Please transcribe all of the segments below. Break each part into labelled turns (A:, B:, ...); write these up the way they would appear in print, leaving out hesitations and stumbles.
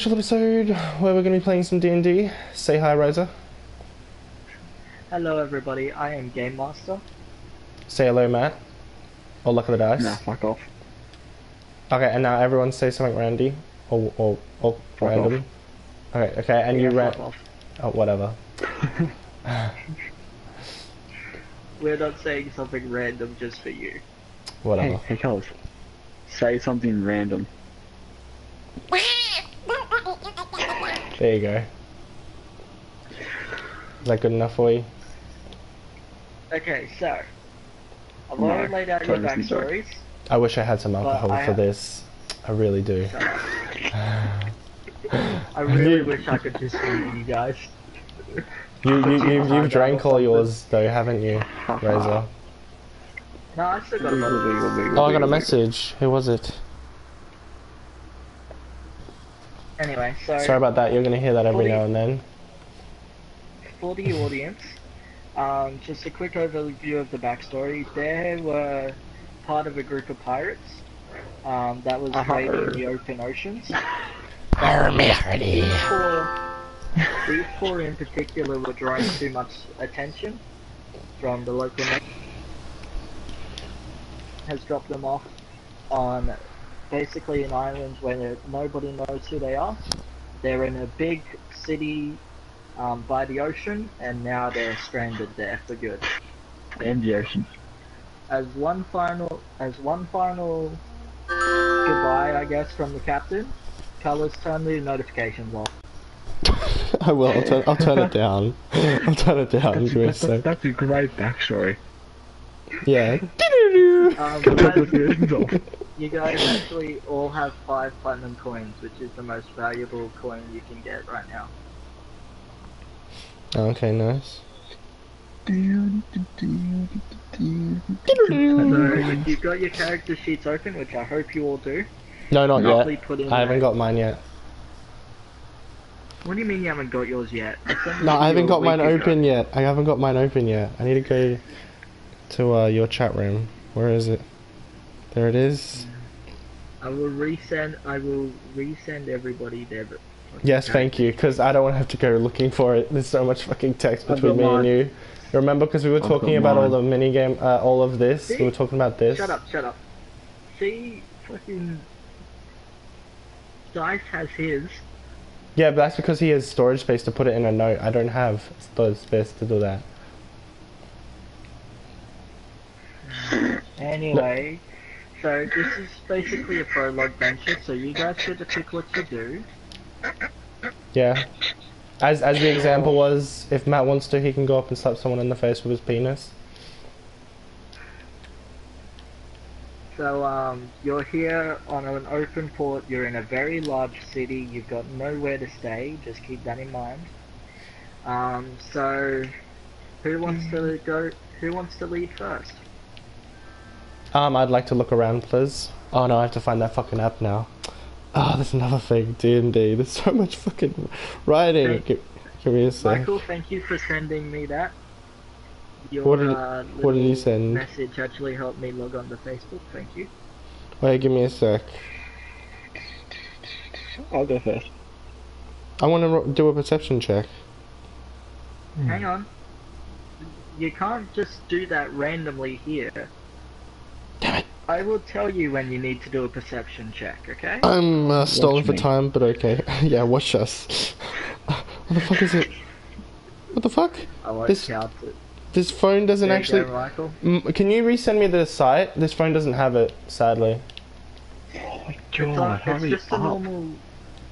A: special episode where we're going to be playing some D&D. Say hi, Rosa.
B: Hello everybody, I am Game Master.
A: Say hello, Matt. Or luck of the dice.
C: Nah, fuck off.
A: Okay, and now everyone say something randy. Or random. Okay, and
B: Yeah,
A: you
B: fuck off.
A: Oh, whatever.
B: We're not saying something random just for you.
A: Whatever.
C: Hey, Cuz. Say something random.
A: There you go. Is that good enough for you?
B: Okay, so I've already laid out your backstories.
A: I wish I had some alcohol for this. I really do.
B: I really wish I could just meet you guys.
A: You've drank all yours though, haven't you, Razor?
B: No, I still got a lot.
A: Oh, I got a message. Who was it?
B: Anyway, so
A: sorry about that. You're gonna hear that every now and then.
B: For the audience, just a quick overview of the backstory. They were part of a group of pirates that was raiding the open oceans. These four in particular were drawing too much attention from the local has dropped them off on basically an island where nobody knows who they are. They're in a big city by the ocean, and now they're stranded there for good.
C: And the ocean.
B: As one final goodbye, I guess, from the captain, Colors, turn the notifications off.
A: I will. I'll turn it down. I'll turn it down.
C: That's a great backstory.
A: Yeah.
B: You guys actually all have 5 platinum coins, which is the most valuable coin you can get right now.
A: Okay, nice.
B: So you've got your character sheets open, which I hope you all do.
A: No, not yet. I haven't got mine yet.
B: What do you mean you haven't got yours yet?
A: No, I haven't got mine open yet. I haven't got mine open yet. I need to go to your chat room. Where is it? There it is.
B: I will resend everybody there.
A: Yes, thank you, because I don't want to have to go looking for it. There's so much fucking text between me and you. Remember, because we were talking about all the minigame, all of this.
B: See?
A: We were talking about this.
B: Shut up. See, fucking Dice has his.
A: Yeah, but that's because he has storage space to put it in a note. I don't have storage space to do that.
B: Anyway, so this is basically a prologue venture, so you guys get to pick what to do.
A: Yeah. As the example was, if Matt wants to, he can go up and slap someone in the face with his penis.
B: So, you're here on an open port, you're in a very large city, you've got nowhere to stay, just keep that in mind. So, who wants to lead first?
A: I'd like to look around, please. Oh no, I have to find that fucking app now. Oh, there's another thing, D&D. There's so much fucking writing. Give me a sec.
B: Michael, thank you for sending me that. Your
A: what did you send?
B: Message actually helped me log on to Facebook. Thank you.
A: Wait, give me a sec.
C: I'll go first.
A: I want to do a perception check.
B: Hang on. You can't just do that randomly here.
A: Damn it.
B: I will tell you when you need to do a perception check, okay?
A: I'm stalling for time, but okay. Yeah, watch us. What the fuck is it? What the fuck?
B: I won't count it.
A: This phone doesn't
B: There
A: actually...
B: you go, Michael.
A: Can you resend me the site? This phone doesn't have it, sadly.
C: Oh my god,
B: It's just a normal...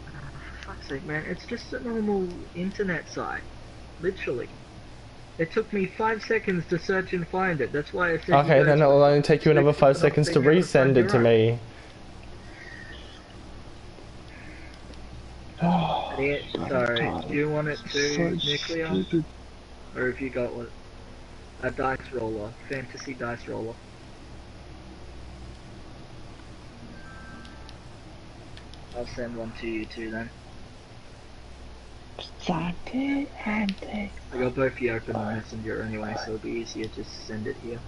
B: For fuck's sake, man. It's just a normal internet site. Literally. It took me 5 seconds to search and find it. That's why I said.
A: Okay, then it'll only take you another 5 seconds to resend it to me.
B: Sorry, do you want it to nuclear? Or have you got what? A dice roller. Fantasy dice roller. I'll send one to you too then. I got both of you open on Messenger anyway, so it'll be easier just to send it here.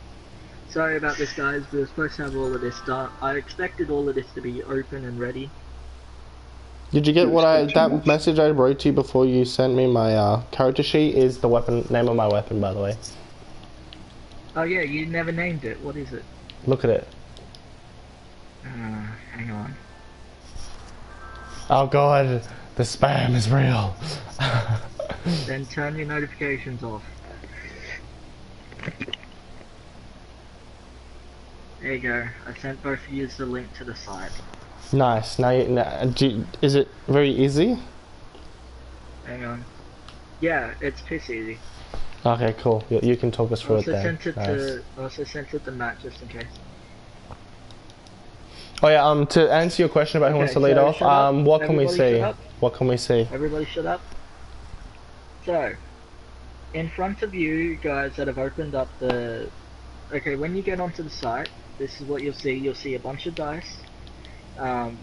B: Sorry about this, guys. We were supposed to have all of this done. I expected all of this to be open and ready.
A: Did you get
C: You
A: what
C: expect too
A: that
C: much.
A: message I wrote to you before you sent me my character sheet? Is the weapon name of my weapon, by the way?
B: Oh yeah, you never named it. What is it?
A: Look at it.
B: Hang on.
A: Oh god, the spam is real.
B: Then turn your notifications off. There you go. I sent both of you the link to the site.
A: Nice. Now, is it very easy?
B: Hang on. Yeah, it's piss easy.
A: Okay, cool. You can talk us through it then.
B: Also sent it to Matt just in case.
A: Oh yeah. To answer your question about who wants to lead off, what can we see? What can we see?
B: Everybody shut up. So, in front of you guys that have opened up the... Okay, when you get onto the site, this is what you'll see. You'll see a bunch of dice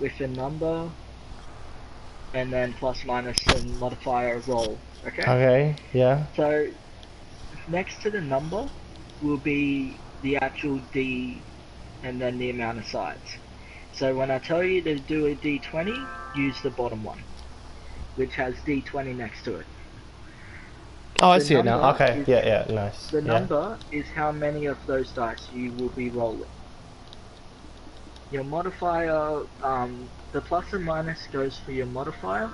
B: with a number and then plus minus and modifier roll. Okay?
A: Okay, yeah.
B: So, next to the number will be the actual D and then the amount of sides. So when I tell you to do a D20, use the bottom one, which has D20 next to it.
A: Oh, I see it now. Okay,
B: Is,
A: yeah, nice.
B: The number is how many of those dice you will be rolling. Your modifier, the plus and minus goes for your modifier,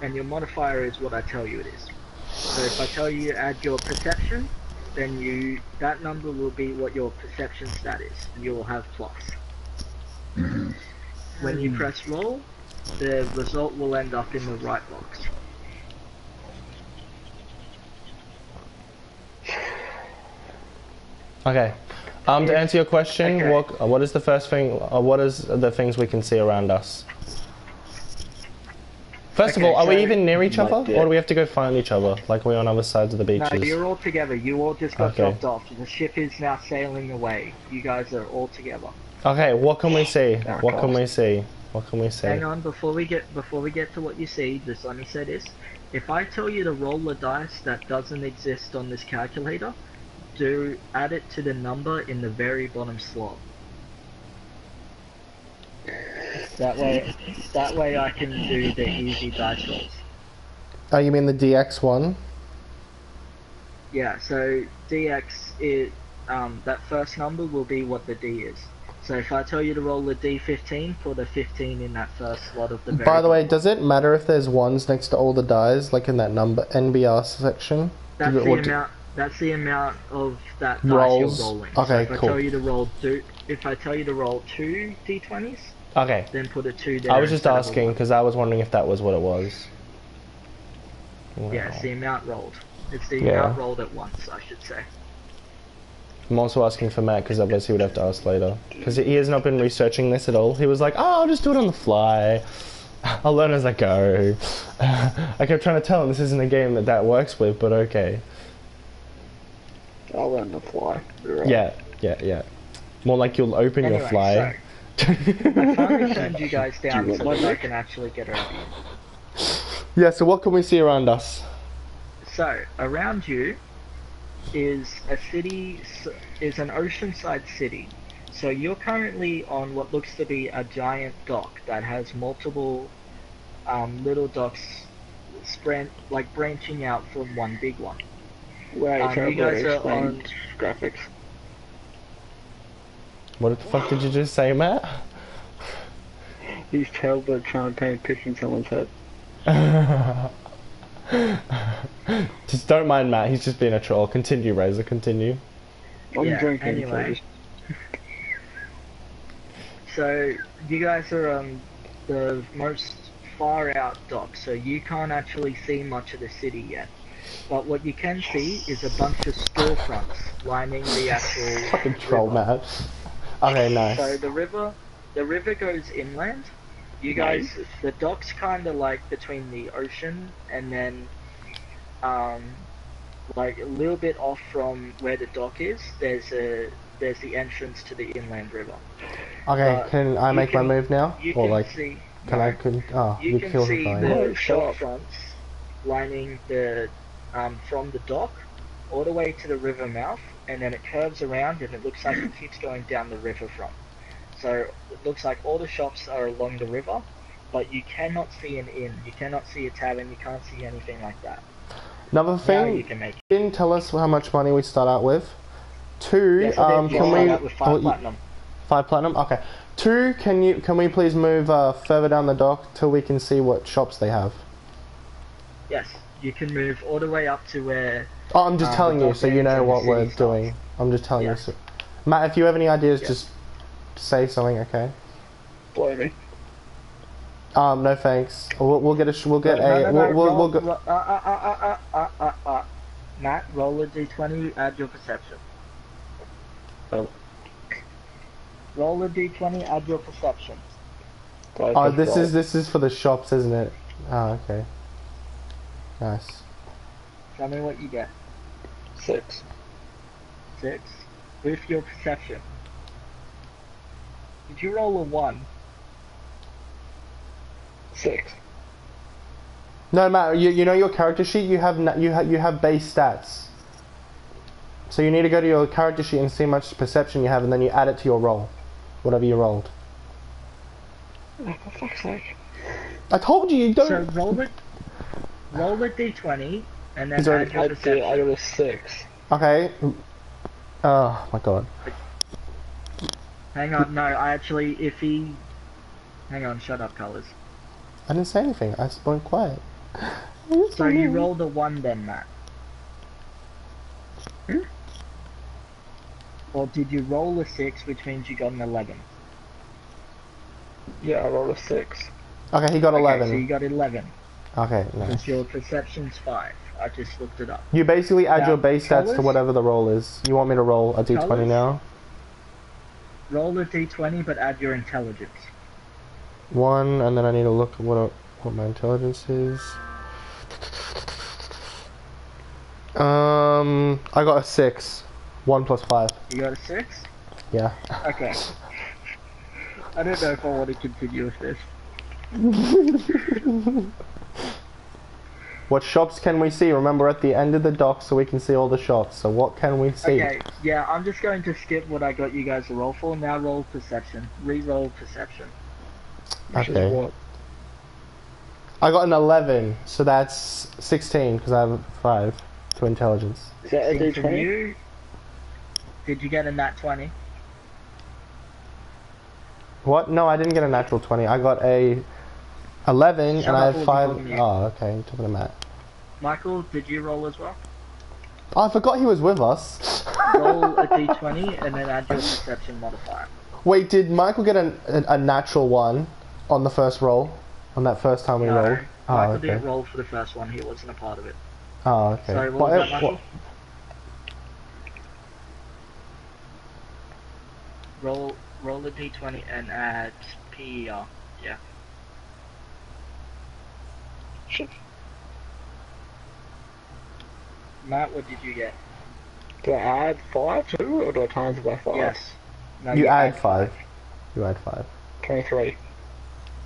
B: and your modifier is what I tell you it is. So if I tell you to add your perception, then that number will be what your perception stat is, and you will have plus. When you press roll, the result will end up in the right box.
A: Okay. To answer your question,
B: okay.
A: what is the first thing? What is the things we can see around us? First of all, are we even near each other, or do we have to go find each other? Like we're on other sides of the beaches?
B: No, you're all together. You all just got dropped off. The ship is now sailing away. You guys are all together.
A: Okay, what can we see? What can we see? What can we see?
B: Hang on, before we get to what you see, just let me say this. If I tell you to roll a dice that doesn't exist on this calculator, add it to the number in the very bottom slot. That way I can do the easy dice rolls.
A: Oh, you mean the DX one?
B: Yeah, so DX is, that first number will be what the D is. So if I tell you to roll a D15, put a 15 in that first slot of the very
A: By the way,
B: bottom.
A: does it matter if there's ones next to all the dies, like in that number NBR section?
B: That's the amount. That's the amount of that
A: rolls.
B: Dice you're rolling.
A: Okay,
B: so if
A: cool.
B: If I tell you to roll 2 D20s,
A: okay,
B: then put a 2 there.
A: I was just asking because I was wondering if that was what it was.
B: Yeah, it's the amount rolled. It's the amount rolled at once, I should say.
A: I'm also asking for Matt because otherwise he would have to ask later. Because he has not been researching this at all. He was like, oh, I'll just do it on the fly. I'll learn as I go. I kept trying to tell him this isn't a game that works with, but okay.
C: I'll learn to fly.
A: Right. Yeah. More like you'll open your fly.
B: So, I finally turned you guys down so that I can actually get over you.
A: Yeah, so what can we see around us?
B: So, around you is a city, is an oceanside city. So you're currently on what looks to be a giant dock that has multiple little docks branching out from one big one.
C: Right,
B: you guys are on
C: graphics.
A: What the fuck did you just say, Matt?
C: He's terrible at trying to paint a picture in someone's head.
A: Just don't mind Matt, he's just being a troll. Continue, Razor, continue.
C: I'm drinking.
B: Anyway. So, you guys are on the most far out dock, so you can't actually see much of the city yet. But what you can see is a bunch of storefronts lining the actual
A: fucking troll, Matt. Okay, nice.
B: So the river goes inland. You guys, the dock's kind of like between the ocean and then, like a little bit off from where the dock is. There's the entrance to the inland river.
A: Okay, can I make my move now?
B: You
A: or
B: can
A: like,
B: see.
A: you
B: can see
A: fine.
B: the storefronts lining the from the dock all the way to the river mouth, and then it curves around and it looks like it keeps going down the river front. So it looks like all the shops are along the river, but you cannot see an inn, you cannot see a tavern, you can't see anything like that.
A: Another
B: Now
A: thing,
B: you can make it.
A: didn't tell us how much money we start out with. Two,
B: Yes, I did. You
A: can
B: start
A: we...
B: out with 5 platinum.
A: 5 platinum? Okay. Two, can we please move further down the dock till we can see what shops they have?
B: Yes, you can move all the way up to where...
A: Oh, I'm just telling you so you know what we're doing. I'm just telling you. So. Matt, if you have any ideas, just say something, okay?
C: Blow me.
A: No thanks. We'll get
B: Matt, roll a d20, add your perception.
C: Oh.
B: Roll a d20, add your perception.
A: Oh, this is for the shops, isn't it? Oh, okay. Nice.
B: Tell me what you get.
C: 6.
B: 6. With your perception. Did you roll a 1?
C: 6.
A: No, Matt. You know your character sheet. You have base stats. So you need to go to your character sheet and see how much perception you have, and then you add it to your roll, whatever you rolled.
C: Oh, for fuck's sake!
A: I told you you don't.
B: So roll the d20 and then
A: He's
B: add
A: already-
B: your perception.
C: I got a 6.
A: Okay. Oh my god.
B: Hang on, no, I actually, if he... Hang on, shut up, Colours.
A: I didn't say anything. I just went quiet.
B: So you rolled a 1 then, Matt? Or did you roll a 6, which means you got an 11?
C: Yeah, I rolled a 6.
A: Okay, he got 11.
B: Okay, so you got 11.
A: Okay, nice.
B: Because your perception's 5. I just looked it up.
A: You basically add
B: Now,
A: your base stats to
B: colours?
A: whatever the roll is. You want me to roll a d20
B: Colours?
A: now?
B: Roll a d20, but add your intelligence.
A: 1, and then I need to look at what my intelligence is. I got a 6. 1 plus 5.
B: You got a 6?
A: Yeah.
B: Okay. I don't know if I want to continue with this.
A: What shops can we see? Remember, at the end of the dock, so we can see all the shops. So what can we see?
B: Okay, yeah, I'm just going to skip what I got you guys to roll for. Now roll perception. Re-roll perception.
C: Which is
A: Okay.
C: what?
A: I got an 11, so that's 16 because I have 5 to intelligence.
C: Is that a
B: 16 from
C: D20?
B: you. Did you get a nat 20?
A: What? No, I didn't get a natural 20. I got a 11
B: Shut
A: and
B: up,
A: I
B: we'll
A: have
B: be
A: 5.
B: talking to you.
A: Oh, okay. You're talking to Matt.
B: Michael, did you roll as well?
A: Oh, I forgot he was with us.
B: Roll a d20 and then add your perception modifier.
A: Wait, did Michael get a natural 1 on the first roll? On that first time we
B: No,
A: rolled? Oh,
B: Michael
A: okay.
B: didn't roll for the first one. He wasn't a part of it.
A: Oh, okay.
B: Sorry, what was that, Michael? Roll a d20 and add PER. Yeah.
C: Shit.
B: Matt, what did you get?
C: Do I add 5 too, or do I times it by 5?
B: Yes. No,
A: You add 5. You add 5.
C: 23.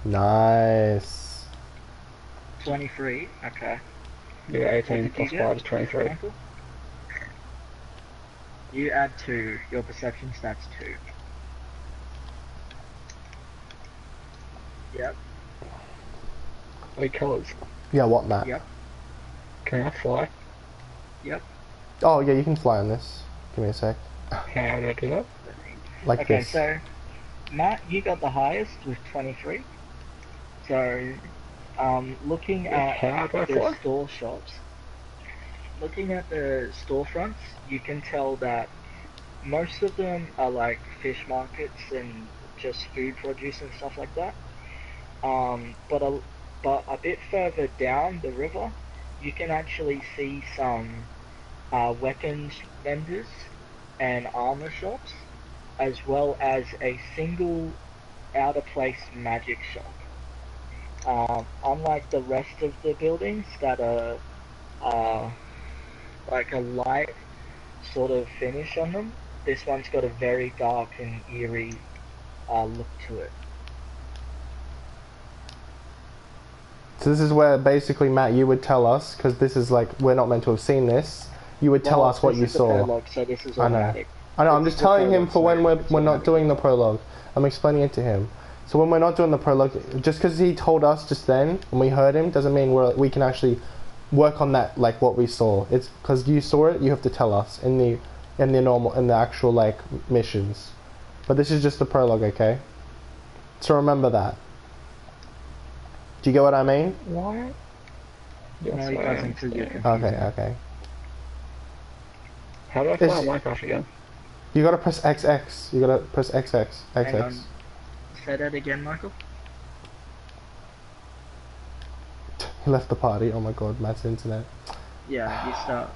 A: Nice.
B: 23. Okay.
C: Yeah,
B: What
C: 18
B: did
C: plus
B: you
C: 5
B: get,
C: is 23.
B: Michael? You add 2. Your perception stats 2. Yep.
C: Wait, colours.
A: Yeah, what, Matt?
B: Yep.
C: Can I fly?
B: Yep.
A: Oh, yeah, you can fly on this. Give me a sec.
C: How do I do that?
A: Like
B: Okay,
A: this.
B: so Matt, you got the highest with 23. So, looking at
C: How do I
B: the
C: fly?
B: store shops, looking at the storefronts, you can tell that most of them are like fish markets and just food produce and stuff like that. But a bit further down the river, you can actually see some weapons vendors and armor shops, as well as a single out of place magic shop. Unlike the rest of the buildings that are like a light sort of finish on them, this one's got a very dark and eerie look to it.
A: So this is where basically, Matt, you would tell us, because this is like, we're not meant to have seen this, you would tell
B: Well,
A: us what
B: this
A: you
B: is the
A: saw.
B: prologue, so this is
A: I know.
B: automatic.
A: I know, I'm
B: This
A: just
B: is the
A: telling him
B: prologue,
A: for when
B: so
A: we're
B: it's
A: not
B: automatic.
A: doing the prologue. I'm explaining it to him. So when we're not doing the prologue, just because he told us just then and we heard him, doesn't mean we can actually work on that like what we saw. It's because you saw it, you have to tell us in the actual like missions. But this is just the prologue, okay? So remember that. Do you get what I mean?
C: What? Yes,
B: No, he doesn't because you're confused.
A: Okay.
C: How do I fly Minecraft again?
A: You gotta press XX. You gotta press XX.
B: Hang
A: XX.
B: on. Say that again, Michael.
A: He left the party. Oh my god, Matt's internet.
B: Yeah,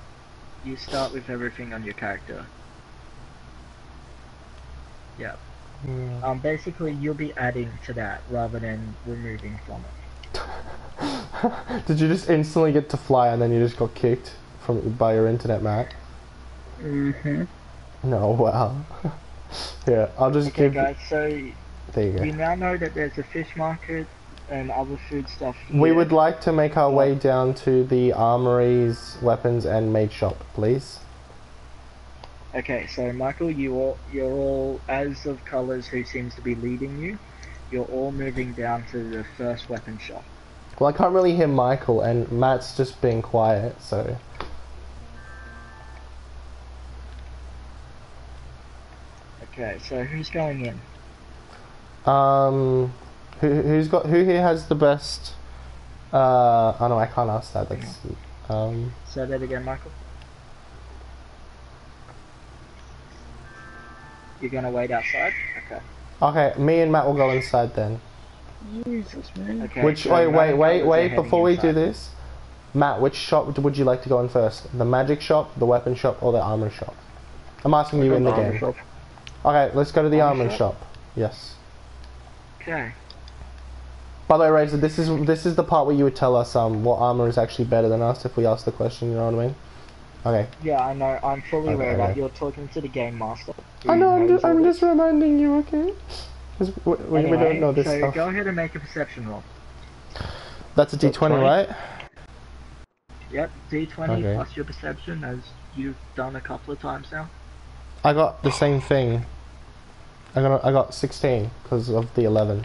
B: you start with everything on your character. Yeah.
A: Yeah.
B: Basically you'll be adding to that rather than removing from it.
A: Did you just instantly get to fly and then you just got kicked by your internet, Matt?
C: Mm-hmm.
A: No, wow. Yeah, I'll just
B: Okay
A: give.
B: guys, so
A: There you go.
B: you now know that there's a fish market and other food stuff here.
A: We would like to make our way down to the armories, weapons, and maid shop, please.
B: Okay, so Michael, you're all, as of Colours who seems to be leading you, you're all moving down to the first weapon shop.
A: Well, I can't really hear Michael, and Matt's just being quiet, so.
B: Okay, so who's going in?
A: Who here has the best? Oh no, I can't ask that. That's
B: Say that again, Michael. You're gonna wait outside? Okay.
A: Okay, me and Matt will go inside then.
C: Jesus, man.
B: Okay.
A: Which
B: so Matt and Colours are
A: wait
B: heading
A: before we do
B: inside.
A: this, Matt, which shop would you like to go in first? The magic shop, the weapon shop, or the armor shop? I'm asking you in the game.
C: Shop.
A: Okay, let's go to the
B: Armor
A: armor
B: shop?
A: shop. Yes.
B: Okay.
A: By the way, Razor, this is the part where you would tell us what armor is actually better than us if we ask the question. You know what I mean? Okay.
B: Yeah, I know. I'm fully aware
A: Okay.
B: that you're talking to the game master.
A: I know.
B: who knows all
A: I'm
B: this.
A: just reminding you. Okay. 'Cause we don't know this
B: so
A: stuff.
B: go ahead and make a perception roll.
A: That's a D20,
C: 20?
A: right?
B: Yep, D20
A: Okay.
B: plus your perception, as you've done a couple of times now.
A: I got the same thing. I got 16 because of the 11.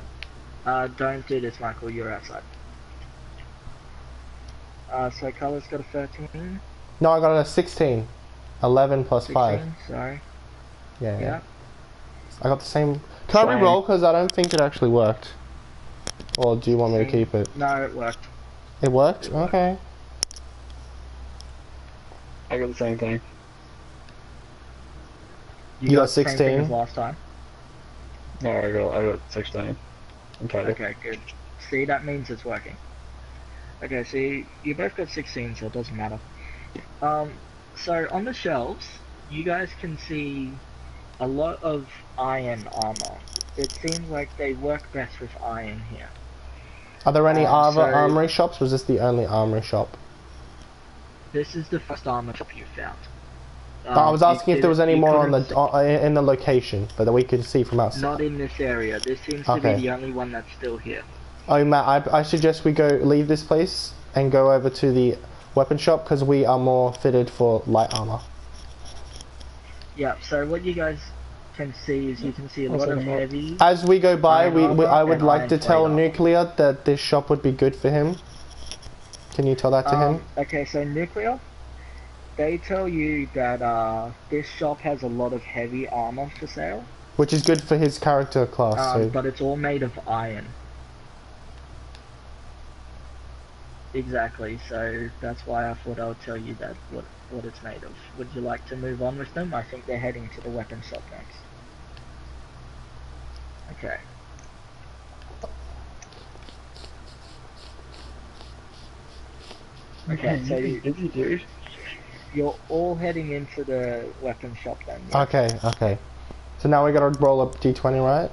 B: Don't do this, Michael. You're outside. So Colours got a 13.
A: No, I got a 16. 11 plus 5.
B: 16, sorry.
A: Yeah.
B: Yeah.
A: I got the same. Can I
C: Same.
A: re-roll? Because I don't think it actually worked. Or do you want me to keep it?
B: No, it worked.
A: It worked?
B: It worked.
A: Okay.
C: I got the same thing.
A: You got
B: the same thing
A: 16?
B: as last time.
C: No, I got 16. In total.
B: Okay, good. See, that means it's working. Okay, so you both got 16, so it doesn't matter. So on the shelves, you guys can see a lot of iron armor. It seems like they work best with iron here.
A: Are there any other
B: so-
A: armory shops, or is this the only armory shop?
B: This is the first armor shop you found.
A: I was asking if there was any
B: you
A: more on
B: couldn't
A: the in the location, but that we could see from outside.
B: Not in this area. This seems to
A: Okay.
B: be the only one that's still here.
A: Oh, Matt, I suggest we leave this place and go over to the weapon shop because we are more fitted for light armor.
B: Yeah, so what you guys can see is you can see a lot of heavy.
A: As we go by,
B: Iron
A: I
B: armor
A: would
B: and
A: like
B: iron
A: to tell
B: plate armor.
A: Nuclear that this shop would be good for him. Can you tell that to him?
B: Okay, so Nuclear, they tell you that this shop has a lot of heavy armor for sale,
A: Which is good for his character class. So.
B: but it's all made of iron. Exactly, so that's why I thought I would tell you that what it's made of. Would you like to move on with them? I think they're heading to the weapon shop next. Okay. Okay, so
C: Busy, dude.
B: you're all heading into the weapon shop then. Yeah?
A: Okay. So now we gotta roll up D20, right?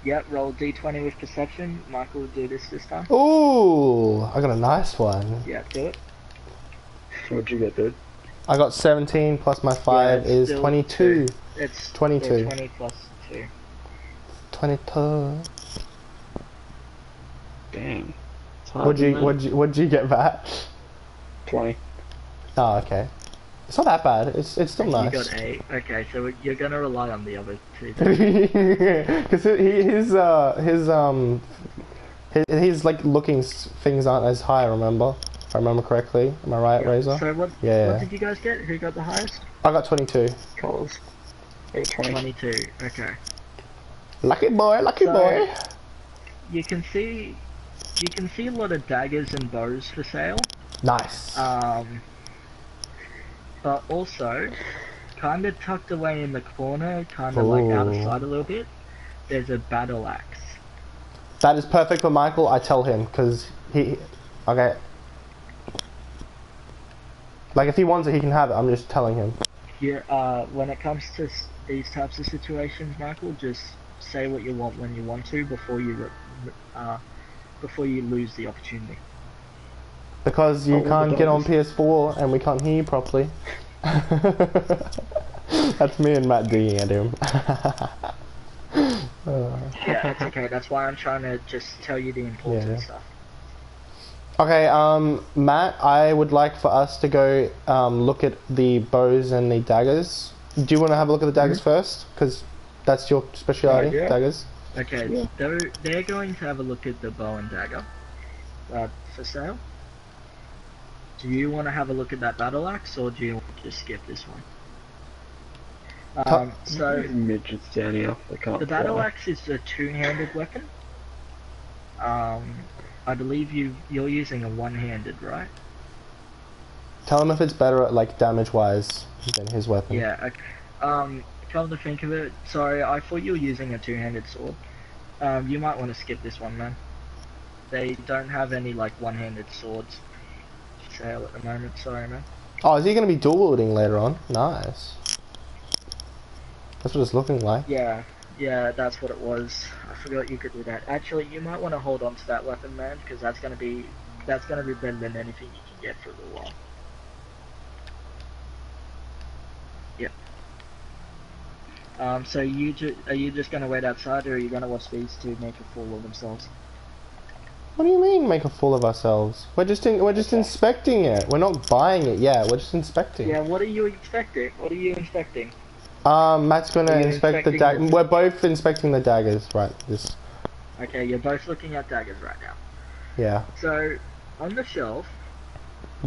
B: Yep, roll D20 with perception. Michael will do this time.
A: Ooh, I got a nice one.
B: Yeah, do it.
C: What'd you get, dude?
A: I got 17 plus my 5
B: it's
A: is
B: still
A: 22.
B: It's
A: 22.
B: Yeah, 20 plus 2.
A: 22.
C: Damn. It's hard,
A: What'd you get, Matt?
C: 20.
A: Oh, okay. It's not that bad. It's still nice.
B: You got 8. Okay, so you're gonna rely on the other 2.
A: Because his like looking things aren't as high. Remember, if I remember correctly. Am I right, Razor?
B: So what?
A: Yeah.
B: What did you guys get? Who got the highest?
A: I got 22.
C: Colors.
B: 22. Okay.
A: Lucky boy, lucky boy.
B: You can see a lot of daggers and bows for sale.
A: Nice.
B: But also, kind of tucked away in the corner, kind of like out of sight a little bit, there's a battle axe.
A: That is perfect for Michael. I tell him because okay. Like if he wants it, he can have it. I'm just telling him.
B: Yeah. When it comes to these types of situations, Michael, just say what you want when you want to before you lose the opportunity.
A: Because you can't get on PS4 and we can't hear you properly. That's me and Matt digging at him.
B: Yeah, it's okay. That's why I'm trying to just tell you the important stuff.
A: Okay, Matt, I would like for us to go look at the bows and the daggers. Do you want to have a look at the daggers first? Because that's your speciality, daggers.
B: Okay, they're going to have a look at the bow and dagger for sale. Do you want to have a look at that battle axe, or do you want to just skip this one? So
C: midgets down here. They can't
B: the battle
C: fly.
B: axe is a two-handed weapon. I believe you're using a one-handed, right?
A: Tell him if it's better at like damage-wise than his weapon.
B: Yeah. Okay. Come to think of it, sorry, I thought you were using a two-handed sword. You might want to skip this one, man. They don't have any like one-handed swords for sale at the moment. Sorry, man.
A: Oh, is he going to be dual wielding later on? Nice. That's what it's looking like.
B: Yeah, that's what it was. I forgot you could do that. Actually, you might want to hold on to that weapon, man, because that's gonna be better than anything you can get for a little while. Yep. So are you just gonna wait outside, or are you gonna watch these two make a fool of themselves?
A: What do you mean make a fool of ourselves? We're just inspecting it. We're not buying it yet. We're just inspecting.
B: Yeah. What are you expecting? What are you inspecting?
A: Matt's gonna inspect the daggers. We're both inspecting the daggers, right? This.
B: Okay, you're both looking at daggers right now.
A: Yeah.
B: So, on the shelf.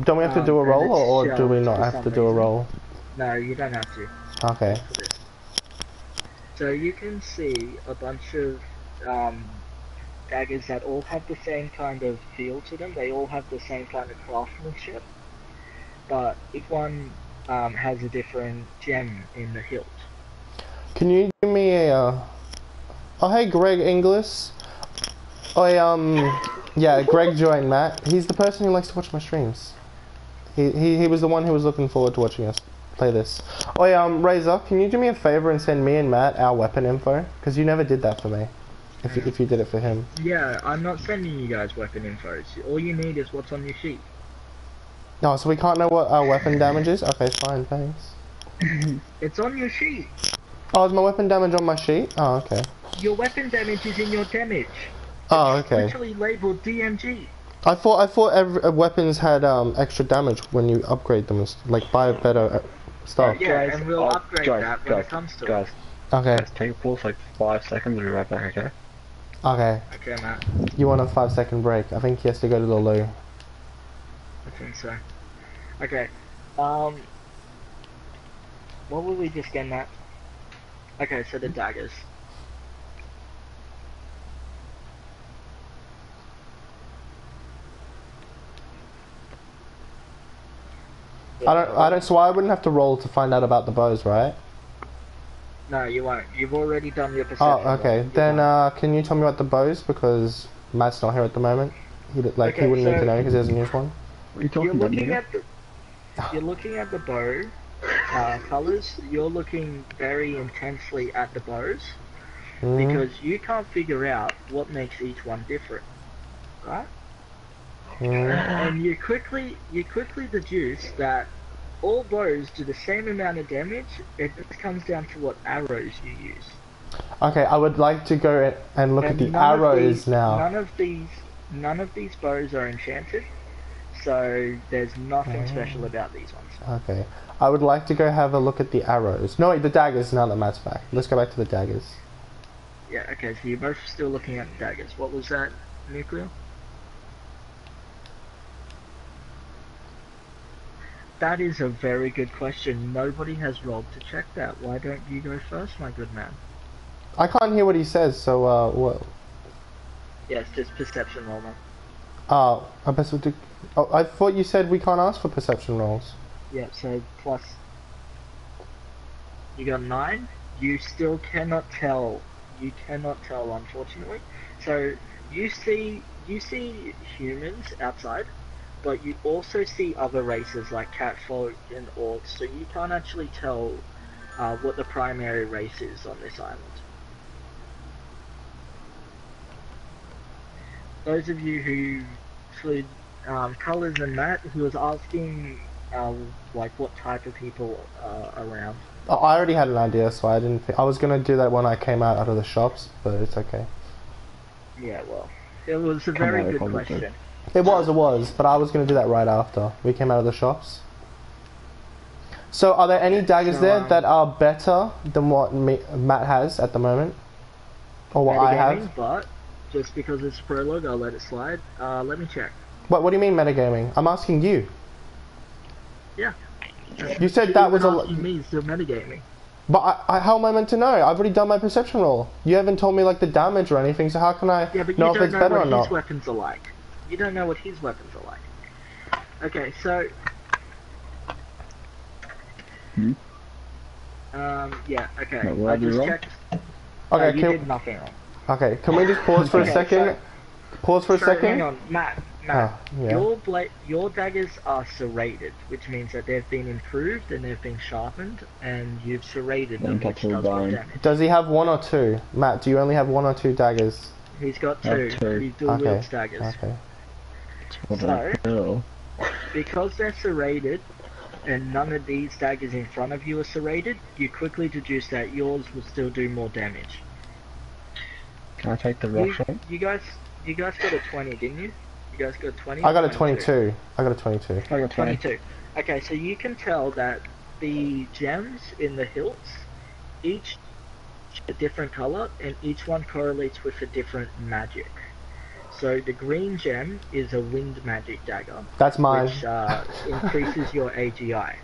A: Don't we have to do a roll, or do we not have to do a roll?
B: No, you don't have to.
A: Okay.
B: So you can see a bunch of daggers that all have the same kind of feel to them. They all have the same kind of craftsmanship, but each one has a different gem in the hilt.
A: Can you give me a? Oh hey, Greg Inglis. Oh yeah, Greg joined Matt. He's the person who likes to watch my streams. He was the one who was looking forward to watching us play this. Oh yeah, Razor, can you do me a favor and send me and Matt our weapon info? Because you never did that for me. If you did it for him.
B: Yeah, I'm not sending you guys weapon info. All you need is what's on your sheet.
A: No, so we can't know what our weapon damage is? Okay, fine, thanks.
B: It's on your sheet.
A: Oh, is my weapon damage on my sheet? Oh, okay.
B: Your weapon damage is in your damage.
A: Oh, okay.
B: It's literally labeled DMG.
A: I thought weapons had extra damage when you upgrade them, like buy better stuff.
B: Yeah, and we'll upgrade that when it comes to it.
A: Okay.
C: Guys, take a pause like 5 seconds. We'll be right back. Okay.
A: Okay.
B: Okay, Matt.
A: You want a 5-second break? I think he has to go to the loo.
B: I think so. Okay. What were we just getting at? Okay, so the daggers.
A: I don't. So I wouldn't have to roll to find out about the bows, right?
B: No, you won't. You've already done your perception.
A: Oh, okay. Then can you tell me about the bows, because Matt's not here at the moment. He wouldn't need to know because he doesn't use one.
C: What are you talking about, nigga?
B: You're looking at the bow colors. You're looking very intensely at the bows because you can't figure out what makes each one different, right? And you quickly deduce that all bows do the same amount of damage. It just comes down to what arrows you use.
A: Okay, I would like to go and look at the arrows now.
B: None of these bows are enchanted, So there's nothing special about these ones.
A: Okay. I would like to go have a look at the arrows. No, wait, the daggers now that Matt's back. Let's go back to the daggers.
B: Yeah, okay, so you're both still looking at the daggers. What was that, Nuclear? That is a very good question. Nobody has rolled to check that. Why don't you go first, my good man?
A: I can't hear what he says, so, what?
B: Yeah, it's just perception roll, man.
A: I guess we'll do... Oh, I thought you said we can't ask for perception rolls.
B: Yeah, so plus... You got 9. You still cannot tell. You cannot tell, unfortunately. So, you see humans outside, but you also see other races like catfolk and orcs, so you can't actually tell what the primary race is on this island. Those of you who include Colours and Matt, he was asking like what type of people are around.
A: Oh, I already had an idea, so I didn't I was gonna do that when I came out of the shops, but it's okay.
B: Yeah, well, it was a very good question.
A: It was, but I was gonna do that right after we came out of the shops. So, are there any daggers there that are better than what Matt has at the moment? Or what I have?
B: But, just because it's prologue, I'll let it slide. Let me check.
A: What do you mean metagaming? I'm asking you.
B: Yeah.
A: You said that was a...
B: me is still metagaming.
A: But how am I meant to know? I've already done my perception roll. You haven't told me like the damage or anything, so how can I know if it's better or not?
B: You don't know what his weapons are like. You don't know what his weapons are like. Okay, so... yeah, okay. I just checked.
A: Okay,
B: you did nothing wrong.
A: Okay, can we just pause for a second? Pause for a second?
B: Hang on, Matt.
A: Oh, yeah.
B: Your daggers are serrated, which means that they've been improved and they've been sharpened, and you've serrated them, which does more damage.
A: Does he have 1 or 2? Matt, do you only have 1 or 2 daggers?
B: He's got 2. He dual wields daggers.
A: Okay.
B: So, because they're serrated, and none of these daggers in front of you are serrated, you quickly deduce that yours will still do more damage.
C: Can I take the rock shot?
B: You guys got a 20, didn't you? You guys got a 20?
A: I got a 22. I got a 22.
C: I got
B: 22. Okay, so you can tell that the gems in the hilts, each a different color, and each one correlates with a different magic. So the green gem is a wind magic dagger.
A: That's mine.
B: Which increases your AGI.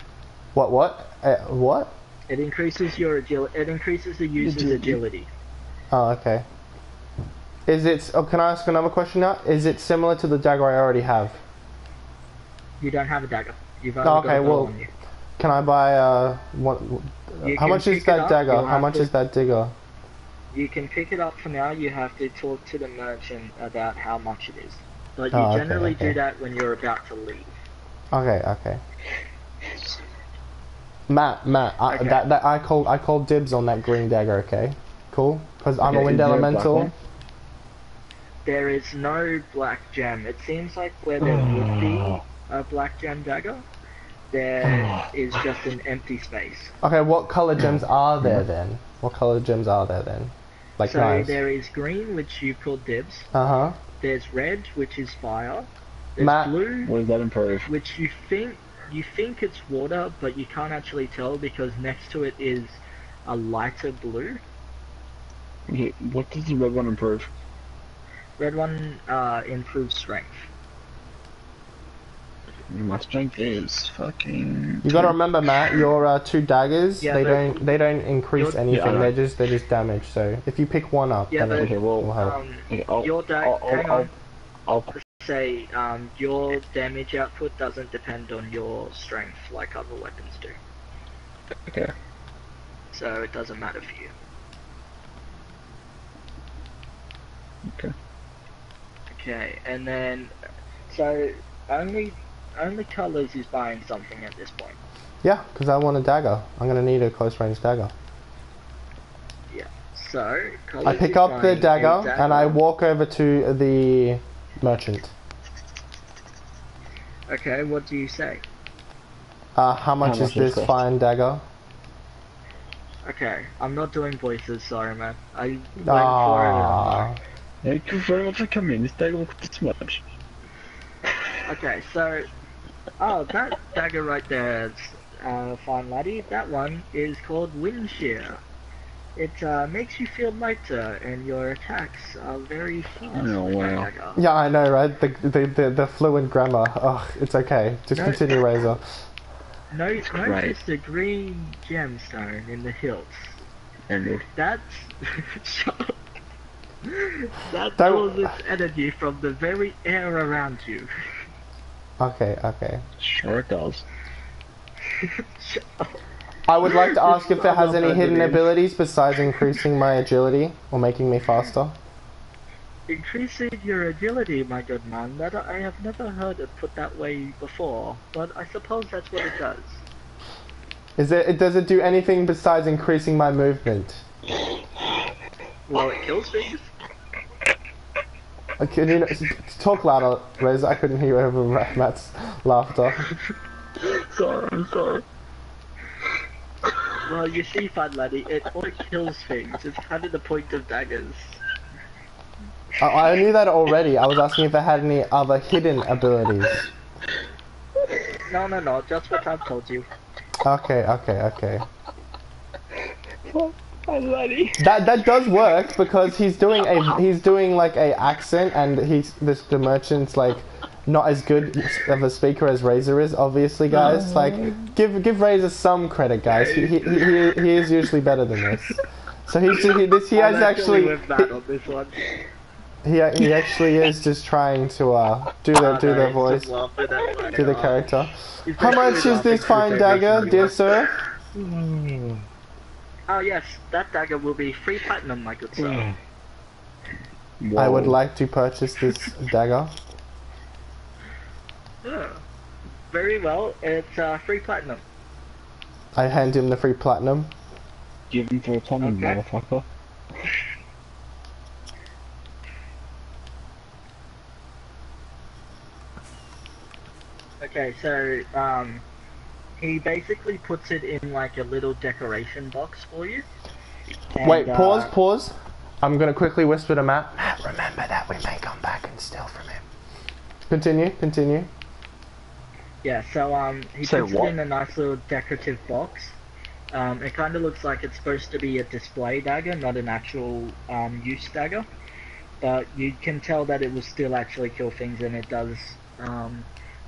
A: What? What?
B: It increases your agility. It increases the user's agility.
A: Oh, okay. Is it? Oh, can I ask another question now? Is it similar to the dagger I already have?
B: You don't have a dagger. You've only got a bow on you.
A: Can I buy one? How much is that dagger? How much is that dagger?
B: You can pick it up for now. You have to talk to the merchant about how much it is. But you generally do that when you're about to leave.
A: Okay. Matt, I called dibs on that green dagger. Okay, cool. Because I'm a wind elemental.
B: There is no black gem. It seems like where there would be a black gem dagger, there is just an empty space.
A: Okay, what color gems are there then? What color gems are there then? Like
B: so
A: knives.
B: There is green, which you called dibs. There's red, which is fire. There's blue.
C: What does that improve?
B: Which you think it's water, but you can't actually tell because next to it is a lighter blue.
C: Okay, what does the red one improve?
B: Red one improves strength.
C: My strength is fucking.
A: You gotta remember, Matt. Your 2 daggers, they don't increase anything. They're just damage. So if you pick one up, then it will help.
B: Your hang on. I'll say your damage output doesn't depend on your strength like other weapons do.
C: Okay.
B: So it doesn't matter for you.
C: Okay.
B: Okay, and then so only Colours is buying something at this point.
A: Yeah, because I want a dagger. I'm gonna need a close range dagger.
B: Yeah. So Colours
A: I pick up the dagger and I walk over to the merchant.
B: Okay, what do you say?
A: How much is this fine dagger?
B: Okay, I'm not doing voices, sorry man. I went for it.
C: Thank you very much for coming. This dagger will cost this much.
B: Okay, so that dagger right there, fine laddie. That one is called wind shear. It makes you feel lighter, and your attacks are very fast
C: Oh,
B: with that
C: wow.
B: dagger.
A: Yeah, I know, right? The fluent grammar. Ugh, it's okay. Just
B: No.
A: continue, Razor.
B: Notice
C: Right.
B: the green gemstone in the hilts.
C: Ended.
B: That's that
A: Don't-
B: draws its energy from the very air around you.
A: Okay, okay.
C: Sure it does.
A: I would like to ask if it has any hidden
B: Underneath.
A: abilities besides increasing my agility or making me faster.
B: Increasing your agility, my good man. That I have never heard it put that way before, but I suppose that's what it does.
A: Does it do anything besides increasing my movement?
B: Well, it kills things.
A: Can you talk louder, Razor? I couldn't hear you over Matt's laughter.
C: Sorry, I'm sorry.
B: Well, you see, fun laddie, it kills things. It's kind of the point of daggers.
A: I knew that already. I was asking if it had any other hidden abilities.
B: No, just what I've told you.
A: Okay.
C: I'm ready.
A: That does work because he's doing like a accent, and the merchant's like not as good of a speaker as Razor is. Obviously, guys, like give Razor some credit, guys. He is usually better than this. So he has actually
B: with that on this one.
A: he actually is just trying to do the voice, do the character. How much is this fine dagger, dear sir?
B: Oh yes, that dagger will be 3 platinum, my good sir.
A: I would like to purchase this dagger.
B: Yeah. Very well, it's 3 platinum.
A: I hand him the free platinum.
C: Give him 3 platinum,
B: Okay.
C: motherfucker.
B: Okay, so he basically puts it in like a little decoration box for you. And,
A: Wait, pause. I'm gonna quickly whisper to Matt. Matt, remember that we may come back and steal from him. Continue.
B: Yeah, so he
C: Say
B: puts
C: what?
B: it in a nice little decorative box. It kind of looks like it's supposed to be a display dagger, not an actual use dagger. But you can tell that it will still actually kill things, and it does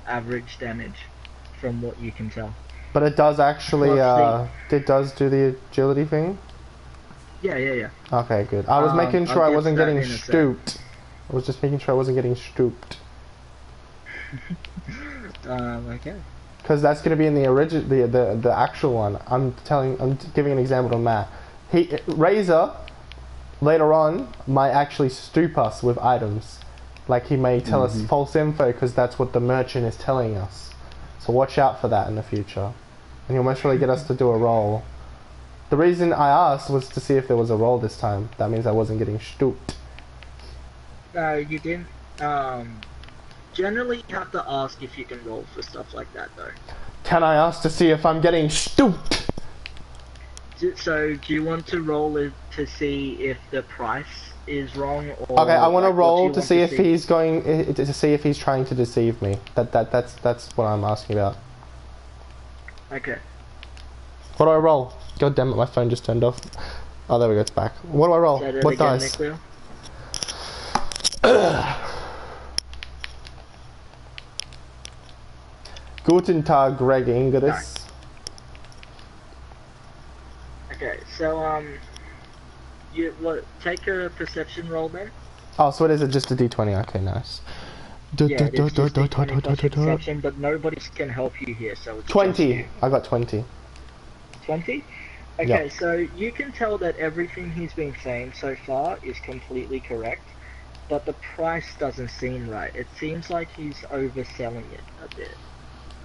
B: average damage, from what you can tell.
A: But it does actually, it does do the agility thing?
B: Yeah.
A: Okay, good. I was making sure
B: I'll
A: I
B: get
A: wasn't
B: to that
A: getting
B: in a sec.
A: stooped. I was just making sure I wasn't getting stooped.
B: Okay.
A: Because that's going to be in the original, the actual one. I'm giving an example to Matt. Razor, later on, might actually stoop us with items. Like he may tell us false info because that's what the merchant is telling us. So watch out for that in the future. And he'll most probably get us to do a roll. The reason I asked was to see if there was a roll this time. That means I wasn't getting stooped.
B: No, you didn't. Generally, you have to ask if you can roll for stuff like that, though.
A: Can I ask to see if I'm getting stooped?
B: So, do you want to roll it to see if the price is wrong, or
A: Okay, I want to
B: like, what do
A: roll
B: you
A: to
B: want
A: see if he's going to see if he's trying to deceive me. That's what I'm asking about.
B: Okay.
A: What do I roll? God damn it, my phone just turned off. Oh, there we go, it's back. What do I roll?
B: Say that
A: What
B: again,
A: dice?
B: Nicola.
A: Guten Tag, Greg Ingris.
B: Okay, so take a perception roll then.
A: Oh, so what is it? Just a D20? Okay, nice.
B: Yeah, it is just D20 plus perception, but nobody can help you here, so it's just
A: 20.
B: you.
A: I got 20.
B: 20? Okay, so you can tell that everything he's been saying so far is completely correct, but the price doesn't seem right. It seems like he's overselling it a bit.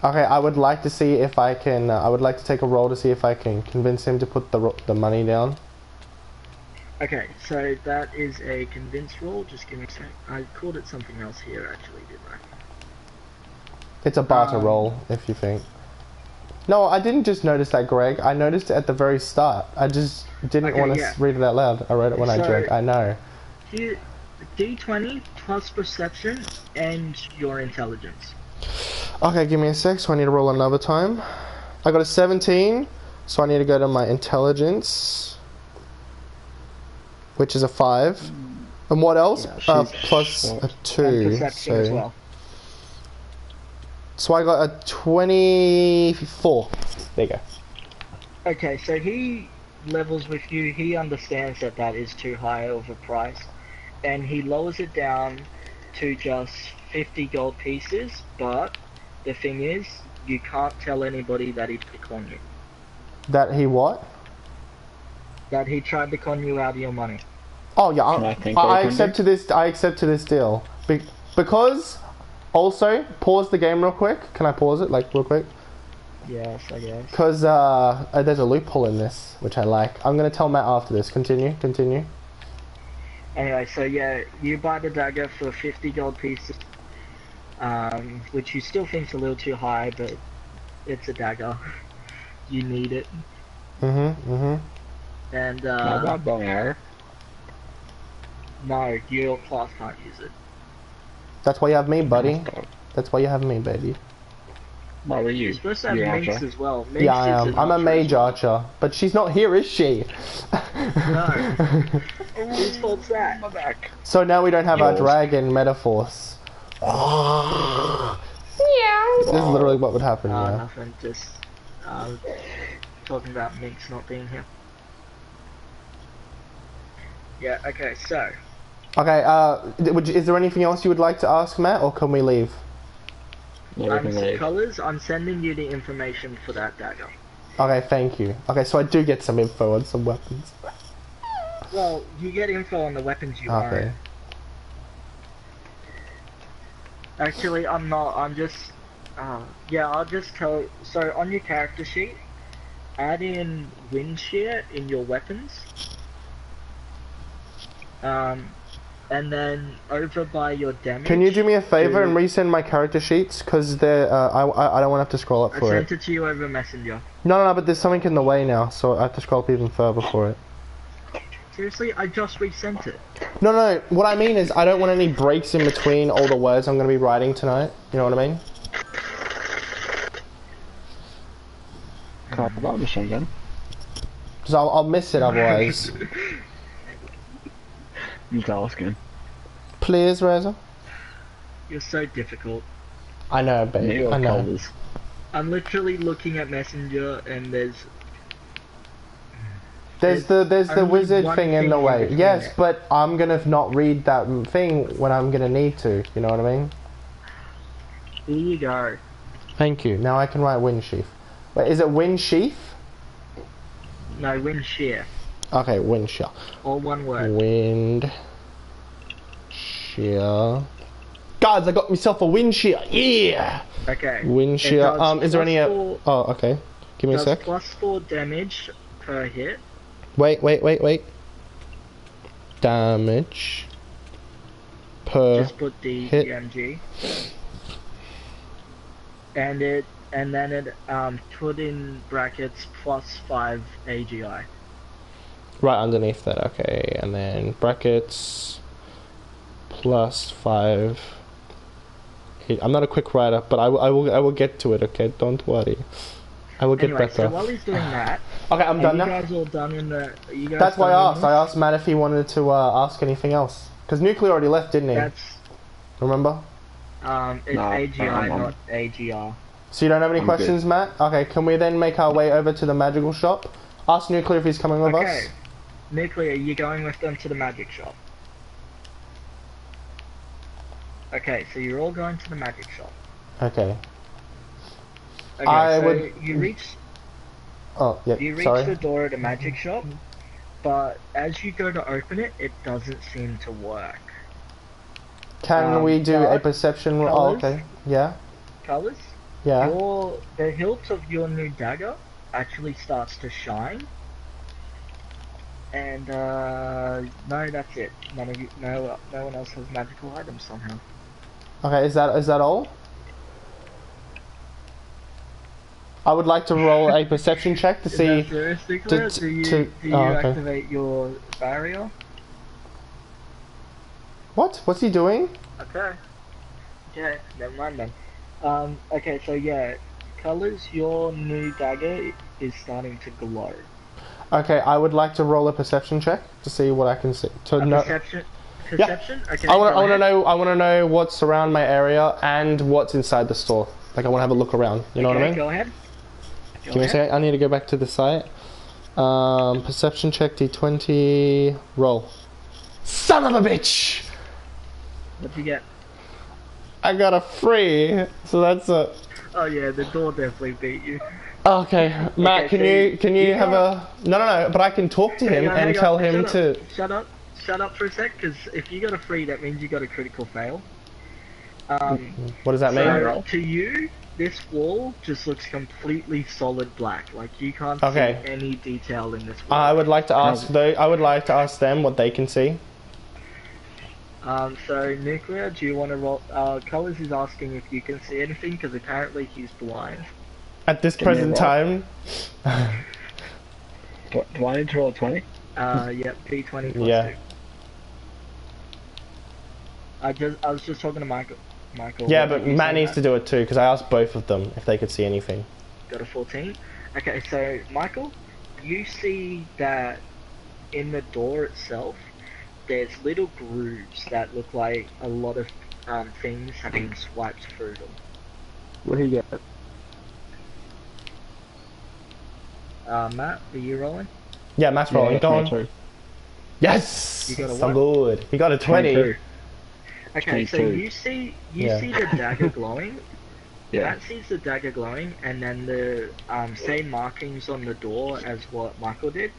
A: Okay, I would like to see if I can. I would like to take a roll to see if I can convince him to put the money down.
B: Okay, so that is a convince roll. Just give me a sec. I called it something else here, actually, didn't I?
A: It's a barter roll, if you think. No, I didn't just notice that, Greg. I noticed it at the very start. I just didn't want to read it out loud. I wrote it when I drank. I know.
B: D20 plus perception and your intelligence.
A: Okay, give me a sec, so I need to roll another time. I got a 17, so I need to go to my intelligence, which is a 5. And what else?
B: Yeah,
A: Plus a
B: and
A: 2.
B: perception as well.
A: So I got a 24. There you go.
B: Okay, so he levels with you. He understands that that is too high of a price, and he lowers it down to just 50 gold pieces. But the thing is, you can't tell anybody that he tried to con you.
A: That he what?
B: That he tried to con you out of your money.
A: Oh yeah, I
C: I
A: accept to this. I accept to this deal because. Also, pause the game real quick. Can I pause it, like, real quick?
B: Yes, I guess.
A: Because there's a loophole in this, which I like. I'm going to tell Matt after this. Continue.
B: Anyway, so yeah, you buy the dagger for 50 gold pieces, which you still think's a little too high, but it's a dagger. You need it. And,
C: Not bow and arrow.
B: no, your class can't use it.
A: That's why you have me, buddy. That's why you have me, baby.
C: What were you?
B: You're supposed to have
C: You're
B: mace
C: archer.
B: as well. Mace
A: Yeah, I
B: is
A: am.
B: an
A: I'm a
B: archer
A: mage
B: as well.
A: archer. But she's not here, is she?
B: No. Whose fault's that?
C: My back.
A: So now we don't have our
C: Yours.
A: dragon metaphors. This is literally what would happen, yeah.
B: Nothing, just talking about Minx not being here. Yeah, okay, so,
A: Okay, is there anything else you would like to ask, Matt, or can we leave?
C: Yeah, we can leave.
B: Colours, I'm sending you the information for that dagger.
A: Okay, thank you. Okay, so I do get some info on some weapons.
B: Well, you get info on the weapons you own.
A: Okay.
B: Actually, I'm not, I'm just, yeah, I'll just tell, so on your character sheet, add in wind shear in your weapons. And then over by your damage.
A: Can you do me a favor and resend my character sheets? Because they're, I don't want to have to scroll up
B: I
A: for it.
B: sent it to you over Messenger.
A: No, but there's something in the way now, so I have to scroll up even further for it.
B: Seriously, I just resent it.
A: No, what I mean is I don't want any breaks in between all the words I'm going to be writing tonight. You know what I mean?
C: Can't about this again.
A: Because I'll miss it otherwise.
C: He's asking.
A: Please, Reza?
B: You're so difficult.
A: I know, babe.
C: New
A: I know.
C: colours.
B: I'm literally looking at Messenger and there's
A: There's the
B: only
A: wizard
B: one
A: thing in the
B: thing
A: way.
B: between
A: Yes,
B: it.
A: but I'm going to not read that thing when I'm going to need to. You know what I mean?
B: Here you go.
A: Thank you. Now I can write wind sheath. Wait, is it wind sheath?
B: No, wind shear.
A: Okay, wind shear.
B: All one word.
A: Wind shear. Guys, I got myself a wind shear. Yeah.
B: Okay.
A: Wind
B: It
A: shear.
B: does
A: Is there any?
B: +4
A: Oh, okay. Give me a
B: does
A: sec.
B: +4 damage per hit.
A: Wait. Damage per
B: Just put the
A: hit.
B: DMG. And then it put in brackets +5 AGI.
A: Right underneath that. Okay, and then brackets +5. I'm not a quick writer, but I will get to it. Okay, don't worry. I will get
B: Anyway,
A: better.
B: so while he's doing that,
A: Okay, I'm done
B: are
A: now.
B: you guys all done in the? Are you guys
A: That's why
B: done
A: I
B: in
A: asked.
B: this?
A: I asked Matt if he wanted to ask anything else. Because Nuclear already left, didn't he?
B: That's
A: Remember?
B: it's
C: No,
B: AGI,
C: I'm-
B: not AGR.
A: So you don't have any
C: I'm
A: questions, Matt? Okay, can we then make our way over to the magical shop? Ask Nuclear if he's coming with
B: Okay,
A: us.
B: Nuclear, you going with them to the magic shop? Okay, so you're all going to the magic shop.
A: Okay.
B: Okay,
A: I
B: so
A: would-
B: you reach
A: Oh, yeah,
B: You reach
A: sorry.
B: the door at a magic shop, but as you go to open it, it doesn't seem to work.
A: Can we do a
B: but
A: perception? Oh,
B: colours?
A: okay. Yeah,
B: Colors?
A: yeah.
B: The hilt of your new dagger actually starts to shine. And no, that's it. None of you, no one else has magical items somehow.
A: Okay, is that all? I would like to roll a perception check to
B: Is
A: see.
B: that seriously clear? Do you
A: oh, okay.
B: activate your barrier?
A: What's he doing?
B: Okay. Okay, never mind then. Okay, so yeah, colors. Your new dagger is starting to glow.
A: Okay, I would like to roll a perception check to see what I can see. To
B: A
A: know.
B: perception.
A: Yeah.
B: Perception. Okay.
A: I want
B: go
A: to
B: ahead.
A: know. I want to know what's around my area and what's inside the store. Like I want to have a look around. You know what I mean?
B: Go ahead.
A: Give me a second. I need to go back to the site. Perception check D20. Roll. Son of a bitch!
B: What'd you get?
A: I got a 3, so that's a.
B: Oh yeah, the door definitely beat you.
A: Okay, Matt,
B: Okay,
A: can you have a no, but I can talk to him and tell him to.
B: Shut up for a sec, because if you got a 3, that means you got a critical fail.
A: What does that mean?
B: So to you, this wall just looks completely solid black. Like you can't see any detail in this wall.
A: I would like to ask them what they can see.
B: So Nuclear, do you want to roll? Colors is asking if you can see anything because apparently he's blind.
A: At this present time.
C: Do I need to roll a 20?
B: Yep, D20 plus
A: Yeah.
B: 2. I was just talking to Michael.
A: Yeah, but Matt needs to do it too because I asked both of them if they could see anything.
B: Got a 14. Okay, so Michael, you see that in the door itself, there's little grooves that look like a lot of things have been swiped through them.
C: What do you get?
B: Matt, are you rolling?
A: Yeah, Matt's rolling. Go on. Yes.
B: You got a
A: so
B: what?
A: good. He got a 20.
C: 22.
B: Okay, so
C: 22.
B: you see the dagger glowing.
C: Yeah.
B: Matt sees the dagger glowing, and then the same markings on the door as what Michael did,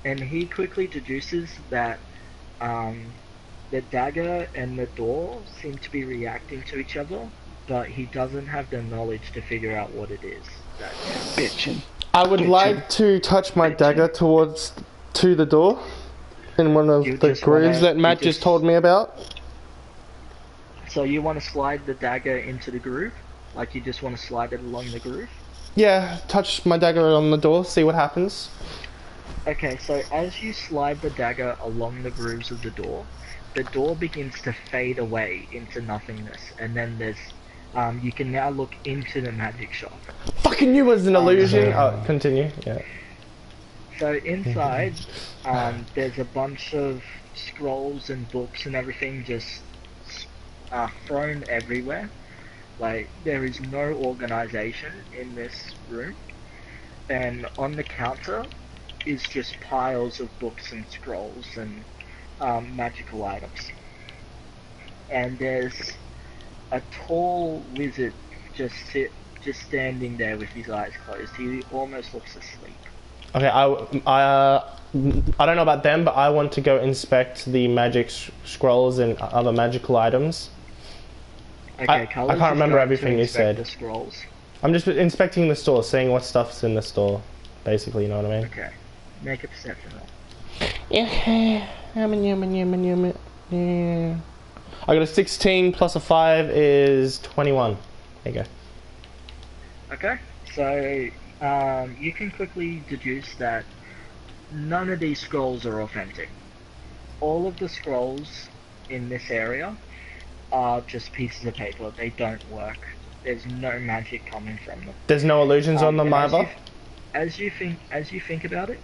B: and he quickly deduces that the dagger and the door seem to be reacting to each other, but he doesn't have the knowledge to figure out what it is.
C: Bitchin'.
A: I would like to touch my dagger to the door in one of the grooves that Matt just told me about.
B: So you want to slide the dagger into the groove? Like you just want to slide it along the groove?
A: Yeah, touch my dagger on the door, see what happens.
B: Okay, so as you slide the dagger along the grooves of the door begins to fade away into nothingness, and then there's you can now look into the magic shop.
A: Fucking knew it was an illusion. Oh, continue. Yeah.
B: So inside, there's a bunch of scrolls and books and everything just thrown everywhere. Like there is no organization in this room, and on the counter is just piles of books and scrolls and magical items. And there's a tall wizard just standing there with his eyes closed. He almost looks asleep.
A: Okay, I don't know about them, but I want to go inspect the magic scrolls and other magical items.
B: Okay,
A: I can't remember everything you said.
B: The scrolls.
A: I'm just inspecting the store, seeing what stuff's in the store, basically, you know what I mean?
B: Okay, make a perception roll.
A: Yeah. I got a 16 plus a 5 is 21. There you go.
B: Okay, so you can quickly deduce that none of these scrolls are authentic. All of the scrolls in this area are just pieces of paper. They don't work. There's no magic coming from them.
A: There's no illusions on them either?
B: As you think about it,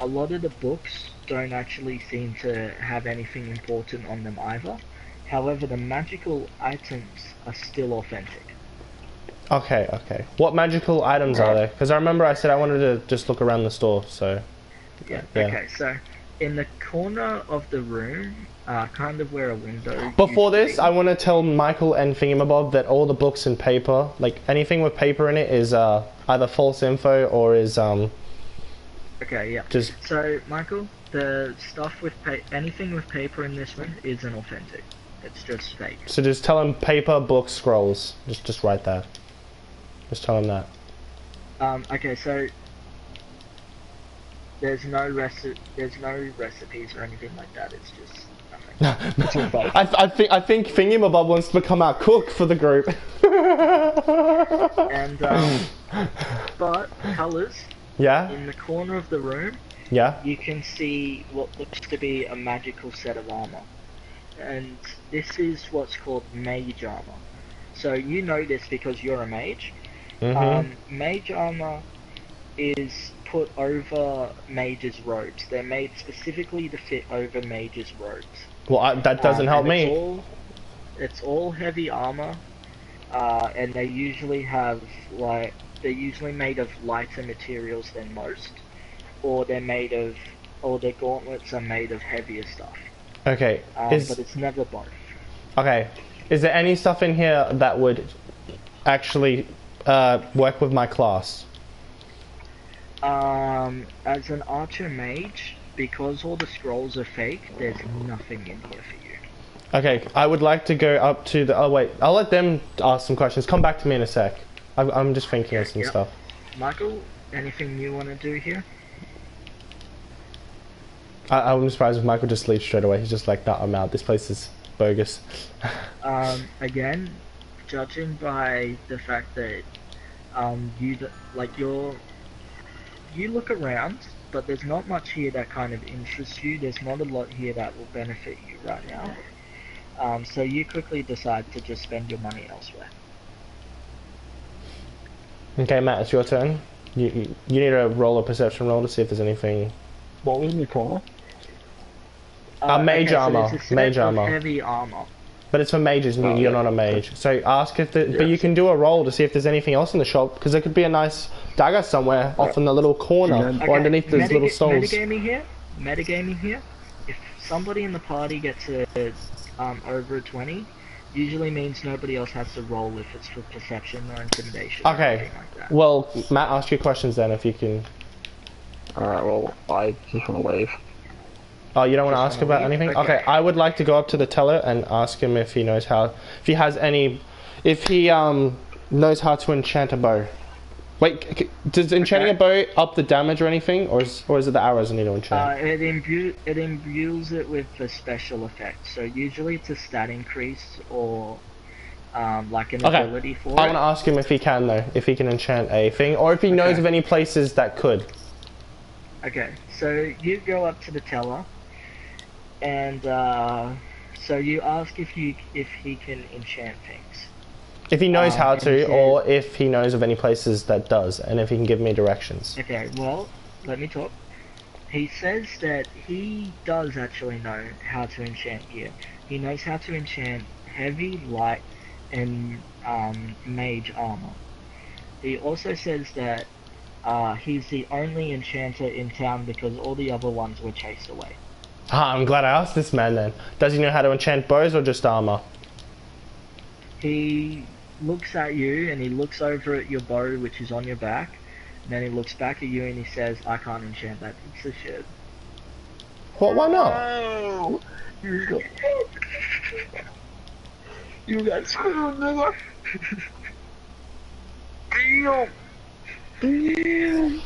B: a lot of the books don't actually seem to have anything important on them either. However, the magical items are still authentic.
A: Okay. What magical items are there? Because I remember I said I wanted to just look around the store, so...
B: Yeah. Okay, so in the corner of the room, kind of where a window...
A: Before this, I want to tell Michael and Thingamabob that all the books and paper, like anything with paper in it, is either false info or is...
B: Okay, yeah.
A: Just...
B: So, Michael, the stuff with anything with paper in this room isn't authentic. It's just fake.
A: So just tell him paper, books, scrolls. Just write that. Just tell him that.
B: Okay, so there's no recipes or anything like that. It's just nothing.
A: I think Thingamabob wants to become our cook for the group.
B: And but colors.
A: Yeah.
B: In the corner of the room.
A: Yeah.
B: You can see what looks to be a magical set of armor. And this is what's called mage armor. So you know this because you're a mage. Mage armor is put over mage's robes. They're made specifically to fit over mage's robes.
A: Well, that doesn't help me.
B: It's all heavy armor, and they usually have they're usually made of lighter materials than most, or their gauntlets are made of heavier stuff.
A: Okay.
B: But it's never both.
A: Okay. Is there any stuff in here that would actually work with my class?
B: As an archer mage, because all the scrolls are fake, there's nothing in here for you.
A: Okay, I would like to go up to the... Oh, wait. I'll let them ask some questions. Come back to me in a sec. I'm just thinking of some stuff.
B: Michael, anything you want to do here?
A: I'm surprised if Michael just leaves straight away. He's just like, nah, I'm out. This place is bogus.
B: Again, judging by the fact that you look around, but there's not much here that kind of interests you. There's not a lot here that will benefit you right now. So you quickly decide to just spend your money elsewhere.
A: Okay, Matt, it's your turn. You need to roll a perception roll to see if there's anything...
C: What was the call?
A: Mage armor.
B: So it's a set
A: mage
B: of
A: armor.
B: heavy armor.
A: But it's for mages, and you're not a mage. So ask if the... But you can do a roll to see if there's anything else in the shop, because there could be a nice dagger somewhere off in the little corner, or underneath those little stalls.
B: Metagaming here. If somebody in the party gets over a 20, usually means nobody else has to roll if it's for perception or intimidation.
A: Okay.
B: Or anything like that.
A: Well, Matt, ask your questions then, if you can...
C: Alright, well, I just want to leave.
A: Oh, you don't want to ask about anything? Okay, I would like to go up to the teller and ask him if he knows how... If he has any... If he knows how to enchant a bow. Wait, does enchanting a bow up the damage or anything? Or is it the arrows I need to enchant?
B: It imbues it with a special effect. So usually it's a stat increase or like an ability for it.
A: I want to ask him if he can though. If he can enchant a thing. Or if he knows of any places that could.
B: Okay, so you go up to the teller. And so you ask if he can enchant things.
A: If he knows how to, or if he knows of any places that does, and if he can give me directions.
B: Okay, well, let me talk. He says that he does actually know how to enchant gear. He knows how to enchant heavy, light, and mage armor. He also says that he's the only enchanter in town because all the other ones were chased away.
A: Ah, I'm glad I asked this man then. Does he know how to enchant bows or just armor?
B: He looks at you and he looks over at your bow which is on your back, and then he looks back at you and he says, I can't enchant that piece of shit.
A: What, why not?
C: Oh, you got screwed, nigga. Damn.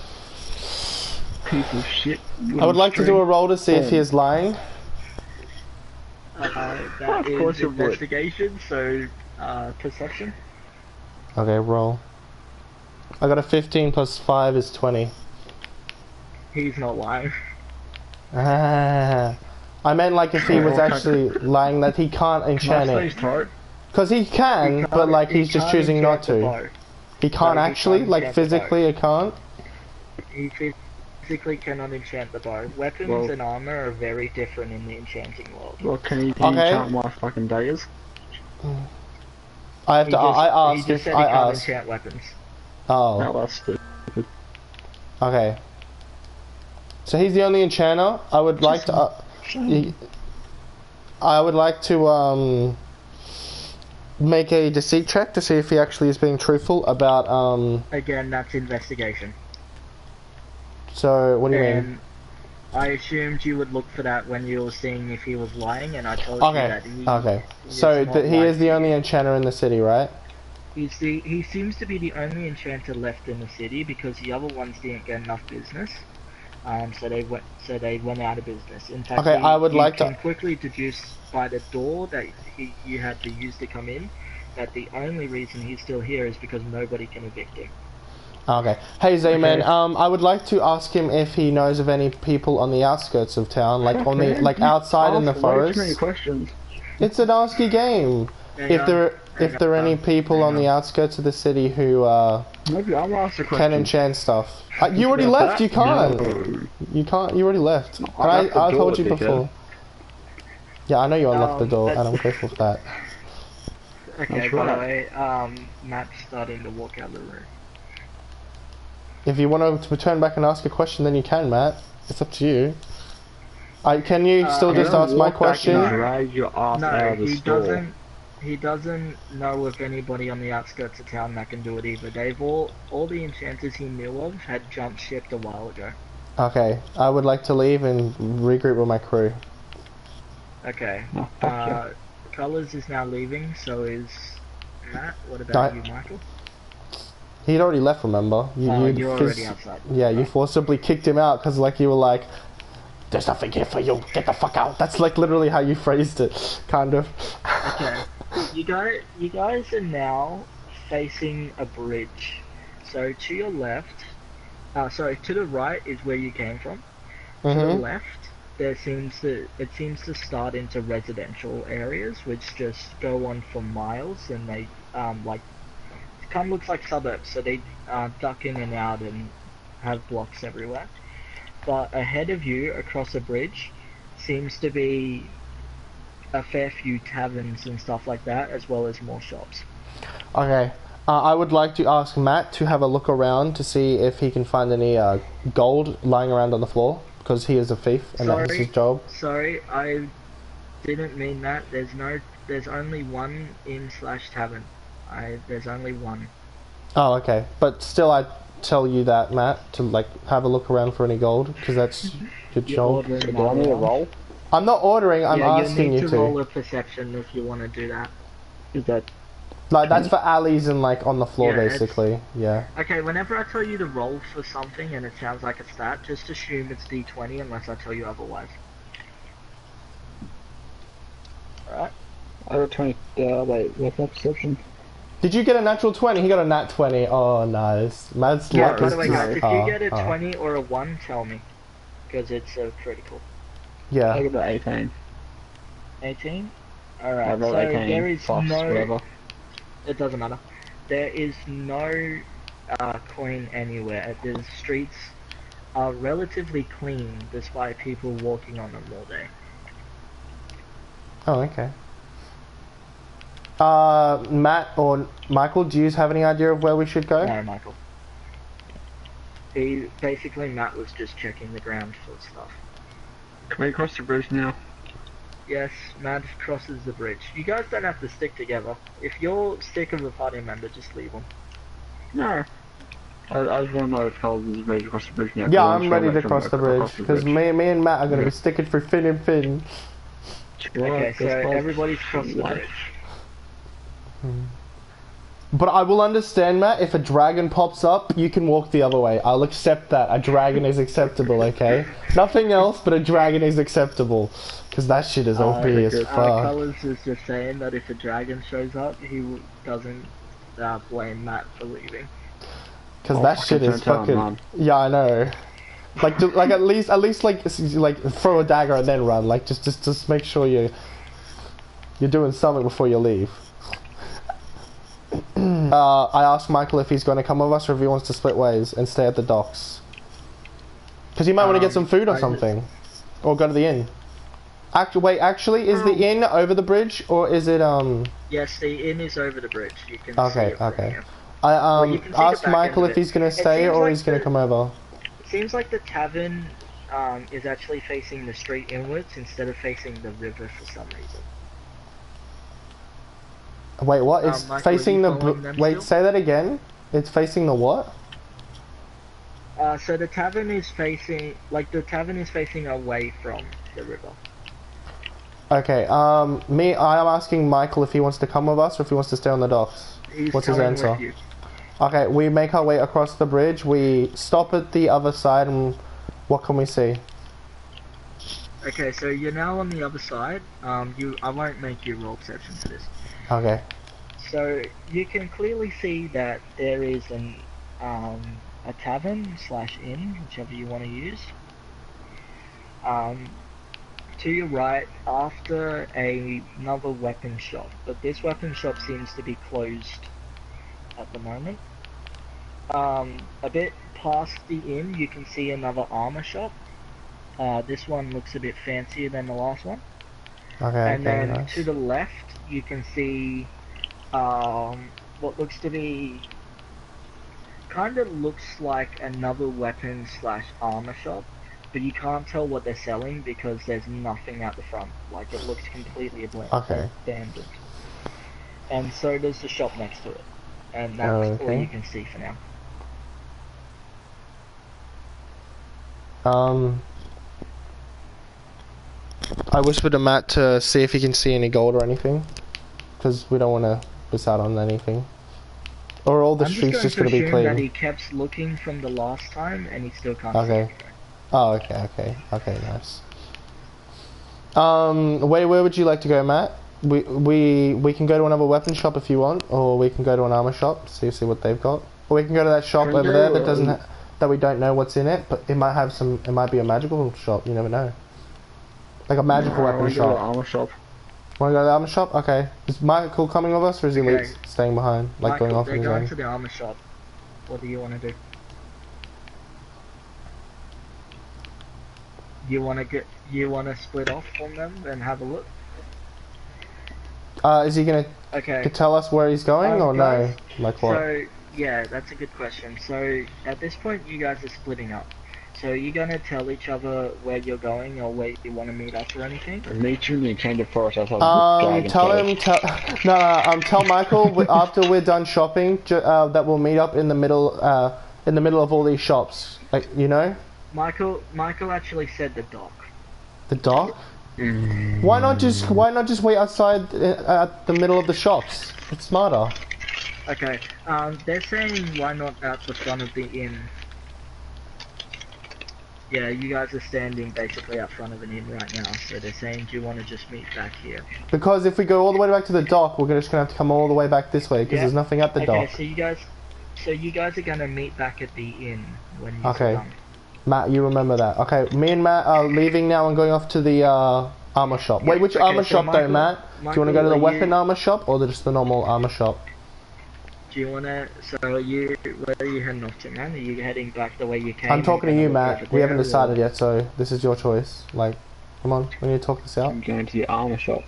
C: Piece of shit.
A: I would like to do a roll to see if he is lying.
B: That is investigation, so perception.
A: Okay, roll. I got a 15 plus 5 is 20.
B: He's not lying.
A: Ah, I meant like if he was actually lying that he can't enchant it. Because he can, but like he's just choosing not to. He can't actually, like physically it can't?
B: He physically cannot enchant the bow. Weapons and armor are very different in the enchanting world.
C: Well, can he enchant my fucking daggers?
A: I have to. I asked
B: he just
A: if
B: said he
A: I
B: can't
A: asked.
B: enchant weapons.
A: Oh.
C: No, that's stupid.
A: Okay. So he's the only enchanter. I would like to. I would like to make a deceit check to see if he actually is being truthful about
B: Again, that's investigation.
A: So what do you mean?
B: I assumed you would look for that when you were seeing if he was lying, and I told you that he.
A: Okay. So he is the only enchanter in the city, right?
B: He seems to be the only enchanter left in the city because the other ones didn't get enough business. So they went out of business. In fact,
A: I would like to
B: quickly deduce by the door that you had to use to come in that the only reason he's still here is because nobody can evict him.
A: Okay. Hey Z-Man, I would like to ask him if he knows of any people on the outskirts of town, like outside in the forest.
C: Questions.
A: It's an asky game. If there if there are any people on the outskirts of the city who
C: Maybe I'll ask a
A: can
C: question.
A: enchant stuff. You already left. You can't.
C: No.
A: You can't. You already left.
C: No,
A: And
C: I left the
A: I told
C: door,
A: you
C: dickhead.
A: before. Yeah, I know you unlocked the door, and
B: that's-
A: I'm grateful for that.
B: Okay,
C: That's
B: by the
C: right.
B: way, Matt's starting to walk out of the room.
A: If you want to return back and ask a question, then you can, Matt. It's up to you. Can you still just
C: Can I
A: ask my
C: walk back
A: question?
C: and drag your ass out
B: No,
C: of the
B: he
C: store?
B: doesn't. He doesn't know of anybody on the outskirts of town that can do it either. They've all the enchanters he knew of had jumped ship a while ago.
A: Okay, I would like to leave and regroup with my crew.
B: Okay.
C: Oh, fuck yeah.
B: Colors is now leaving, so is Matt. What about you, Michael?
A: He'd already left, remember?
B: You're already outside.
A: Yeah, you
B: Right.
A: forcibly kicked him out because, like, you were like, "There's nothing here for you. Get the fuck out." That's like literally how you phrased it, kind of.
B: Okay. You guys are now facing a bridge. So to your left, to the right is where you came from. To the left, it seems to start into residential areas, which just go on for miles, and they it kind of looks like suburbs. So they duck in and out and have blocks everywhere. But ahead of you, across a bridge, seems to be a fair few taverns and stuff like that, as well as more shops.
A: Okay. I would like to ask Matt to have a look around to see if he can find any gold lying around on the floor, because he is a thief and that is his job.
B: Sorry, I didn't mean that. There's only one inn/tavern. There's only one.
A: Oh, okay. But still, I tell you that, Matt, to like have a look around for any gold, because that's your job.
C: Do I need a roll?
A: I'm not ordering. I'm asking
B: you
A: you
B: need to roll a perception if you want to do that.
C: Is that...
A: Like that's for alleys and like on the floor,
B: Yeah, it's-
A: basically. Yeah.
B: Okay, whenever I tell you to roll for something and it sounds like a stat, just assume it's D20 unless I tell you otherwise. Alright?
C: I got 20... wait, what's that perception?
A: Did you get a natural 20? He got a nat 20. Oh, nice. Matt's luck
B: By
A: is
B: the way,
A: just...
B: guys, if you get a 20 or a 1, tell me. Because it's a critical.
C: I
A: Yeah.
C: got 18.
B: 18?
C: I
B: Alright,
C: rolled
B: so
C: 18
B: there is
C: plus
B: no...
C: whatever.
B: It doesn't matter. There is no coin anywhere. The streets are relatively clean despite people walking on them all day.
A: Oh, okay. Matt or Michael, do you have any idea of where we should go?
B: No, Michael. Matt was just checking the ground for stuff.
C: Can we cross the bridge now?
B: Yes, Matt crosses the bridge. You guys don't have to stick together. If you're sick of a party member, just leave them.
C: No. I just want to know if Carlos is ready to cross the bridge now.
A: Yeah, I'm ready to cross the bridge, because me and Matt are going to be sticking through fin and fin.
B: Okay, so everybody's crossed the bridge.
A: But I will understand, Matt, if a dragon pops up, you can walk the other way. I'll accept that. A dragon is acceptable, okay? Nothing else, but a dragon is acceptable. Because that shit is OP as fuck.
B: Colors is just saying that if a dragon shows up, he doesn't blame Matt for leaving.
A: Because that shit is fucking... Yeah, I know. Like, at least like throw a dagger and then run. Like, just make sure you're doing something before you leave. I asked Michael if he's going to come with us or if he wants to split ways and stay at the docks. Because he might want to get some food or something. Or go to the inn. Actually, is the inn over the bridge or is it,
B: Yes, the inn is over the bridge. You can see
A: Okay,
B: it from
A: okay.
B: here.
A: I
B: you can see the
A: asked
B: back
A: Michael
B: end
A: if
B: of
A: he's going to
B: it. It
A: stay
B: seems
A: or
B: like
A: he's going to come over.
B: It seems like the tavern is actually facing the street inwards instead of facing the river for some reason.
A: Wait, what? It's
B: Michael,
A: facing
B: are
A: the...
B: you following them
A: Wait,
B: still?
A: say that again? It's facing the what?
B: So the tavern is facing away from the river.
A: Okay, I'm asking Michael if he wants to come with us or if he wants to stay on the docks.
B: He's
A: What's his
B: coming
A: answer?
B: with you.
A: Okay, we make our way across the bridge, we stop at the other side, and what can we see?
B: Okay, so you're now on the other side. I won't make you roll perception for this.
A: Okay.
B: So you can clearly see that there is a tavern / inn, whichever you want to use. to your right after another weapon shop, but this weapon shop seems to be closed at the moment. A bit past the inn, you can see another armor shop. This one looks a bit fancier than the last one.
A: Okay,
B: And
A: okay,
B: then
A: nice.
B: to the left, you can see what looks to be kind of looks like another weapon slash armor shop, but you can't tell what they're selling because there's nothing at the front. Like it looks completely
A: Okay.
B: abandoned. And so does the shop next to it. And that's all
A: Okay.
B: you can see for now.
A: I whispered to Matt to see if he can see any gold or anything, because we don't want to miss out on anything. Or all the streets just gonna be
B: I'm just going to assume that
A: clean.
B: he kept looking from the last time and he still can't see
A: Okay.
B: anything.
A: Oh, okay, nice. Where would you like to go, Matt? We can go to another weapon shop if you want, or we can go to an armor shop, see what they've got. Or we can go to that shop over there that doesn't that we don't know what's in it, but it might have some. It might be a magical shop. You never know. Like a magical weapon shop.
C: Go to the armor shop.
A: Want to go to the armor shop? Okay. Is Michael coming with us, or is he
B: Okay.
A: staying behind, like
B: Michael,
A: going off
B: they're
A: on his
B: going
A: own?
B: to the armor shop. What do you want to do? You want to split off from them and have a look?
A: Is he gonna
B: Okay.
A: tell us where he's going, or
B: guys,
A: no? Like what?
B: So yeah, that's a good question. So at this point, you guys are splitting up. So you're gonna tell each other where you're going or where you want to meet up or anything?
C: Meet you in the Chamber Forest. That's how
A: Tell Michael after we're done shopping that we'll meet up in the middle of all these shops. Like, you know?
B: Michael actually said the dock.
A: The dock? Why not just wait outside at the middle of the shops? It's smarter.
B: Okay. They're saying why not at the front of the inn? Yeah, you guys are standing basically out front of an inn right now, so they're saying, do you want to just meet back here?
A: Because if we go all the way back to the dock, we're just gonna have to come all the way back this way because there's nothing at the dock.
B: Okay, so you guys are gonna meet back at the inn when you're
A: Okay.
B: done.
A: Matt, you remember that. Okay, me and Matt are leaving now and going off to the armor shop. Wait, which armor shop though, Matt? Do you want to go to the weapon armor shop or just the normal armor shop?
B: Do you wanna? So where are you heading off to, man? Are you heading back the way you came?
A: I'm talking to you, Matt. We haven't
B: there,
A: decided yet, so this is your choice. Like, come on, we need to talk this out.
C: I'm going to the armor shop.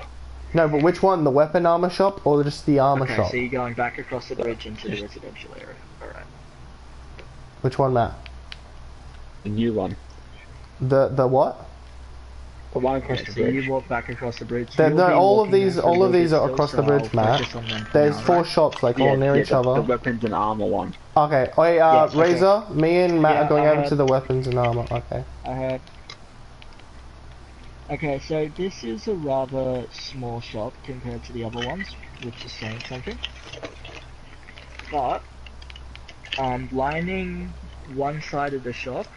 A: No, but which one? The weapon armor shop or just the armor
B: Okay,
A: shop?
B: so you're going back across the bridge into the residential area. Alright.
A: Which one, Matt?
C: The new one.
A: The what?
C: The one across
B: Okay,
C: the
B: so
C: bridge.
B: you walk back across the bridge.
A: No,
B: You'll be
A: all of
B: walking
A: these
B: there for a little bit
A: are
B: still,
A: across the
B: so
A: bridge,
B: I'll
A: Matt.
B: focus on them for
A: There's
B: now,
A: 4
B: right?
A: shops, like all near each other.
C: The weapons and armor one.
A: Okay, wait,
B: Yes, okay.
A: Razor, me and Matt
B: Yeah,
A: are going
B: I
A: over
B: heard.
A: to the weapons and armor. Okay.
B: I heard. Okay, so this is a rather small shop compared to the other ones, which is saying something. But, lining one side of the shop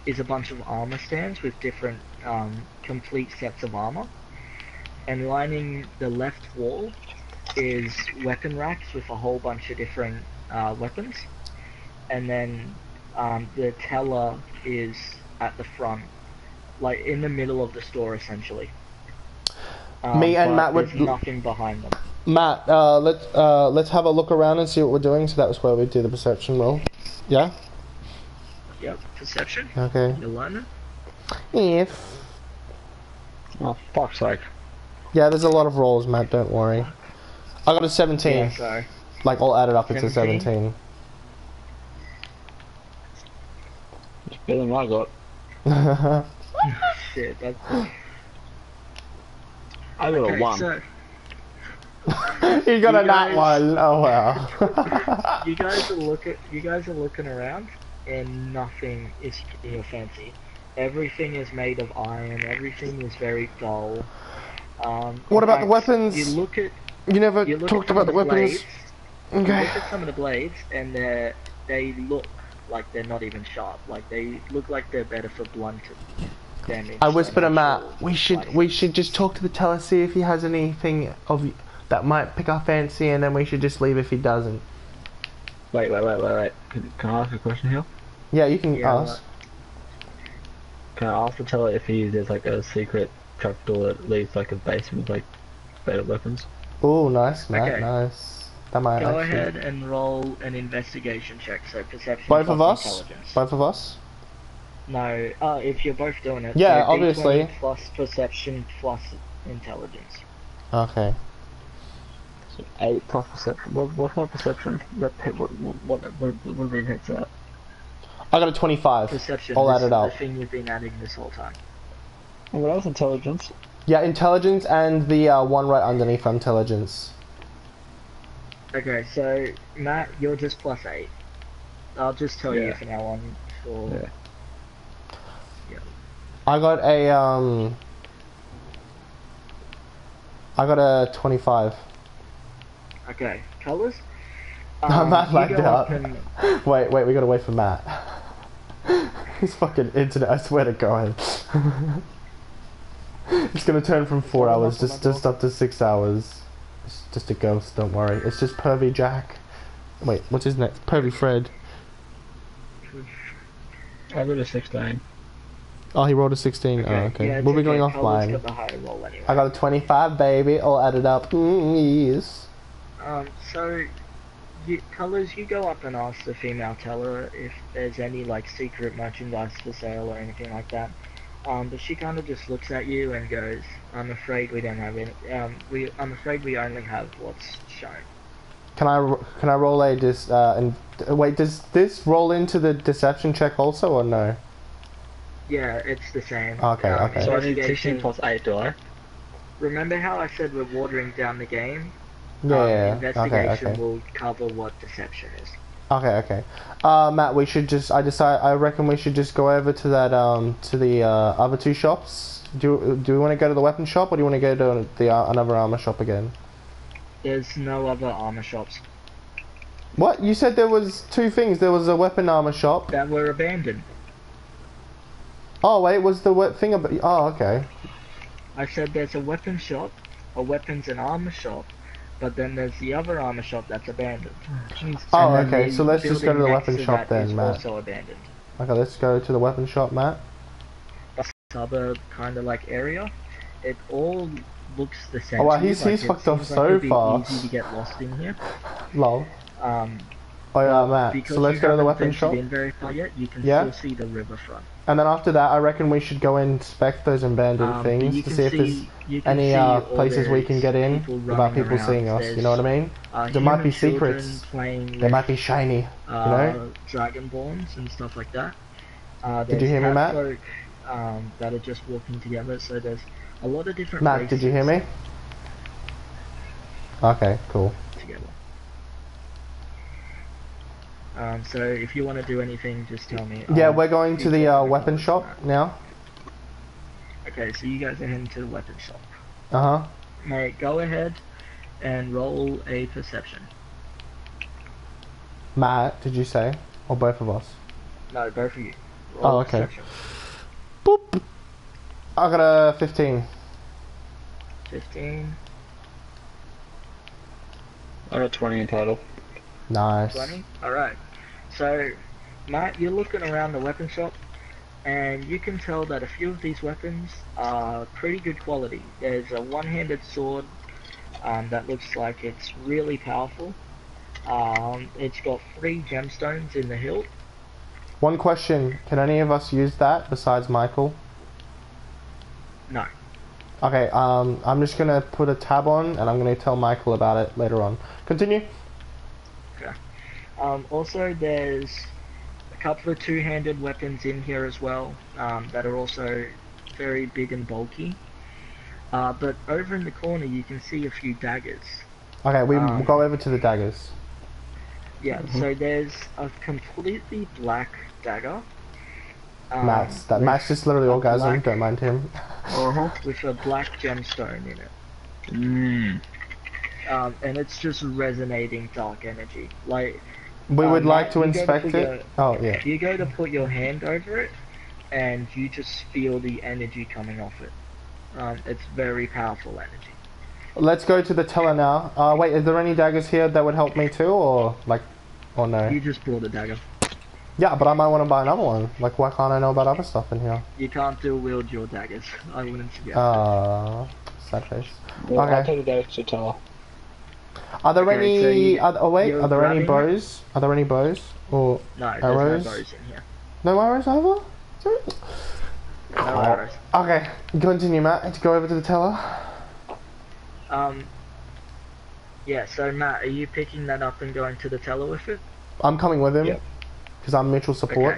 B: is a bunch of armor stands with different, complete sets of armor. And lining the left wall is weapon racks with a whole bunch of different, weapons. And then, the teller is at the front, like in the middle of the store essentially.
A: Me and
B: but
A: Matt would-
B: there's nothing behind them.
A: Matt, let's have a look around and see what we're doing. So that was where we do the perception roll. Yeah.
B: Yep, perception.
A: Okay.
B: You learn it.
A: If.
C: Oh, fuck's sake.
A: Yeah, there's a lot of rolls, Matt. Don't worry. I got a 17.
B: Yeah, sorry.
A: Like all added up, it's a
B: 17?
A: 17.
C: It's better than what I got.
B: Shit, that's...
C: I got a
B: Okay,
C: 1.
B: so
A: You got
B: You
A: a nat
B: guys-
A: one. Oh wow.
B: you guys are looking around, and nothing is in your fancy. Everything is made of iron. Everything is very dull.
A: What
B: in
A: about the
B: fact,
A: weapons?
B: You look at
A: You never
B: you look
A: talked
B: at some
A: about the
B: of
A: weapons.
B: blades. You
A: Okay.
B: look at some of the blades, and they look like they're not even sharp. Like they look like they're better for blunt damage.
A: I whispered to
B: than
A: Matt,
B: actual
A: we
B: slicing.
A: should just talk to the teller, see if he has anything of that might pick our fancy, and then we should just leave if he doesn't.
C: Wait. Can I ask a question here?
A: Yeah, you can
B: Yeah,
A: ask.
C: Can I ask the teller if there's like a secret trapdoor that leads like a basement, like better weapons.
A: Oh, nice, Matt.
B: Okay.
A: Nice. That might
B: Go
A: actually.
B: ahead and roll an investigation check, so perception
A: Both
B: plus
A: of us.
B: intelligence.
A: Both of us.
B: No, if you're both doing it.
A: Yeah,
B: so
A: obviously.
B: D20 plus perception plus intelligence.
A: Okay.
C: So 8 plus perception. What's my perception? What really hits that?
A: I got a 25.
B: Perception
A: All
B: is
A: added
B: the
A: up.
B: thing you've been adding this whole time.
C: Well, that was intelligence.
A: Yeah, intelligence and the one right underneath intelligence.
B: Okay, so Matt, you're just plus 8. I'll just tell you
C: Yeah.
B: from now on. For...
C: Yeah.
A: I got a 25.
B: Okay, colours.
A: Matt
B: you
A: lagged
B: go up
A: out.
B: and-
A: Wait, we gotta wait for Matt. His fucking internet, I swear to God. It's gonna turn from 4 hours just up to 6 hours. It's just a ghost, don't worry. It's just Pervy Jack. Wait, what's his name? Pervy Fred.
C: I got a 16.
A: Oh, he rolled a 16.
B: Okay,
A: Oh, okay.
B: yeah, it's
A: We'll be
B: okay.
A: going
B: Colours
A: offline.
B: got the higher roll anyway.
A: I got a 25, baby, all added up. Yes.
B: So, colours, you go up and ask the female teller if there's any like secret merchandise for sale or anything like that. But she kind of just looks at you and goes, "I'm afraid we don't have it. I'm afraid we only have what's shown."
A: Can I roll a wait, does this roll into the deception check also or no?
B: Yeah, it's the same.
A: Okay, okay.
C: So I need 16
B: investigation-
C: plus 8, do I?
B: Remember how I said we're watering down the game?
A: Yeah,
B: Investigation
A: okay.
B: will cover what deception is.
A: Okay. Matt, I reckon we should just go over to that to the other two shops. Do we want to go to the weapon shop or do you want to go to the another armor shop again?
B: There's no other armor shops
A: What? You said there was two things. There was a weapon armor shop.
B: that were abandoned.
A: Oh wait, was the thing about? Oh, okay.
B: I said there's a weapon shop, a weapons and armor shop, but then there's the other armor shop that's abandoned.
A: Oh,
B: And then
A: okay.
B: the
A: So let's just go to the
B: building next
A: weapon
B: to
A: shop
B: that is
A: then, Matt.
B: also abandoned.
A: Okay, let's go to the weapon shop, Matt.
B: Suburb kind of like area. It all looks the same.
A: Oh, wow,
B: to you,
A: he's
B: like, it
A: fucked off
B: seems
A: so
B: it'd be
A: fast.
B: Easy to get lost in here.
A: Lol.
B: Um,
A: Oh yeah, Matt.
B: because
A: So let's
B: you
A: go to the
B: haven't
A: weapon
B: ventured
A: shop.
B: in very far yet, you can
A: Yeah.
B: still see the riverfront.
A: And then after that, I reckon we should go inspect those abandoned
B: But
A: things
B: you
A: to
B: can
A: see if there's
B: you can
A: any
B: see all
A: places we can get in
B: people
A: without
B: running
A: people
B: around.
A: seeing us. You know what I mean? There might
B: Human
A: be
B: children
A: secrets.
B: playing
A: They
B: with,
A: might be shiny. know?
B: Dragonborns and stuff like that.
A: Did you hear me, Matt?
B: Folk, that are just walking together. So there's a lot of different
A: Matt,
B: races
A: did you hear me? Okay, cool.
B: together. So if you want to do anything, just tell me.
A: Yeah, we're going to the
B: keep talking
A: weapon
B: about
A: shop
B: that.
A: now.
B: Okay, so you guys are heading to the weapon shop.
A: Uh-huh.
B: Mate, go ahead and roll a perception.
A: Matt, did you say? Or both of us?
B: No, both of you.
A: Oh,
B: Roll
A: okay.
B: perception.
A: Boop! I got a 15.
B: 15,
C: I got 20 in total.
A: Nice.
B: 20. Alright. So, Matt, you're looking around the weapon shop, and you can tell that a few of these weapons are pretty good quality. There's a one-handed sword that looks like it's really powerful. It's got 3 gemstones in the hilt.
A: One question, can any of us use that besides Michael?
B: No.
A: Okay, I'm just gonna put a tab on and I'm gonna tell Michael about it later on. Continue.
B: Okay. Also, there's a couple of two-handed weapons in here as well that are also very big and bulky. But over in the corner, you can see a few daggers.
A: Okay, we
B: Um,
A: go over to the daggers.
B: Yeah, so there's a completely black dagger.
A: Matt's
B: with
A: just literally
B: a
A: orgasm,
B: black-
A: don't mind him.
B: with a black gemstone in it.
C: Mmm.
B: And it's just resonating dark energy. Like,
A: We would like
B: Matt,
A: to
B: you go
A: inspect
B: put
A: it. Oh, yeah.
B: you go to put your hand over it, and you just feel the energy coming off it. It's very powerful energy.
A: Let's go to the teller now. Wait, is there any daggers here that would help me too, or no?
B: You just pull the dagger.
A: Yeah, but I might want to buy another one. Like, why can't I know about other stuff in here?
B: You can't dual wield your daggers. I wouldn't suggest
A: Sad face.
C: Well, I'll
A: Okay.
C: take the daggers to Teller.
A: Are there
B: Okay, so
A: any?
B: you-
A: Oh wait,
B: you're
A: are there any
B: grabbing-
A: bows? Are there any bows or
B: it. No, there's
A: arrows?
B: no bows in here.
A: No arrows either.
B: No arrows.
A: Okay, continue, Matt. To go over to the teller.
B: Yeah, so Matt, are you picking that up and going to the teller with it?
A: I'm coming with him
C: Yep.
A: because I'm mutual support.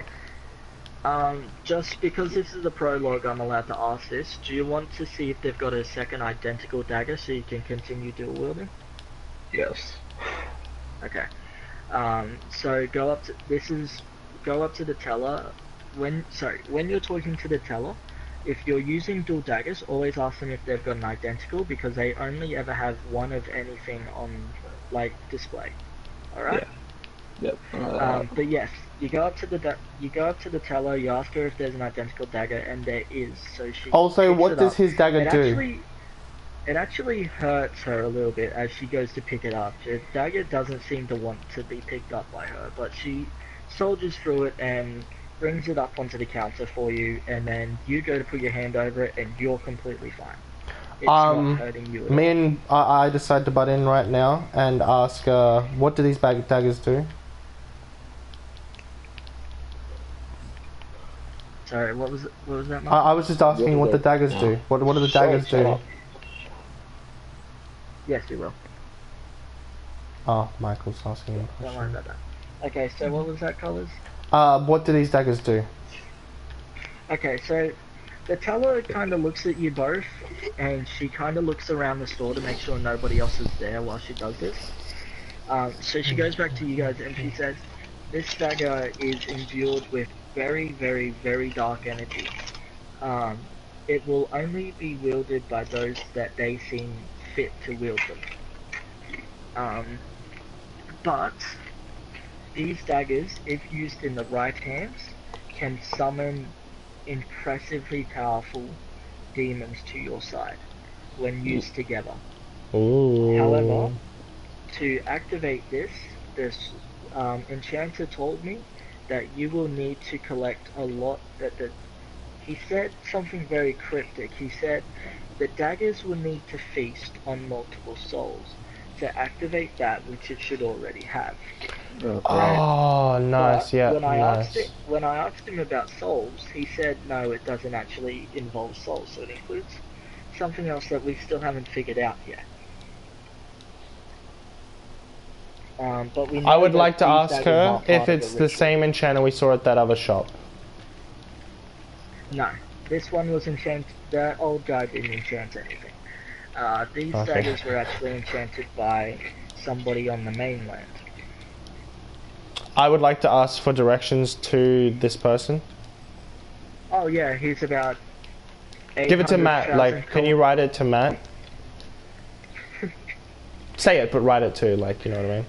B: Okay. Just because this is the prologue, I'm allowed to ask this. Do you want to see if they've got a second identical dagger so you can continue dual wielding?
C: Yes.
B: Okay. So go up to the teller. When you're talking to the teller, if you're using dual daggers, always ask them if they've got an identical because they only ever have one of anything on like display. All right.
C: Yep.
B: But yes, you go up to the teller. You ask her if there's an identical dagger, and there is. So she.
A: Also,
B: picks
A: what
B: it
A: does
B: up.
A: his dagger do?
B: It actually hurts her a little bit as she goes to pick it up. The dagger doesn't seem to want to be picked up by her, but she soldiers through it and brings it up onto the counter for you, and then you go to put your hand over it, and you're completely fine. It's not hurting you at all.
A: Me and I decide to butt in right now and ask, what do these daggers do?
B: Sorry, what was that, Mark?
A: I was just asking what the daggers do. What do the daggers
C: Shut
A: do?
C: up.
B: Yes, we will.
A: Oh, Michael's asking me a
B: Don't worry
A: question.
B: about that. Okay, so what was that, colours?
A: What do these daggers do?
B: Okay, so the teller kind of looks at you both, and she kind of looks around the store to make sure nobody else is there while she does this. So she goes back to you guys and she says, this dagger is imbued with very, very, very dark energy. It will only be wielded by those that they seem fit to wield them. But these daggers, if used in the right hands, can summon impressively powerful demons to your side when used together.
A: Ooh.
B: However, to activate this enchanter told me that you will need to collect a lot. He said something very cryptic. He said the daggers will need to feast on multiple souls to activate that, which it should already have.
A: Oh, nice.
B: But
A: Yeah,
B: when I
A: nice.
B: when I asked him about souls, he said no, it doesn't actually involve souls. So it includes something else that we still haven't figured out yet. But we know
A: I would
B: that
A: like to
B: these
A: ask
B: daggers
A: her
B: are part
A: if
B: of the
A: it's the
B: ritual.
A: same enchanter we saw at that other shop.
B: No, this one was enchanted. The old guy didn't enchant anything. These
A: Okay.
B: daggers were actually enchanted by somebody on the mainland.
A: I would like to ask for directions to this person.
B: Oh yeah, he's about.
A: Give it to Matt.
B: 800,000
A: Like, can you write it to Matt? Say it, but write it too. Like, you know what I mean?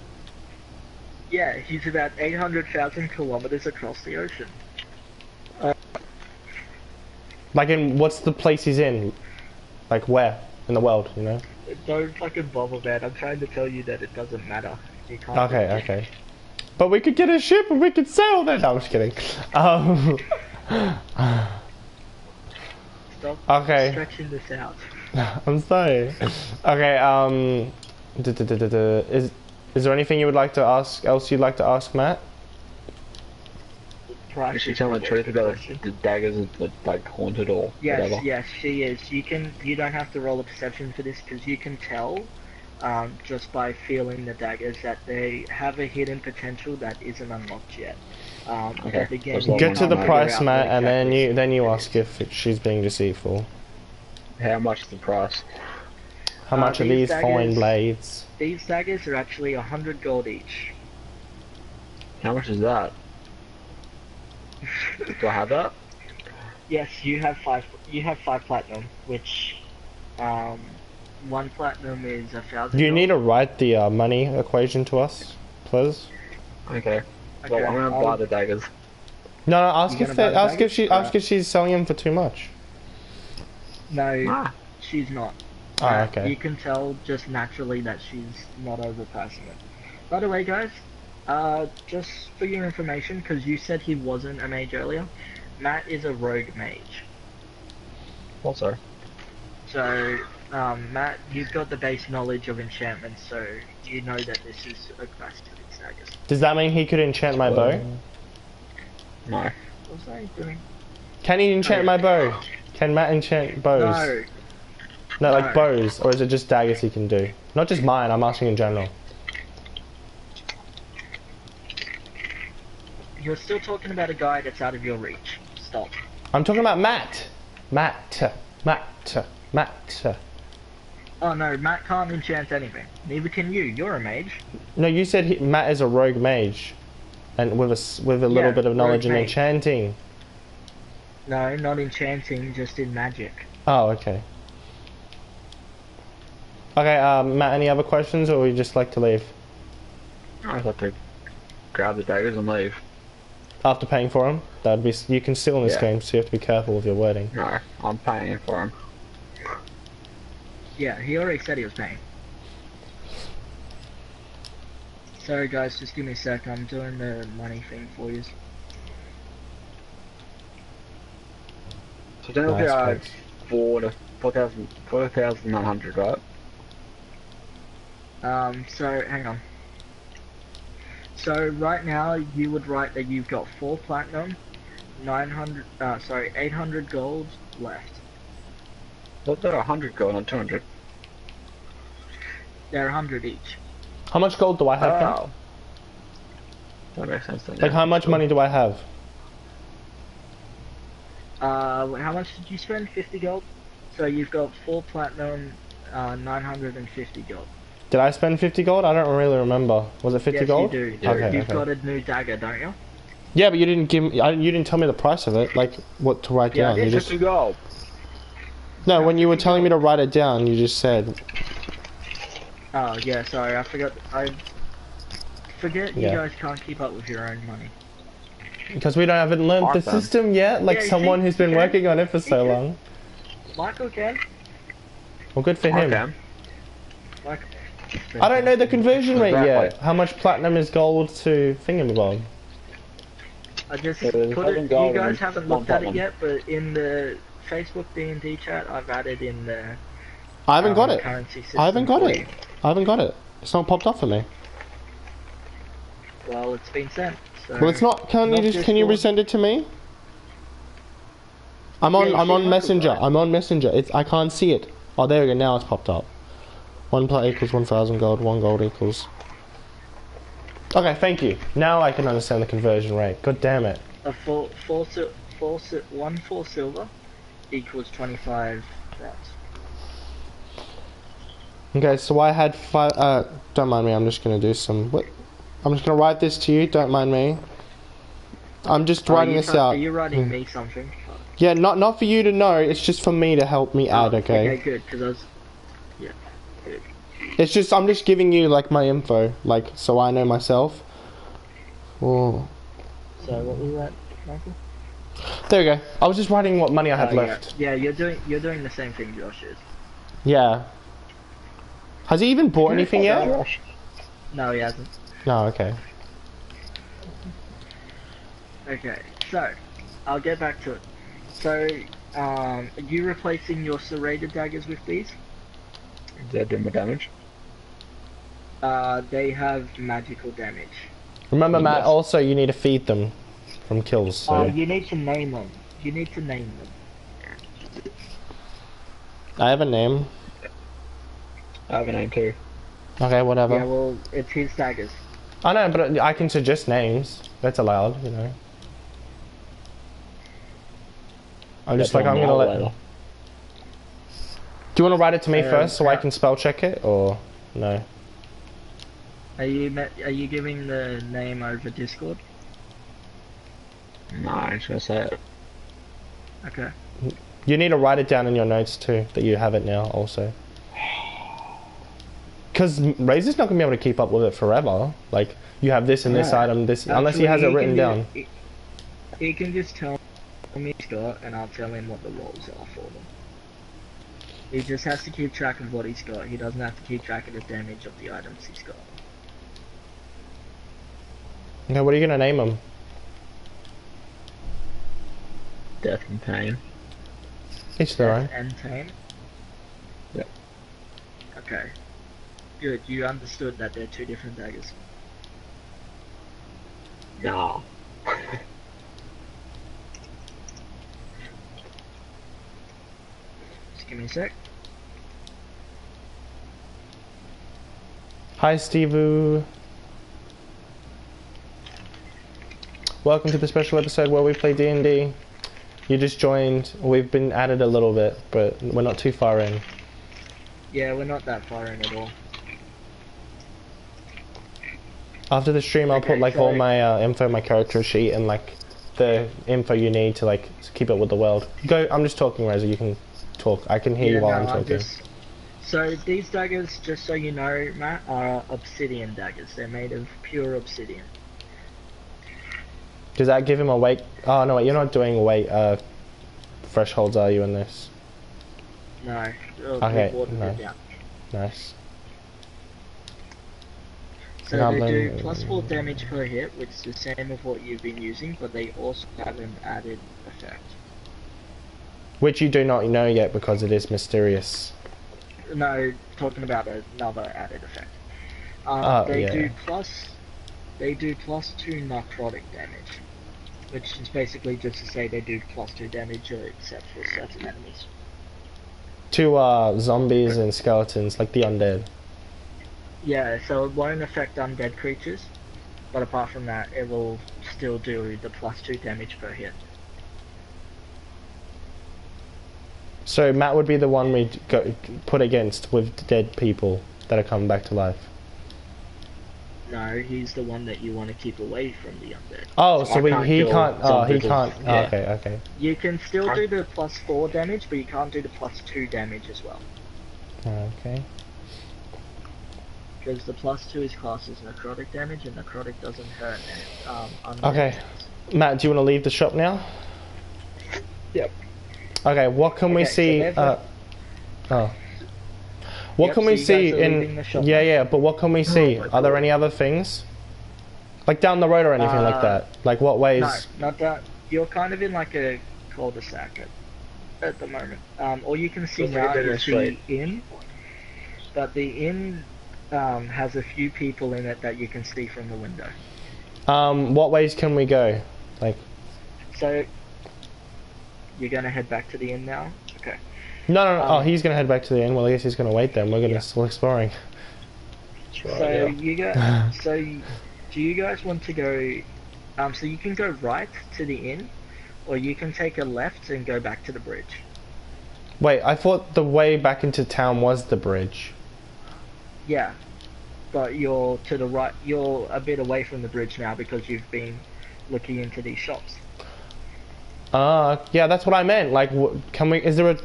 B: Yeah, he's about 800,000 kilometers across the ocean.
A: Like, in what's the place he's in? Like, where in the world? You know?
B: Don't fucking bother, man. I'm trying to tell you that it doesn't matter. You can't.
A: Okay, okay. But we could get a ship and we could sail there. No, I'm just kidding.
B: Stop
A: Okay.
B: stretching this out.
A: I'm sorry. Okay. Is there anything you would like to ask? Else you'd like to ask Matt?
C: Is she telling the truth about the daggers are like haunted or
B: Yes,
C: whatever?
B: yes, she is. You don't have to roll a perception for this because you can tell, just by feeling the daggers that they have a hidden potential that isn't unlocked yet.
C: Okay.
B: But again,
C: As long
A: Get
C: as
A: to the
C: I figure
A: price,
B: out
A: Matt,
B: what
A: and then
B: exactly
A: you
B: it
A: ask
B: is.
A: if she's being deceitful.
C: How much is the price?
A: How much are
B: these
A: these fine
B: daggers-
A: blades?
B: These daggers are actually 100 gold each.
C: How much is that? Do I have that?
B: Yes, you have five. You have 5 platinum, which, 1 platinum is 1,000.
A: Do you need to write the money equation to us, please?
C: Okay.
B: Okay,
C: Well, I'm gonna buy the daggers.
A: No, ask
B: You
A: if
B: gonna buy the
A: ask if
B: daggers?
A: ask if she's selling them for too much.
B: No,
C: Ah.
B: she's not.
A: Oh, okay.
B: You can tell just naturally that she's not overpricing it. By the way, guys, Just for your information, because you said he wasn't a mage earlier, Matt is a rogue mage.
C: Also.
B: So, Matt, you've got the base knowledge of enchantments, so you know that this is a class for these daggers.
A: Does that mean he could enchant my bow?
C: No.
B: What was I doing?
A: Can he enchant my bow? Can Matt enchant bows?
B: No.
A: No, like
B: No.
A: bows, or is it just daggers he can do? Not just mine, I'm asking in general.
B: You're still talking about a guy that's out of your reach. Stop.
A: I'm talking about Matt. Matt.
B: Oh no, Matt can't enchant anything. Neither can you. You're a mage.
A: No, you said Matt is a rogue mage, and with a little bit of knowledge in
B: mage.
A: enchanting.
B: No, not enchanting, just in magic.
A: Oh, okay. Okay, Matt, any other questions, or would you just like to leave?
C: I thought to grab the daggers and leave.
A: After paying for them? That'd be. You can steal in this
C: Yeah.
A: game, so you have to be careful with your wording.
C: No, I'm paying for them.
B: Yeah, he already said he was paying. Sorry guys, just give me a sec, I'm doing the money thing for you.
C: So then it'll
A: Nice,
C: be
A: thanks.
C: 4,900, right?
B: So, hang on. So, right now, you would write that you've got 4 platinum, 800 gold left.
C: What there are 100 going on 200?
B: They're 100 each.
A: How much gold do I have now?
C: Oh. That makes sense then.
A: Like, how much money do I have?
B: How much did you spend? 50 gold? So, you've got 4 platinum, 950 gold.
A: Did I spend 50 gold? I don't really remember. Was it 50
B: yes,
A: gold?
B: you do.
A: Okay,
B: You've
A: okay.
B: got a new dagger, don't you?
A: Yeah, but you didn't give me. You didn't tell me the price of it. Like, what to write
B: Yeah,
A: down. You
C: It's
A: just
C: 50 gold.
A: no. When you were telling me to write it down, you just said.
B: Oh, yeah, sorry, I forgot. I forget you
A: Yeah.
B: guys can't keep up with your own money.
A: Because we haven't learned the
C: Awesome.
A: system yet. Like
B: Yeah,
A: someone
B: see,
A: who's been
B: okay.
A: working on it for so
B: Okay.
A: long.
B: Michael can.
A: Well, good for him.
C: Okay.
B: Michael.
A: I don't know the conversion rate yet.
C: Exactly.
A: How much platinum is gold to thingamabob?
B: I just
C: So there's
B: put it.
C: seven gold
B: You guys
C: and
B: haven't
C: one
B: looked at it
C: platinum.
B: yet, but in the Facebook DnD chat, I've added in the.
A: I haven't got it.
B: Currency system
A: I haven't got
B: for
A: it.
B: you.
A: I haven't got it. It's not popped up for me.
B: Well, it's been sent. So
A: Well, it's not. Can you
B: Not
A: just? Can you
B: Discord.
A: resend it to me? I'm on.
B: Yeah, you
A: I'm
B: see
A: on
B: Michael,
A: Messenger.
B: right?
A: I'm on Messenger. It's. I can't see it. Oh, there we go. Now it's popped up. 1 plat equals 1,000 gold. 1 gold equals. Okay, thank you. Now I can understand the conversion rate. God damn it.
B: One full silver equals 25 bronze.
A: Okay, so I had 5. Don't mind me. I'm just gonna do some. What? I'm just gonna write this to you. Don't mind me. I'm just writing this out.
B: Are you writing me something?
A: Yeah, not for you to know. It's just for me to help me add.
B: Okay,
A: Okay.
B: good. Because I was. Yeah. Good.
A: It's just I'm just giving you like my info, like so I know myself. Oh,
B: So what was that, Michael?
A: there we go. I was just writing what money I have
B: Oh,
A: left.
B: Yeah, you're doing the same thing Josh is.
A: Yeah. Has he even bought anything yet?
B: No, he hasn't.
A: No. Okay.
B: Okay, so I'll get back to it. So, are you replacing your serrated daggers with these?
C: They're doing more damage.
B: They have magical damage.
A: Remember, Matt.
C: Yes.
A: Also, you need to feed them from kills. So.
B: You need to name them. You need to name them.
A: I have a name.
C: I have a name too.
A: Okay, whatever.
B: Yeah, well, it's his daggers.
A: I know, but I can suggest names. That's allowed, you know. I'm just like, I'm gonna let. Do you want to write it to me first so I can spell check it, or no?
B: Are you giving the name over Discord?
C: No, I ain't gonna say it.
B: Okay.
A: You need to write it down in your notes too, that you have it now also. Because Razor's not going to be able to keep up with it forever. Like, you have this and this
B: Yeah.
A: item, this, unless he has it written down.
B: He can just tell me Scott, and I'll tell him what the rolls are for them. He just has to keep track of what he's got. He doesn't have to keep track of the damage of the items he's got.
A: Okay, what are you gonna name them?
C: Death and pain.
A: Each their own.
B: Death and Tame?
C: Yep.
B: Okay. Good, you understood that they're two different daggers.
C: No.
B: Just give me a sec.
A: Hi, Steve. Welcome to the special episode where we play D&D. You just joined. We've been at it a little bit, but we're not too far in.
B: Yeah, we're not that far in at all.
A: After the stream, I'll
B: Okay,
A: put like
B: so-
A: all my info, my character sheet, and like the info you need to like keep up with the world. Go. I'm just talking, Reza. You can talk. I can hear you while I'm talking.
B: So these daggers, just so you know, Matt, are obsidian daggers. They're made of pure obsidian.
A: Does that give him a weight? Oh no, wait, you're not doing weight thresholds, are you, in this?
B: No.
A: Okay,
B: we've watered
A: no.
B: it down.
A: Nice.
B: So
A: Goblin-
B: they do +4 damage per hit, which is the same of what you've been using, but they also have an added effect.
A: Which you do not know yet because it is mysterious.
B: No, talking about another added effect.
A: Oh,
B: they
A: yeah.
B: do +2 necrotic damage, which is basically just to say they do +2 damage except for certain enemies.
A: To zombies and skeletons, like the undead.
B: Yeah, so it won't affect undead creatures, but apart from that, it will still do the +2 damage per hit.
A: So Matt would be the one we'd go put against with dead people that are coming back to life.
B: No, he's the one that you want to keep away from the undead.
A: Oh,
C: So
A: so
C: I can't
A: he
C: kill
A: can't. Oh, he
C: zombies
A: can't.
C: with-
A: Oh,
C: yeah.
A: okay, okay.
B: You can still do the +4 damage, but you can't do the +2 damage as well.
A: Okay.
B: Because the +2 is classed as necrotic damage, and necrotic doesn't hurt undead.
A: Okay. Matt, do you want to leave the shop now?
C: Yep.
A: Okay. What can we
B: Okay, so
A: see?
B: there's a-
A: Oh. What
B: Yep,
A: can
B: so
A: we
B: you guys
A: see
B: are
A: in?
B: leaving the shop
A: Yeah,
B: now?
A: yeah. But what can we see?
C: my
A: Are there
C: God.
A: any other things? Like down the road or anything like that? Like what ways?
B: No, not that. You're kind of in like a cul-de-sac at the moment. All you can see
C: Looks like
B: now
C: a dead
B: is
C: end straight.
B: the inn, but the inn has a few people in it that you can see from the window.
A: What ways can we go? Like.
B: So, you're gonna head back to the inn now? Okay.
A: No, no, no. Oh,
B: Um,
A: he's gonna head back to the inn. Well, I guess he's gonna wait then. We're gonna
B: Yeah.
A: still exploring.
C: That's right,
B: So
C: yeah.
B: you guys, do you guys want to go? So you can go right to the inn, or you can take a left and go back to the bridge.
A: Wait, I thought the way back into town was the bridge.
B: Yeah, but you're to the right. You're a bit away from the bridge now because you've been looking into these shops.
A: Yeah, that's what I meant. Like, can we? Is there a?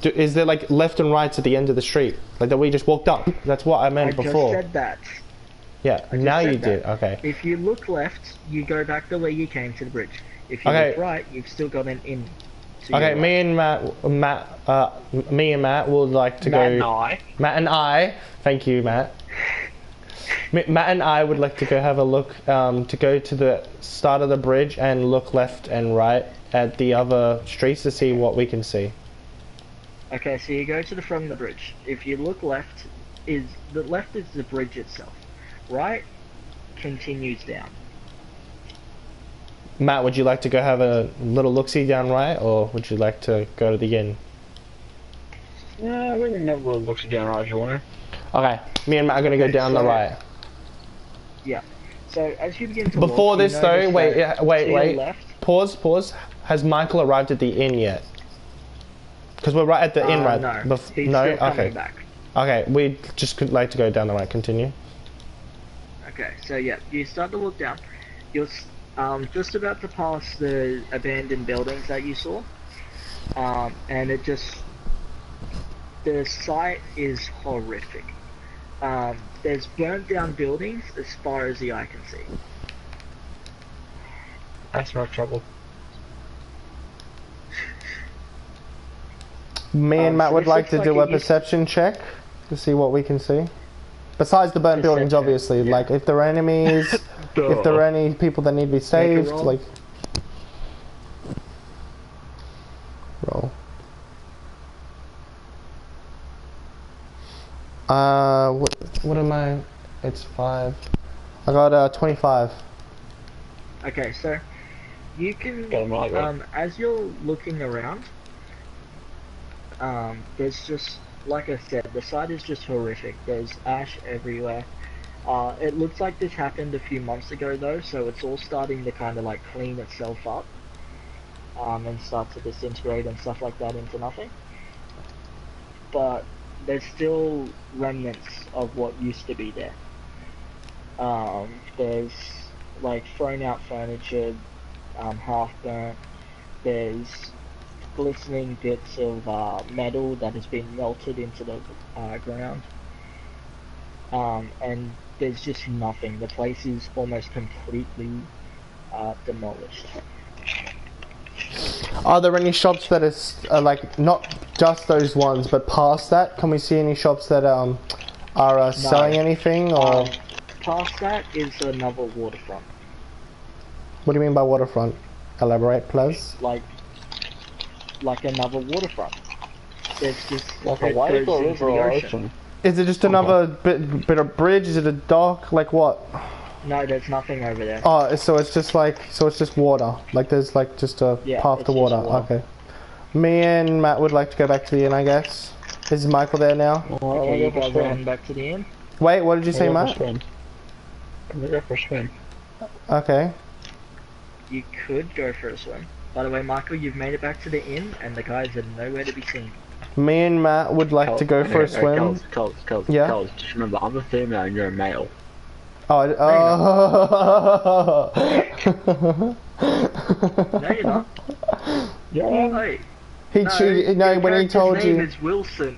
A: Is there like left and rights at the end of the street? Like that we just walked up. That's what I meant
B: I
A: before.
B: just said that.
A: Yeah,
B: I just
A: now
B: said
A: you
B: that.
A: did. Okay.
B: If you look left, you go back the way you came to the bridge. If you
A: Okay.
B: look right, you've still got an inn. to
A: Okay,
B: your
A: me
B: right.
A: and me and Matt would like to
C: Matt and
A: go.
C: I.
A: Matt and I. Thank you, Matt. Matt and I would like to go have a look. To go to the start of the bridge and look left and right at the other streets to see what we can see.
B: Okay, so you go to the front of the bridge. If you look left, the left is the bridge itself. Right continues down.
A: Matt, would you like to go have a little look-see down right, or would you like to go to the inn?
C: Yeah, we can never look down right if you want
A: Okay, me and Matt are going to go
B: Okay,
A: down the
B: so-
A: right.
B: Yeah. So as you begin to
A: Before
B: walk, you
A: this though,
B: notice
A: wait,
B: that
A: yeah, wait,
B: to your
A: wait.
B: left,
A: Pause. Has Michael arrived at the inn yet? Because we're right at the inn, right?
B: No, he's
A: no?
B: still coming
A: Okay.
B: back.
A: Okay, we just could like to go down the right. Continue.
B: Okay, so yeah, you start to look down. You're just about to pass the abandoned buildings that you saw, and the sight is horrific. There's burnt down buildings as far as the eye can see.
C: That's no trouble.
A: Me and Matt
B: So
A: would
B: this
A: like
B: looks
A: to
B: like
A: do
B: it
A: a
B: used-
A: perception check to see what we can see. Besides the burnt buildings,
B: Perception,
A: obviously.
B: yeah.
A: Like, if there are enemies, if there are any people that need to be saved,
B: roll.
A: like... Roll. What am I? It's 5. I got 25.
B: Okay, so you can
C: Got 'em right, right.
B: as you're looking around, there's just, like I said, the site is just horrific. There's ash everywhere. It looks like this happened a few months ago though, so it's all starting to kind of like clean itself up, and start to disintegrate and stuff like that into nothing. But there's still remnants of what used to be there. There's like thrown out furniture, half burnt. There's glistening bits of metal that has been melted into the ground. And there's just nothing. The place is almost completely demolished.
A: Are there any shops that are like, not just those ones, but past that? Can we see any shops that are selling anything, or...?
B: Past that is another waterfront.
A: What do you mean by waterfront? Elaborate, please.
B: Like another waterfront. There's just
C: Like a
B: it
C: lake
B: goes
C: or
B: into
C: river
B: the
C: or
B: ocean.
C: ocean?
A: Is it just another bit of bridge? Is it a dock? Like what?
B: No, there's nothing over there.
A: Oh, so it's just water. Like there's like just a
B: Yeah,
A: path
B: it's
A: to
B: just
A: water.
B: water.
A: Okay. Me and Matt would like to go back to the inn, I guess. Is Michael there now?
B: Okay, you guys are heading back to the inn?
A: Wait, what did you say, Matt?
C: I'm gonna go for a swim.
A: Okay.
B: You could go for a swim. By the way, Michael, you've made it back to the inn, and the guys are nowhere to be seen.
A: Me and Matt would like to go for a swim.
C: Kels,
A: Yeah?
C: just remember, I'm a female and you're a male.
A: Oh.
B: No, you're not.
C: Yeah.
B: Hey,
A: He no, when he told
B: his name
A: you,
B: is Wilson.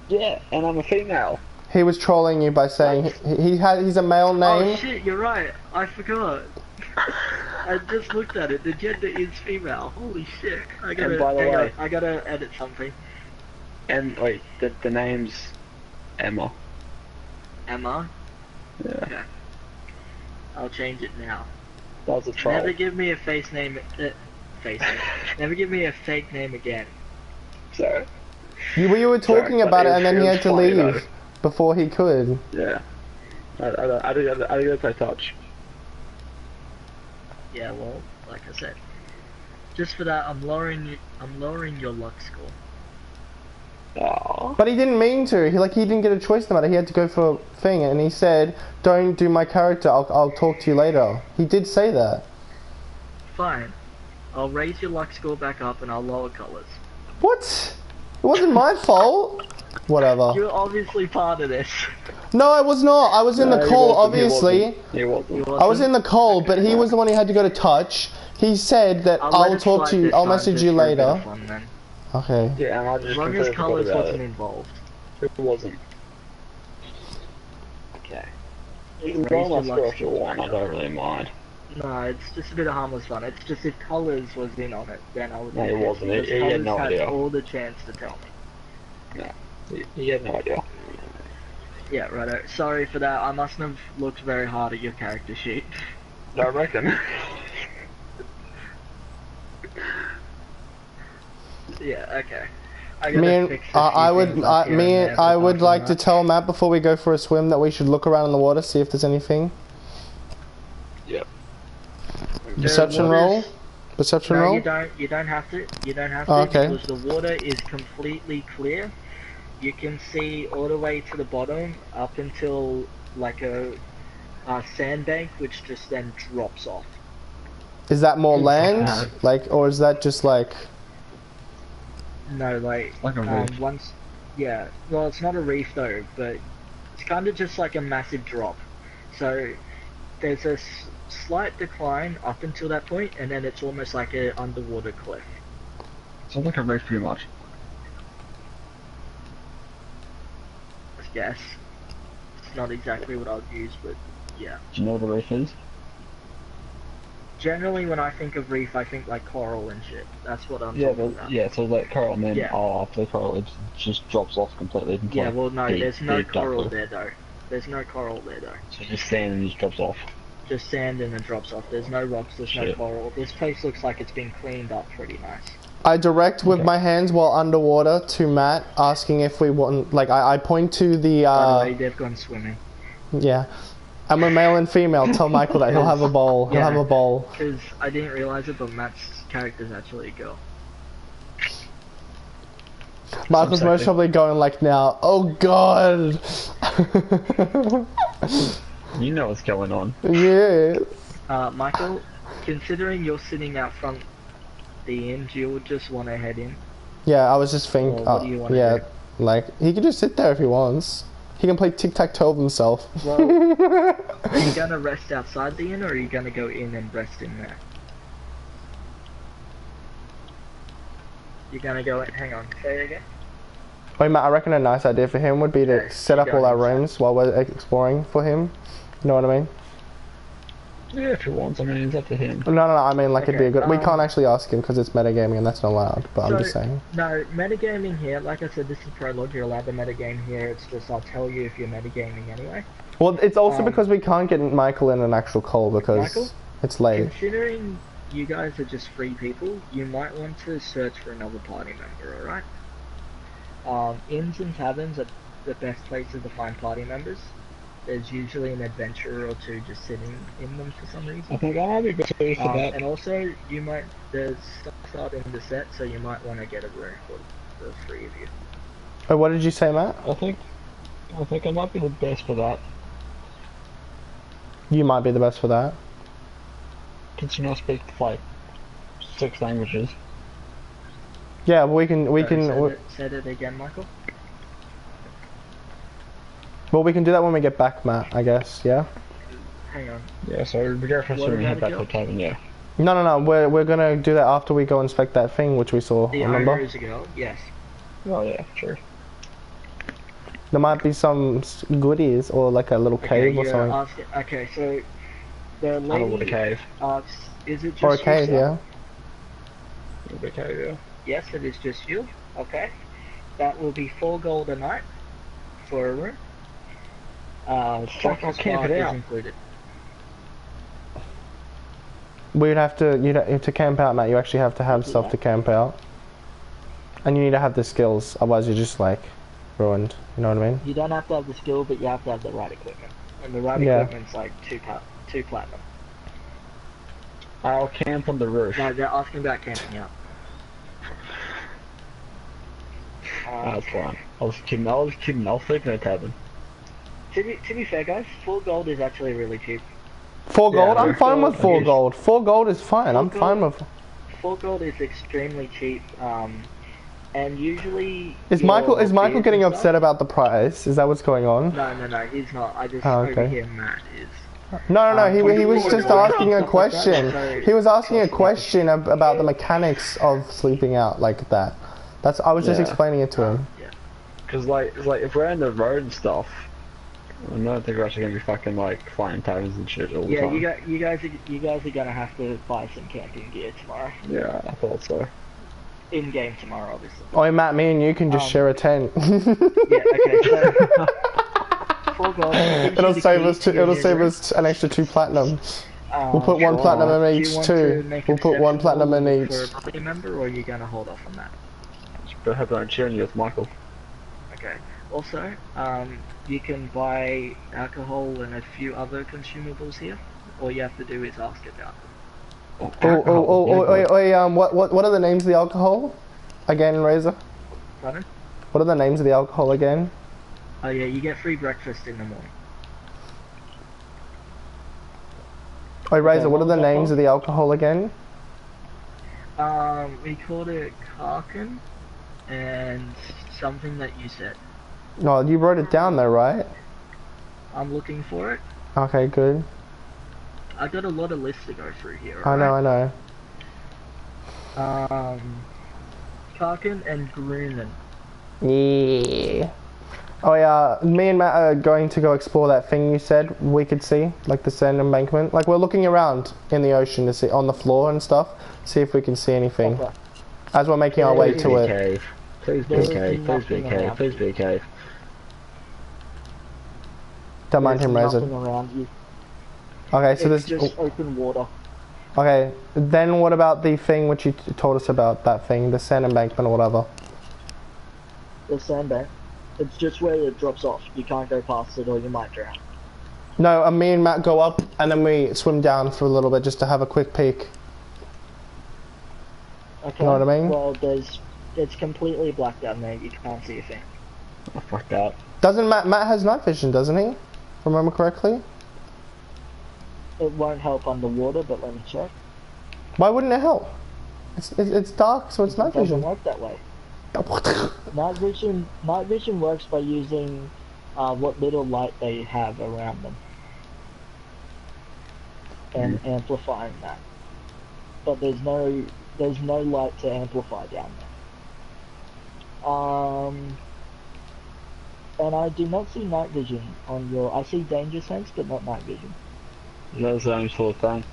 C: Yeah, and I'm a female.
A: he was trolling you by saying he's a male
B: Oh
A: name.
B: shit, you're right. I forgot. I just looked at it. The gender is female. Holy shit. I gotta,
C: And by the
B: hang on,
C: way-
B: I gotta edit something.
C: And wait, the name's Emma.
B: Emma.
C: Yeah,
B: Okay. I'll change it now.
C: that was a troll.
B: Never give me a face name. Never give me a fake name again.
C: So,
A: You were talking
C: Sorry,
A: about
C: but
A: it, and then he
C: was
A: had to
C: funny,
A: leave
C: though.
A: before he could.
C: Yeah. I didn't play touch.
B: Yeah, well, like I said, just for that, I'm lowering your luck score.
C: Aww.
A: But he didn't mean to. He didn't get a choice in the matter. He had to go for thing, and he said, "Don't do my character. I'll talk to you later." He did say that.
B: Fine. I'll raise your luck score back up, and I'll lower colors.
A: What? It wasn't my fault. Whatever.
B: You're obviously part of this.
A: No, I was not. I was in the call, obviously.
C: He wasn't.
A: I was in the call, but he was the one who had to go to touch. He said that
B: let
A: I'll
B: it
A: talk
B: slide
A: to you.
B: this
A: I'll
B: time
A: message
B: just
A: you
B: for a bit of
A: later.
B: fun, then.
A: Okay.
C: Yeah, and I just
B: As long as
C: completely forgot
B: colors
C: about
B: wasn't
C: it.
B: involved.
C: It wasn't.
B: Okay.
C: You can
B: Raise
C: roll
B: your
C: my
B: luck
C: score if you
B: score
C: want, I
B: back
C: don't
B: up.
C: really mind.
B: No, it's just a bit of harmless fun. It's just if colors was in on it, then I would.
C: No, it
B: be
C: wasn't.
B: pissed,
C: He
B: because
C: had no
B: Colours
C: idea.
B: all the chance to tell me.
C: He had no idea.
B: Yeah, righto. Sorry for that. I mustn't have looked very hard at your character sheet.
C: I reckon.
B: Yeah, okay. I gotta
A: Me and
B: fix a few things up here and there,
A: I
B: but
A: would
B: apart
A: like
B: from
A: to
B: that-
A: tell Matt before we go for a swim that we should look around in the water, see if there's anything.
C: Yep.
A: Perception
B: water's-
A: roll. Perception
B: No,
A: roll.
B: you don't have to. You don't have
A: Oh,
B: to
A: okay.
B: because the water is completely clear. You can see all the way to the bottom up until like a sandbank, which just then drops off.
A: Is that more land,
C: Uh,
A: like, or is that just like?
B: No, like
C: Like a reef.
B: once, yeah. Well, it's not a reef though, but it's kind of just like a massive drop. So there's a slight decline up until that point, and then it's almost like an underwater cliff.
C: Sounds like a reef pretty much.
B: I guess it's not exactly what I'd use, but yeah.
C: Do you know what a reef is?
B: Generally, when I think of reef, I think like coral and shit. That's what I'm
C: Yeah,
B: talking
C: but
B: about.
C: yeah, so like coral, and then
B: Yeah.
C: after the coral, it just drops off completely. into,
B: Yeah,
C: like,
B: well, no,
C: deep,
B: there's no
C: deep dark
B: coral
C: blue.
B: there though. There's no coral there though.
C: So just sand and just drops off.
B: Just sand and it drops off. There's no rocks, there's no
C: Shit.
B: coral. This place looks like it's been cleaned up pretty nice.
A: I direct with
C: Okay.
A: my hands while underwater to Matt, asking if we want. Like I point to the.
B: By the way, they've gone swimming.
A: Yeah. I'm a male and female. Tell Michael that he'll have a bowl. He'll have a bowl.
B: Because I didn't realize it, but Matt's character's actually a girl.
A: Michael's
C: Exactly.
A: most probably going like now. Oh God.
C: You know what's going on.
A: Yeah.
B: Michael, considering you're sitting out front the inn, do you just want to head in?
A: Yeah. I was just thinking.
B: Or what do you wanna
A: yeah.
B: do?
A: Like he can just sit there if he wants. He can play tic-tac-toe with himself.
B: Well, are you going to rest outside the inn, or are you going to go in and rest in there? You're going to go in, hang on, say it again?
A: Wait, Matt, I reckon a nice idea for him would be to
B: Okay,
A: set up
B: go
A: all our
B: inside.
A: rooms while we're exploring for him. You know what I mean?
C: Yeah, if he wants, I mean, it's up to him.
A: No, I mean, like, it'd be a
B: Okay,
A: good... we can't actually ask him because it's metagaming and that's not allowed, but I'm just saying.
B: No, metagaming here, like I said, this is prologue, you're allowed to metagame here, it's just I'll tell you if you're metagaming anyway.
A: Well, it's also
B: Um,
A: because we can't get Michael in an actual call because
B: Michael?
A: it's late.
B: Considering you guys are just free people, you might want to search for another party member, alright? Inns and taverns are the best places to find party members. There's usually an adventurer or two just sitting in them for some
C: I
B: reason.
C: think I might be better for that.
B: And also, you might, there's stuff starting the set, so you might want to get a room for the three of you.
A: Oh, what did you say, Matt?
C: I think I might be the best for that.
A: You might be the best for that.
C: Considering I speak like 6 languages.
A: Yeah, well, we can...
B: Say that again, Michael?
A: Well, we can do that when we get back, Matt, I guess, yeah?
B: Hang on.
C: Yeah, so we go for
B: What
C: and head
B: about
C: back
B: a
C: to the tavern, yeah.
A: No, we're gonna do that after we go inspect that thing which we saw,
B: The
A: remember?
B: owner is a girl, yes.
C: Oh yeah, sure.
A: There might be some goodies or like a little cave or
B: you're
A: something.
B: asking, okay, so the
C: I don't want a
B: lady
C: cave.
B: asks, is it just
A: Or a cave,
B: yourself?
A: yeah?
C: A cave, yeah.
B: Yes, it is just you. Okay. That will be 4 gold a night for a room.
C: Fuck, I'll
B: Breakfast
C: camp
B: bar
C: it
B: is
C: out.
B: included.
A: You'd have to camp out, Matt. You actually have to have stuff to camp out. And you need to have the skills, otherwise you're just like ruined. You know what I mean?
B: You don't have to have the skill, but you have to have the right equipment. And the right
A: Yeah.
B: equipment's like 2 platinum.
C: I'll camp on the roof.
B: No, they're asking about camping out.
C: That's fine. I was kidding, I'll sleep in a tavern.
B: To be fair, guys, 4 gold is actually really cheap.
A: 4 gold?
C: Yeah,
A: I'm fine with 4
C: yes.
A: gold. 4 gold is fine. I'm
B: 4
A: fine
B: gold.
A: with...
B: 4 gold is extremely cheap. And usually...
A: Is
B: your
A: Michael
B: beers and
A: getting
B: stuff-
A: upset about the price? Is that what's going on?
B: No, he's not. I just
A: Oh, okay.
B: overhear Matt is.
A: No, he was
B: Oh,
A: just
B: no,
A: asking
B: no,
A: a
B: no,
A: question.
B: sorry.
A: He was asking a question about the mechanics of sleeping out like that. I was just
C: Yeah.
A: explaining it to him.
B: Yeah.
C: Cause like if we're on the road and stuff, I don't think we're actually gonna be fucking like flying taverns and shit all the
B: Yeah,
C: time.
B: you guys are gonna have to buy some camping gear tomorrow.
C: Yeah, I thought so.
B: In game tomorrow, obviously.
A: Oh, Matt, me and you can just share a tent.
B: Yeah. Okay. So 4 gold.
A: It'll save us an extra 2 platinum. We'll put 1 platinum in each too. We'll put 1 platinum in each.
B: For a party member, or are you gonna hold off on that?
C: But I hope I'm cheering you with Michael.
B: Okay. Also, you can buy alcohol and a few other consumables here. All you have to do is ask about them.
A: What are the names of the alcohol? Again, Razor?
B: Pardon?
A: What are the names of the alcohol again?
B: Oh yeah, you get free breakfast in the morning.
A: Oh, Razor, what are the names of the alcohol again?
B: We called it Karkin and something that you said.
A: No, you wrote it down though, right?
B: I'm looking for it.
A: Okay, good.
B: I got a lot of lists to go through here.
A: I know.
B: Karkin and Grunen.
A: Yeah. Oh yeah, me and Matt are going to go explore that thing you said we could see, like the sand embankment. Like we're looking around in the ocean to see, on the floor and stuff, see if we can see anything.
B: Okay.
A: As we're making our way to it.
C: Cave. Please be a cave. Please be a cave. Please be a cave.
A: Don't mind him
B: There's
A: raising.
B: nothing around you.
A: Okay, so
B: It's
A: there's...
B: just open water.
A: Okay, then what about the thing which you told us about, that thing, the sand embankment or whatever?
B: The sandbank. It's just where it drops off. You can't go past it or you might drown.
A: No, me and Matt go up and then we swim down for a little bit just to have a quick peek.
B: Okay.
A: You know what I mean?
B: Well, it's completely black down there. You can't see a thing.
C: Oh, fuck that.
A: Doesn't Matt has night vision, doesn't he? If I remember correctly?
B: It won't help underwater, but let me check.
A: Why wouldn't it help? It's dark, so it's night
B: It doesn't
A: vision.
B: work that way. Night vision works by using what little light they have around them and amplifying that. But there's no light to amplify down there. And I do not see night vision on your. I see danger sense, but not night vision.
C: That's the same sort of thing.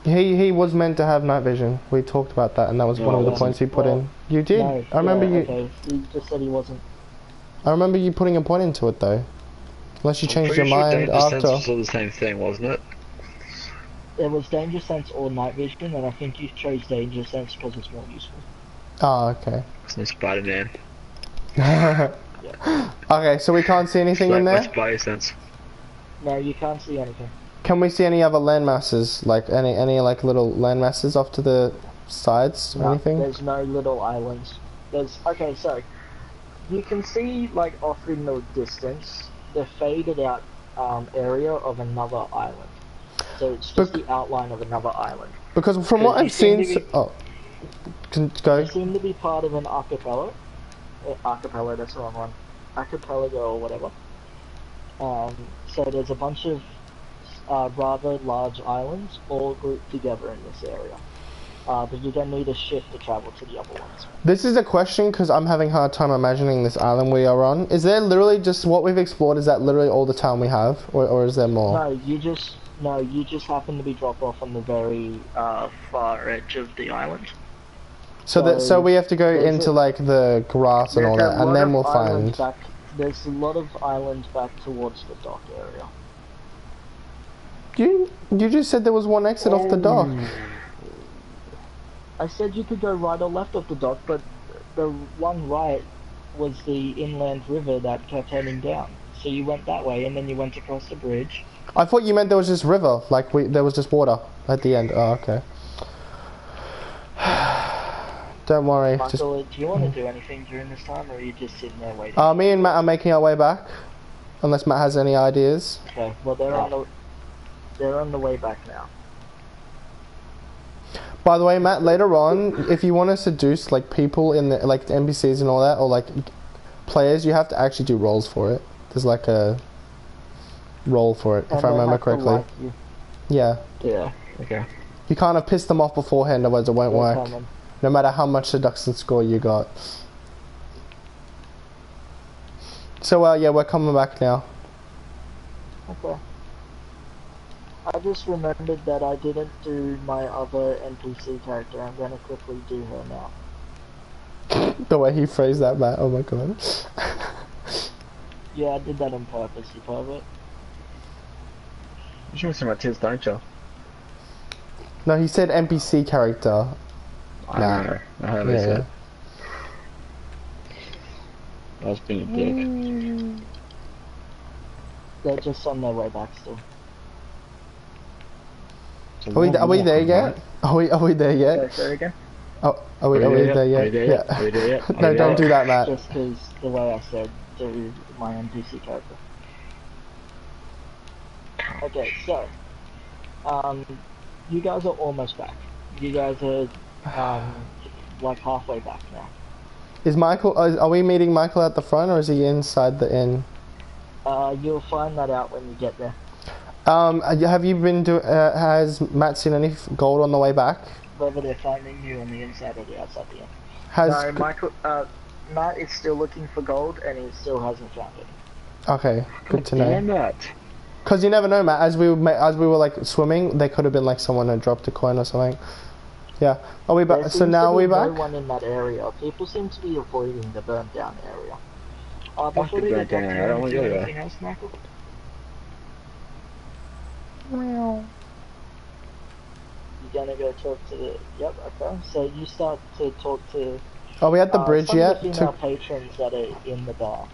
A: He was meant to have night vision. We talked about that, and that was one of the points he put in. You did.
B: No,
A: I remember you.
B: Okay, you just said he wasn't.
A: I remember you putting a point into it though. Unless you changed your mind after.
C: Sense was all the same thing, wasn't it?
B: It was danger sense or night vision, and I think you chose danger sense because it's more useful.
A: Oh, okay.
C: It's no Spider-Man.
A: Okay, so we can't see anything in there?
C: That's Spider sense.
B: No, you can't see anything.
A: Can we see any other land masses? Like any like little land masses off to the sides or
B: No,
A: anything?
B: there's no little islands. Okay, so you can see like off in the distance the faded out area of another island. So it's just the outline of another island.
A: Because from what I've seen, go.
B: They seem to be part of an archipelago. Archipelago, that's the wrong one. Archipelago or whatever. So there's a bunch of rather large islands all grouped together in this area. But you don't need a ship to travel to the other ones.
A: This is a question because I'm having a hard time imagining this island we are on. Is there literally just what we've explored? Is that literally all the time we have, or is there more?
B: No, you just happen to be dropped off on the very far edge of the island.
A: So we have to go into like the grass and all that, and then we'll find.
B: There's a lot of islands back towards the dock area.
A: You just said there was one exit off the dock.
B: I said you could go right or left of the dock, but the one right was the inland river that kept heading down. So you went that way, and then you went across the bridge.
A: I thought you meant there was just river, like there was just water at the end. Oh, okay. Don't worry.
B: Michael, do you want to do anything during this time, or are you just sitting there waiting?
A: Me and Matt are making our way back, unless Matt has any ideas.
B: Okay, well they're on the way back now.
A: By the way, Matt, later on, if you want to seduce like people in the like the NPCs and all that, or like players, you have to actually do rolls for it. There's like a roll for it, if I remember correctly.
B: Like you.
A: Yeah.
B: Yeah. Okay.
A: You can't have pissed them off beforehand, otherwise it won't work. No matter how much seduction score you got. So yeah, we're coming back now.
B: Okay. I just remembered that I didn't do my other NPC character. I'm gonna quickly do her now.
A: The way he phrased that, Matt. Oh my god.
B: Yeah, I did that on purpose, you pervert.
C: You should see my tits, don't you?
A: No, he said NPC character.
C: I know. I heard what he said. I was being a dick.
B: They're just on their way back still.
A: Are we there yet? Are we there yet?
B: Say again?
A: Oh, are we there yet?
C: Yeah. Are we there yet?
A: No, don't do that, Matt.
B: Just because the way I said to my NPC character. Okay, so you guys are almost back. You guys are like halfway back now.
A: Is Michael? Are we meeting Michael at the front, or is he inside the inn?
B: You'll find that out when you get there.
A: Have you been has Matt seen any gold on the way back?
B: Whether they're finding you on the inside or the outside the inn.
A: No,
B: Michael. Matt is still looking for gold, and he still hasn't found it.
A: Okay, good to know.
C: Damn that.
A: Because you never know, Matt. As we were like swimming, there could have been like someone who dropped a coin or something. Yeah. Are we back? So now we're back.
B: No one in that area. People seem to be avoiding the burnt down area.
C: Before we get back to
B: anything else, Michael? You're gonna go talk to the. Yep. Okay. So you start to talk to.
A: Are we at the bridge
B: some
A: yet?
B: of the female patrons that are in the bar.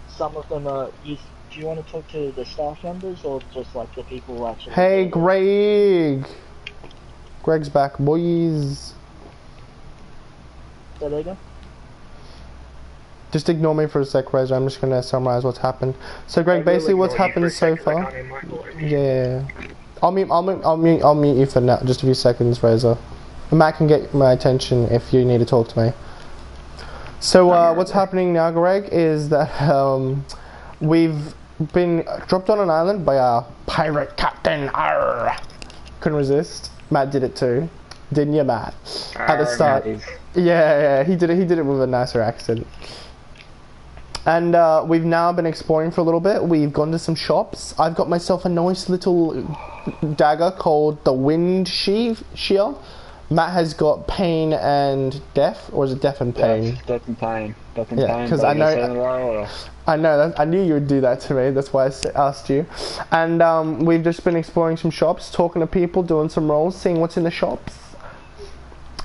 B: Some of them are. Do you want to talk to the staff members or just like the people who actually?
A: Hey, Greg. Greg's back, boys.
B: So there you go.
A: Just ignore me for a sec, Reza. I'm just gonna summarize what's happened. So, Greg, basically what's happened so far. Yeah. I'll mute you for now, just a few seconds, Reza. Matt can get my attention if you need to talk to me. So, what's happening now, Greg, is that we've been dropped on an island by our pirate captain. Arr! Couldn't resist. Matt did it too, didn't you, Matt? At the start. Yeah, he did it. He did it with a nicer accent. And we've now been exploring for a little bit. We've gone to some shops. I've got myself a nice little dagger called the Wind Shear. Matt has got Pain and Death, or is it Death and Pain?
C: Death and Pain. Death and
A: Yeah,
C: Pain.
A: because I know. I knew you would do that to me. That's why I asked you. And we've just been exploring some shops, talking to people, doing some rolls, seeing what's in the shops.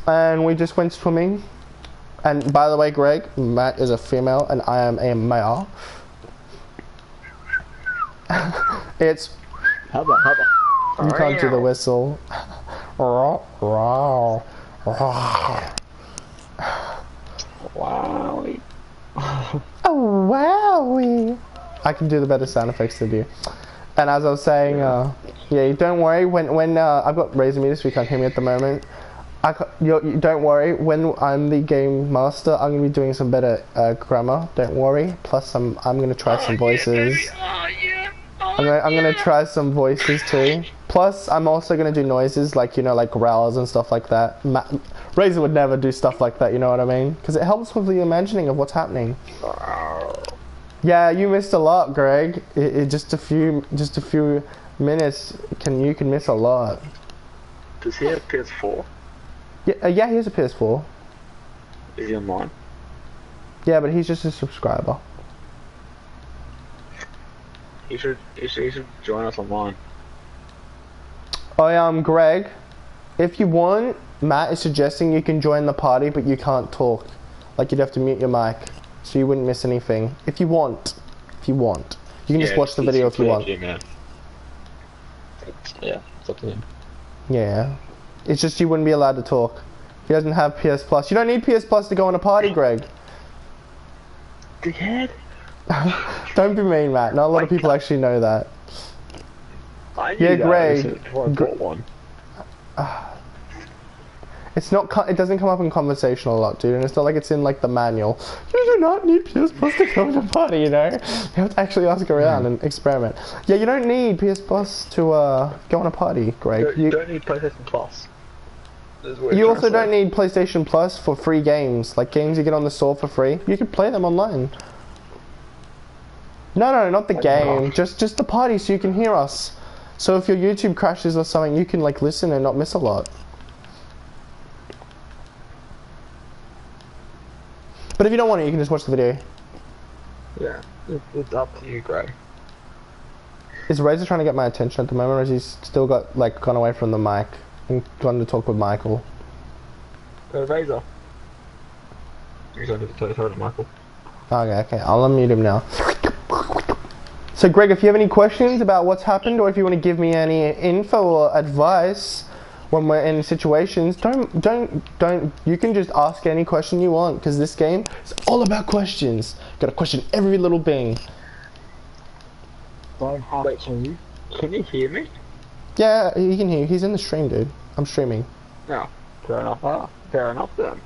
A: And we just went swimming. And by the way, Greg, Matt is a female and I am a male. It's...
C: Hubba.
A: You can't do the whistle.
C: Wow.
A: Oh, wowie. I can do the better sound effects than you. And as I was saying, yeah, don't worry, when I've got Razor meters, so you can't hear me at the moment. Don't worry, when I'm the game master, I'm going to be doing some better grammar, don't worry. Plus, I'm going to try some voices. I'm going to try some voices too. Plus, I'm also going to do noises, like, you know, like growls and stuff like that. Razor would never do stuff like that, you know what I mean? Because it helps with the imagining of what's happening. Yeah, you missed a lot, Greg. Just a few minutes, you can miss a lot.
C: Does he have PS4?
A: Yeah, he has a PS4.
C: Is he online?
A: Yeah, but he's just a subscriber.
C: He should join us online.
A: Oh, Greg, if you want, Matt is suggesting you can join the party, but you can't talk. Like, you'd have to mute your mic, so you wouldn't miss anything. If you want. You can just watch the video if you want.
C: Yeah, it's up to him.
A: Yeah. It's just you wouldn't be allowed to talk. He doesn't have PS Plus. You don't need PS Plus to go on a party, Greg.
C: Dickhead.
A: Don't be mean, Matt. Not a lot of people actually know that.
C: Yeah,
A: Greg.
C: I bought one.
A: It's not. It doesn't come up in conversation a lot, dude. And it's not like it's in like the manual. You do not need PS Plus to go to a party. You know. You have to actually ask around and experiment. Yeah, you don't need PS Plus to go on a party, Greg.
C: You don't need PlayStation Plus.
A: You also don't need PlayStation Plus for free games, like games you get on the store for free. You can play them online. No, not the game. Just the party, so you can hear us. So if your YouTube crashes or something, you can like listen and not miss a lot. But if you don't want it, you can just watch the video.
C: Yeah, it's up to you, Greg.
A: Is Razor trying to get my attention at the moment, or has he still got like gone away from the mic and gone to talk with Michael?
C: Go to Razor. He's going to talk to Michael.
A: Okay, I'll unmute him now. So Greg, if you have any questions about what's happened, or if you want to give me any info or advice when we're in situations, don't. You can just ask any question you want, because this game is all about questions. Got to question every little thing.
B: Don't have to.
C: Can you hear me?
A: Yeah, he can hear you. He's in the stream, dude. I'm streaming.
C: No. Fair enough. Fair enough then.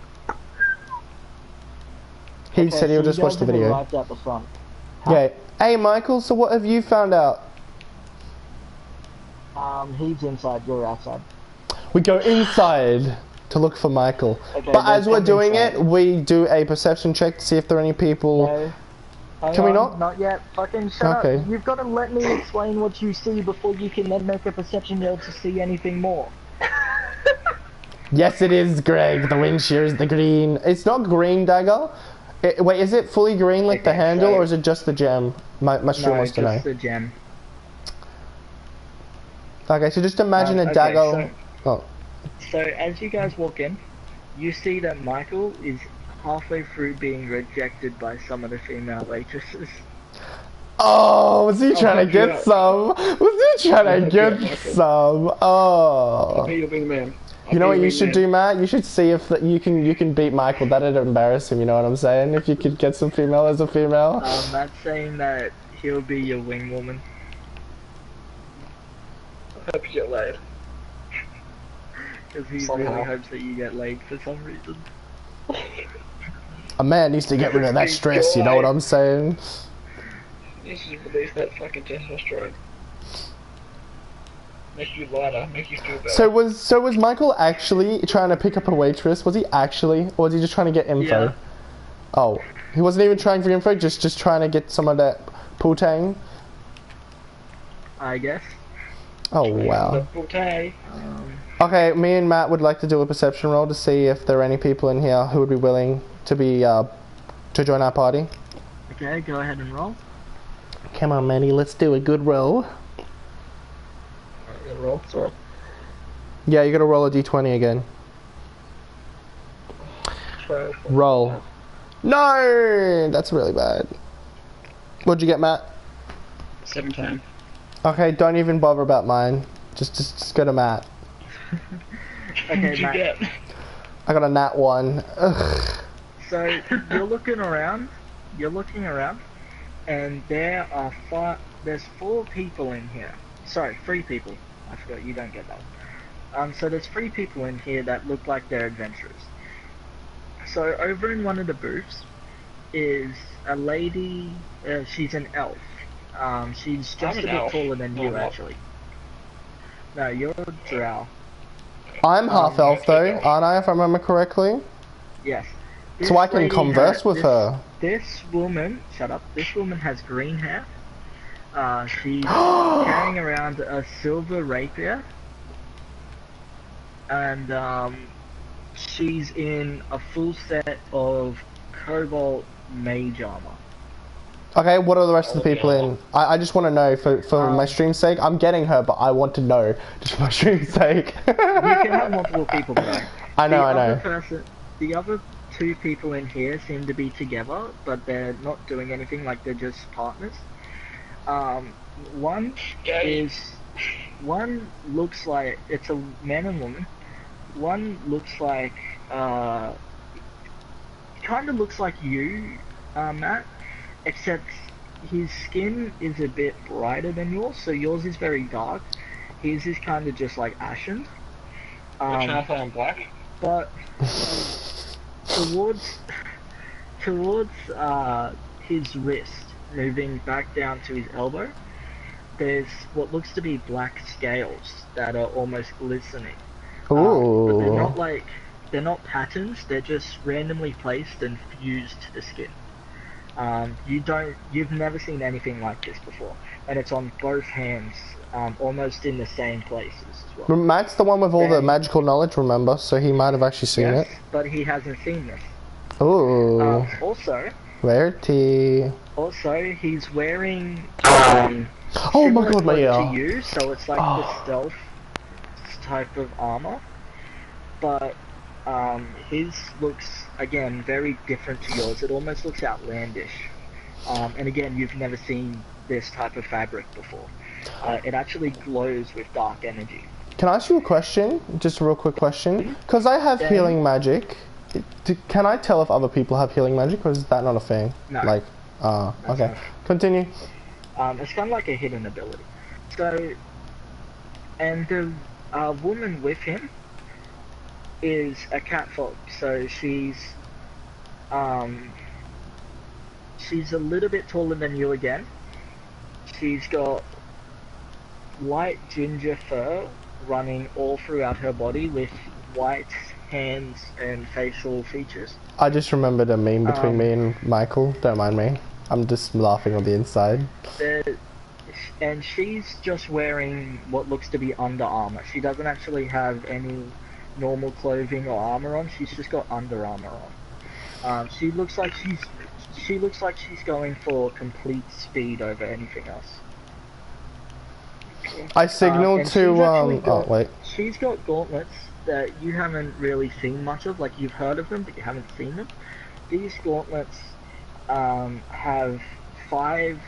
A: He said he'll just watch the video.
B: Arrived at the front.
A: Yeah. Hey, Michael. So what have you found out?
B: He's inside. You're outside.
A: We go inside to look for Michael.
B: Okay,
A: but as we're doing
B: inside.
A: it, we do a perception check to see if there are any people.
B: No. Hang
A: Can we
B: on,
A: not?
B: Not yet. Fucking shut
A: Okay.
B: up. You've got to let me explain what you see before you can then make a perception roll to see anything more.
A: Yes, it is, Greg. The wind shears the green. It's not green dagger. Wait, is it fully green like the handle, or is it just the gem? My stream wants to know.
B: just the gem.
A: Okay, so just imagine a
B: Okay,
A: dagger. Oh,
B: So as you guys walk in, you see that Michael is halfway through being rejected by some of the female waitresses.
A: oh, was he trying to get
C: yeah.
A: some? Was he trying to
C: Yeah,
A: get
C: Michael.
A: some? Oh.
C: You'll be the man.
A: You know what you should do, Matt? You should see if you can beat Michael. That'd embarrass him. You know what I'm saying? If you could get some female as a female.
B: Matt's saying that he'll be your wing woman.
C: I hope you get laid.
B: Because he
C: Somehow.
B: really hopes that you get laid for some reason.
A: A man needs to get rid of that stress. You know what I'm saying?
C: You should release that fucking testosterone. Make you lighter, make you feel better.
A: So was Michael actually trying to pick up a waitress? Was he actually, or was he just trying to get info?
B: Yeah.
A: Oh, he wasn't even trying for info. Just trying to get some of that putang.
B: I guess.
A: Oh wow.
C: Okay.
A: Okay, me and Matt would like to do a perception roll to see if there are any people in here who would be willing to be to join our party.
B: Okay, go ahead and roll.
A: Come on, Manny, let's do a good roll.
C: Alright, roll. Sorry.
A: Yeah, you gotta roll a d20 again.
C: 12.
A: Roll. No, that's really bad. What'd you get, Matt?
C: 17.
A: Okay, don't even bother about mine. Just go to Matt.
B: Okay,
C: What'd you
B: Matt.
C: get?
A: I got a nat 1. Ugh.
B: So you're looking around, and there's 4 people in here. Sorry, 3 people. I forgot, you don't get that. So there's 3 people in here that look like they're adventurers. So over in one of the booths is a lady, she's an elf. She's just a bit
C: elf.
B: taller than you,
C: I'm not.
B: actually. No, you're a drow.
A: I'm half elf though, aren't I, if I remember correctly?
B: Yes.
A: So I can converse with her.
B: This woman, shut up, this woman has green hair. She's carrying around a silver rapier. And, she's in a full set of cobalt mage armor.
A: Okay, what are the rest of the people in? I just want to know for my stream's sake. I'm getting her, but I want to know just for my stream's sake.
B: You can have multiple people there.
A: I know.
B: The other 2 people in here seem to be together, but they're not doing anything, like they're just partners. One looks like, it's a man and woman. One looks like, kind of looks like you, Matt, except his skin is a bit brighter than yours, so yours is very dark. His is kind of just like ashen.
C: You're trying to play on black?
B: But towards his wrist, moving back down to his elbow, there's what looks to be black scales that are almost glistening.
A: Ooh.
B: But they're not patterns, they're just randomly placed and fused to the skin. You've never seen anything like this before, and it's on both hands, almost in the same places as well.
A: Matt's the one with all the magical knowledge, remember? So he might have actually seen it.
B: But he hasn't seen this.
A: Ooh.
B: Also,
A: Rarity.
B: he's wearing
A: Oh my god, my ear.
B: to you, so it's like the stealth type of armor, but his looks again very different to yours. It almost looks outlandish, and again, you've never seen this type of fabric before. It actually glows with dark energy.
A: Can I ask you a question? Just a real quick question. Because I have healing magic. Can I tell if other people have healing magic, or is that not a thing?
B: No.
A: Like, okay. Continue.
B: It's kind of like a hidden ability. So, and the woman with him is a catfolk. So she's a little bit taller than you again. She's got light ginger fur running all throughout her body with white hands and facial features.
A: I just remembered a meme between me and Michael. Don't mind me. I'm just laughing on the inside.
B: And she's just wearing what looks to be Under Armour. She doesn't actually have any normal clothing or armor on. She's just got Under Armour on. She looks like she's going for complete speed over anything else.
A: I signaled
B: And
A: to
B: she's actually
A: oh
B: got-
A: wait.
B: She's got gauntlets that you haven't really seen much of. Like, you've heard of them, but you haven't seen them. These gauntlets have 5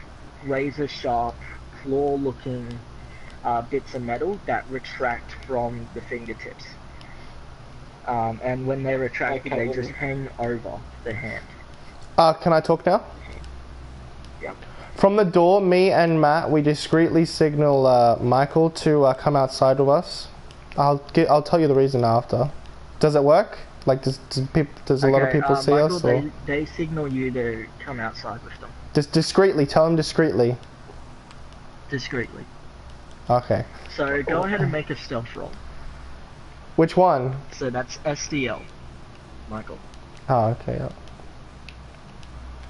B: razor-sharp, claw-looking bits of metal that retract from the fingertips. And when they retract,
C: Okay,
B: they just hang over the hand.
A: Can I talk now?
B: Yep.
A: From the door, me and Matt, we discreetly signal Michael to come outside with us. I'll tell you the reason after. Does it work? Like, does a lot of people see
B: Michael,
A: us? Or?
B: they signal you to come outside with them.
A: Just discreetly, tell him discreetly.
B: Discreetly.
A: Okay.
B: So go ahead and make a stealth roll.
A: Which one?
B: So that's SDL, Michael.
A: Oh, okay. Yeah.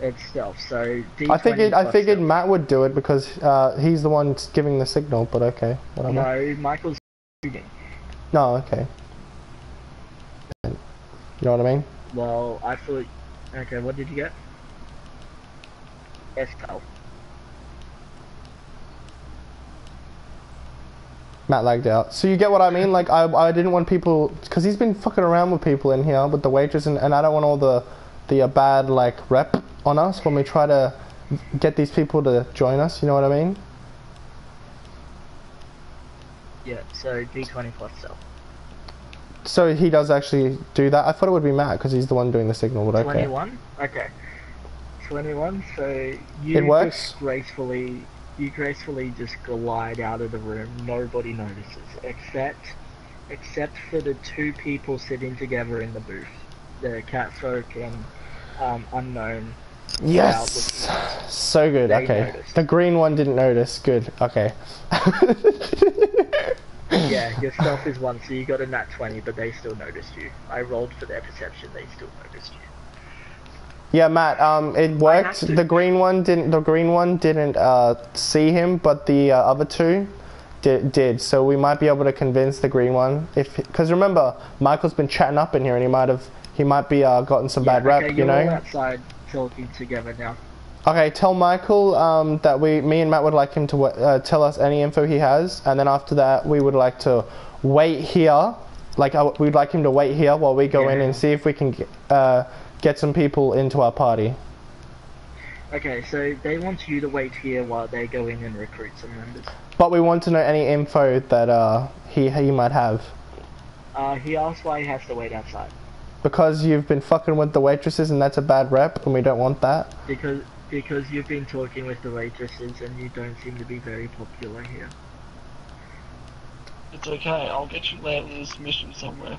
B: It's stealth. So D20
A: I figured
B: plus
A: Matt
B: stealth.
A: would do it because he's the one giving the signal. But okay, whatever.
B: No, Michael's shooting.
A: No, okay. You know what I mean?
B: Well, I thought. Okay, what did you get? SL.
A: Matt lagged out. So you get what I mean? Like, I didn't want people... Because he's been fucking around with people in here, with the waitress, and I don't want all the bad, like, rep on us when we try to get these people to join us, you know what I mean?
B: Yeah, so D20 plus stealth.
A: So he does actually do that? I thought it would be Matt, because he's the one doing the signal, but okay.
B: 21? Okay. 21, so you
A: It works?
B: just gracefully just glide out of the room. Nobody notices, except for the 2 people sitting together in the booth. The catfolk and unknown.
A: Yes! So good,
B: They
A: okay.
B: noticed.
A: The green one didn't notice, good, okay.
B: Yeah, your stealth is 1, so you got a nat 20, but they still noticed you. I rolled for their perception, they still noticed you.
A: Yeah, Matt, it worked.
B: to-
A: The green one didn't see him, but the other 2 did. So we might be able to convince the green one, because remember, Michael's been chatting up in here, and he might be gotten some bad rep,
B: Okay,
A: you know.
B: you're all outside talking together now.
A: Okay, tell Michael that me and Matt would like him to tell us any info he has, and then after that we would like to wait here. Like we'd like him to wait here while we go in and see if we can get some people into our party.
B: Okay, so they want you to wait here while they go in and recruit some members.
A: But we want to know any info that he might have.
B: He asked why he has to wait outside.
A: Because you've been fucking with the waitresses and that's a bad rep and we don't want that.
B: Because you've been talking with the waitresses and you don't seem to be very popular here.
C: It's okay, I'll get you landed this mission somewhere.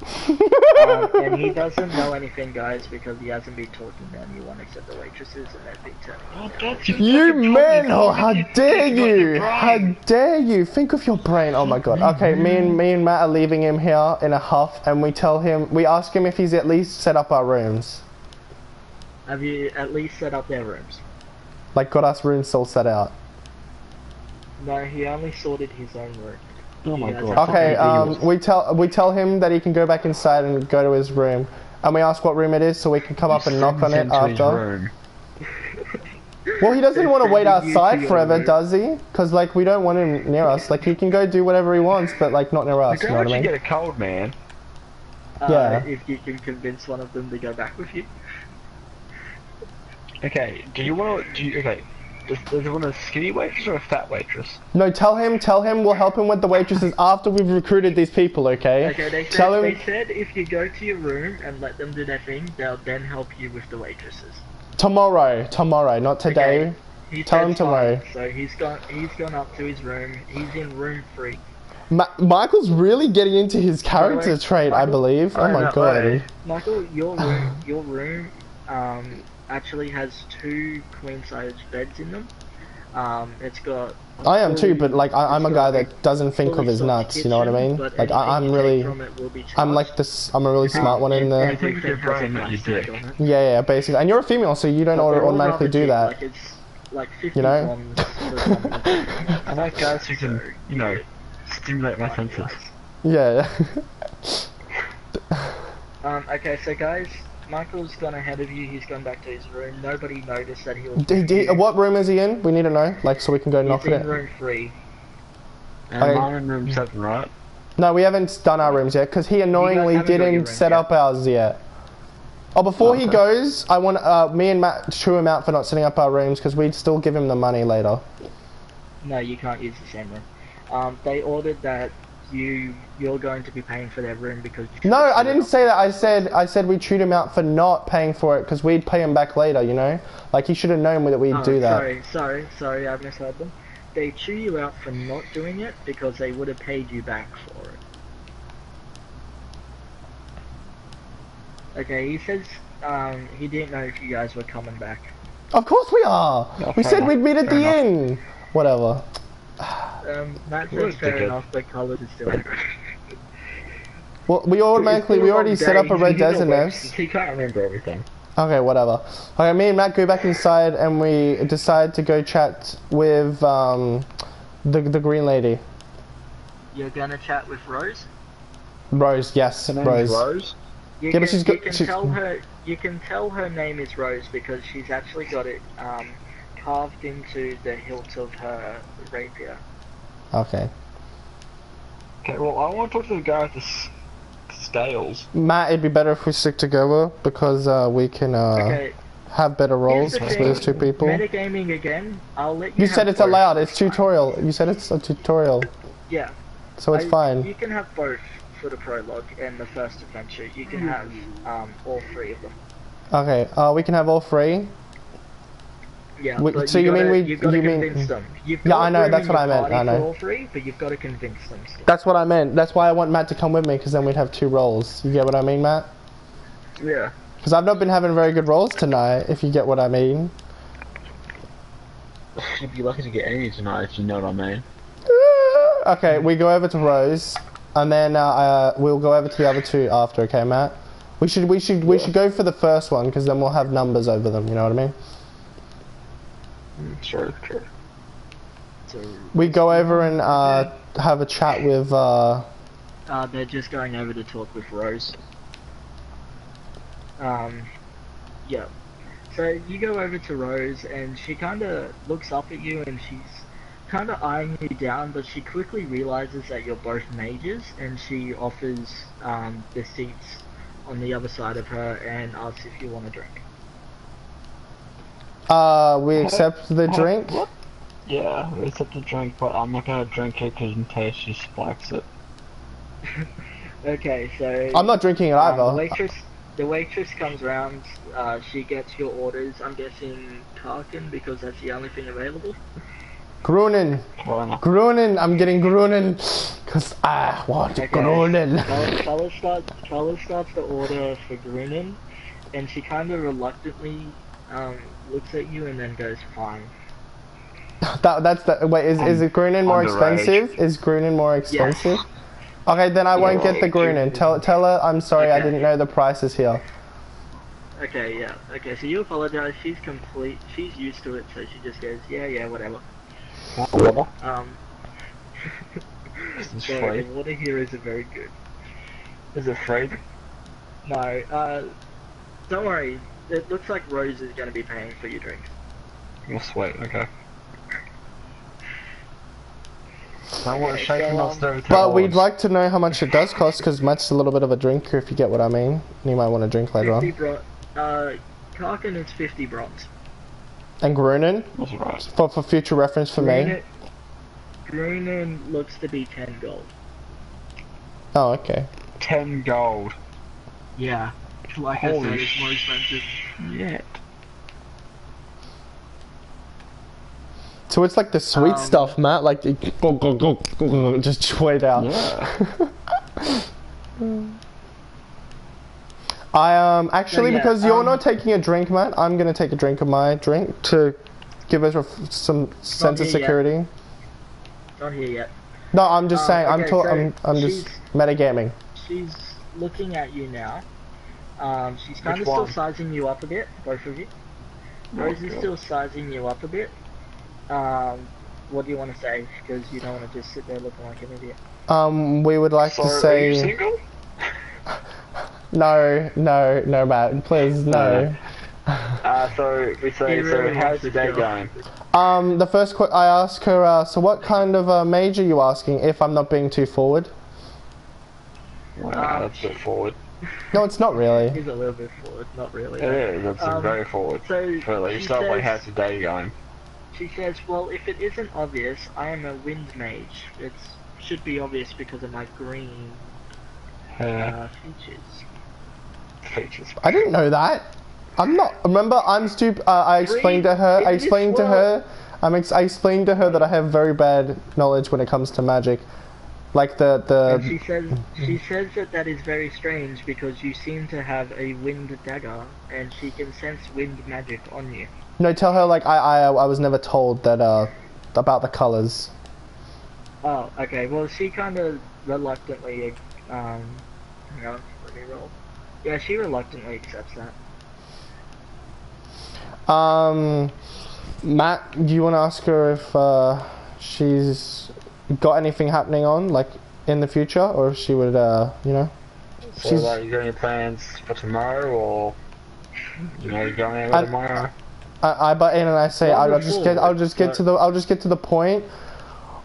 B: And he doesn't know anything, guys, because he hasn't been talking to anyone except the waitresses, and they've been telling him.
C: Oh, that's your
A: You
C: fucking
A: man,
C: problem.
A: oh how
C: Think
A: dare
C: about your
A: you!
C: brain.
A: How dare you! Think of your brain. Oh my god. Okay, me and Matt are leaving him here in a huff, and we ask him if he's at least set up our rooms.
B: Have you at least set up their rooms?
A: Like got us rooms all set out.
B: No, he only sorted his own room.
C: Oh my
B: Yeah,
C: god.
A: Okay, we tell him that he can go back inside and go to his room, and we ask what room it is so we can come up and knock on it after. Well, he doesn't want to wait
B: Sending you to
A: outside
B: your
A: forever,
B: room.
A: does he? Because like we don't want him near us. Like he can go do whatever he wants, but like not near us. You know what I mean?
C: Get a cold, man.
A: Yeah.
B: If you can convince one of them to go back with you.
C: Okay, okay. Does he want a skinny waitress or a fat waitress?
A: No, tell him we'll help him with the waitresses after we've recruited these people, okay?
B: Okay, they said if you go to your room and let them do their thing, they'll then help you with the waitresses.
A: Tomorrow, not today.
B: Okay. He
A: Tell
B: said
A: him tomorrow.
B: fine, so he's gone up to his room. He's in room 3.
A: Michael's really getting into his character
B: Wait,
A: trait, I
B: Michael?
A: believe. Oh my god.
B: Michael, your room actually has 2 queen-size beds in them. It's got.
A: I am too, but like I'm a
B: it's
A: guy
B: got
A: that doesn't think of
B: fully
A: his
B: stocked
A: nuts. You know what I
B: kitchen,
A: mean?
B: but
A: Like
B: anything
A: I'm
B: you take
A: really,
B: from it will be
A: I'm like
B: charged.
A: this. I'm a really smart one in there.
C: Think of your brain, not your dick.
A: Yeah, basically. And you're a female, so you don't automatically do that.
B: Like it's like 50
A: You know?
B: bombs for
C: I like guys who can, you know, stimulate my senses.
A: Yeah.
B: Okay, so guys, Michael's gone ahead of you. He's gone back to his room. Nobody noticed that he was.
A: What room is he in? We need to know, like, so we can go knock
B: He's
A: it
B: in
A: in.
B: room 3.
C: And
A: Okay.
C: I'm in room 7, right?
A: No, we haven't done our rooms yet because he annoyingly
B: haven't got your
A: didn't
B: rooms
A: set
B: yet.
A: up ours yet. Oh, before he goes, I want me and Matt chew him out for not setting up our rooms because we'd still give him the money later.
B: No, you can't use the same room. They ordered that you're going to be paying for their room because you
A: No, I
B: chewed
A: didn't
B: it
A: say that. I said we chewed him out for not paying for it because we'd pay him back later. You know, like he should have known that we'd
B: up.
A: do that.
B: Sorry, I misheard them. They chew you out for not doing it because they would have paid you back for it. Okay, he says he didn't know if you guys were coming back.
A: Of course we are.
C: Yeah,
A: We
C: fair
A: said
C: enough.
A: we'd meet at
C: Fair
A: the
C: enough.
A: inn. Whatever.
B: Matt
C: You're
B: says
C: a
B: fair
C: dickhead.
B: enough, but Colors is still.
A: Well, we already set up a red desert nest.
C: He can't remember everything.
A: Okay, whatever. Okay, me and Matt go back inside and we decide to go chat with the green lady.
B: You're gonna chat with Rose.
A: Rose, yes,
C: Her name's
A: Rose.
C: Rose.
B: You
A: Yeah,
B: can,
A: but she's got- she's-
B: You can tell her name is Rose because she's actually got it carved into the hilt of her rapier.
A: Okay.
C: Okay, well, I want to talk to the guy with the scales.
A: Matt, it'd be better if we stick together because we can
B: Okay.
A: have better roles
B: Here's the
A: with
B: thing,
A: those two people.
B: Metagaming again. I'll let you.
A: You
B: have
A: said it's
B: both.
A: allowed. It's tutorial. You said it's a tutorial,
B: Yeah.
A: so it's fine.
B: You can have both for the prologue and the first adventure. You can have all three of them.
A: Okay. We can have all three.
B: Yeah.
A: Wait,
B: but
A: so you mean
B: you've got to
A: you mean-
B: convince them. You've
A: Yeah,
B: got
A: I know,
B: room
A: that's
B: in
A: what
B: your
A: I meant,
B: party
A: I know.
B: For all three, but you've got to convince them. Still.
A: That's what I meant. That's why I want Matt to come with me because then we'd have two roles. You get what I mean, Matt?
C: Yeah.
A: Because I've not been having very good rolls tonight. If you get what I mean.
C: You'd be lucky to get any tonight if you know what I mean.
A: Okay, we go over to Rose, and then we'll go over to the other two after. Okay, Matt. We should go for the first one because then we'll have numbers over them. You know what I mean?
C: Sure.
B: So,
A: We go over and have a chat with.
B: they're just going over to talk with Rose. Yeah. So you go over to Rose, and she kind of looks up at you, and she's kind of eyeing you down, but she quickly realizes that you're both mages, and she offers the seats on the other side of her and asks if you want a drink.
A: We accept the drink.
C: What? Yeah, we accept the drink, but I'm not gonna drink it because in case she spikes it.
B: Okay, so
A: I'm not drinking it either.
B: the waitress comes around. She gets your orders. I'm guessing Karkin because that's the only thing available.
A: Grunin.
C: Why not?
A: Grunin. I'm getting Grunin. Because I want
B: Okay.
A: Grunin.
B: Color starts the order for Grunin, and she kind of reluctantly looks at you and then goes, "Fine."
A: That's the wait. Is it Grunin more
C: Underage.
A: expensive? Is Grunin more expensive? Okay, then I won't get the Grunin. Tell her I'm sorry. I
B: Okay.
A: didn't know the prices here.
B: Okay, yeah. Okay, so you apologize. She's used to it, so she just goes, "Yeah, whatever."
C: Whatever. It's
B: So
C: free.
B: the water here isn't very good.
C: Is it free?
B: No, don't worry. It looks like Rose is going to be paying for your drinks.
C: Oh, sweet, okay. I want to
B: Okay,
C: shake
B: so,
C: him off there.
A: But we'd like to know how much it does cost because Matt's a little bit of a drinker, if you get what I mean. And you might want to drink later
B: 50
A: on.
B: Karkin is 50 bronze.
A: And Grunin
C: That's right.
A: for future reference for me.
B: Grunin looks to be 10 gold.
A: Oh, okay.
C: 10 gold.
B: Yeah. Like
C: Holy
B: I said, it's more expensive.
C: Shit.
A: So it's like the sweet stuff, Matt. Like go, just chew it out.
C: Yeah.
A: I actually
B: yeah,
A: because you're not taking a drink, Matt. I'm gonna take a drink of my drink to give us some sense of
B: here yet.
A: security.
B: Not here yet.
A: No, I'm just saying.
B: okay, so
A: I'm just metagaming.
B: She's looking at you now. She's kind
C: Which
B: of still
C: one?
B: sizing you up a bit, both of you. Rose is
C: God.
B: still sizing you up a bit. What do you want to say? Because you don't want to just sit there looking like an idiot.
A: We would like
C: So,
A: to
C: are you
A: say
C: single?
A: no, Matt. Please, no.
C: So we say,
B: He really
C: how's
B: wants
C: your
B: to
C: day
B: kill.
C: going?
A: The first I ask her, so what kind of mage are you asking, if I'm not being too forward?
C: Wow, that's a bit forward.
A: No, it's not really.
B: He's a little bit forward, not really.
C: It is, that's very forward.
B: So
C: Really, you
B: she
C: start by
B: says,
C: how's your day going?
B: she says, well, if it isn't obvious, I am a wind mage. It should be obvious because of my green features.
C: Features.
A: I didn't know that. I'm not. Remember, I'm stupid. I explained to her. I explained to her. I explained to her that I have very bad knowledge when it comes to magic. Like
B: And she says that is very strange because you seem to have a wind dagger and she can sense wind magic on you.
A: No, tell her like I was never told that about the colors.
B: Oh, okay. Well, she kind of reluctantly hang on, let me roll. Yeah, she reluctantly accepts that.
A: Matt, do you want to ask her if she's got anything happening on, like, in the future, or if she would, you know?
C: So, like, you got any plans for tomorrow, or, you know, you going anywhere tomorrow?
A: I butt in and I say, I'll just get to the point.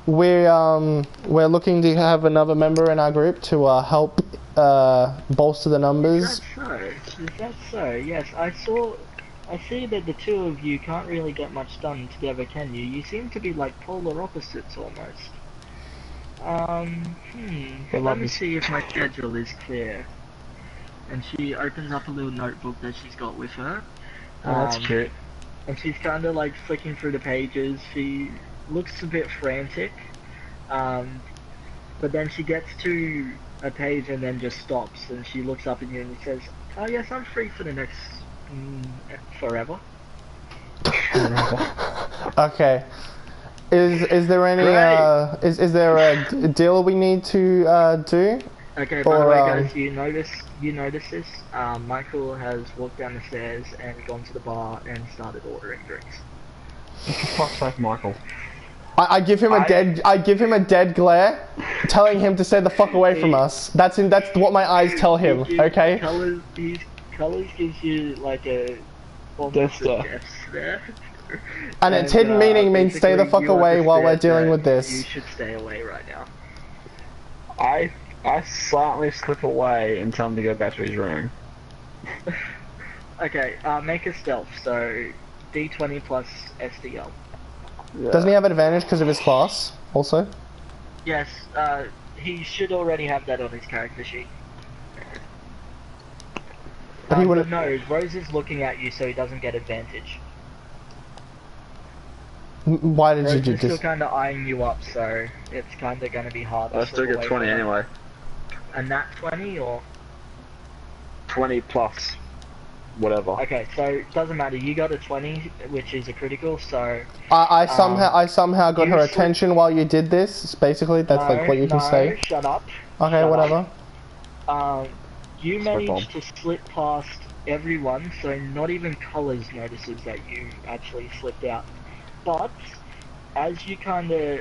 A: We're looking to have another member in our group to help bolster the numbers.
B: Is that so? Yes, I see that the two of you can't really get much done together, can you? You seem to be like polar opposites almost. Let me see if my schedule is clear. And she opens up a little notebook that she's got with her.
C: Oh, that's cute.
B: And she's kind of like flicking through the pages. She looks a bit frantic. But then she gets to a page and then just stops. And she looks up at you and says, "Oh yes, I'm free for the next forever."
A: Okay. Is there any is there a deal we need to do?
B: Okay, by the way, guys, you notice this? Michael has walked down the stairs and gone to the bar and started ordering drinks.
C: Fuck's sake, Michael.
A: I give him a dead glare, telling him to stay the fuck away from us. That's what my eyes tell him. Okay.
B: Colors gives you like a almost a death stare.
A: And its hidden meaning means stay the fuck away while we're dealing with this.
B: You should stay away right now.
C: I silently slip away and tell him to go back to his room.
B: Okay, make a stealth, so D20 plus SDL.
C: Yeah.
A: Doesn't he have advantage because of his class, also?
B: Yes, he should already have that on his character sheet.
A: But he wouldn't.
B: No, Rose is looking at you so he doesn't get advantage.
A: Why did you do
B: Rose is
A: this?
B: still kind of eyeing you up, so it's kind of going to be hard.
C: I still get 20 anyway.
B: A nat 20 or?
C: 20 plus. Whatever.
B: Okay, so it doesn't matter. You got a 20, which is a critical, so...
A: I somehow got her attention while you did this. Basically, that's like what you can say.
B: Shut up.
A: Okay,
B: Shut
A: whatever.
B: Up. You managed to slip past everyone, so not even Colors notices that you actually slipped out. But as you kind of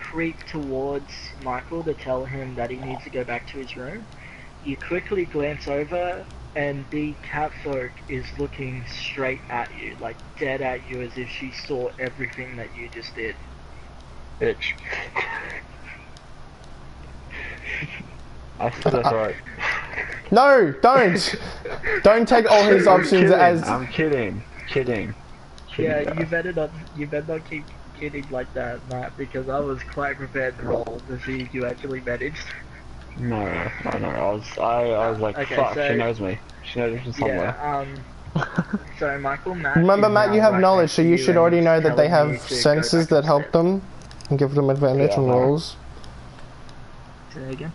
B: creep towards Michael to tell him that he needs to go back to his room, you quickly glance over and the catfolk is looking straight at you, like dead at you, as if she saw everything that you just did.
C: Bitch. I feel that's right.
A: No, don't! Don't take all his options as...
C: I'm kidding.
B: Yeah, you better not keep kidding like that, Matt, because I was quite prepared to roll to see if you actually managed.
C: No, I was like,
B: okay,
C: fuck,
B: so,
C: she knows me. She knows me from somewhere.
B: Yeah, so Matt...
A: Remember, Matt, you have knowledge, so you should already know that they have senses that help them and give them advantage on rolls.
B: Say that again.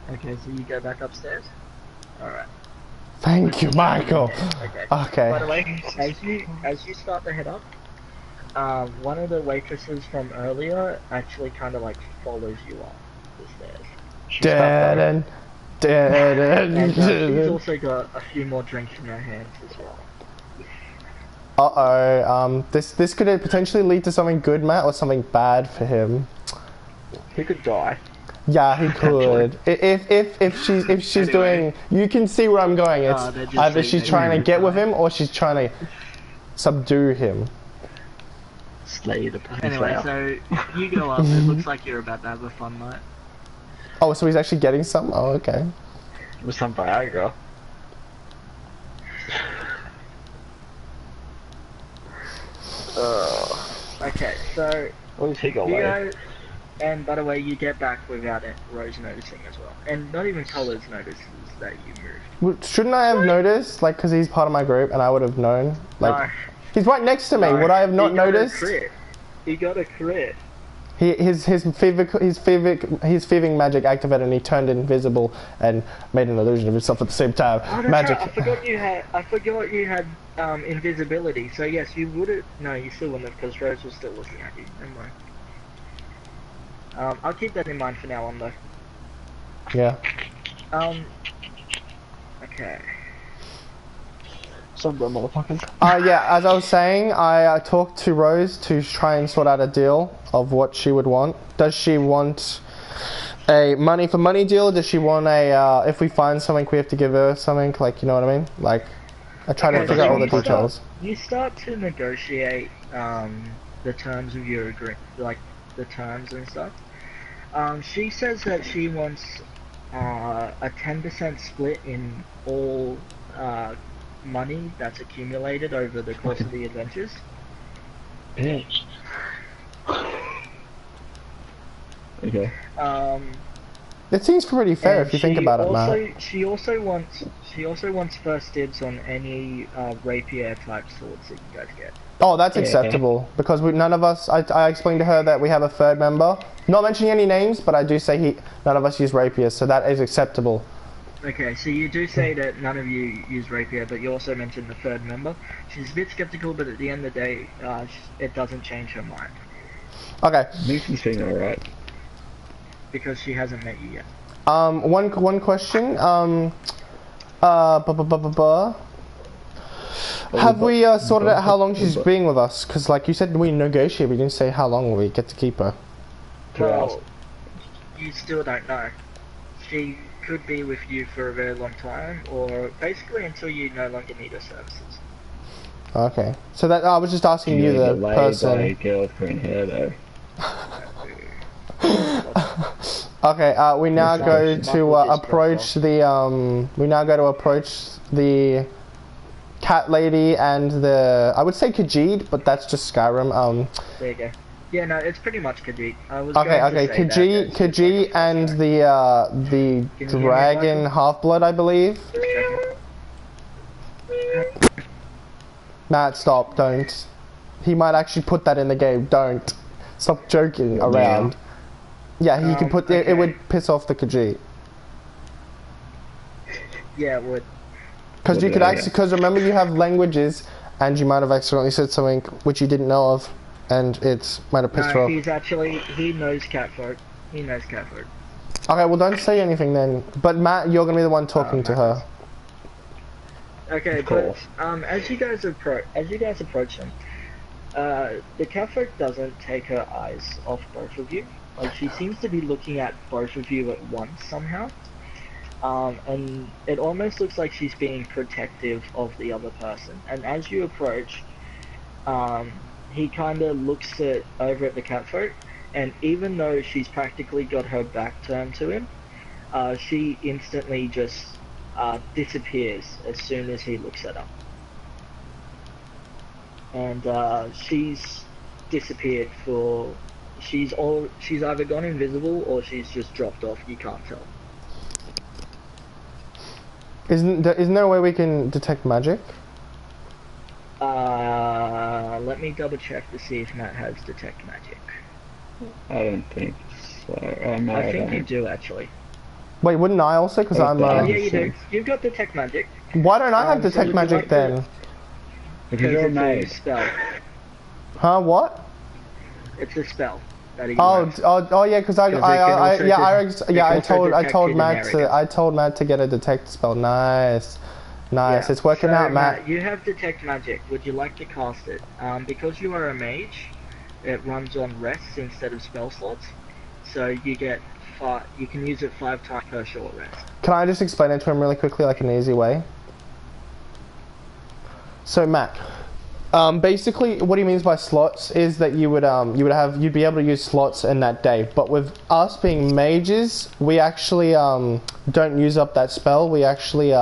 B: Okay, so you go back upstairs? Alright.
A: Thank you, Michael! Okay.
B: By the way, as you start to head up, one of the waitresses from earlier actually kind of like follows you up the stairs. And she's also got a few more drinks in her hands as well.
A: Uh-oh, this could potentially lead to something good, Matt, or something bad for him.
C: He could die.
A: Yeah, he could. If she's
B: Anyway.
A: doing, you can see where I'm going. It's
B: They're just
A: either
B: saying
A: she's
B: they
A: trying to
B: don't
A: get with
B: try.
A: him or she's trying to subdue him.
C: Slay the pussy
B: Anyway,
C: slayer.
B: so you go up. It looks like you're about to have a fun night.
A: Oh, so he's actually getting some? Oh, okay.
C: With some Viagra.
B: Okay, so
C: What does he got
B: you
C: away?
B: go, and by the way, you get back without it, Rose noticing as well, and not even Colors notices that you moved.
A: Well, shouldn't I have noticed? Like, because he's part of my group and I would have known. Like,
B: No.
A: he's right next to me.
B: No,
A: Would I have not
B: he got a
A: noticed?
B: crit. He got a crit.
A: His thieving magic activated and he turned invisible and made an illusion of himself at the same time.
B: Oh, that's
A: Magic.
B: right. I forgot you had invisibility. So yes, you would have. No, you still wouldn't have because Rose was still looking at you. Never mind. I'll keep that in mind for now on though.
A: Yeah.
B: Okay.
C: Some good motherfuckers.
A: Yeah, as I was saying, I talked to Rose to try and sort out a deal of what she would want. Does she want a money for money deal? Does she want a, if we find something, we have to give her something? Like, you know what I mean? Like, I try to figure out all the details.
B: You start to negotiate the terms of your agreement, like the terms and stuff. She says that she wants a 10% split in all money that's accumulated over the course of the adventures.
C: Bitch. Okay.
A: It seems pretty fair if you think about it, Matt.
B: She also wants first dibs on any rapier type swords that you guys get.
A: Oh, that's acceptable because none of us. I explained to her that we have a third member. Not mentioning any names, but I do say none of us use rapiers, so that is acceptable.
B: Okay, so you do say that none of you use rapier, but you also mentioned the third member. She's a bit skeptical, but at the end of the day, it doesn't change her mind.
A: Okay.
C: Lucy's feeling alright.
B: Because she hasn't met you yet.
A: One question. Have we sorted out how long she's being with us? Because, like you said, we negotiate. We didn't say how long we get to keep her.
B: Well, you still don't know. She could be with you for a very long time, or basically until you no longer need her services.
A: Okay. So that I was just asking you, the person.
C: By girl with green hair, though.
A: Okay. We now go to approach the. We now go to approach the cat lady and the. I would say Khajiit, but that's just Skyrim.
B: There you go. Yeah, no, it's pretty much Khajiit.
A: Okay. Khajiit and the dragon half-blood, I believe. Matt, stop! Don't. He might actually put that in the game. Don't. Stop joking around. Yeah, he can put. It would piss off the Khajiit.
B: Yeah, it would.
A: Because you could actually. Because remember, you have languages, and you might have accidentally said something which you didn't know of. And it might have pissed her off.
B: He knows catfolk. He knows catfolk.
A: Okay, well don't say anything then. But Matt, you're gonna be the one talking to her.
B: Okay, but as you guys approach them, the catfolk doesn't take her eyes off both of you. Like she seems to be looking at both of you at once somehow. And it almost looks like she's being protective of the other person. And as you approach, he kind of looks over at the catfolk, and even though she's practically got her back turned to him, she instantly just disappears as soon as he looks at her. And she's disappeared for. She's either gone invisible or she's just dropped off. You can't tell.
A: Isn't there a way we can detect magic?
B: Let me double check to see if Matt has detect magic.
C: I don't think so.
B: I think you do actually.
A: Wait, wouldn't I also? Because I'm.
B: Yeah, you do. You've got detect magic.
A: Why don't I have detect magic then?
C: Because you're a mage.
B: It's a spell.
A: Huh? What?
B: It's a spell. That
A: Oh yeah, because I told Matt to get a detect spell. Nice.
B: Yeah.
A: It's working out, Matt.
B: You have detect magic. Would you like to cast it? Because you are a mage, it runs on rests instead of spell slots. So you get You can use it 5 times per short rest.
A: Can I just explain it to him really quickly, like an easy way? So Matt, basically what he means by slots is that you'd be able to use slots in that day. But with us being mages, we actually don't use up that spell. We actually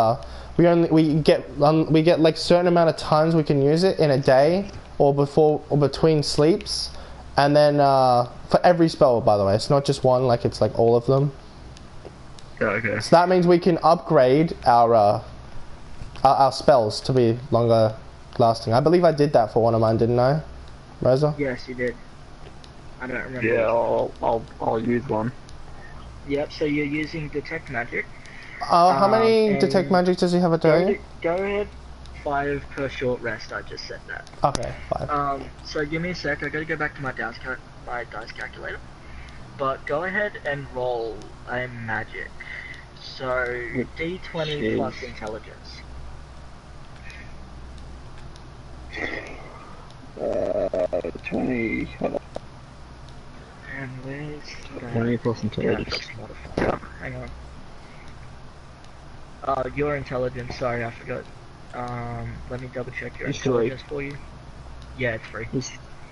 A: we get like certain amount of times we can use it in a day or before or between sleeps, and then for every spell, by the way, it's not just one. Like it's like all of them.
C: Yeah, okay.
A: So that means we can upgrade our spells to be longer lasting. I believe I did that for one of mine, didn't I, Rosa?
B: Yes, you did. I don't remember.
C: Yeah, I'll use one.
B: Yep. So you're using detect magic.
A: How many
B: and
A: detect magic does he have a day?
B: Go ahead. 5 per short rest. I just said that.
A: Okay, 5.
B: So give me a sec. I gotta go back to my dice calculator. But go ahead and roll a magic. So D20 plus intelligence.
C: 20. Hold on.
B: And where's that?
C: 20 plus intelligence.
B: Yeah, hang on. Your intelligence. Sorry, I forgot. Let me double check your
C: It's
B: intelligence for you. Yeah, it's 3.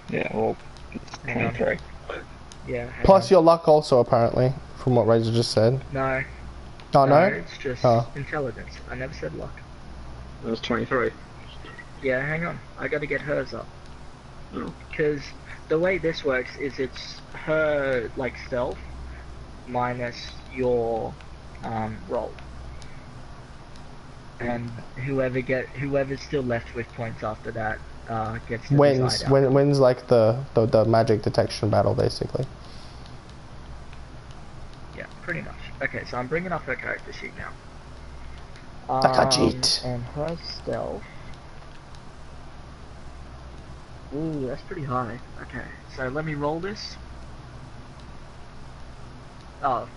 C: Yeah, well, it's
B: Hang on.
C: 23.
B: Yeah. hang
A: Plus
B: on.
A: your luck also, apparently, from what Razor just said.
B: No.
A: Oh, no?
B: It's just intelligence. I never said luck.
C: It was 23.
B: Yeah, hang on. I gotta get hers up.
C: Oh.
B: Because the way this works is it's her, like, stealth minus your roll. And whoever's still left with points after that gets to
A: Wins.
B: decide out.
A: Wins like the magic detection battle, basically.
B: Yeah, pretty much. Okay, so I'm bringing up her character sheet now.
A: Takajit.
B: And her stealth. Ooh, that's pretty high. Okay, so let me roll this. Oh,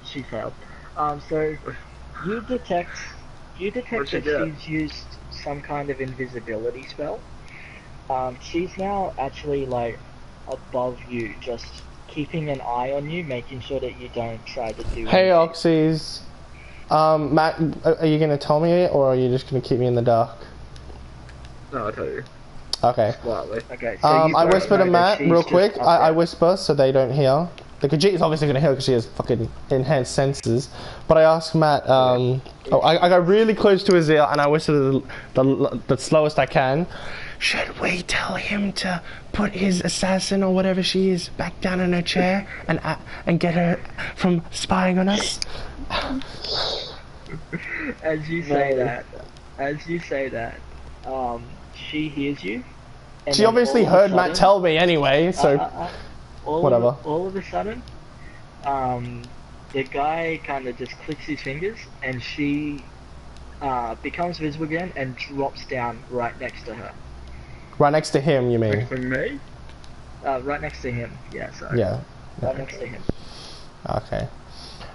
B: she failed. So you detect
C: What'd she
B: that
C: get?
B: she's used some kind of invisibility spell. She's now actually like above you, just keeping an eye on you, making sure that you don't try to do
A: Hey,
B: anything.
A: Oxys. Matt, are you going to tell me or are you just going to keep me in the dark?
C: No, I'll tell you.
A: Okay.
C: Slightly.
B: Okay, so you
A: I
B: both
A: whisper to
B: know that
A: Matt
B: she's
A: real
B: just
A: quick.
B: up
A: I
B: there.
A: whisper so they don't hear. The Khajiit is obviously going to hear because she has fucking enhanced senses. But I ask Matt, I got really close to his ear and I whisper the slowest I can. Should we tell him to put his assassin or whatever she is back down in her chair and get her from spying on us?
B: As you say that, she hears you. And
A: She
B: then
A: obviously
B: all of a
A: heard Matt
B: sudden-
A: tell me anyway, so whatever.
B: All of a sudden, the guy kind of just clicks his fingers, and she becomes visible again and drops down right next to her.
A: Right next to him, you mean?
C: For me?
B: Right next to him. Yeah, sorry.
A: Yeah.
B: Right next to him.
A: Okay.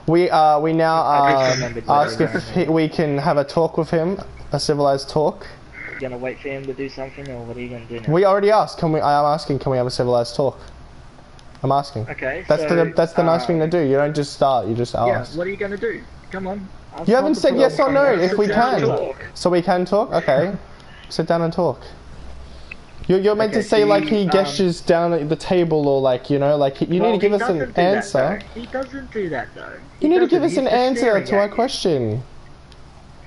A: We now
B: I just remembered where
A: ask
B: they
A: if we can have a talk with him, a civilized talk.
B: You gonna wait for him to do something, or what are you gonna do now?
A: We already asked. I am asking. Can we have a civilized talk? I'm asking.
B: Okay.
A: That's
B: so,
A: the nice thing to do. You don't just start. You just
B: Yeah.
A: ask.
B: What are you gonna do? Come on.
A: You haven't said yes or no. If we can,
C: Talk.
A: so we can talk. Okay. Sit down and talk. You're meant to
B: Okay,
A: say
B: so
A: like
B: you,
A: he gestures down at the table or like like you need to give us an answer.
B: He doesn't do that though.
A: You need to give us an answer to our question.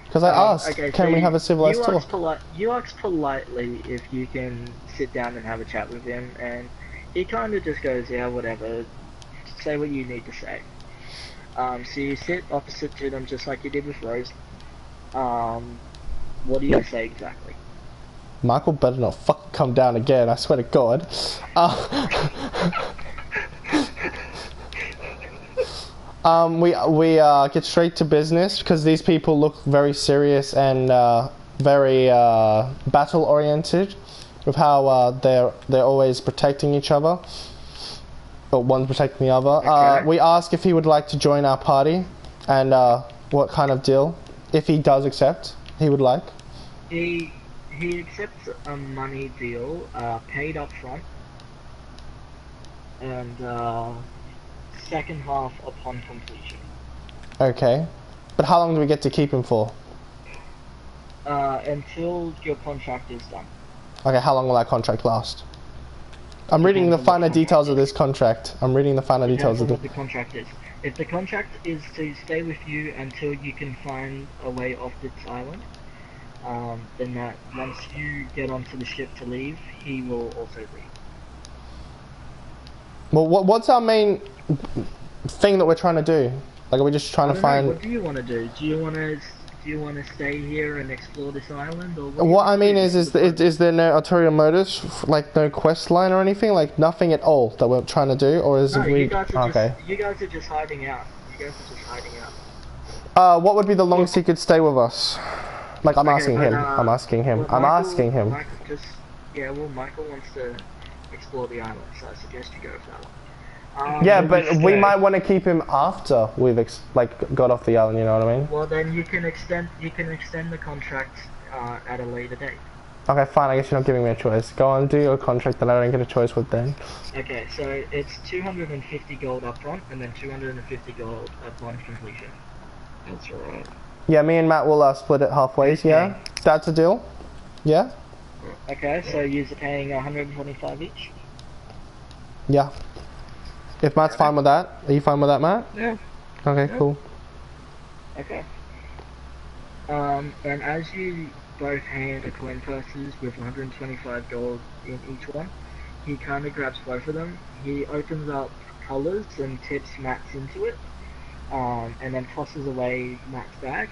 A: Because I asked,
B: Okay,
A: can
B: so
A: we have a civilized talk?
B: You ask politely if you can sit down and have a chat with him, and he kind of just goes, yeah, whatever. Say what you need to say. So you sit opposite to them just like you did with Rose. What do you say exactly?
A: Michael better not fucking come down again, I swear to God. We get straight to business because these people look very serious and very battle oriented with how they're always protecting each other. But one's protecting the other.
B: Okay.
A: We ask if he would like to join our party and what kind of deal, if he does accept, he would like.
B: He accepts a money deal, paid up front, and second half upon completion.
A: Okay. But how long do we get to keep him for?
B: Until your contract is done.
A: Okay, how long will that contract last? I'm reading the finer details of this contract. I'm reading the finer details of
B: what the contract is. If the contract is to stay with you until you can find a way off this island, then that once you get onto the ship to leave, he will also leave.
A: Well, what's our main thing that we're trying to do? Like, are we just trying to find...
B: What do you want to do? Do you want to stay here and explore this island, or
A: what I mean is there no ulterior motives, like no quest line or anything, like nothing at all that we're trying to do, or is we?
B: You guys are just hiding out. You guys are just hiding out.
A: What would be the longest he could stay with us? Like, I'm asking him. I'm asking him.
B: Well,
A: I'm asking him.
B: Michael wants to explore the island, so I suggest you go with that one.
A: Yeah, but we might want to keep him after we've got off the island. You know what I mean?
B: Well, then you can extend the contract at a later date.
A: Okay, fine. I guess you're not giving me a choice. Go on, do your contract that I don't get a choice with then.
B: Okay, so it's 250 gold up front, and then 250 gold upon completion. That's alright.
A: Yeah, me and Matt will split it halfway. Okay. Yeah, that's a deal. Yeah.
B: Okay, so you're paying 125 each.
A: Yeah. If Matt's fine with that, are you fine with that, Matt?
B: Yeah.
A: Okay, cool.
B: Okay. And as you both hand the coin purses with 125 gold in each one, he kind of grabs both of them. He opens up colours and tips Matt's into it, and then tosses away Matt's bag,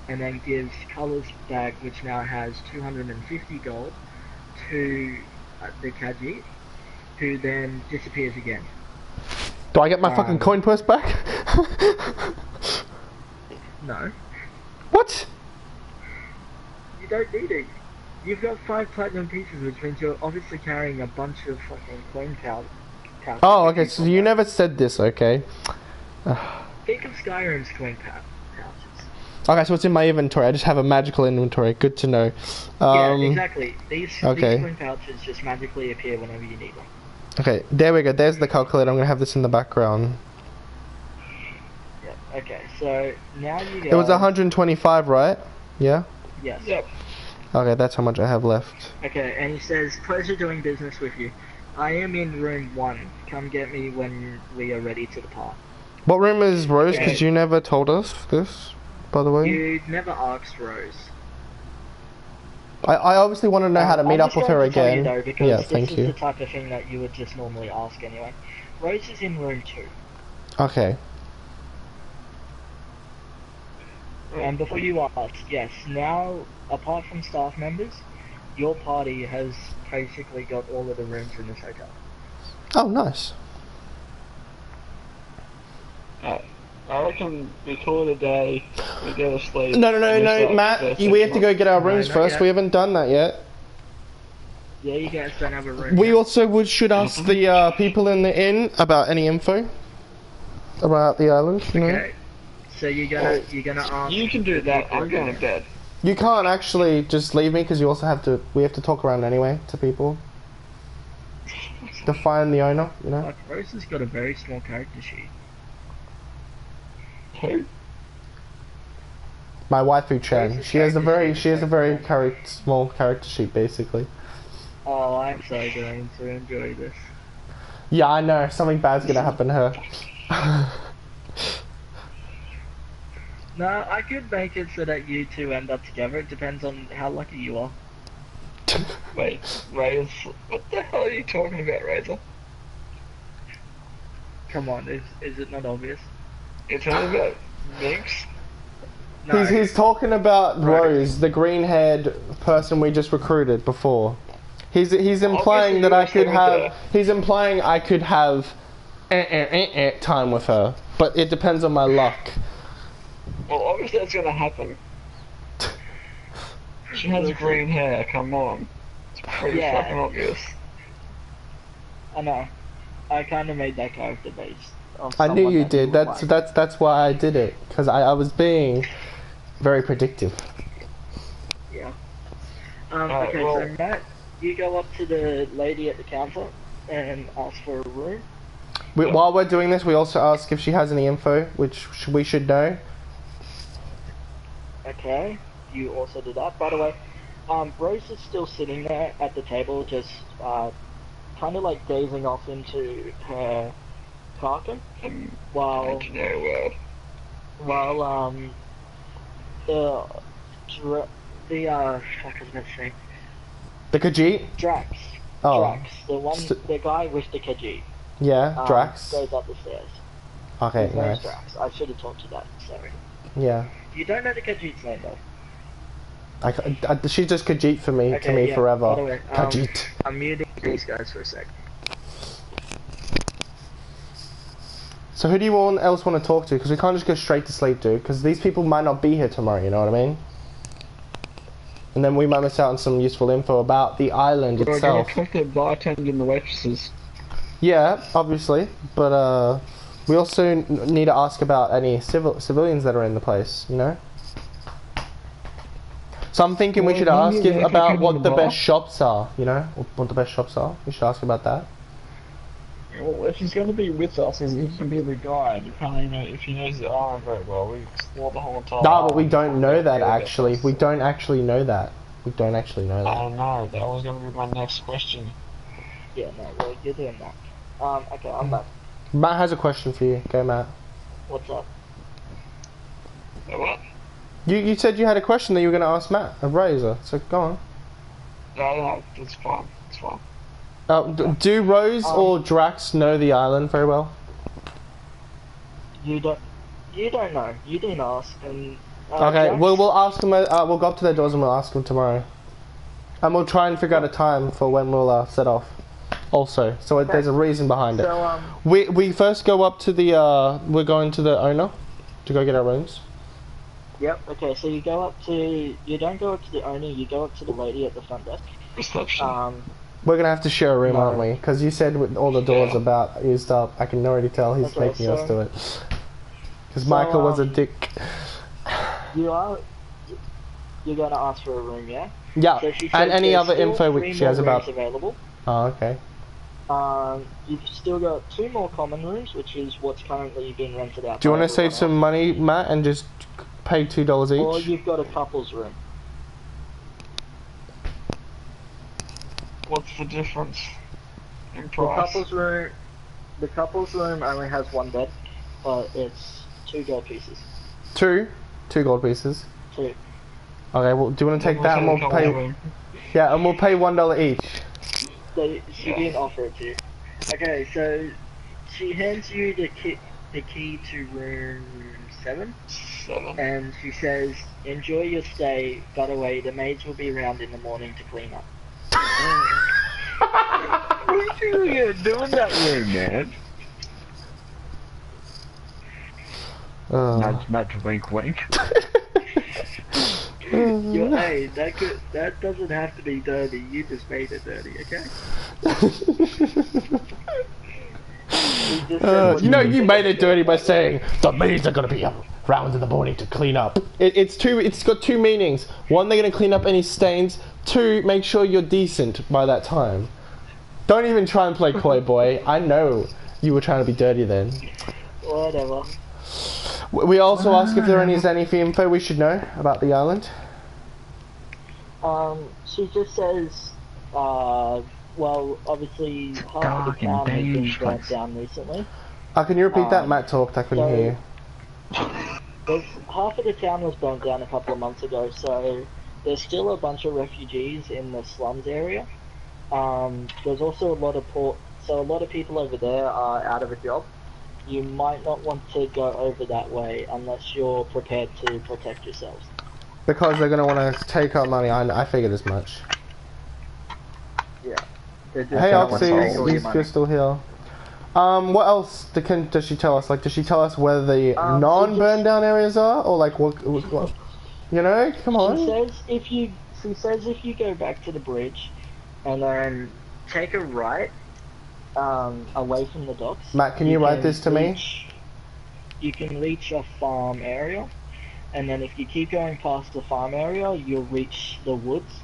B: and then gives Colours' bag, which now has 250 gold, to the Khajiit, who then disappears again.
A: Do I get my fucking coin purse back?
B: No.
A: What?
B: You don't need it. You've got 5 platinum pieces, which means you're obviously carrying a bunch of fucking coin pouches.
A: Oh, okay, so you never said this, okay.
B: Think of Skyrim's coin pouches.
A: Okay, so it's in my inventory. I just have a magical inventory. Good to know.
B: Yeah, exactly. These coin pouches just magically appear whenever you need them.
A: Okay, there we go. There's the calculator. I'm going to have this in the background.
B: Yep, okay, so now you go...
A: It was 125, right? Yeah?
B: Yes. Yep.
A: Okay, that's how much I have left.
B: Okay, and he says, pleasure doing business with you. I am in room 1. Come get me when we are ready to depart.
A: What room is Rose? Because you never told us this, by the way.
B: You never asked Rose.
A: I obviously want to know how to meet up with her again.
B: Yeah, thank you. This is the type of thing that you would just normally ask anyway. Rose is in room 2.
A: Okay.
B: And before you ask, yes, now, apart from staff members, your party has basically got all of the rooms in this hotel.
A: Oh, nice.
C: I reckon we call it a day, we go to sleep.
A: No, Matt, we have to go get our rooms first.
B: Yet.
A: We haven't done that yet.
B: Yeah, you guys don't have a room.
A: We also should ask the people in the inn about any info about the island. You know?
B: Okay. So you're gonna ask.
C: You can do that. I'm going to bed.
A: You can't actually just leave me because you also have to. We have to talk around anyway to people to find the owner. You know.
B: Like, Rose has got a very small character sheet.
C: Who?
A: My waifu Chan. She has a very small character sheet basically.
B: Oh, I'm so going to enjoy this.
A: Yeah, I know. Something bad's gonna happen to her.
B: No, I could make it so that you two end up together. It depends on how lucky you are.
C: Wait, Razor, what the hell are you talking about, Razor?
B: Come on, is it not obvious?
C: You're talking about Minx?
A: No. He's talking about Rose, the green-haired person we just recruited before. He's implying that I could have. He's implying I could have time with her, but it depends on my luck.
C: Well, obviously that's gonna happen. She has green hair. Come on, it's pretty fucking obvious.
B: I know. I kind of made that character based.
A: I knew you did. That's why I did it, because I was being very predictive.
B: Yeah. Okay, so Matt, you go up to the lady at the counter and ask for a room.
A: While we're doing this, we also ask if she has any info, which we should know.
B: Okay, you also do that. By the way, Rose is still sitting there at the table, just kind of like gazing off into her carcass, while the fuck is that name?
A: The Khajiit?
B: Drax.
A: Oh.
B: Drax, the guy with the Khajiit.
A: Yeah, Drax.
B: Goes up the stairs.
A: Okay,
B: His name's
A: nice.
B: Drax. I should have told you that. Sorry.
A: Yeah.
B: You don't know the Khajiit's name though.
A: She's just Khajiit for me, to me
B: yeah,
A: forever.
B: by the way,
A: Khajiit.
B: I'm muting these guys for a sec.
A: So who do you else want to talk to? Because we can't just go straight to sleep, dude. Because these people might not be here tomorrow, you know what I mean? And then we might miss out on some useful info about the island itself.
C: We're going to talk to the bartender and the waitresses.
A: Yeah, obviously. But we also need to ask about any civilians that are in the place, you know? So I'm thinking we should ask about what the best shops are, you know? What the best shops are. We should ask about that.
C: Well, if he's going to be with us, he can be the guide. If he knows the island very well, we explore the whole entire
A: No, but we don't know that actually. We don't actually know that. We don't actually know that.
C: I don't know. That was going to be my next question.
B: Yeah, no, well, you're doing that. Okay, I'm back.
A: Matt has a question for you. Go, Matt.
B: What's up?
C: What?
A: You said you had a question that you were going to ask Matt of Razor, so go on.
C: No, it's fine. It's fine.
A: Do Rose or Drax know the island very well?
B: You don't know. You didn't ask, and
A: Okay,
B: Drax,
A: we'll ask them. We'll go up to their doors and we'll ask them tomorrow, and we'll try and figure out a time for when we'll set off. Also, so there's a reason behind it.
B: So
A: We first go up to the. We're going to the owner to go get our rooms.
B: Yep. Okay. So you go up to. You don't go up to the owner. You go up to the lady at the front desk.
C: Reception.
A: We're gonna have to share a room,
B: No.
A: aren't we? Because you said with all the doors about used up. I can already tell he's
B: Okay,
A: making us
B: so-
A: do it. Because Michael was a dick.
B: You're gonna ask for a room, yeah?
A: Yeah,
B: So she
A: and
B: says
A: any
B: there's
A: other
B: still
A: info
B: 3
A: which she has
B: more
A: about.
B: rooms available.
A: Oh, okay.
B: You've still got 2 more common rooms, which is what's currently being rented out.
A: Do you
B: by
A: want to save
B: everyone
A: some money, Matt, and just pay $2
B: else. Or
A: each?
B: you've got a couple's room.
C: What's the difference in
B: The
C: price?
B: couple's room only has 1 bed, but it's 2 gold pieces.
A: 2 gold pieces.
B: 2.
A: Okay, well, do you want to take that and we'll pay? Yeah, and we'll pay $1 each.
B: She didn't offer it to you. Okay, so she hands you the key to room 7.
C: 7.
B: And she says, enjoy your stay, by the way, the maids will be around in the morning to clean up.
C: What are you doing that room, man? Nudge, wink, wink.
B: Hey, that doesn't have to be dirty, you just made it dirty, okay?
A: You made it dirty by saying the maids are gonna be around in the morning to clean up. It's got 2 meanings. 1, they're gonna clean up any stains. 2, make sure you're decent by that time. Don't even try and play coy, boy. I know you were trying to be dirty then.
B: Whatever.
A: We also ask if there is any info we should know about the island.
B: She just says, well, obviously half of the town has been burnt down recently.
A: Can you repeat that? Matt talked, I couldn't hear you.
B: Half of the town was burnt down a couple of months ago, so there's still a bunch of refugees in the slums area. There's also a lot of people over there are out of a job. You might not want to go over that way unless you're prepared to protect yourselves.
A: Because they're going to want to take our money. I figured as much.
B: Yeah.
A: Hey Oxy, you're still here. What else does she tell us? Like, does she tell us where the non-burned down areas are? Or like, what you know, come on.
B: She says if you go back to the bridge and then take a right away from the docks.
A: Matt, can you write this to me?
B: You can reach a farm area, and then if you keep going past the farm area, you'll reach the woods,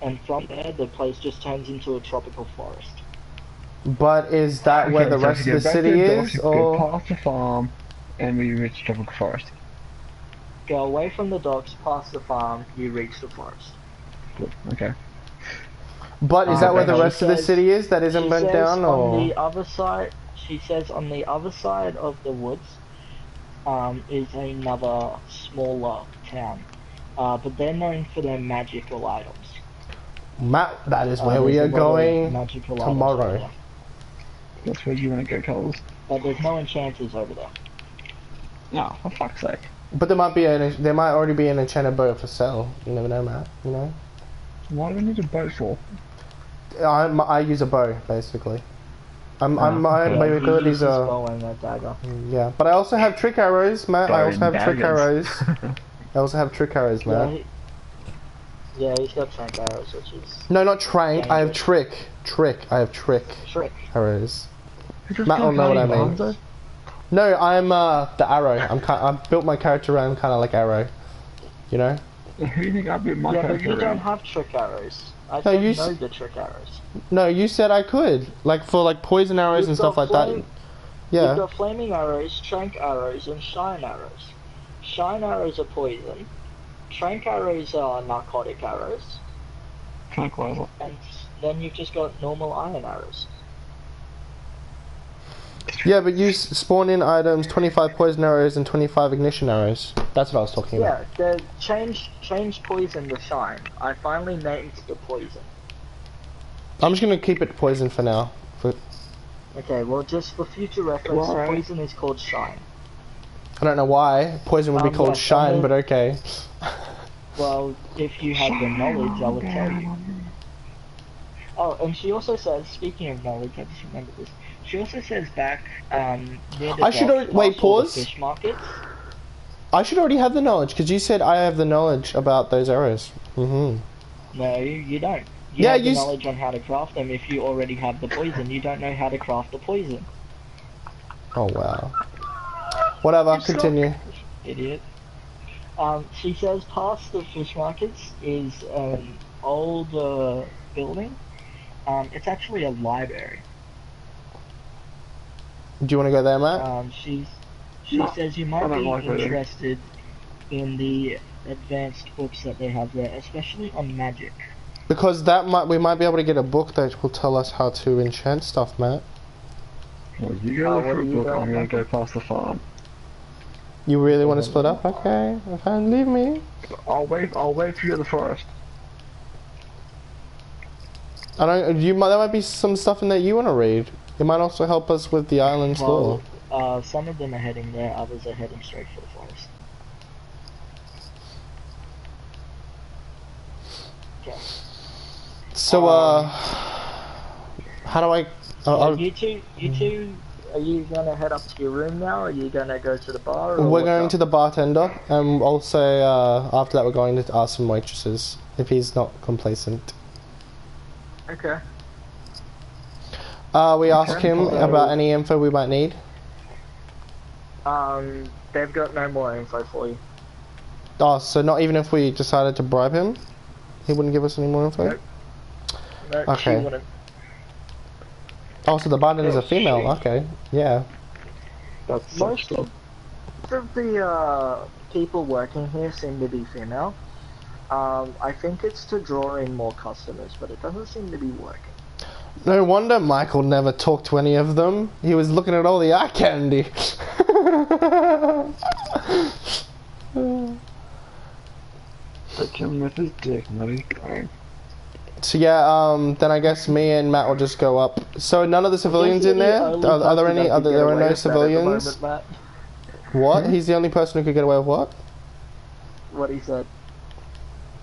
B: and from there the place just turns into a tropical forest.
A: But is that where the
C: so
A: rest
C: to
A: of the
C: get back to
A: city
C: docks,
A: is,
C: you go
A: or?
C: past the farm, and we reach tropical forest.
B: Go away from the docks, past the farm, you reach the forest.
C: Good. Okay.
A: But is that where
C: and
A: the
C: she
A: rest of the city is that isn't
B: She
A: burnt
B: says
A: down,
B: on
A: or?
B: the other side. She says on the other side of the woods, is another smaller town. But they're known for their magical items.
A: Matt, that is where we
B: There's
A: are
B: a lot of
A: going
B: magical items over
A: tomorrow.
B: there.
C: That's where you want to go, Coles.
B: But there's no enchanters over there.
C: No, for fuck's sake.
A: But there might already be an enchanted boat for sale. You never know, Matt. You know.
C: What do we need a boat for?
A: I use a bow basically. My
B: He
A: abilities
B: uses
A: are.
B: bow and a dagger.
A: Yeah, but I also have trick arrows, Matt. I
C: Bow
A: also have
C: and
A: trick
C: daggers.
A: arrows. I also have trick arrows, Matt.
B: Yeah, he's got trank arrows, which is
A: No, not trank. I have
B: dangerous.
A: trick. Trick. I have trick
B: trick.
A: arrows.
C: You just
A: Matt
C: got
A: will know what I
C: Guardian
A: mean.
C: Bonzo?
A: No, I'm the arrow. I built my character around kind of like arrow. You know.
C: Who do you think I built my
B: Yeah, but
C: character
B: you don't
C: around?
B: have trick arrows. I
A: No,
B: don't
A: you
B: know the trick arrows.
A: No, you said I could. Like for like poison arrows
B: You've
A: and stuff
B: got
A: like that.
B: You've
A: Yeah.
B: got flaming arrows, trank arrows, and shine arrows. Shine arrows are poison. Trank arrows are narcotic arrows.
C: Tranquilizer.
B: And then you've just got normal iron arrows.
A: Yeah, but you spawn in items 25 poison arrows and 25 ignition arrows. That's what I was talking about.
B: Yeah, they changed poison to shine. I finally named the poison.
A: I'm just gonna keep it poison for now.
B: Okay, well, just for future reference,
C: Why?
B: poison is called shine.
A: I don't know why. Poison would be called
B: yeah,
A: shine,
B: some
A: but okay.
B: Well, if you had the knowledge, I would tell you. Oh, and she also says, speaking of knowledge, I just remembered this. She also says back near the
A: I should
B: docks,
A: wait,
B: past all the
A: pause.
B: fish markets.
A: I should already have the knowledge, because you said I have the knowledge about those arrows.
B: No, you don't. You
A: Yeah,
B: have the
A: you
B: knowledge on how to craft them. If you already have the poison, you don't know how to craft the poison.
A: Oh, wow. Whatever,
B: Just
A: continue.
B: Idiot. She says past the fish markets is an old building. It's actually a library.
A: Do you want to go there, Matt?
B: She
C: No,
B: says you
C: I
B: might
C: don't
B: be
C: like it.
B: interested in the advanced books that they have there, especially on magic.
A: Because we might be able to get a book that will tell us how to enchant stuff, Matt.
C: Well, you go look
B: what
C: for a
B: are you
C: book,
B: doing,
C: I'm gonna
B: Michael?
C: go past the farm.
A: You really want to split up? Okay, fine, leave me.
C: I'll wait for you at the forest.
A: I don't. There might be some stuff in there you want to read. It might also help us with the island's lore.
B: Some of them are heading there, others are heading straight for the forest. Okay.
A: So, how do I?
B: You two, are you gonna head up to your room now, or are you gonna go to the bar? Or
A: We're going to the bartender, and also after that we're going to ask some waitresses if he's not complacent.
B: Okay.
A: We ask him about any info we might need.
B: They've got no more info for you.
A: Oh, so not even if we decided to bribe him, he wouldn't give us any more info.
B: Nope. No,
A: Okay.
B: she wouldn't.
A: Oh, so the bartender's a
B: Oh,
A: female.
B: shit.
A: Okay, yeah.
C: That's
B: Most of the people working here seem to be female. I think it's to draw in more customers, but it doesn't seem to be working.
A: No wonder Michael never talked to any of them. He was looking at all the eye candy.
C: Take him with his dick, not his brain.
A: So yeah, then I guess me and Matt will just go up. So none of the civilians in there? Are there any? There are no civilians. What? He's the only person who could get away with what?
B: What he said.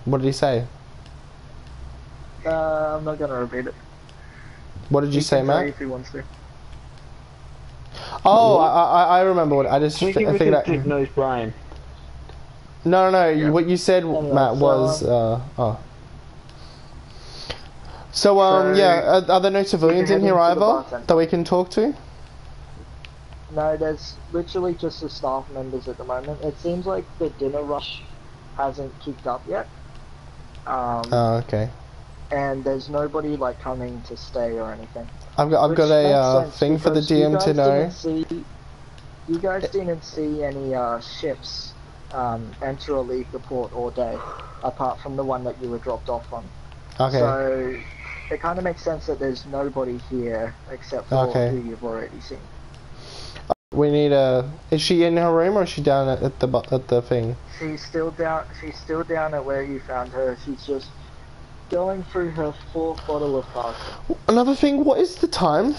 A: What did he say?
B: I'm not gonna repeat it.
A: What did you say,
B: can tell you
A: Matt?
B: if he wants to.
A: Oh, I remember what I just
C: Take him
A: I
C: with
A: figured
C: his dick,
A: out.
C: not his brain.
A: No.
B: Yeah.
A: What you said,
B: Anyway,
A: Matt,
B: so,
A: was oh. So
B: So,
A: yeah, are there no civilians in
B: heading
A: here
B: to the
A: either
B: bartender.
A: that we can talk to?
B: No, there's literally just the staff members at the moment. It seems like the dinner rush hasn't kicked up yet.
A: Oh, okay.
B: And there's nobody like coming to stay or anything.
A: I've got
B: Which
A: a
B: makes sense
A: thing for the
B: because you
A: DM to
B: guys
A: know.
B: didn't see- You guys didn't see any ships enter or leave the port all day, apart from the one that you were dropped off on.
A: Okay.
B: So it kind of makes sense that there's nobody here except for
A: Okay.
B: who you've already seen.
A: We need a. Is she in her room or is she down at the thing?
B: She's still down. She's still down at where you found her. She's just going through her 4th bottle of vodka.
A: Another thing. What is the time?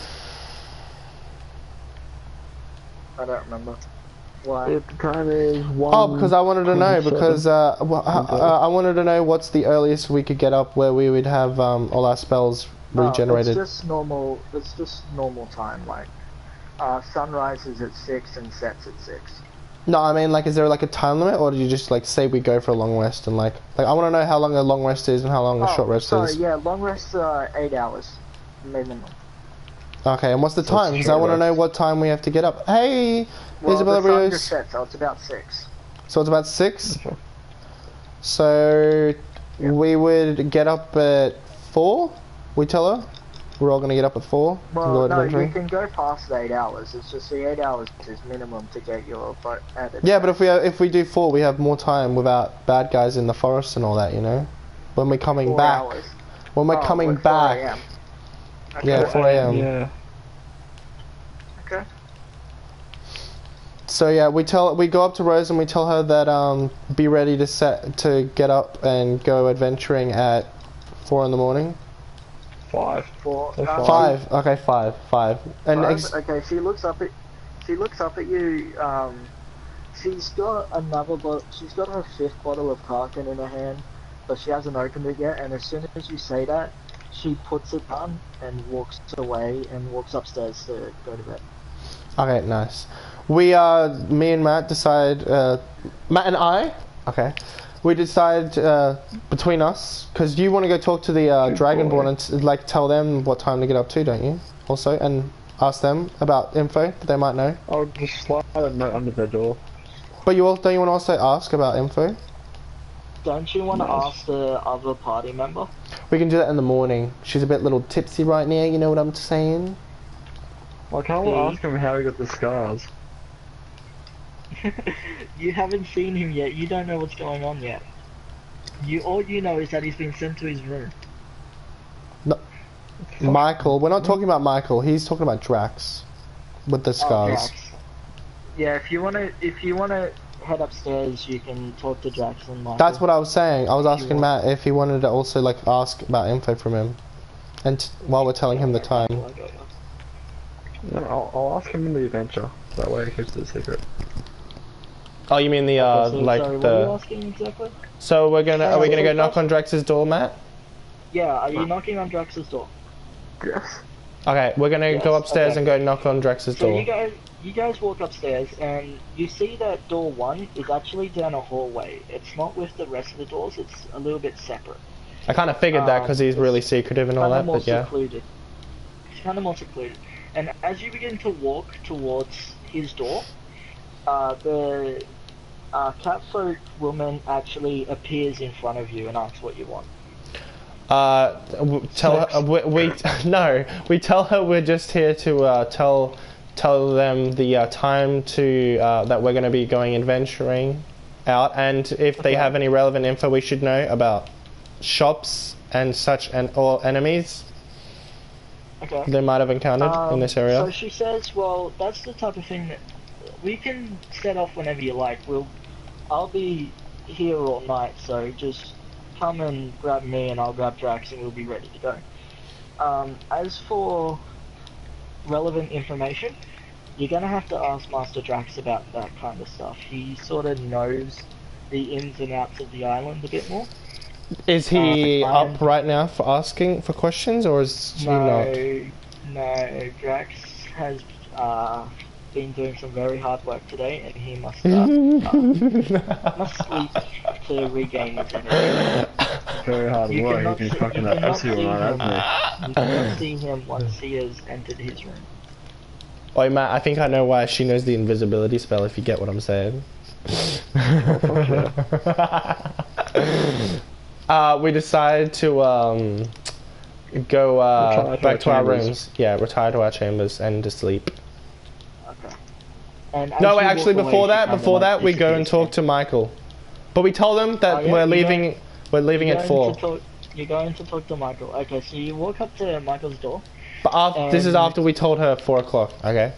B: I don't remember. Why?
C: The time is 1.
A: Oh, because I wanted to know. Because I wanted to know what's the earliest we could get up where we would have all our spells regenerated.
B: It's just normal. It's just normal time. Like sunrise is at 6 and sets at 6.
A: No, I mean, like, is there like a time limit, or do you just like say we go for a long rest and like I want to know how long a long rest is and how long a short rest
B: sorry,
A: is.
B: yeah, long rest 8 hours minimum.
A: Okay, and what's the time? Because I want to know what time we have to get up. Hey,
B: Well,
A: Isabella
B: the sun
A: Rios.
B: just set, so it's about 6.
A: So it's about 6. So we would get up at 4. We tell her we're all gonna get up at 4.
B: Well,
A: and go
B: no, you
A: adventuring.
B: can go past the 8 hours. It's just the 8 hours is minimum to get your boat added.
A: Yeah, but if we do 4, we have more time without bad guys in the forest and all that, you know. When we're coming
B: 4
A: back.
B: hours.
A: When we're coming
B: at 4
A: back.
B: a.m. Okay.
A: Yeah, 4 a.m.
C: Yeah.
B: Okay.
A: So yeah, we go up to Rose and we tell her that be ready to get up and go adventuring at 4 in the morning.
C: 5.
B: 4.
C: So
A: 5. Okay, 5. And
B: Okay, she looks up at you. She's got another bottle. She's got her 5th bottle of Karkin in her hand, but she hasn't opened it yet. And as soon as you say that, she puts it down and walks away and walks upstairs to go to bed.
A: okay, nice. We me and Matt decide. Matt and I. Okay. We decide between us because you want to go talk to the Dragonborn and like tell them what time to get up to, don't you? Also, and ask them about info that they might know.
C: I'll just slide a note under their door.
A: But don't you want to also ask about info?
B: Don't you want to ask the other party member?
A: We can do that in the morning. She's a bit little tipsy right now. You know what I'm saying?
C: Well, can't we ask him how he got the scars?
B: You haven't seen him yet. You don't know what's going on yet. All you know is that he's been sent to his room.
A: No, Michael. We're not talking about Michael. He's talking about Drax with the scars.
B: Drax. Yeah, if you wanna head upstairs, you can talk to Drax and Michael.
A: That's what I was saying. I was asking Matt if he wanted to also like ask about info from him, and while we're telling him the time.
C: No, I'll ask him in the adventure. That way he keeps it a secret.
A: Oh, you mean the like
B: sorry,
A: the?
B: What are you asking exactly?
A: So are we gonna go knock on Drax's door, Matt?
B: Yeah, are you knocking on Drax's door?
C: Yes.
A: Okay, we're gonna go upstairs
B: okay.
A: and go knock on Drax's
B: So
A: door.
B: you guys walk upstairs and you see that door 1 is actually down a hallway. It's not with the rest of the doors. It's a little bit separate.
A: I kind of figured that because he's really secretive and all that, but yeah.
B: Secluded. It's kind of more secluded. And as you begin to walk towards his door, the catfolk woman actually appears in front of you and asks what you want.
A: Tell her we tell her we're just here to tell them the time to that we're going to be going adventuring out, and if they have any relevant info we should know about shops and such or enemies they might have encountered in this area.
B: So she says, well, that's the type of thing that we can set off whenever you like. I'll be here all night, so just come and grab me and I'll grab Drax and we'll be ready to go. As for relevant information, you're gonna have to ask Master Drax about that kind of stuff. He sort of knows the ins and outs of the island a bit more.
A: Is he up right now for asking for questions, or is he not?
B: No, Drax has been doing some very hard work today, and he must sleep to regain his energy.
C: Very hard work. He's been fucking that pussy all night, hasn't he?
B: You cannot see him once he has entered his room.
A: Oi, Matt, I think I know why she knows the invisibility spell, if you get what I'm saying.
C: Oh, fuck yeah.
A: We decided to go back to our
C: chambers.
A: rooms. Yeah, retire to our chambers and to sleep.
B: Okay. And
A: No,
B: as
A: wait,
B: you
A: actually,
B: walk away,
A: before
B: she
A: that,
B: kinda, like,
A: we go and
B: disappears
A: talk to Michael. But we told him that
B: Oh, yeah?
A: we're
B: You're
A: leaving. We're leaving
B: You're
A: at
B: going
A: 4.
B: you're going to talk to Michael. Okay, so you walk up to Michael's door.
A: But this is
B: And-
A: after we told her 4 o'clock. Okay.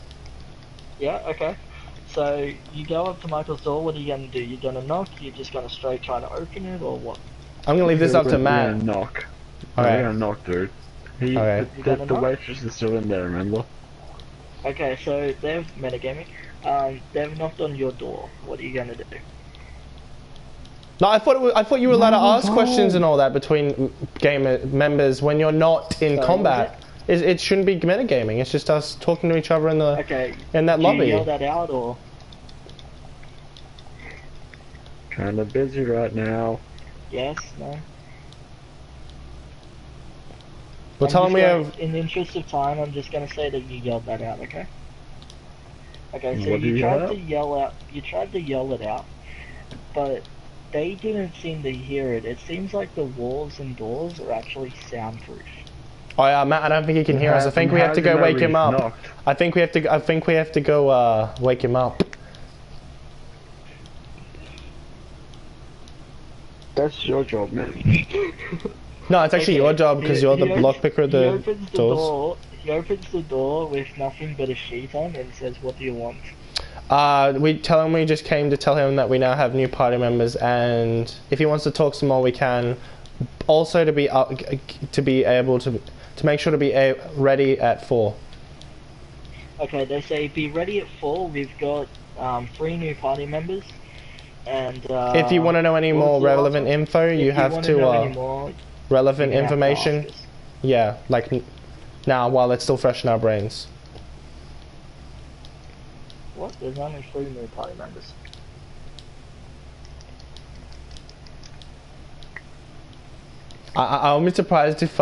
B: Yeah, okay. So you go up to Michael's door. What are you gonna do? You're gonna knock. You're just gonna straight try to open it, or what?
A: I'm gonna leave this up to
C: We're
A: Matt.
C: gonna knock.
A: Okay.
C: We're gonna knock, dude.
A: Okay.
C: The waitress is still in there, remember?
B: Okay, so they've metagaming. They've knocked on your door. What are you gonna do?
A: No, I thought you were allowed to ask questions and all that between game members when you're not in
B: Sorry,
A: combat. It shouldn't be metagaming. It's just us talking to each other in the
B: Okay.
A: in that
B: Do
A: lobby.
B: you yell that out, or?
C: Kinda busy right now.
B: Yes. No.
A: We'll tell them we have.
B: In the interest of time, I'm just gonna say that you yelled that out. Okay. Okay. So
C: What do
B: you
C: you
B: tried
C: yell
B: to yell out. You tried to yell it out, but they didn't seem to hear it. It seems like the walls and doors are actually soundproof.
A: Oh yeah, Matt. I don't think he can hear us. I think we have to go wake him up.
C: Knocked.
A: I think we have to go wake him up.
C: That's your job, man.
A: No, it's actually your job because you're the
B: He
A: lockpicker of the
B: opens the
A: doors.
B: door. He opens the door with nothing but a sheet on and says, "What do you want?"
A: We tell him we just came to tell him that we now have new party members, and if he wants to talk some more, we can. Also, to be able to make sure to be ready at 4.
B: Okay, they say be ready at 4. We've got 3 new party members, and
A: If you want to know any
B: what was
A: more
B: the
A: relevant
B: last one?
A: info,
B: If
A: you have
B: wanna
A: to
B: know any more,
A: relevant
B: you have to
A: information.
B: ask us.
A: Yeah, like now while it's still fresh in our brains.
B: What? There's only 3 new party members.
A: I'll be surprised if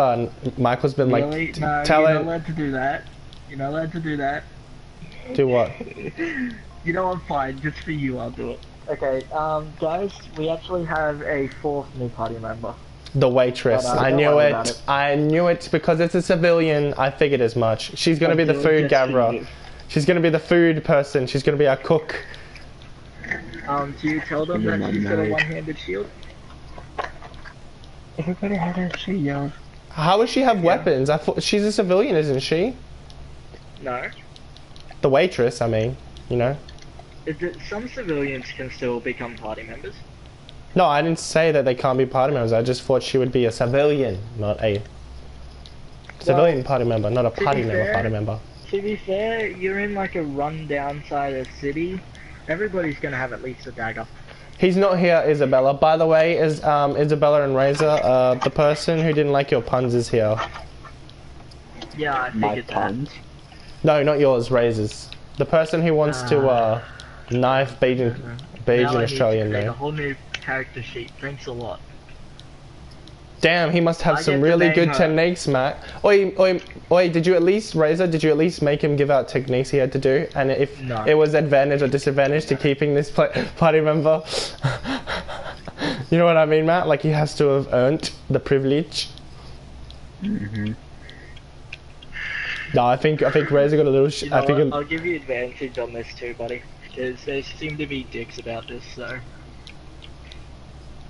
A: Michael's been
B: Really?
A: like
B: No,
A: telling.
B: you're not allowed to do that. You're not allowed to do that.
A: Do what?
B: You know, I'm fine. Just for you, I'll do it. Okay, guys, we actually have a 4th new party member.
A: The waitress.
B: But,
A: I
B: don't
A: knew
B: worry
A: it.
B: about it.
A: I knew it because it's a civilian. I figured as much. She's gonna be the
B: Do it
A: food
B: just for
A: gatherer.
B: you.
A: She's gonna be the food person. She's gonna be our cook.
B: Do you tell them
C: You're
B: that
C: my
B: she's got a
C: maid.
B: one-handed shield?
C: Everybody had a shield.
A: How does she have weapons? I thought she's a civilian, isn't she?
B: No.
A: The waitress, I mean, you know.
B: Some civilians can still become party members.
A: No, I didn't say that they can't be party members. I just thought she would be a civilian, not a civilian party member, not a
B: to be
A: party member.
B: fair-
A: Party member.
B: To be fair, you're in like a run-down side of the city. Everybody's gonna have at least a dagger.
A: He's not here, Isabella. By the way, is Isabella and Razor, the person who didn't like your puns is here.
B: Yeah, I
C: My
B: figured that.
C: puns.
A: No, not yours, Razor's. The person who wants to knife Bajan
B: Now I need to
A: Australian
B: create a
A: though.
B: whole new character sheet. Thanks a lot.
A: Damn, he must have
B: I
A: some
B: get to
A: really
B: name
A: good
B: her.
A: techniques, Matt. Oi, did you at least, Razor, did you at least make him give out techniques he had to do? And if
B: No.
A: it was advantage or disadvantage to keeping this party member? You know what I mean, Matt? Like he has to have earned the privilege.
C: Mm-hmm.
A: No, I think Razor got a little.
B: You know
A: I think.
B: what? I'll give you advantage on this too, buddy. Because they seem to be dicks about this, so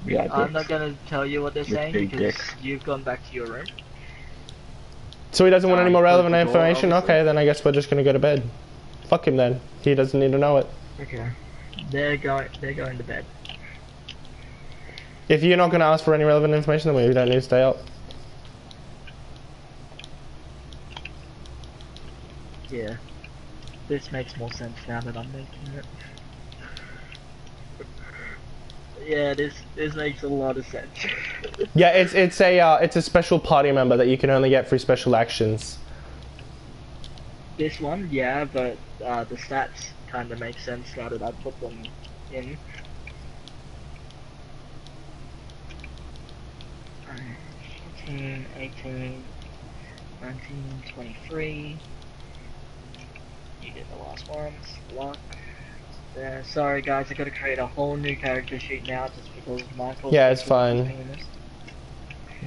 C: Yeah,
B: I'm not gonna tell you what they're
C: You're
B: saying
C: big
B: because
C: dicks.
B: you've gone back to your room.
A: So he doesn't want any more
B: close
A: relevant
B: the door,
A: information?
B: obviously.
A: Okay, then I guess we're just gonna go to bed. Fuck him then. He doesn't need to know it.
B: Okay. They're going to bed.
A: If you're not gonna ask for any relevant information, then we don't need to stay up.
B: Yeah. This makes more sense now that I'm making it. Yeah, this makes a lot of sense.
A: Yeah, it's a special party member that you can only get through special actions.
B: This one, yeah, but the stats kind of make sense now that I put them in. 14, 18, 19, 23. You get the last ones. Luck. Sorry guys, I gotta create a whole new character sheet now just because Michael.
A: Yeah, it's fine.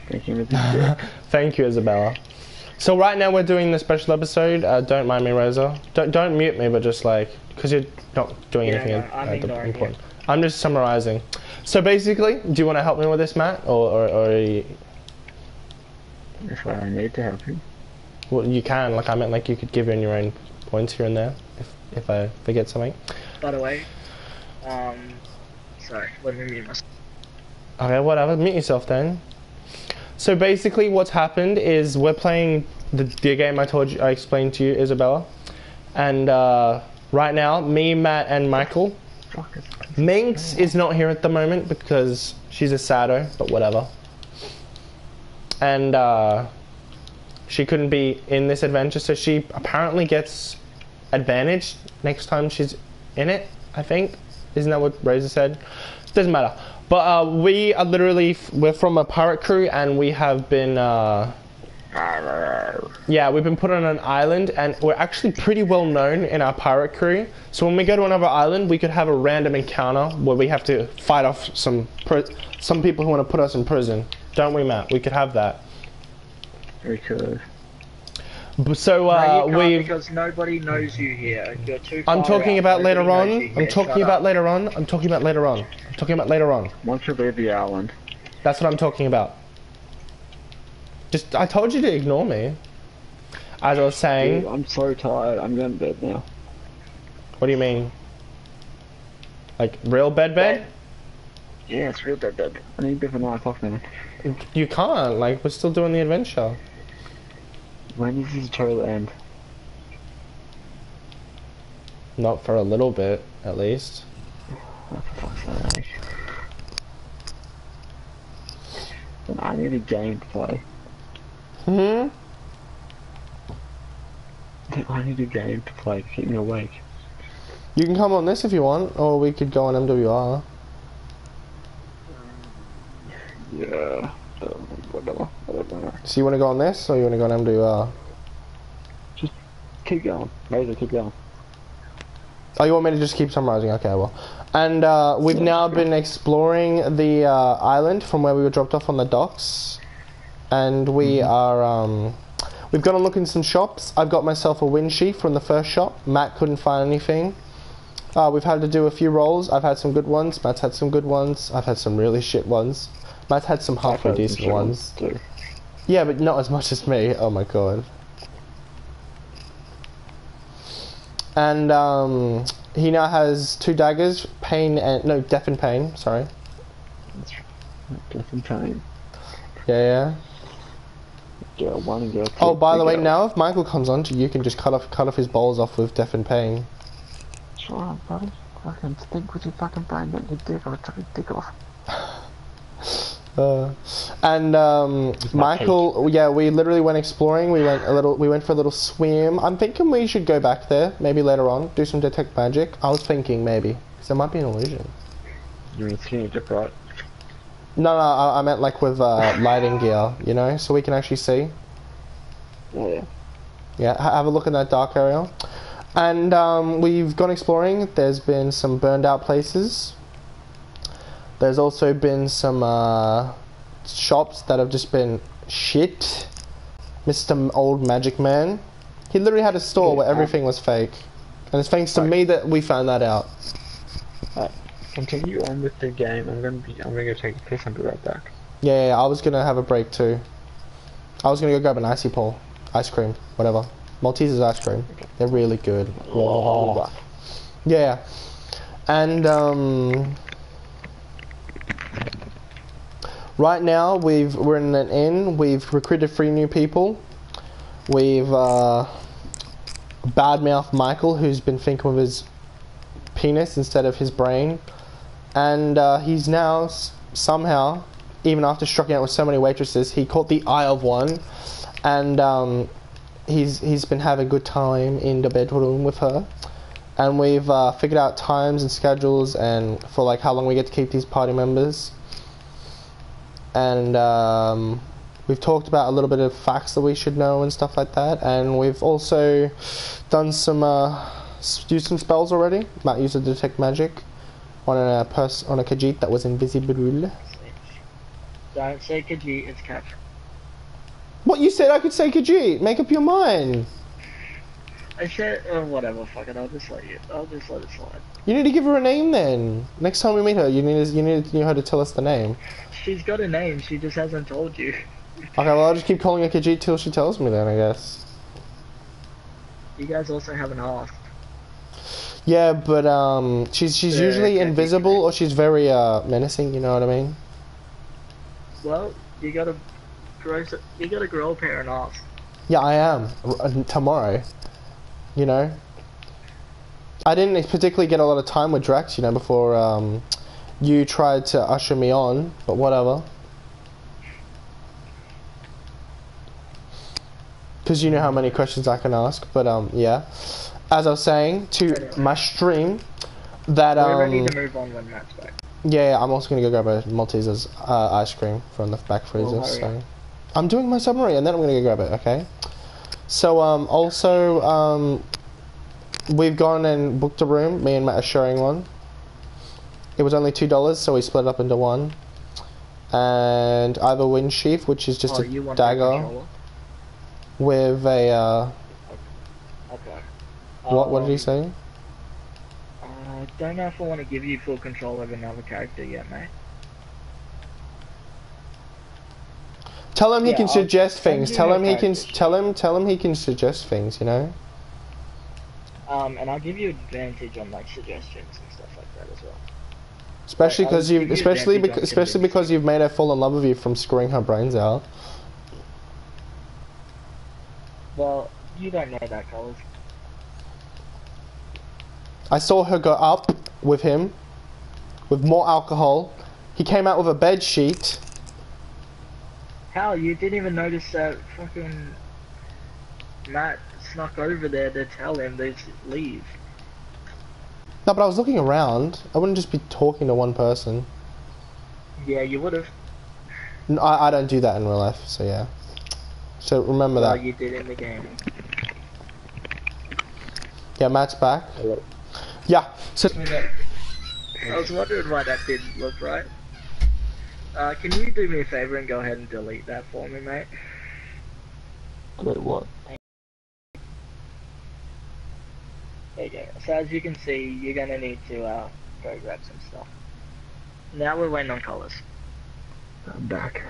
C: Thinking with his dick.
A: Thank you, Isabella. So right now we're doing the special episode. Don't mind me, Rosa. Don't mute me, but just like, because you're not doing anything
B: I'm ignoring
A: important. I'm just summarizing. So basically, do you want to help me with this, Matt, or
C: If I need to help you.
A: well, you can. Like I meant, like you could give in your own points here and there, if I forget something.
B: By the way, sorry, let me mute myself.
A: Okay, whatever. Mute yourself then. So basically, what's happened is we're playing the game I explained to you, Isabella, and right now, me, Matt, and Michael. Minx is not here at the moment because she's a saddo, but whatever. And she couldn't be in this adventure, so she apparently gets advantage next time she's in it, I think. Isn't that what Razor said? Doesn't matter. But we are literally, we're from a pirate crew, and we have been, yeah, we've been put on an island, and we're actually pretty well known in our pirate crew. So when we go to another island, we could have a random encounter where we have to fight off some people who want to put us in prison. Don't we, Matt? We could have that.
C: We could.
A: So
B: No, you can't
A: we.
B: because nobody knows you here. You're too
A: I'm
B: far
A: talking
B: out.
A: about later
B: Nobody knows
A: on.
B: you
A: I'm
B: here.
A: talking
B: Shut
A: about
B: up.
A: later on. I'm talking about later on. I'm talking about later on.
C: Once you leave the island.
A: That's what I'm talking about. Just, I told you to ignore me. As I was saying.
C: Dude, I'm so tired. I'm going to bed now.
A: What do you mean? Like real bed?
C: Yeah, it's real dead. I need bed for 9 o'clock now.
A: You can't. Like we're still doing the adventure.
C: When does this tutorial end?
A: Not for a little bit, at least.
C: Oh, for fuck's sake. Then I need a game to play.
A: Hmm.
C: Then I need a game to play to keep me awake.
A: You can come on this if you want, or we could go on MWR.
C: Yeah. Whatever.
A: So you want to go on this, or you want to go on MWR?
C: Keep going. Razor, keep going.
A: Oh, you want me to just keep summarizing? Okay, well. And we've now been exploring the island from where we were dropped off on the docks. And we are, we've gone and looked in some shops. I've got myself a wind sheet from the first shop. Matt couldn't find anything. We've had to do a few rolls. I've had some good ones. Matt's had some good ones. I've had some really shit ones. Matt's had some halfway decent ones.
C: Too.
A: Yeah, but not as much as me. Oh my god. And he now has 2 daggers, death and pain, sorry.
C: Death and pain.
A: Yeah.
C: Girl 1 and girl 2.
A: Oh, by the way, now if Michael comes on, you can just cut off his balls off with death and pain.
C: Shut up, buddy. Fucking think with your fucking brain, not your dick. I'll take your dick off.
A: Michael, yeah, we literally went exploring. We went for a little swim. I'm thinking we should go back there, maybe later on, do some detect magic. I was thinking maybe, because there might be an illusion.
C: You're a teenager, right?
A: No, I meant like with lighting gear, you know, so we can actually see.
C: Yeah.
A: Yeah, have a look in that dark area. And we've gone exploring. There's been some burned out places. There's also been some shops that have just been shit. Mr. Old Magic Man. He literally had a store where everything was fake. And it's thanks to me that we found that out.
C: Continue on with the game. I'm gonna go take a piss and be right back.
A: Yeah, I was gonna have a break too. I was gonna go grab an icy pole. Ice cream. Whatever. Malteser's ice cream. They're really good.
C: Oh.
A: Yeah. And right now we're in an inn. We've recruited 3 new people. We've badmouthed Michael, who's been thinking with his penis instead of his brain, and he's now somehow, even after striking out with so many waitresses, he caught the eye of one, and he's been having a good time in the bedroom with her. And we've figured out times and schedules and for like how long we get to keep these party members. And we've talked about a little bit of facts that we should know and stuff like that. And we've also done some used some spells already. Matt used a detect magic on a Khajiit that was invisible.
B: Don't say Khajiit, it's Cap.
A: What, you said I could say Khajiit? Make up your mind.
B: I said, whatever, fuck it, I'll just let it slide.
A: You need to give her a name then. Next time we meet her, you need to know how to tell us the name.
B: She's got a name, she just hasn't told you.
A: Okay, well I'll just keep calling her Khajiit till she tells me then, I guess.
B: You guys also haven't asked.
A: Yeah, but she's usually invisible or she's very menacing, you know what I mean?
B: Well, you gotta grow a pair and ask.
A: Yeah, I am. Tomorrow. You know? I didn't particularly get a lot of time with Drax, you know, before you tried to usher me on, but whatever. Because you know how many questions I can ask, but yeah. As I was saying to my stream, that
B: We're ready to move on when Matt's back.
A: Yeah, I'm also gonna go grab a Malteser's ice cream from the back freezer. So I'm doing my summary and then I'm gonna go grab it. Okay. So also we've gone and booked a room. Me and Matt are sharing one. It was only $2, so we split it up into one. And I have a wind sheath, which is just a dagger with a.
B: Okay.
A: What did he say?
B: I don't know if I want to give you full control of another character yet, mate.
A: Tell him he can suggest things. Tell him he can.
B: Tell
A: him he can suggest things. You know.
B: And I'll give you advantage on like suggestions and stuff like that as well.
A: Especially because because you've made her fall in love with you from screwing her brains out.
B: Well, you don't know that, Colors.
A: I saw her go up with him, with more alcohol. He came out with a bed sheet.
B: Hell, you didn't even notice that fucking Matt snuck over there to tell him to leave.
A: No, but I was looking around. I wouldn't just be talking to one person.
B: Yeah, you would have.
A: No, I don't do that in real life, so yeah. So remember that.
B: You did in the game.
A: Yeah, Matt's back.
C: Hello.
A: Yeah. So
B: I was wondering why that didn't look right. Can you do me a favor and go ahead and delete that for me, mate?
C: Wait, what?
B: There you go. So as you can see, you're gonna need to go grab some stuff. Now we're waiting on Colors.
C: I'm back.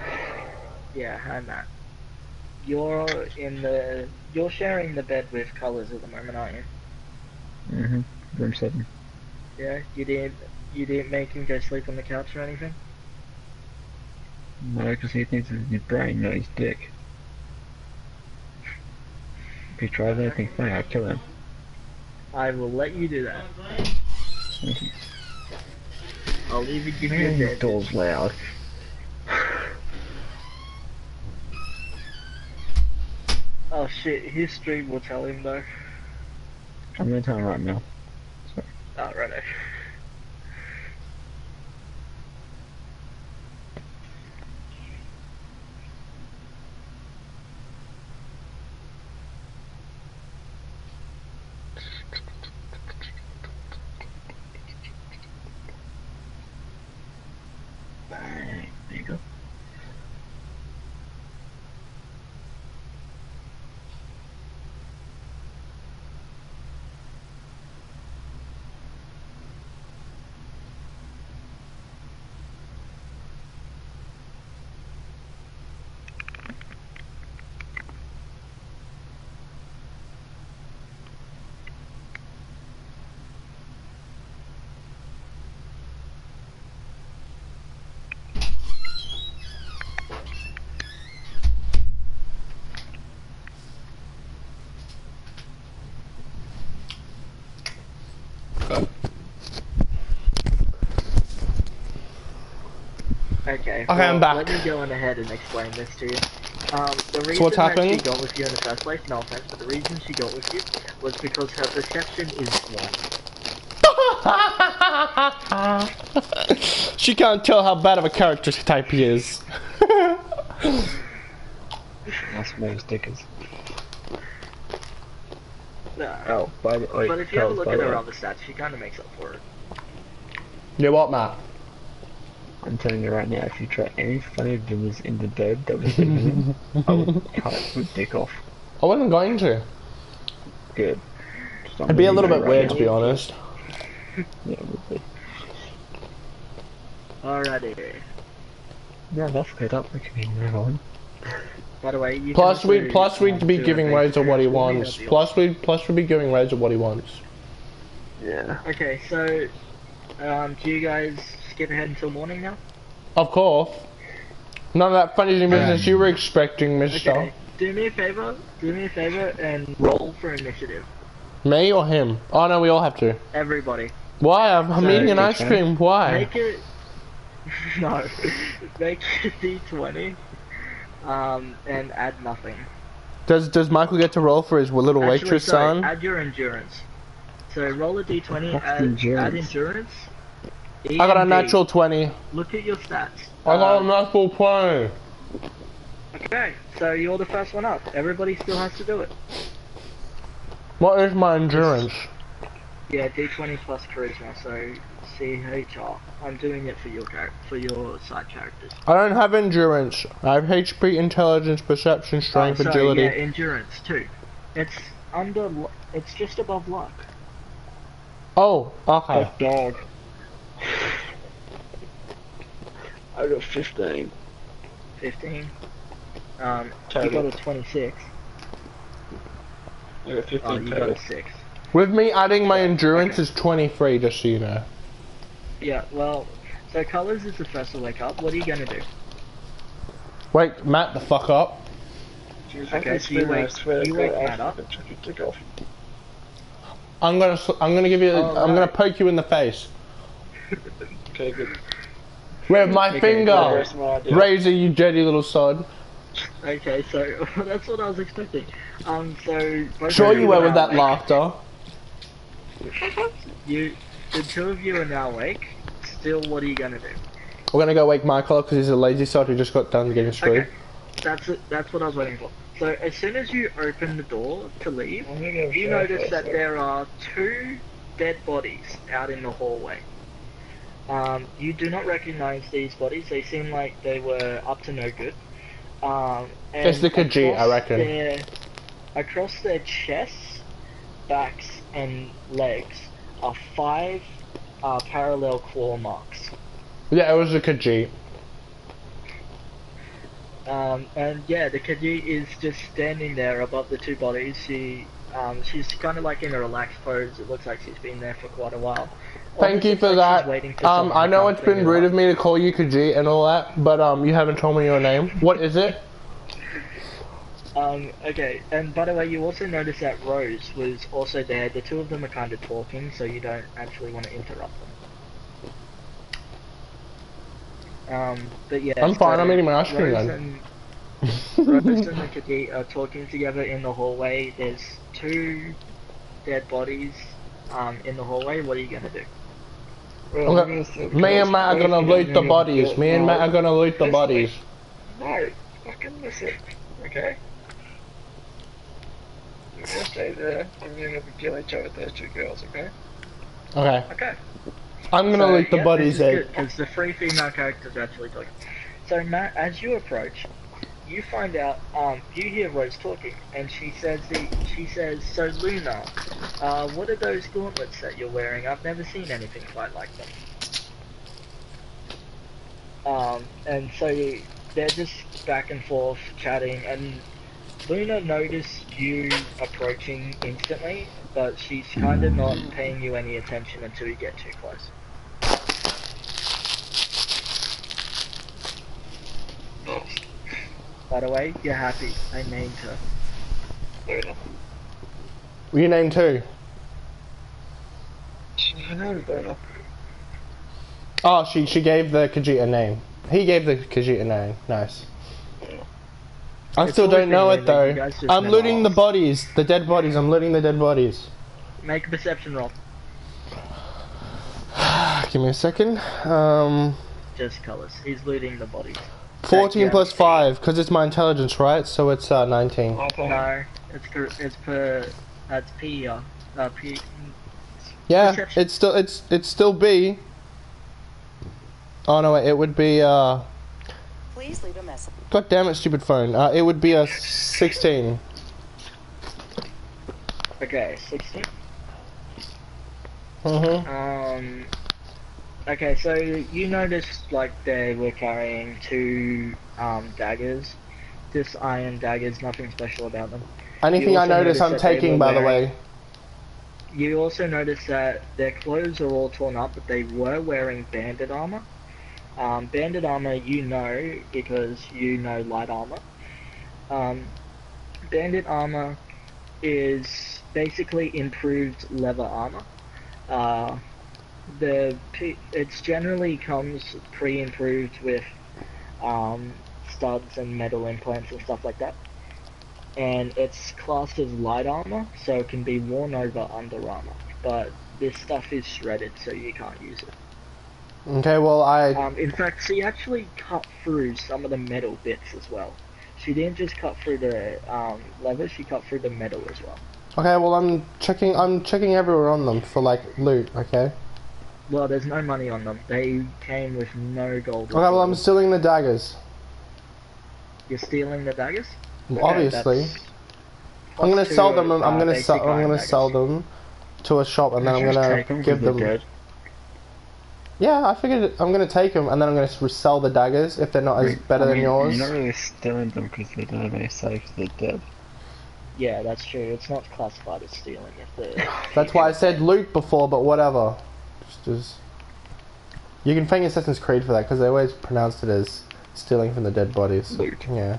B: Yeah, hi Matt. You're sharing the bed with Colors at the moment, aren't you?
C: Mm-hmm. Room 7.
B: Yeah, you didn't make him go sleep on the couch or anything?
C: No, because he thinks it's his brain, not his dick. If he tries anything funny, I'll kill him.
B: I will let you do that. I'll even give you a
C: Man,
B: bed.
C: this door's loud.
B: Oh shit, his stream will tell him though.
C: I'm gonna tell him right now.
B: Oh, righto.
C: There you go.
B: Okay,
A: I'm back.
B: Let me go on ahead and explain this to you. The reason
A: what's
B: that
A: happening?
B: she got with you in the first place, no offense, but the reason she got with you was because her perception is 1.
A: She can't tell how bad of a character type he is.
C: That's my stickers.
B: No.
C: Oh, by the way.
B: But if you have a look at her other stats, she kind of makes up for it.
A: You what, Matt?
C: I'm telling you right now, if you try any funny videos in the dead that was in I will cut your dick off.
A: I wasn't going to.
C: Good.
A: It'd be a little bit weird, to be honest.
C: Yeah, it would be.
B: Alrighty.
C: Yeah, that's good. We can move on.
B: By the way, you
A: Plus
B: can also,
A: we'd be
B: do a
A: giving
B: base
A: Razor what he
B: character.
A: wants.
B: That'd be
A: Plus we'd be giving Razor what he wants.
C: Yeah.
B: awesome. Okay, so do you guys skip ahead until morning now?
A: Of course. None of that funny business you were expecting, mister.
B: Okay. Do me a favor and roll for initiative.
A: Me or him? Oh no, we all have to.
B: Everybody.
A: Why? I'm eating an ice cream. Why?
B: Make it no. Make it D20. And add nothing.
A: Does Michael get to roll for his little waitress
B: sorry,
A: son?
B: add your endurance. So roll a D20,
C: What's
B: add
C: endurance?
B: endurance.
A: I got a natural 20.
B: Look at your stats.
A: I got a natural 20.
B: Okay, so you're the first one up. Everybody still has to do it.
A: What is my endurance?
B: Yeah, D20 plus charisma, so CHR. I'm doing it for your side characters.
A: I don't have endurance. I have HP, intelligence, perception, strength,
B: sorry,
A: agility.
B: Yeah, endurance too. It's it's just above luck.
A: Oh, okay.
C: That dog. I got 15.
B: 15. You
C: Total.
B: got a 26.
C: I got 15
B: Oh, you
C: total.
B: got a 6.
A: With me adding my endurance is 23, just so you know.
B: Yeah, well, so Colors is the first to wake up. What are you gonna do?
A: Wait, Matt the fuck up.
B: Okay, so you wake Matt up.
A: I'm gonna give you. I'm gonna poke you in the face
C: Okay, good.
A: with my
B: Okay,
A: finger.
C: Where's my idea?
A: Razor, you dirty little sod.
B: Okay, so that's what I was expecting. So both
A: Sure
B: of
A: you were
B: are
A: with
B: now
A: that laughter.
B: The two of you are now awake. Still, what are you gonna do?
A: We're gonna go wake Michael up because he's a lazy sod who just got done getting screwed.
B: Okay, that's what I was waiting for. So as soon as you open the door to leave,
C: I'm gonna go
B: you
C: shower
B: notice
C: first,
B: that
C: though.
B: there are 2 dead bodies out in the hallway. You do not recognize these bodies. They seem like they were up to no good. And
A: It's the Khajiit, I reckon.
B: Across their chests, backs, and legs are 5 parallel claw marks.
A: Yeah, it was a Khajiit.
B: And yeah, the Khajiit is just standing there above the 2 bodies. She's kind of like in a relaxed pose. It looks like she's been there for quite a while.
A: Thank you for that. I know it's been rude of me to call you Khajiit and all that, but you haven't told me your name. What is it?
B: Okay, and by the way, you also notice that Rose was also there. The 2 of them are kind of talking, so you don't actually want to interrupt them. But yeah.
A: I'm fine, I'm eating my ice cream
B: Rose
A: then.
B: Rose and the Khajiit are talking together in the hallway. There's 2 dead bodies in the hallway. What are you gonna do?
C: Well,
A: Me and Matt are gonna loot the bodies. Me and Matt are gonna loot the bodies.
C: No, fucking listen, okay? We're gonna stay there, and we're gonna kill each other with those 2 girls, okay?
A: Okay.
B: Okay.
A: I'm gonna loot the bodies, Ed.
B: Because the 3 female characters are actually talking. So Matt, as you approach, you find out, you hear Rose talking, and she says, so Luna, what are those gauntlets that you're wearing? I've never seen anything quite like them. And so they're just back and forth chatting, and Luna noticed you approaching instantly, but she's kind of not paying you any attention until you get too close. By the way, you're happy. I named her.
C: Luna.
A: You named who?
C: I know, Luna.
A: Oh, she gave the Khajiit a name. He gave the Khajiit a name. Nice. I
B: It's
A: still
B: always
A: don't know
B: been
A: it
B: there, but you
A: though.
B: guys just
A: I'm
B: never
A: looting the
B: asked.
A: bodies, the dead bodies. I'm looting the dead bodies.
B: Make a perception roll.
A: Give me a second.
B: Just colours. He's looting the bodies.
A: 14
B: Yeah.
A: plus 5, because it's my intelligence, right? So it's 19.
C: Okay.
B: No, it's per that's P P.
A: Yeah,
B: Perception.
A: it's still B. Oh no, wait, it would be
D: Please leave a message.
A: God damn it, stupid phone. It would be a 16.
B: Okay, 16.
A: Mhm.
B: Okay, so you noticed like they were carrying two daggers, just iron daggers, nothing special about them.
A: Anything
B: You
A: I
B: also
A: notice,
B: noticed
A: I'm
B: that they
A: taking.
B: were
A: By the
B: wearing-
A: way.
B: You also noticed that their clothes are all torn up, but they were wearing bandit armor. Bandit armor, you know, because you know light armor. Bandit armor is basically improved leather armor. It's generally comes pre-improved with studs and metal implants and stuff like that. And it's classed as light armor, so it can be worn over under armor. But this stuff is shredded, so you can't use it.
A: Okay, well
B: In fact, she actually cut through some of the metal bits as well. She didn't just cut through the leather; she cut through the metal as well.
A: Okay, well I'm checking everywhere on them for like loot. Okay.
B: Well, there's no money on them. They came with no gold.
A: Okay, well I'm stealing the daggers.
B: You're stealing the daggers?
A: Obviously.
B: that's
A: I'm gonna
B: plus
A: sell
B: two,
A: them. I'm gonna
B: basic
A: sell. I'm
B: iron
A: gonna
B: daggers.
A: sell them to a shop, and then I'm
C: Just
A: gonna
C: take 'em 'cause
A: give
C: they're
A: them.
C: dead.
A: Yeah, I figured I'm gonna take them, and then I'm gonna resell the daggers if they're not as better than yours.
C: You're not really stealing them because they're dead. They say 'cause they're dead.
B: Yeah, that's true. It's not classified as stealing if the.
A: That's why I said loot before, but whatever. Just you can thank Assassin's Creed for that because they always pronounced it as stealing from the dead bodies.
C: Loot.
A: Yeah.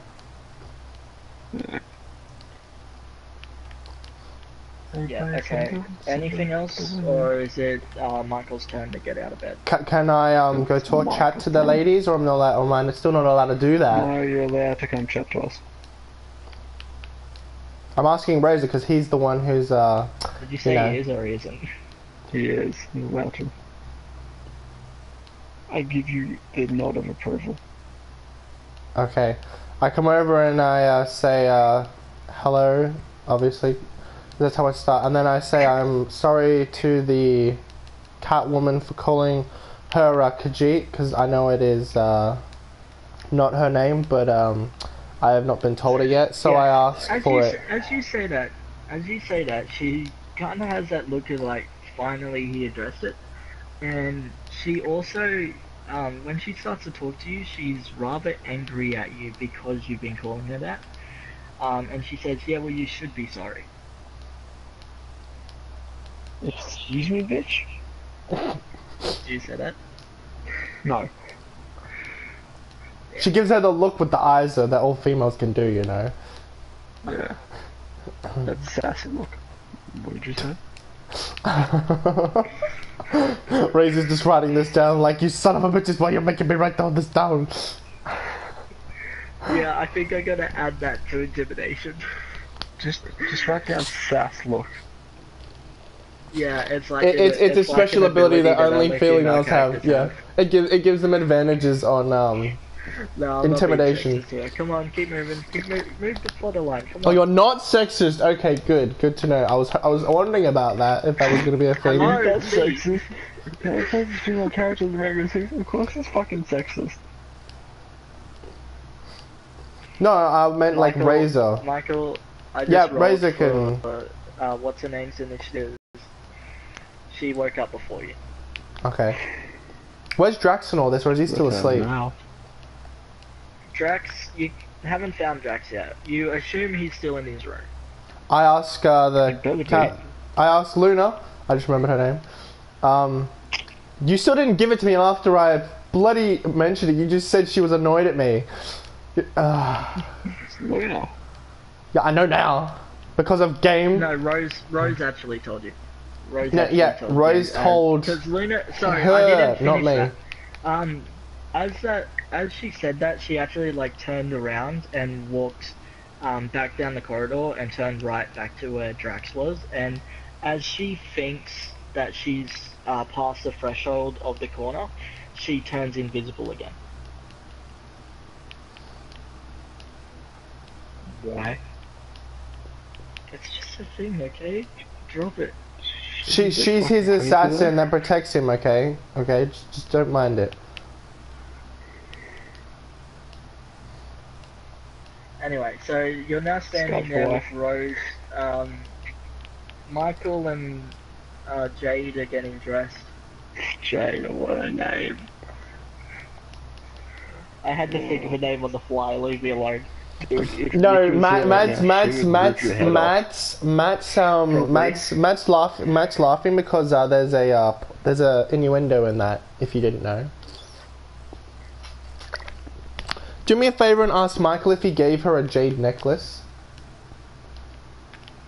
B: Yeah. Okay. Anything else, or is it Michael's turn to get out of bed?
A: Can I go talk chat to the ladies, or I'm not allowed, or am I still not allowed to do that?
C: No, you're allowed to come chat to us.
A: I'm asking Razor because he's the one who's
B: Did you say
A: know.
B: he is or he isn't?
C: He is. He's allowed to. I give you the nod of approval.
A: Okay. I come over and I say hello, obviously. That's how I start. And then I say I'm sorry to the cat woman for calling her Khajiit, because I know it is not her name, but I have not been told it yet, so
B: Yeah,
A: I ask for it.
B: As you say that, she kind of has that look of like, finally he addressed it. And she also, when she starts to talk to you, she's rather angry at you because you've been calling her that. And she says, yeah, well, you should be sorry.
C: Excuse me, bitch?
B: Did you say that?
C: No.
A: She gives her the look with the eyes that all females can do, you know.
C: Yeah. That's sassy look. What did you say?
A: Razor's just writing this down like, you son of a bitches, why you're making me write all this down?
B: Yeah, I think I gotta add that to intimidation.
C: Just write down sass look.
B: Yeah, it's like
A: It's a
B: like
A: special
B: an
A: ability that only
B: female
A: females have.
B: characters
A: Yeah, it gives them advantages on
B: No, I'm not being
A: intimidation.
B: sexist here. Come on, keep moving. Move the plot line. Come
A: Oh,
B: on.
A: you're not sexist. Okay, good to know. I was wondering about that if that was gonna be a thing.
B: Hello.
C: That's sexist. It says female characters in Mega 6. Of course it's fucking sexist.
A: No, I meant like Razor.
B: Michael, I just
A: Yeah,
B: rolled
A: Razor
B: for, what's her name's initiative. She woke up before you.
A: Okay. Where's Drax and all this, or is he still asleep?
C: Now.
B: Drax, you haven't found Drax yet. You assume he's still in his room.
A: I ask the
C: better be.
A: cat. I ask Luna. I just remembered her name. You still didn't give it to me after I bloody mentioned it. You just said she was annoyed at me.
C: Luna.
A: Yeah, I know now because of game.
B: No, Rose actually told you. Rose
A: No,
B: actually
A: yeah,
B: told
A: Rose
B: you,
A: told
B: because Luna. Sorry,
A: her,
B: I didn't
A: not
B: finish
A: me.
B: that. As she said that, she actually like turned around and walked back down the corridor and turned right back to where Drax was. And as she thinks that she's past the threshold of the corner, she turns invisible again.
C: Why?
B: It's just a thing, okay? Drop it.
A: She's his assassin that protects him. Okay, just don't mind it.
B: Anyway, so you're now standing there with Rose. Michael and Jade are getting dressed.
C: Jade, what a name.
B: I had to think of a name on the fly. Leave me alone.
C: Dude, if
A: No,
C: Nick was here right now, she would rip your head off.
A: Matt's laughing because there's a innuendo in that. If you didn't know. Do me a favor and ask Michael if he gave her a jade necklace.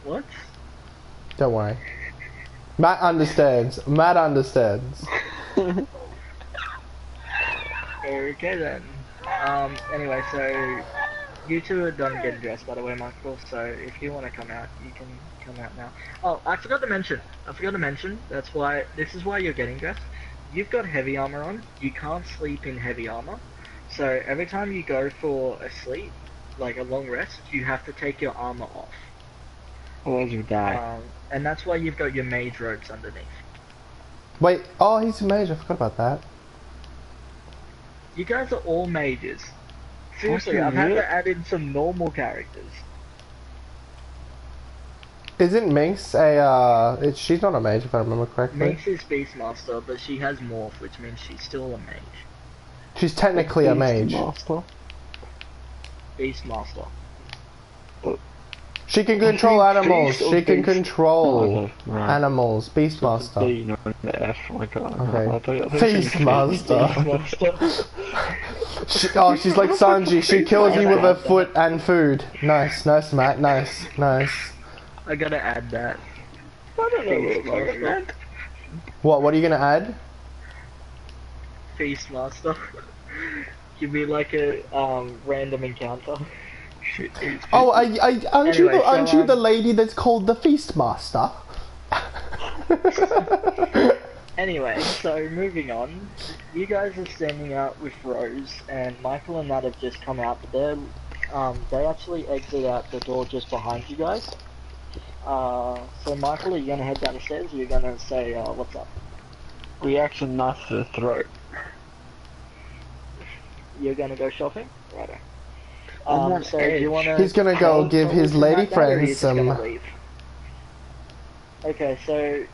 B: What?
A: Don't worry. Matt understands. Matt understands.
B: Okay then. Anyway, so you two are done getting dressed, by the way, Michael. So if you want to come out, you can come out now. Oh, I forgot to mention. This is why you're getting dressed. You've got heavy armor on. You can't sleep in heavy armor. So every time you go for a sleep, like a long rest, you have to take your armor off.
C: Otherwise you die.
B: And that's why you've got your mage robes underneath.
A: Wait, oh, he's a mage. I forgot about that.
B: You guys are all mages. Seriously, I've had to add in some normal characters.
A: Isn't Minx she's not a mage if I remember correctly.
B: Minx is Beastmaster, but she has Morph, which means she's still a mage.
A: She's technically a mage.
B: Beastmaster.
A: She can control animals. She can control
C: right.
A: animals. Beastmaster.
C: B, not an F. Oh my god.
A: Okay. Beastmaster. She's like Sanji. She kills you with her foot and food. Nice, nice, Matt. Nice, nice.
B: I gotta add that.
C: I don't know what I meant.
A: What are you gonna add?
B: Beastmaster. Give me like a random encounter.
A: Oh, aren't you the lady that's called the Feastmaster?
B: Anyway, so moving on. You guys are standing out with Rose, and Michael and Nat have just come out, but they actually exit out the door just behind you guys. So Michael, are you gonna head down the stairs, or are you gonna say, what's up?
C: Reaction knife to the throat.
B: You're gonna go shopping? Righto. So do you wanna...
A: He's gonna go give his lady friends some...
B: Okay, so,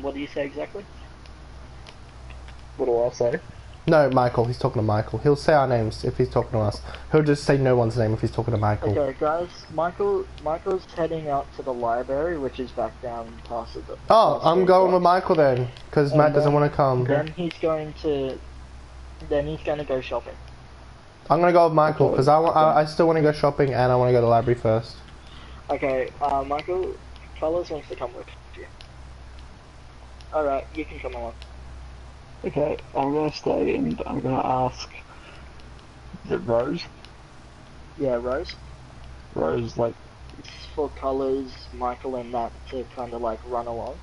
B: what do you say exactly?
C: What do I say?
A: No, Michael. He's talking to Michael. He'll say our names if he's talking to us. He'll just say no one's name if he's talking to Michael.
B: Okay, guys. Michael's heading out to the library, which is back down past the...
A: Oh, I'm going with Michael then, because Matt doesn't want to come.
B: Then he's going to go shopping.
A: I'm gonna go with Michael because I still want to go shopping and I want to go to the library first.
B: Okay, Michael, Fellas wants to come with you. Alright, you can come along.
C: Okay, I'm gonna stay and I'm gonna ask. Is it Rose?
B: Yeah, Rose.
C: Rose, like.
B: It's for Colors, Michael and Nat to kind of like run along.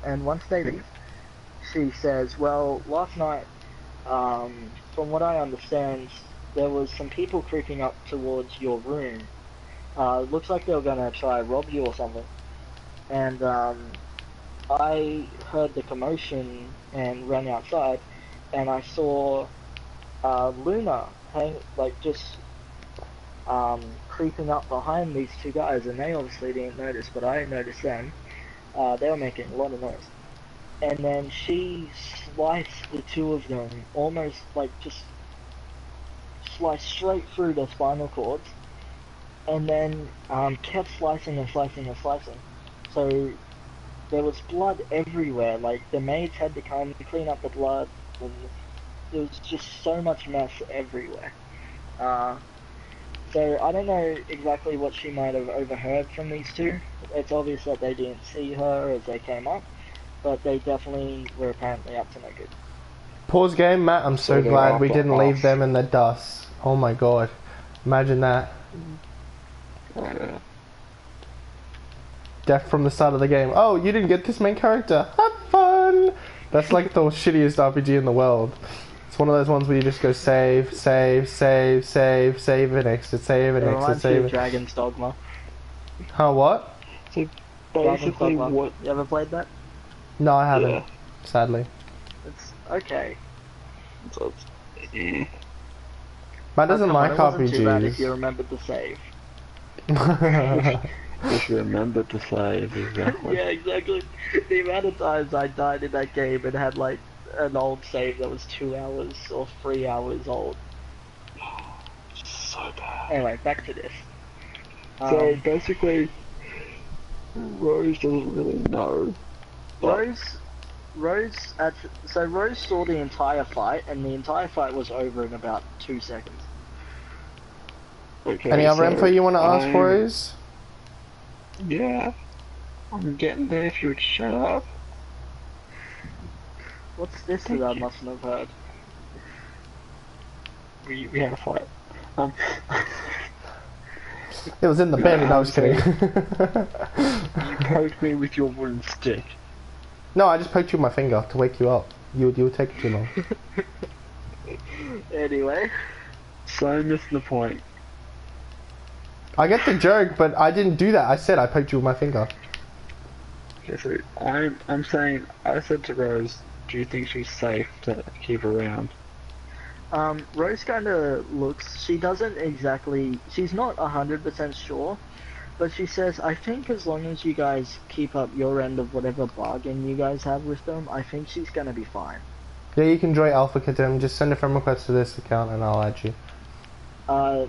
B: And once they leave, she says, well, last night, from what I understand, there was some people creeping up towards your room. Looks like they were gonna try rob you or something. And I heard the commotion and ran outside, and I saw Luna creeping up behind these two guys, and they obviously didn't notice, but I noticed them. They were making a lot of noise. And then she sliced the two of them, almost like just sliced straight through their spinal cords, and then kept slicing and slicing and slicing. So there was blood everywhere, like the maids had to come clean up the blood, and there was just so much mess everywhere. So I don't know exactly what she might have overheard from these two. It's obvious that they didn't see her as they came up, but they definitely were apparently up to no good.
A: Pause game, Matt. I'm so glad we didn't leave them in the dust. Oh my god. Imagine that. Death from the start of the game. Oh, you didn't get this main character. Have fun! That's like the shittiest RPG in the world. It's one of those ones where you just go save, save, save, save, save and exit, save and exit, save and...
B: Dragon's Dogma.
A: Huh, what?
C: So basically what...
B: You ever played that?
A: No, I haven't.
C: Yeah.
A: Sadly.
B: It's okay.
C: So
A: Matt doesn't
B: come on,
A: like
B: it wasn't too bad if you
A: RPGs.
B: remembered to save.
C: If you remember to save, exactly.
B: Yeah, exactly. The amount of times I died in that game and had like an old save that was 2 hours or 3 hours old.
C: So bad.
B: Anyway, back to this.
C: So basically, Rose doesn't really know. But
B: Rose saw the entire fight, and the entire fight was over in about 2 seconds.
C: okay,
A: Any other
C: so
A: info you want to ask
C: I'm-
A: for, Rose?
C: Yeah. I'm getting there if you would shut up.
B: What's this
C: Thank
B: that I
C: you.
B: mustn't have heard?
C: We had a fight.
A: It was in the bed. No, I was kidding.
C: You poked me with your wooden stick.
A: No, I just poked you with my finger to wake you up. You would take too long.
B: Anyway,
C: So missing the point.
A: I get the joke, but I didn't do that. I said I poked you with my finger.
C: Okay, so I'm saying, I said to Rose, do you think she's safe to keep around?
B: Rose kind of looks. She doesn't exactly. She's not 100% sure, but she says, "I think as long as you guys keep up your end of whatever bargain you guys have with them, I think she's gonna be fine."
A: Yeah, you can join Alpha Kadem. Just send a friend request to this account and I'll add you.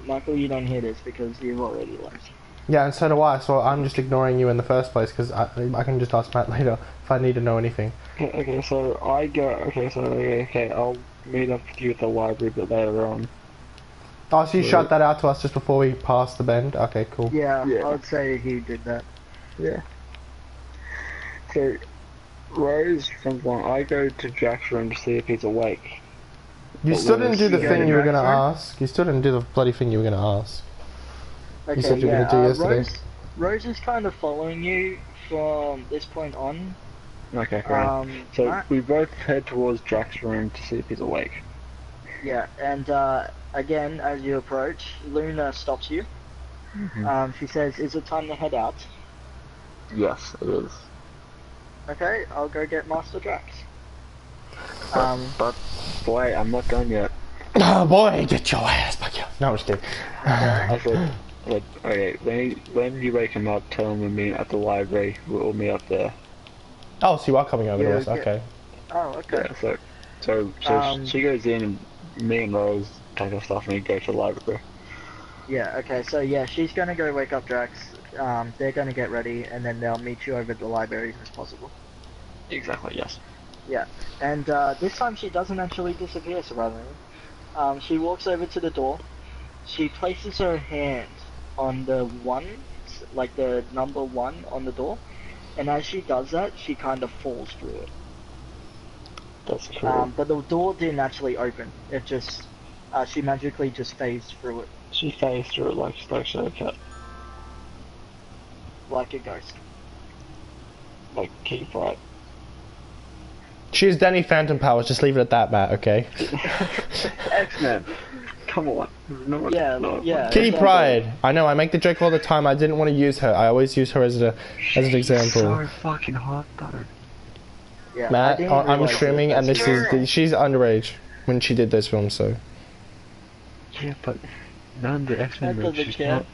B: Michael, you don't hear this because you've already left.
A: Yeah, and so do I. So I'm just ignoring you in the first place because I can just ask Matt later if I need to know anything.
C: Okay, so I go, okay, I'll meet up with you at the library a bit later on.
A: Oh, so you
C: Right.
A: shut that out to us just before we pass the bend? Okay, cool.
B: Yeah,
C: Yeah.
B: I would say he did that.
C: Yeah. So, Rose, from one, I go to Jack's room to see if he's awake.
A: You still didn't do the
B: you go
A: thing
B: to
A: you were going to
B: Jack's
A: ask. You still didn't do the bloody thing you were going to ask.
B: Okay,
A: said you were
B: yeah,
A: gonna do yesterday.
B: Rose is kind of following you from this point on.
C: Okay, right. So,
B: Matt?
C: we both head towards Jack's room to see if he's awake.
B: Yeah, and again, as you approach, Luna stops you. She says, "Is it time to head out?"
C: Yes, it is.
B: Okay, I'll go get Master Drax.
C: But, boy, I'm not done yet.
A: Oh boy, get your ass back here. No, I'm just kidding.
C: I said, okay, when you wake him up, tell him we'll meet at the library. We'll meet up there.
A: Oh, so you are coming over
B: Yeah,
A: to us.
B: yeah.
A: Okay.
B: Oh, okay.
C: Yeah, so she goes in, and me and Rose take our stuff and we go to the library.
B: Yeah, okay, so yeah, she's gonna go wake up Drax. They're gonna get ready, and then they'll meet you over at the library as soon as possible.
C: Exactly, yes.
B: Yeah, and this time she doesn't actually disappear, surprisingly. She walks over to the door. She places her hand on the one, like the number 1 on the door, and as she does that, she kind of falls through it.
C: That's true.
B: But the door didn't actually open. It just, she magically just phased through it
C: She phased through it like Showcat.
B: like a ghost.
C: Like, keep right.
A: She has Danny Phantom powers. Just leave it at that, Matt. Okay.
C: X-Men! Come on. No,
B: Yeah,
C: no.
B: yeah.
A: Kitty
B: exactly.
A: Pride. I know. I make the joke all the time. I didn't want to use her. I always use her as an example.
C: So fucking hot, though.
B: Yeah, I
A: Matt,
B: didn't
A: I'm
B: realize
A: streaming,
B: that
A: and this
B: that's-
A: is she's underage when she did this film. So
C: Yeah, but none of the X-Men
B: That
C: movies.
B: doesn't
C: She's
B: count.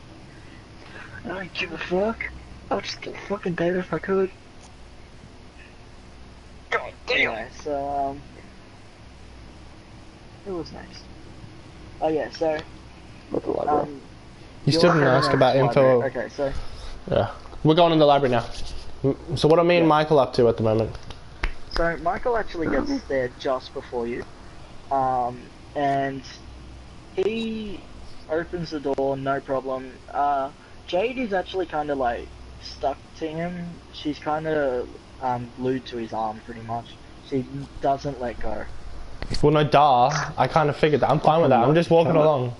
C: not. I don't give a fuck. I'll just fucking date her if I could. God damn.
B: Anyway, so it was nice. Oh yeah, so
C: Not the library.
A: you still didn't
B: you're
A: ask
B: at
A: about
B: the
A: info.
B: library. Okay, so
A: Yeah, we're going in the library now. So what are me and Michael up to at the moment?
B: Michael actually gets there just before you, and he opens the door, no problem. Jade is actually kind of like stuck to him. She's kind of glued to his arm, pretty much. She doesn't let go.
A: Well, no, duh. I kind of figured that. I'm fine with that. I'm just walking along.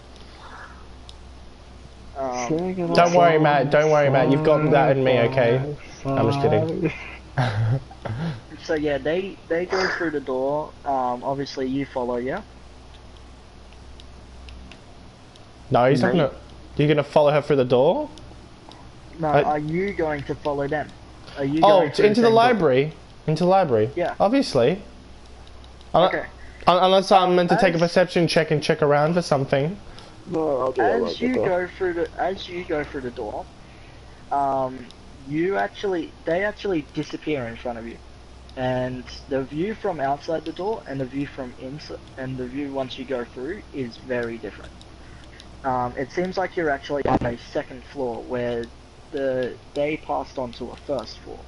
A: Don't worry, Matt. Don't worry, Matt. You've got that in me, okay? I'm just kidding.
B: So yeah, they go through the door. Obviously you follow, yeah.
A: No, he's not gonna. You're gonna follow her through the door?
B: No, are you going to follow them? Are you
A: Oh,
B: going through
A: into the
B: same door?
A: library. Into the library.
B: Yeah.
A: Obviously.
B: Okay.
A: Unless I'm meant to take a
B: As-
A: perception check and check around for something.
C: No, I'll do that
B: as you
C: later.
B: go through the door, they actually disappear in front of you, and the view from outside the door and the view from inside and the view once you go through is very different. It seems like you're actually on a second floor where they passed on to a first floor.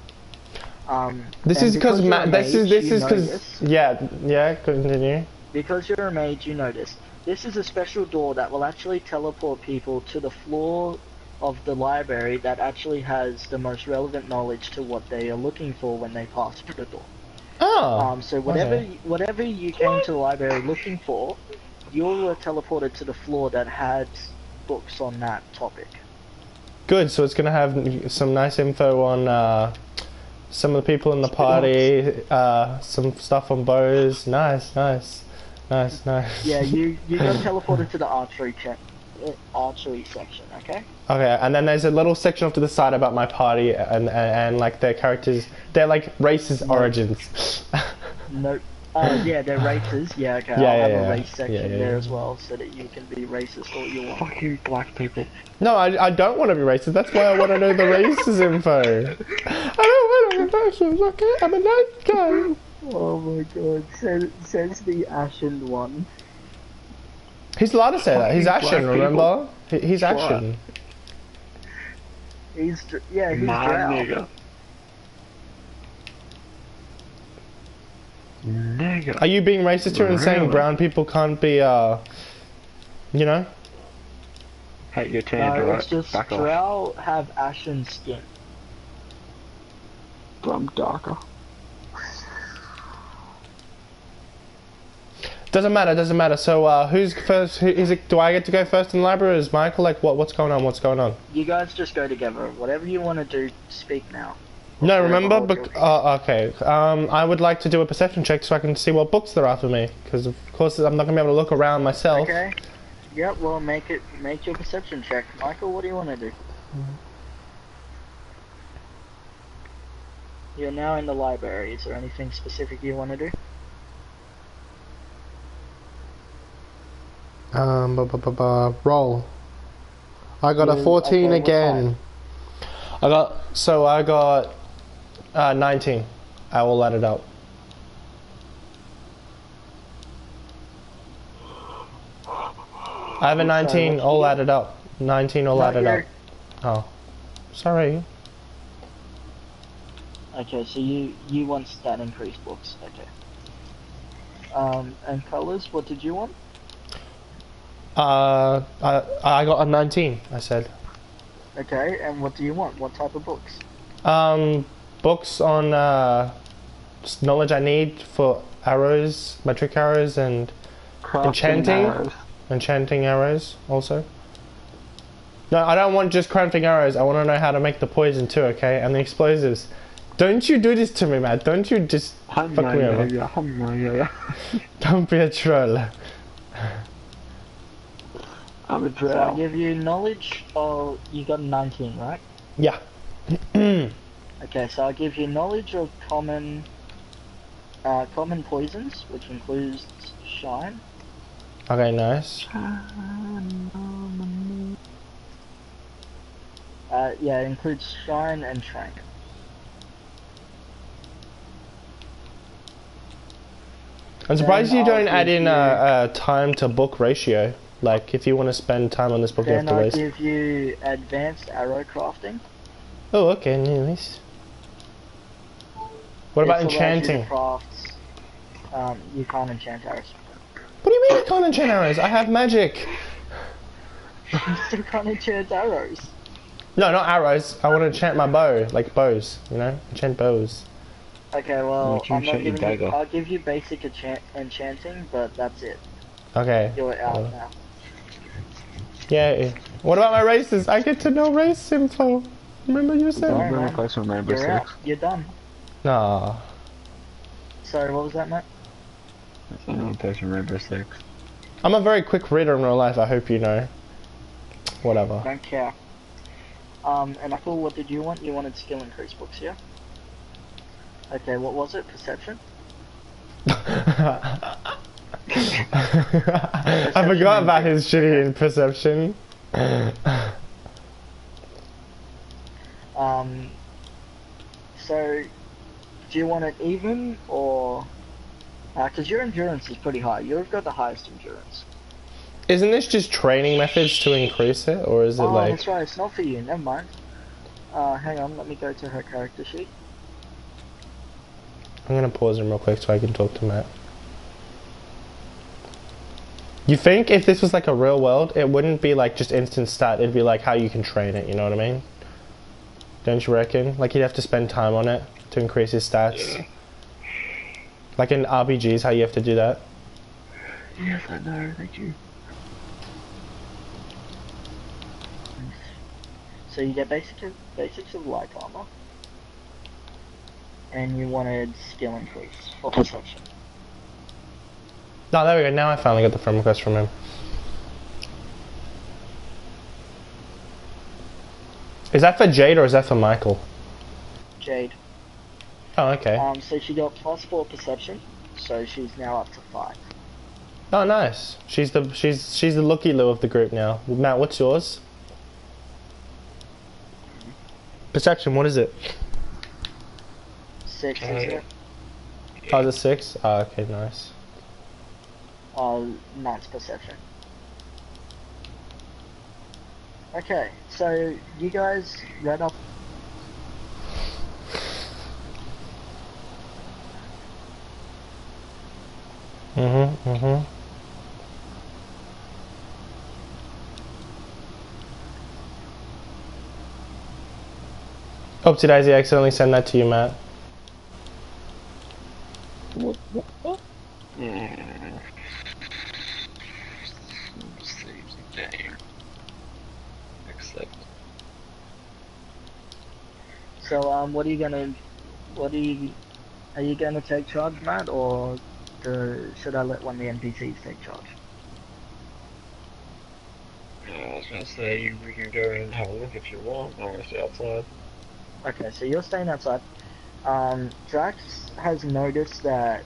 A: This is because this is because yeah, continue.
B: Because you're a mage, you know this. This is a special door that will actually teleport people to the floor of the library that actually has the most relevant knowledge to what they are looking for when they pass through the door.
A: Oh.
B: So
A: okay.
B: whatever you came to the library looking for, you were teleported to the floor that had books on that topic.
A: Good. So it's gonna have some nice info on some of the people in the party. Some stuff on bows. Nice.
B: Yeah, you got teleported to the archery section, okay?
A: Okay, and then there's a little section off to the side about my party and like their characters, their like races origins.
B: Nope. Yeah, they're races. Yeah, okay.
A: Yeah,
B: I'll have
A: yeah,
B: a race section
A: yeah.
B: there as well, so that you can be racist all you want.
C: Fuck you, black people.
A: No, I don't want to be racist. That's why I want to know the races info. I don't want to be racist. Okay, I'm a nice guy.
B: Oh my god, says the Ashen one.
A: He's allowed to say that. He's
C: Fucking
A: Ashen,
C: black
A: remember? He's
C: What?
A: Ashen.
B: He's
C: My
B: drow.
C: nigga. Nigga.
A: Are you being racist here and saying
C: Really?
A: brown people can't be, you know?
C: Hey, you're tanned,
B: No,
C: right?
B: it's just
C: Back off.
B: drow have ashen skin.
C: I'm darker.
A: Doesn't matter. So, who's first? Who, is it? Do I get to go first in the library? Or is Michael like what's going on?
B: You guys just go together. Whatever you want to do, speak now.
A: No,
B: Before I
A: remember?
B: hold your peace.
A: Okay. I would like to do a perception check so I can see what books there are for me. Because of course I'm not gonna be able to look around myself.
B: Okay. Yep. Well, make your perception check, Michael. What do you want to do? You're now in the library. Is there anything specific you want to do?
A: Roll. I got a 14
B: okay,
A: again. I got 19. I will let it up. I have a 19 all added up. 19 all
B: Not
A: added up.
B: yet.
A: Oh. Sorry.
B: Okay, so you want stat increased books. Okay. And colors. What did you want?
A: I got a 19, I said.
B: Okay, and what do you want? What type of books?
A: Books on just knowledge I need for arrows, metric arrows, and
C: Crafting
A: enchanting arrows also. No, I don't want just crafting arrows. I want to know how to make the poison too, okay? And the explosives. Don't you do this to me, man. Don't you just fuck me over. Don't be a troll.
C: I'm a
B: So I'll
C: drow.
B: give you knowledge. Oh, you got a 19, right?
A: Yeah.
B: Okay, so I'll give you knowledge of common poisons, which includes shine.
A: Okay, nice.
B: Yeah, it includes shine and trank.
A: I'm surprised
B: Then
A: you don't
B: I'll
A: add
B: give
A: in
B: you-
A: a time to book ratio. Like, if you want to spend time on this book, you have
B: Then
A: to
B: I'll
A: waste.
B: give you advanced arrow crafting.
A: Oh, okay, nice. What about
B: This allows you to
A: enchanting?
B: craft, you can't enchant arrows.
A: What do you mean I can't enchant arrows? I have magic.
B: You still can't enchant arrows.
A: No, not arrows. I want to enchant my bow, like bows. You know, enchant bows.
B: Okay, well,
C: Why don't you
B: I'm not
C: enchant your
B: giving you.
C: dagger?
B: I'll give you basic enchanting, but that's it.
A: Okay.
B: You're out now.
A: Yeah. What about my races? I get to know race info. Remember you said?
B: Sorry,
C: I'm gonna
B: man.
C: play some Rainbow
B: You're out.
C: Six.
B: You're done.
A: Nah.
B: Sorry, what was that, Matt?
C: I'm gonna play some Rainbow Six.
A: I'm a very quick reader in real life. I hope you know. Whatever.
B: Don't care. And Apple, what did you want? You wanted skill increase books, yeah? Okay, what was it? Perception?
A: I forgot about his shitty in perception.
B: So, do you want it even, or... Because your endurance is pretty high. You've got the highest endurance.
A: Isn't this just training methods to increase it, or is it
B: Oh,
A: like...
B: that's right, it's not for you, never mind. Hang on, let me go to her character sheet.
A: I'm gonna pause him real quick so I can talk to Matt. You think if this was like a real world, it wouldn't be like just instant stat, it'd be like how you can train it, you know what I mean? Don't you reckon? Like you'd have to spend time on it to increase his stats.
C: Yeah.
A: Like in RPGs, how you have to do that.
B: Yes, I know, thank you. So you get basics of light armor. And you wanted skill increase for perception.
A: No, there we go, now I finally got the friend request from him. Is that for Jade or is that for Michael?
B: Jade.
A: Oh, okay.
B: So she got +4 perception, so she's now up to 5.
A: Oh, nice. She's the Looky Loo of the group now. Matt, what's yours? Perception, what is it?
B: 6, isn't it?
A: Oh, is it 6? Oh, okay, nice.
B: Nice perception. Okay, so you guys read up.
A: Oopsie daisy, I accidentally sent that to you, Matt.
C: What? Accept.
B: So are you gonna take charge, Matt, or should I let one of the NPCs take charge?
C: I was gonna say we can go and have a look if you want. I'm gonna stay outside.
B: Okay, so you're staying outside. Drax has noticed that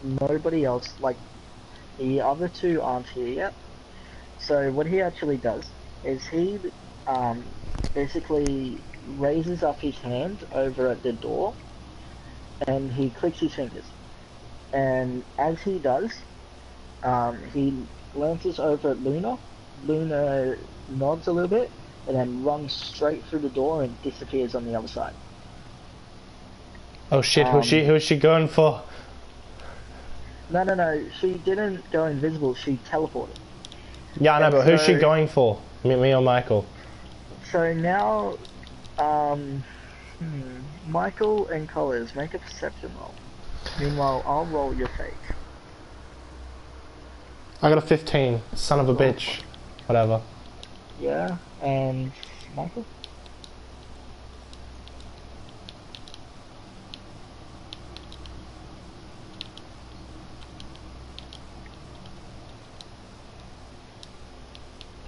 B: nobody else, like the other two, aren't here yet. So what he actually does is he basically raises up his hand over at the door and he clicks his fingers. And as he does, he glances over at Luna. Luna nods a little bit and then runs straight through the door and disappears on the other side.
A: Oh shit, who's she going for?
B: No, she didn't go invisible, she teleported.
A: Yeah, I know, but who's she going for? Me or Michael?
B: So now, Michael and Collins, make a perception roll. Meanwhile, I'll roll your fake.
A: I got a 15. Son of a bitch. Whatever.
B: Yeah, and Michael?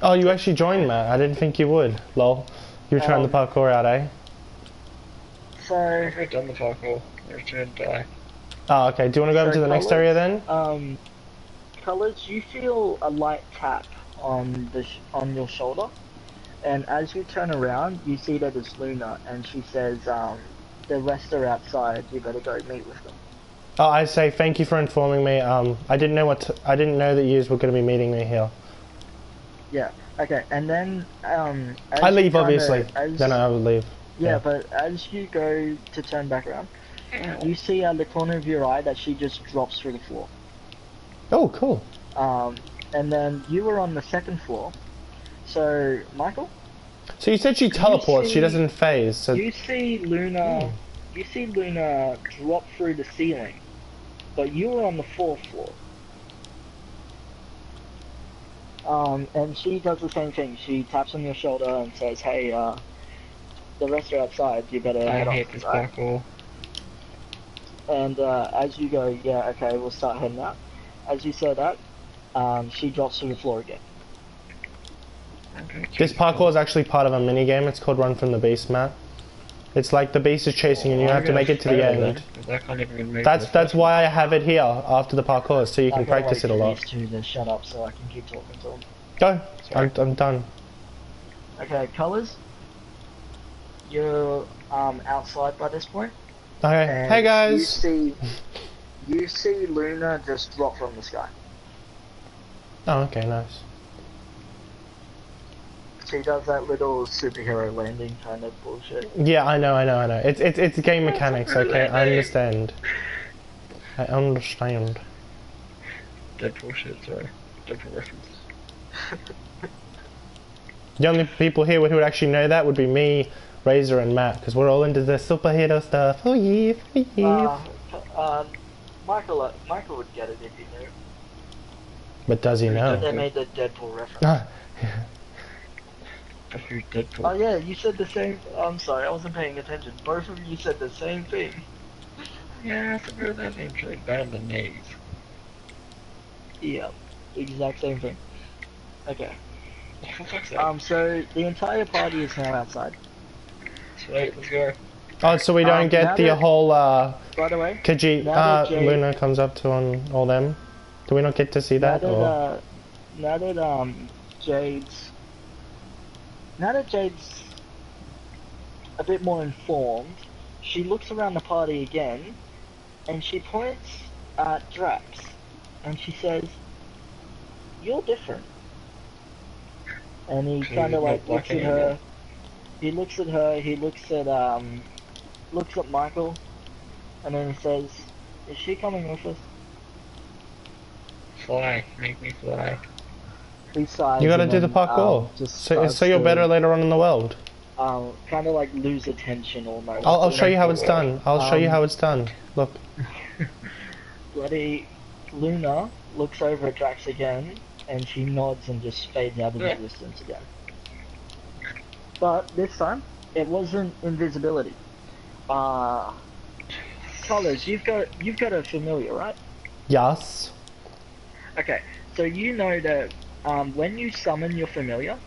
A: Oh, you actually joined, Matt. I didn't think you would. Lol. You were trying the parkour out, eh?
B: So...
C: I've done the parkour. You're trying to die.
A: Oh, okay. Do you want to go over to the next area then?
B: Colors, you feel a light tap on your shoulder, and as you turn around, you see that it's Luna, and she says, the rest are outside. You better go meet with them.
A: Oh, I say thank you for informing me. I didn't know that you were going to be meeting me here.
B: Yeah. Okay. And then
A: I leave obviously. Then I would leave.
B: Yeah, but as you go to turn back around, you see out the corner of your eye that she just drops through the floor.
A: Oh, cool.
B: And then you were on the second floor. So, Michael?
A: So you said she teleports, she doesn't phase, so...
B: You see Luna drop through the ceiling, but you were on the 4th floor. And she does the same thing. She taps on your shoulder and says, hey, the rest are outside, you better head off.
C: I hate this parkour.
B: And as you go, yeah, okay, we'll start heading out. As you say that, she drops to the floor again.
A: This parkour is actually part of a minigame. It's called Run from the Beast, Matt. It's like the beast is chasing you and you have to make it to the end.
C: I can't even make
A: That's why I have it here after the parkour, so you can practice it a lot.
B: These two to shut up so I can keep talking to them.
A: Go.
C: Sorry.
A: I'm done.
B: Okay, colours. You're outside by this point.
A: Okay.
B: And
A: Hey guys.
B: You see Luna just drop from the sky.
A: Oh, okay, nice.
B: She does that little superhero landing kind of bullshit.
A: Yeah, I know. It's game mechanics, okay? I understand. I understand.
C: Deadpool shit, sorry. Deadpool reference.
A: The only people here who would actually know that would be me, Razor, and Matt, because we're all into the superhero stuff. Oh yeah, oh yeah.
B: Michael would get it if he knew.
A: But does he know?
B: They made the Deadpool reference.
C: Deadpool.
B: Oh yeah, you said the same. I'm sorry, I wasn't paying attention. Both of you said the same thing.
C: Yeah, I forgot that name's really bad than names.
B: Yeah, exact same thing. Okay.
C: For fuck's sake.
B: So the entire party is now outside.
C: Sweet, let's go.
A: Oh, so we don't get the whole
B: By the way,
A: Khajiit,
B: now that Jade-
A: Luna comes up to on all them. Do we not get to see that?
B: now that Jade's a bit more informed, she looks around the party again, and she points at Drax, and she says, "You're different." And he kind of like looks at her. He looks at her. He looks at Michael, and then he says, "Is she coming with us?"
C: Fly, make me fly.
B: He sighs.
A: You gotta
B: and
A: do the
B: then,
A: parkour.
B: just
A: so you're better later on in the world.
B: Kind of like lose attention almost.
A: I'll show you how it's done. I'll show you how it's done. Look.
B: Bloody Luna looks over at Drax again, and she nods and just fades out of existence again. But this time, it wasn't invisibility. Colors, you've got a familiar, right?
A: Yes.
B: Okay, so you know that when you summon your familiar,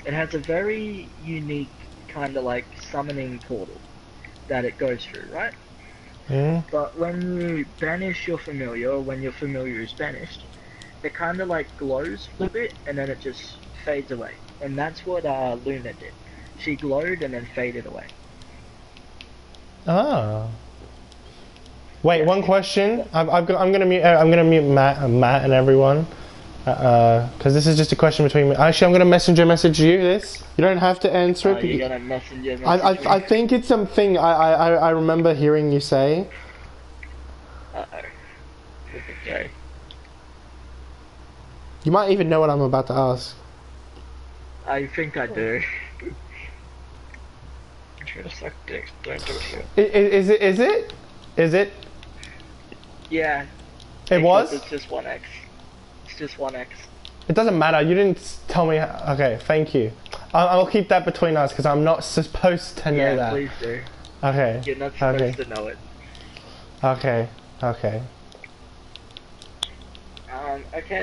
B: it has a very unique kind of like summoning portal that it goes through, right?
A: Mm.
B: But when you banish your familiar, or when your familiar is banished, it kind of like glows a bit, and then it just fades away. And that's what Luna did. She glowed and then faded away.
A: Ah. Wait,
B: Yeah.
A: one question. I'm gonna mute Matt and everyone, because this is just a question between me. Actually, I'm gonna message you this. You don't have to answer it.
B: You're gonna message
A: I think it's something I remember hearing you say.
B: Uh-oh.
C: Okay.
A: You might even know what I'm about to ask.
B: I think I do.
C: I'm trying to suck dicks, don't do it here.
A: Is it?
B: Yeah.
A: It was?
B: It's just 1x. It's just 1x.
A: It doesn't matter. You didn't tell me. Okay, thank you. I'll keep that between us because I'm not supposed to know
B: Yeah,
A: that.
B: please do.
A: Okay.
B: You're not supposed
A: Okay.
B: to know it.
A: Okay.
B: Okay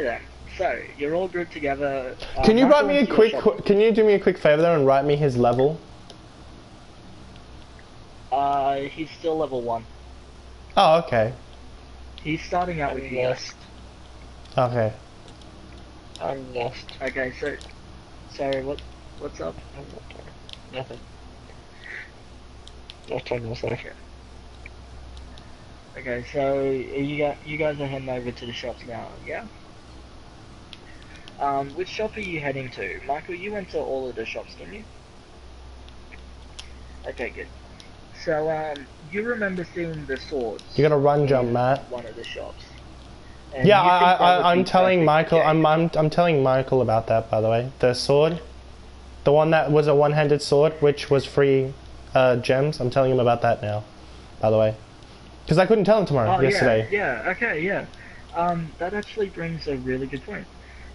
B: then. So, you're all grouped together.
A: Can you write
B: Michael
A: me a
B: into your
A: quick?
B: shop.
A: Can you do me a quick favor there and write me his level?
B: He's still level 1.
A: Oh, okay.
B: He's starting out with
C: I'm
B: you.
C: lost.
A: Okay.
C: I'm lost.
B: Okay, so... Sorry, what's up?
C: Nothing. Lost on yourself.
B: Okay, so you guys are heading over to the shops now, yeah? Which shop are you heading to? Michael, you went to all of the shops, didn't you? Okay, good. So, you remember seeing the swords?
A: You gotta run jump,
B: in
A: Matt.
B: one of the shops. And
A: Yeah,
B: you think that would
A: I'm
B: be
A: telling
B: perfect
A: Michael.
B: for Jade.
A: I'm telling Michael about that. By the way, the sword, the one that was a one-handed sword, which was free gems. I'm telling him about that now. By the way, because I couldn't tell him tomorrow. Yesterday.
B: Yeah, okay, yeah. That actually brings a really good point.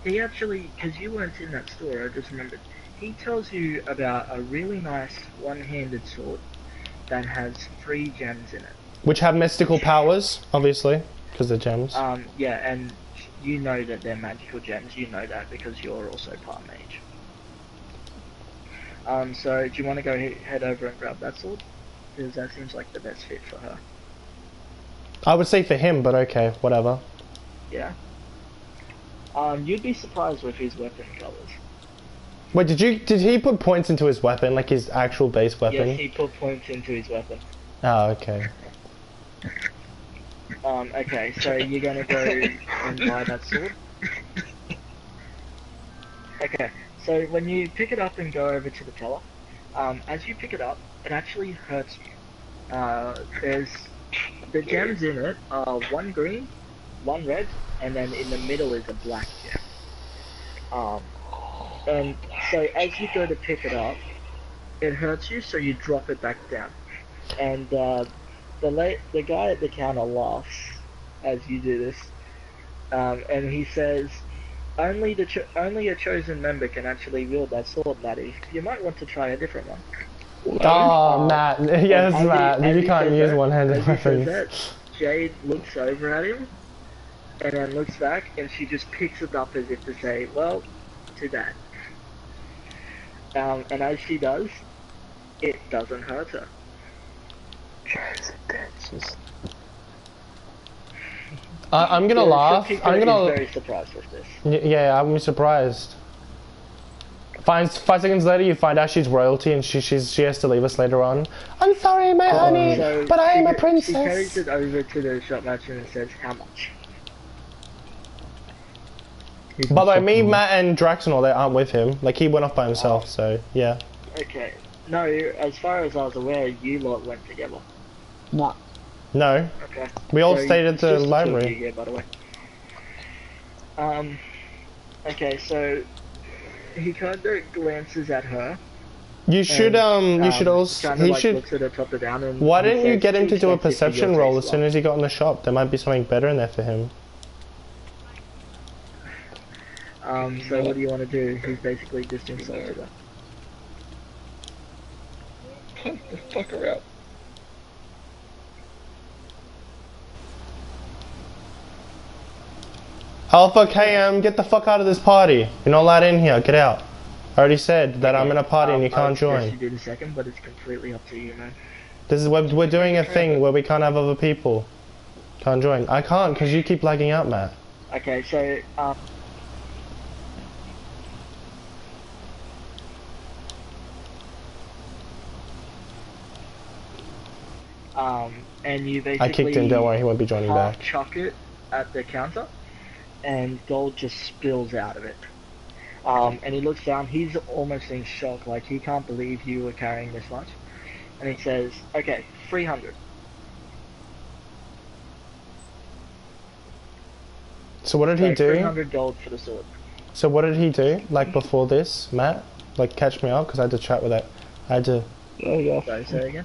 B: He actually, because you weren't in that store, I just remembered. He tells you about a really nice one-handed sword that has 3 gems in it.
A: Which have mystical powers, obviously, because they're gems.
B: Yeah, and you know that they're magical gems. You know that because you're also part mage. So do you want to go head over and grab that sword? because that seems like the best fit for her.
A: I would say for him, but okay, whatever.
B: Yeah. You'd be surprised with his weapon colors.
A: Wait, did he put points into his weapon, like his actual base weapon?
B: Yes, he put points into his weapon.
A: Oh, okay.
B: Okay, so you're gonna go and buy that sword? Okay, so when you pick it up and go over to the teller, as you pick it up, it actually hurts you. There's the gems in it are one green, one red, and then in the middle is a black gem. And so as you go to pick it up, it hurts you, so you drop it back down. And the guy at the counter laughs as you do this, and he says, only a chosen member can actually wield that sword, laddie. You might want to try a different one.
A: Oh, Matt. Yes, Matt. You can't use one-handed weapons.
B: That, Jade looks over at him, and then looks back, and she just picks it up as if to say, well, too bad. And as she does, it doesn't hurt her.
A: I'm gonna laugh. I'm gonna.
B: Very surprised with this.
A: Yeah, I'm surprised. 5 seconds later, you find out she's royalty, and she has to leave us later on. I'm sorry, my honey,
B: so
A: but I am a princess.
B: She carries it over to the shop merchant and says, "How much?"
A: By the way, me, Matt, and Drax and all that aren't with him. Like, he went off by himself, so yeah.
B: Okay. No, as far as I was aware, you lot went together.
C: No.
A: No.
B: Okay.
A: We all
B: So
A: stayed at the
B: just two of
A: library.
B: you, yeah, by the way. Okay, so he kind of glances at her.
A: You should you should also
B: Kinda
A: he
B: like
A: should.
B: looks at her top to down and
A: Why
B: he
A: didn't you
B: says,
A: get him to do a
B: "Too expensive for
A: perception
B: your
A: roll
B: taste
A: as soon
B: lot."
A: as he got in the shop? There might be something better in there for him.
B: So what do you want to do? He's basically just insulted her.
C: The fuck her out.
A: Alpha KM, get the fuck out of this party. You're not allowed in here. Get out. I already said that I'm in a party and you can't
B: I guess
A: join.
B: you did a second, but it's completely up to you, man.
A: This is we're doing a thing where we can't have other people. Can't join. I can't because you keep lagging out, Matt.
B: Okay, so and you basically
A: I kicked him. Don't worry, he won't be joining
B: half
A: back.
B: chuck it at the counter, and gold just spills out of it. And he looks down. He's almost in shock, like he can't believe you were carrying this much. And he says, "Okay, 300."
A: So what did he do?
B: 300 gold for the sword.
A: So what did he do? Like before this, Matt? Like catch me up because I had to chat with that. I had to.
C: Oh yeah.
B: Sorry, say that again.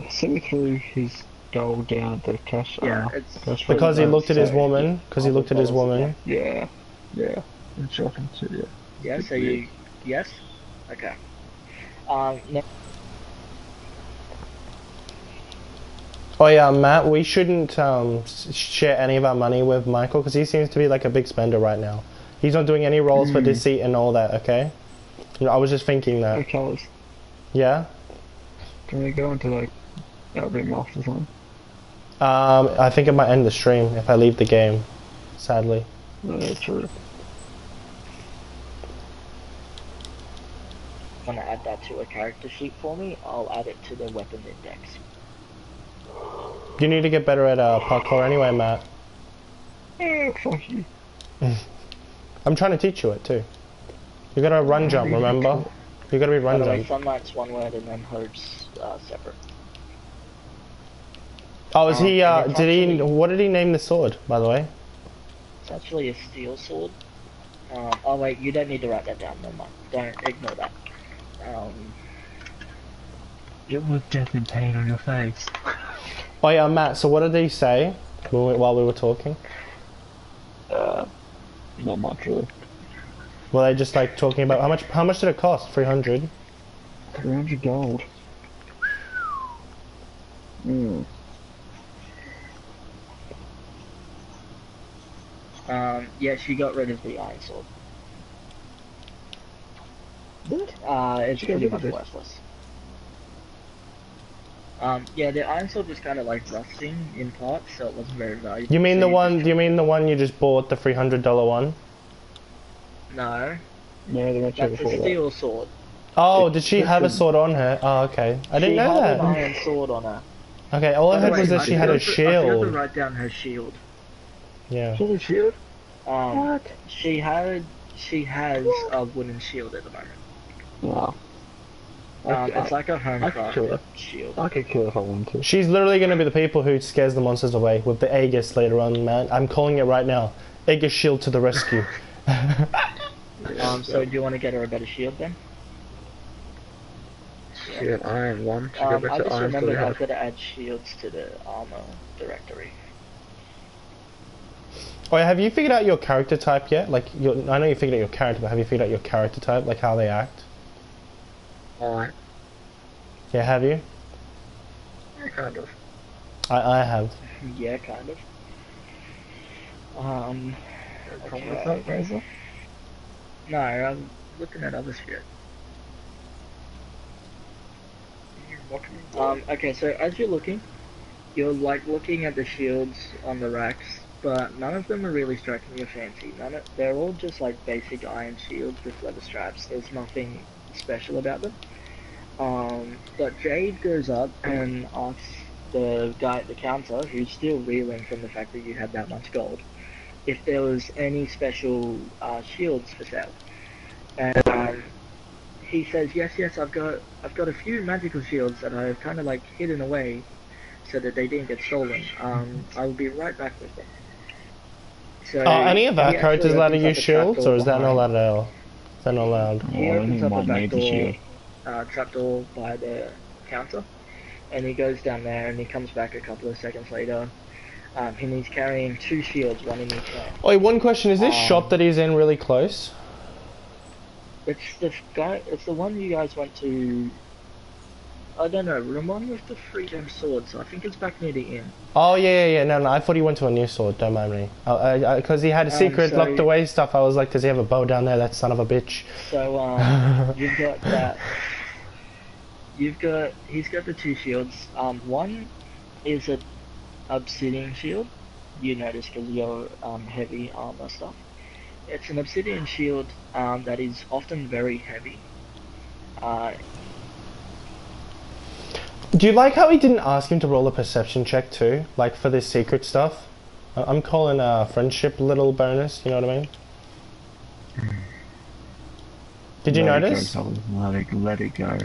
C: Sent me through his gold down at the cash.
B: Yeah, it's
C: cash
A: Because he
C: register.
A: looked at his
C: So,
A: woman. Because he looked at his woman.
C: Yeah. Yeah. I'm shocking too. Yeah.
B: Yeah, so you yes? Okay. No,
A: Oh yeah, Matt. We shouldn't share any of our money with Michael because he seems to be like a big spender right now. He's not doing any rolls for deceit and all that. Okay. I was just thinking that.
C: What colours?
A: Yeah.
C: Can we go into like ring off or something?
A: I think it might end the stream if I leave the game. Sadly.
C: No, that's true.
B: want to add that to a character sheet for me, I'll add it to the weapon index.
A: You need to get better at parkour anyway, Matt.
C: Fuck you.
A: I'm trying to teach you it too. You gotta run jump, remember? You gotta be
B: By
A: run
B: the way,
A: jump.
B: Sunlight's one word and then Hope's separate.
A: Oh, is he,
B: and it's
A: did he,
B: actually-
A: what did he name the sword, by the way?
B: It's actually a steel sword. Oh wait, you don't need to write that down, never mind. Don't ignore that.
C: It was death and pain on your face.
A: Oh yeah, Matt, so what did he say while we were talking?
C: Not much really.
A: Were they just like talking about how much did it cost? 300?
C: 300 gold.
B: Yeah, she got rid of the iron sword.
C: What?
B: It's
C: She got
B: pretty
C: rid
B: much
C: of it?
B: worthless. Yeah, the iron sword was kind of like rusting in parts, so it wasn't very valuable.
A: You mean
B: so
A: the
B: you
A: one?
B: just-
A: Do you mean the one you just bought, the $300 one?
B: No,
C: No, they went
B: that's a
C: before that.
B: steel sword.
A: Oh, did she have a
C: Listen.
A: sword on her? Oh, okay. I didn't
B: She
A: know
B: had an
A: that.
B: iron sword on her.
A: Okay, all I
B: By the
A: heard
B: way,
A: was that
B: I
A: she had a
B: forgot to- I forgot to
A: shield.
B: write down her shield.
A: Yeah.
C: She has a shield?
B: What? She has a wooden shield at the moment.
C: No.
B: It's like a
C: I could kill her.
B: handcrafted shield.
C: I could kill her if I wanted to.
A: She's literally going to be the people who scares the monsters away with the Aegis later on, man. I'm calling it right now. Aegis shield to the rescue.
B: So do you want to get her a better shield then?
C: She had iron one. She got
B: I
C: back to
B: just
C: iron
B: remembered
C: three.
B: I've got to add shields to the armor directory.
A: Oh, have you figured out your character type yet? Like, I know you figured out your character, but have you figured out your character type, like how they act?
C: Alright.
A: Yeah, have you?
C: Yeah, kind of.
A: I have.
B: Yeah, kind of.
C: Come
B: Okay.
C: with that, Razor?
B: No, I'm looking at other shit. Okay, so as you're looking at the shields on the racks, but none of them are really striking your fancy. They're all just like basic iron shields with leather straps. There's nothing special about them. But Jade goes up and asks the guy at the counter, who's still reeling from the fact that you had that much gold, if there was any special shields for sale. And he says, yes, I've got a few magical shields that I've kind of like hidden away so that they didn't get stolen. I will be right back with them. So
A: Are any of our
B: he
A: characters
B: actually
A: allowed to
B: opens up
A: use
B: a
A: shields,
B: trapdoor
A: or is that not
B: behind.
A: allowed at all? Is that not allowed?
B: He
C: Oh, I
B: opens
C: think
B: up a
C: mine
B: back
C: needs a
B: door,
C: shield.
B: trapdoor by the counter, and he goes down there and he comes back a couple of seconds later. And he's carrying 2 shields, one in each hand.
A: Oh, one question, is this shop that he's in really close?
B: It's the one you guys went to. I don't know, the one with the freedom sword, so I think it's back near the inn.
A: Oh, yeah, no, I thought he went to a new sword, don't mind me. Because he had a secret
B: so-
A: locked away stuff, I was like, does he have a bow down there, that son of a bitch?
B: So, you've got that. He's got the 2 shields. One is a obsidian shield. You notice because your heavy armor stuff. It's an obsidian shield that is often very heavy.
A: Do you like how he didn't ask him to roll a perception check too? Like for this secret stuff? I'm calling a friendship little bonus, you know what I mean? Did you notice?
C: Let it go.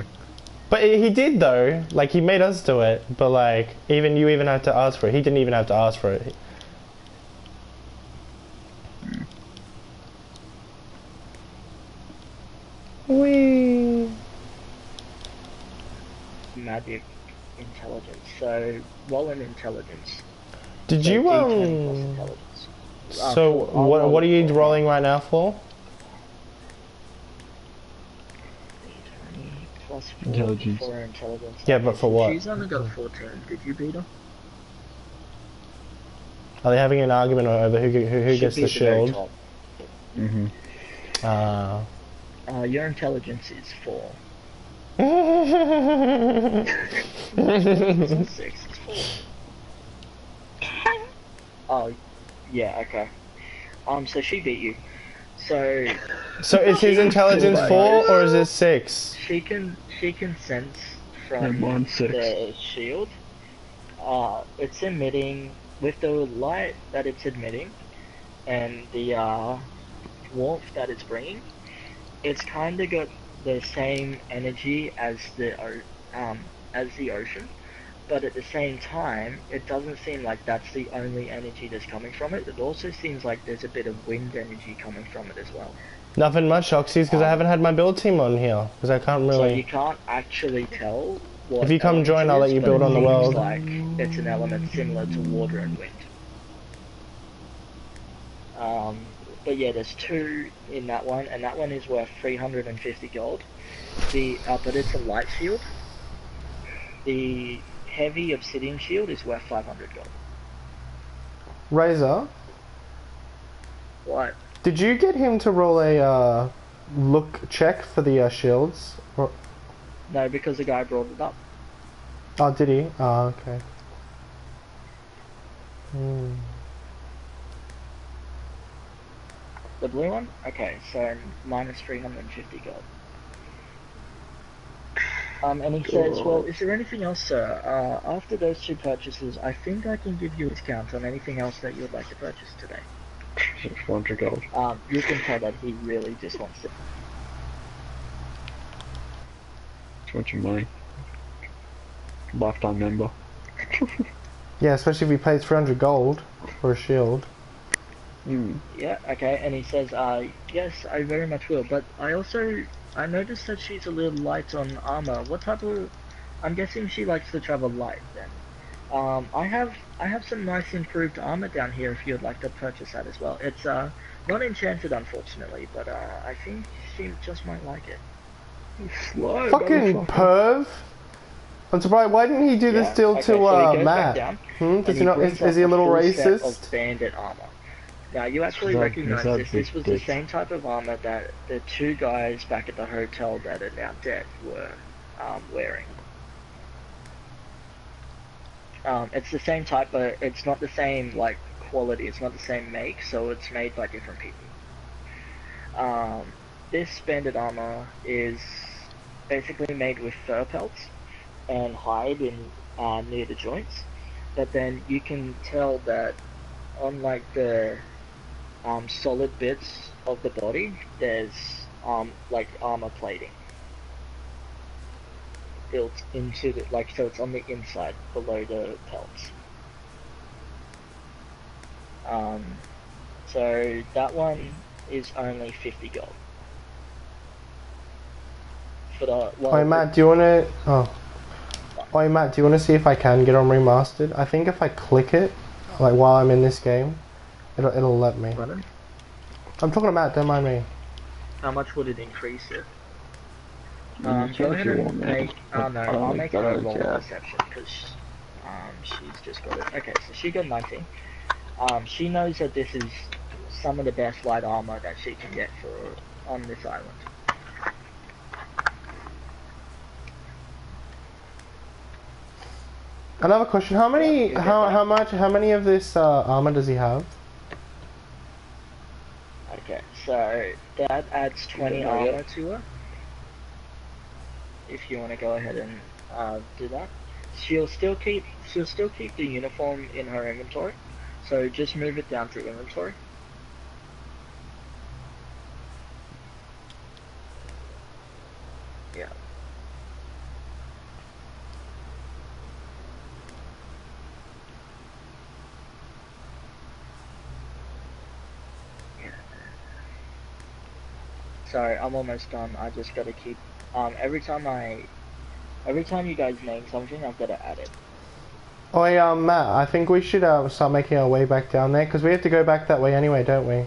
A: But he did though, like he made us do it, but like you even had to ask for it. He didn't even have to ask for it. Wee.
B: Magic intelligence. So roll an intelligence.
A: Did
B: So
A: you
B: D10 plus intelligence.
A: So
B: I'll roll
A: what are you
B: for-
A: rolling right now for?
B: Plus 4
C: Intelligence.
B: for her intelligence.
A: Yeah, but for what?
B: She's only got a 14. Did you beat her?
A: Are they having an argument over who
B: Should
A: gets
B: be
A: the
B: at the very
A: shield?
B: top. Your intelligence is 4. It's not 6, it's 4. Oh, yeah, okay. So she beat you. So
A: So is his intelligence 4 or is it 6?
B: she can sense from
C: And mine's 6.
B: the shield. It's emitting with the light that it's emitting and the warmth that it's bringing. It's kind of got the same energy as the ocean, but at the same time, it doesn't seem like that's the only energy that's coming from it. It also seems like there's a bit of wind energy coming from it as well.
A: Nothing much, Oxys, because I haven't had my build team on here. Because I can't
B: So you
A: really...
B: can't actually tell what
A: If you come
B: element
A: join,
B: it
A: I'll let
B: is,
A: you
B: but
A: build
B: it
A: on the
B: seems
A: world.
B: like it's an element similar to water and wind. But yeah, there's 2 in that one, and that one is worth 350 gold. But it's a light shield. The heavy obsidian shield is worth 500 gold.
A: Razor,
B: What?
A: did you get him to roll a look check for the shields? Or...
B: No, because the guy brought it up.
A: Oh, did he? Oh, okay. Hmm.
B: The blue one? Okay, so minus 350 gold. And he says, well, is there anything else, sir? After those two purchases, I think I can give you a discount on anything else that you would like to purchase today.
C: 400 gold.
B: You can tell that he really just wants to.
C: Just want your money. Lifetime member.
A: Yeah, especially if he pays 300 gold for a shield.
B: Yeah, okay, and he says, yes, I very much will, but I noticed that she's a little light on armor. What type of... I'm guessing she likes to travel light, then. I have some nice improved armor down here if you'd like to purchase that as well. It's, not enchanted, unfortunately, but, I think she just might like it.
C: Slow,
A: Fucking perv! I'm surprised, why didn't he do this deal
B: okay,
A: to,
B: so he goes
A: Matt?
B: back down,
A: Does
B: and
A: he not,
B: brings
A: is he a
B: up
A: little
B: full set
A: racist?
B: of bandit armor. Now, you actually
C: He's
B: recognize
C: a
B: this.
C: big
B: This was the
C: dick.
B: same type of armor that the two guys back at the hotel that are now dead were wearing. It's the same type, but it's not the same, like, quality. It's not the same make, so it's made by different people. This bandit armor is basically made with fur pelts and hide in near the joints, but then you can tell that on, like, the solid bits of the body, there's like armor plating built into the, like, so it's on the inside below the pelts. So that one is only 50 gold. For the, well,
A: Oi, Matt, do you wanna... Oh. Oi, Matt, do you wanna see if I can get on remastered? I think if I click it, like, while I'm in this game, it'll let me.
B: Pardon?
A: I'm talking to Matt, don't mind me.
B: How much would it increase it?
C: You
B: Go
C: can if
B: ahead
C: you
B: and
C: want, man.
B: make... Oh no, I'll make
C: I
B: her
C: don't
B: roll
C: care.
B: perception, because she's just got it. Okay, so she got 19. She knows that this is some of the best light armor that she can get on this island.
A: Another question, how many,
B: you get that.
A: how many of this armor does he have?
B: Okay, so that adds 20
C: know yet?
B: armor to her. If you want to go ahead and do that, she'll still keep the uniform in her inventory. So just move it down to inventory. Yeah. Sorry, I'm almost done. I just gotta keep every time you guys name something, I've gotta add it.
A: Oi, Matt, I think we should start making our way back down there, because we have to go back that way anyway, don't we?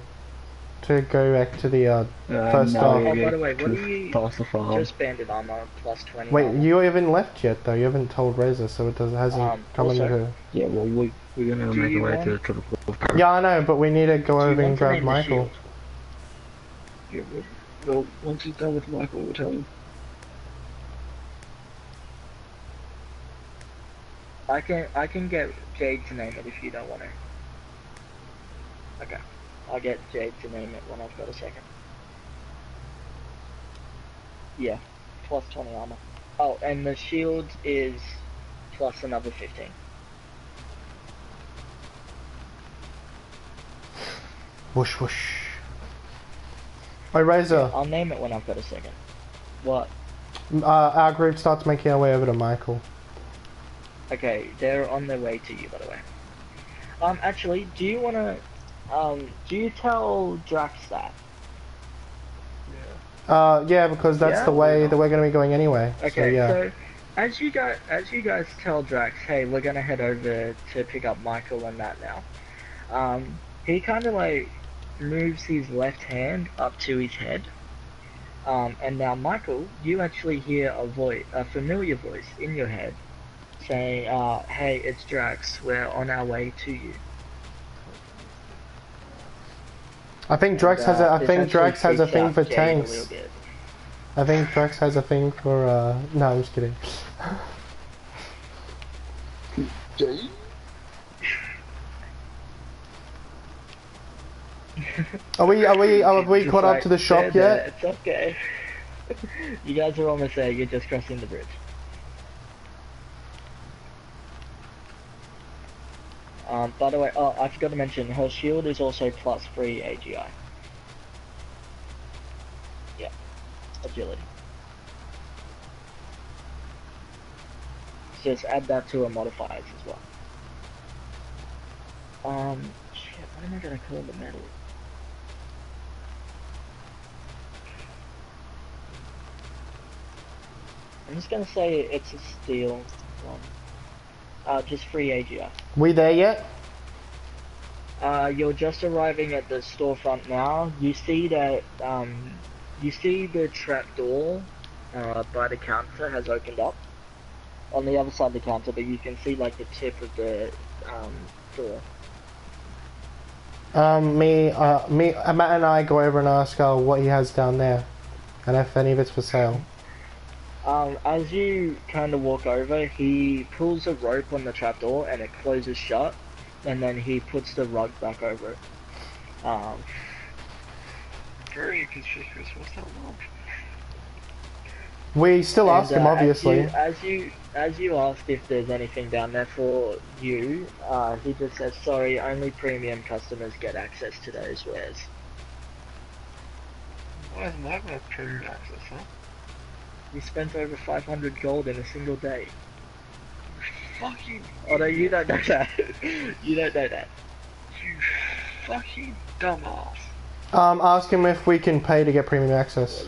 A: To go back to the first
C: no,
A: stop.
B: Oh, by the way, what do you
C: Past the farm.
B: just banded armor plus 20
A: Wait,
B: armor.
A: you haven't left yet though, you haven't told Reza, so it hasn't come
B: also-
A: into...
C: Yeah, well, we're gonna
B: Do
C: make
B: you
C: our way
B: want-
C: to the fourth paragraph.
A: Yeah, I know, but we need to go
B: Do you
A: over and
B: want to
A: grab
B: name the
A: Michael.
B: shield?
C: Yeah, well, once he's done with Michael, we'll tell him.
B: I can get Jade to name it if you don't want to. Okay, I'll get Jade to name it when I've got a second. Yeah, plus 20 armor. Oh, and the shield is plus another 15.
A: Whoosh whoosh. Oi, Reza,
B: I'll name it when I've got a second. What?
A: our group starts making our way over to Michael.
B: Okay, they're on their way to you, by the way. Actually, do you wanna, do you tell Drax that?
A: Yeah, because that's
B: Yeah,
A: the way
B: or
A: that we're going to be going anyway.
B: Okay,
A: So, yeah.
B: so as you guys tell Drax, hey, we're gonna head over to pick up Michael and that now. He kind of like moves his left hand up to his head. And now Michael, you actually hear a familiar voice in your head, saying, "Hey, it's Drax. We're on our way to you."
A: I think Drax has a. I
B: This
A: think
B: actually
A: Drax has a
B: freaks
A: thing
B: out
A: for
B: Jade a
A: tanks.
B: little bit.
A: I think Drax has a thing for. No, I'm just kidding.
C: Gee.
A: Are we caught up to the shop yet?
B: It's okay. You guys are almost there. You're just crossing the bridge. By the way, oh, I forgot to mention, her shield is also +3 AGI. Yeah, agility. Just add that to her modifiers as well. Shit, what am I gonna call the metal? I'm just gonna say it's a steel one. Just 3 AGI.
A: We there yet?
B: You're just arriving at the storefront now. You see that, you see the trapdoor, by the counter has opened up. On the other side of the counter, but you can see, like, the tip of the, door.
A: Matt and I go over and ask what he has down there. And if any of it's for sale.
B: As you kind of walk over, he pulls a rope on the trapdoor and it closes shut, and then he puts the rug back over it.
C: Very inconspicuous. What's that long?
A: We still ask him, obviously.
B: As you asked if there's anything down there for you, he just says, sorry, only premium customers get access to those wares.
C: Why isn't that got premium access, huh?
B: You spent over 500 gold in a single day.
C: Fucking.
B: Although you don't know that. You don't know that.
C: You fucking dumbass.
A: Ask him if we can pay to get premium access.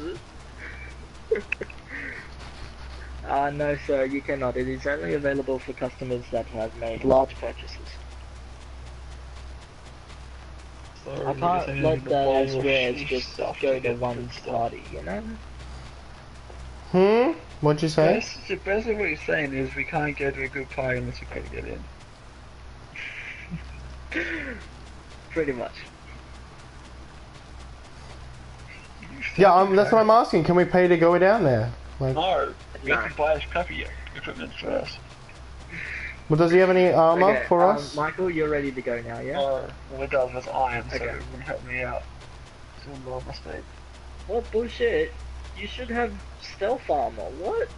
B: No sir, you cannot. It is only available for customers that have made large purchases.
C: Sorry,
B: I can't let those wares just go to one party, you know?
A: What'd you say?
C: Basically what you're saying is we can't go to a good party unless we pay to get in.
B: Pretty much.
A: Yeah, that's what I'm asking. Can we pay to go down there? Like,
C: No, we have to buy his crappy equipment first.
A: well, does he have any armor
B: Okay,
A: for us?
B: Michael, you're ready to go now, yeah?
C: Well, it does with iron, so
B: Okay.
C: it wouldn't help me out. It's a lower my speed.
B: What bullshit? You should have stealth armor. What?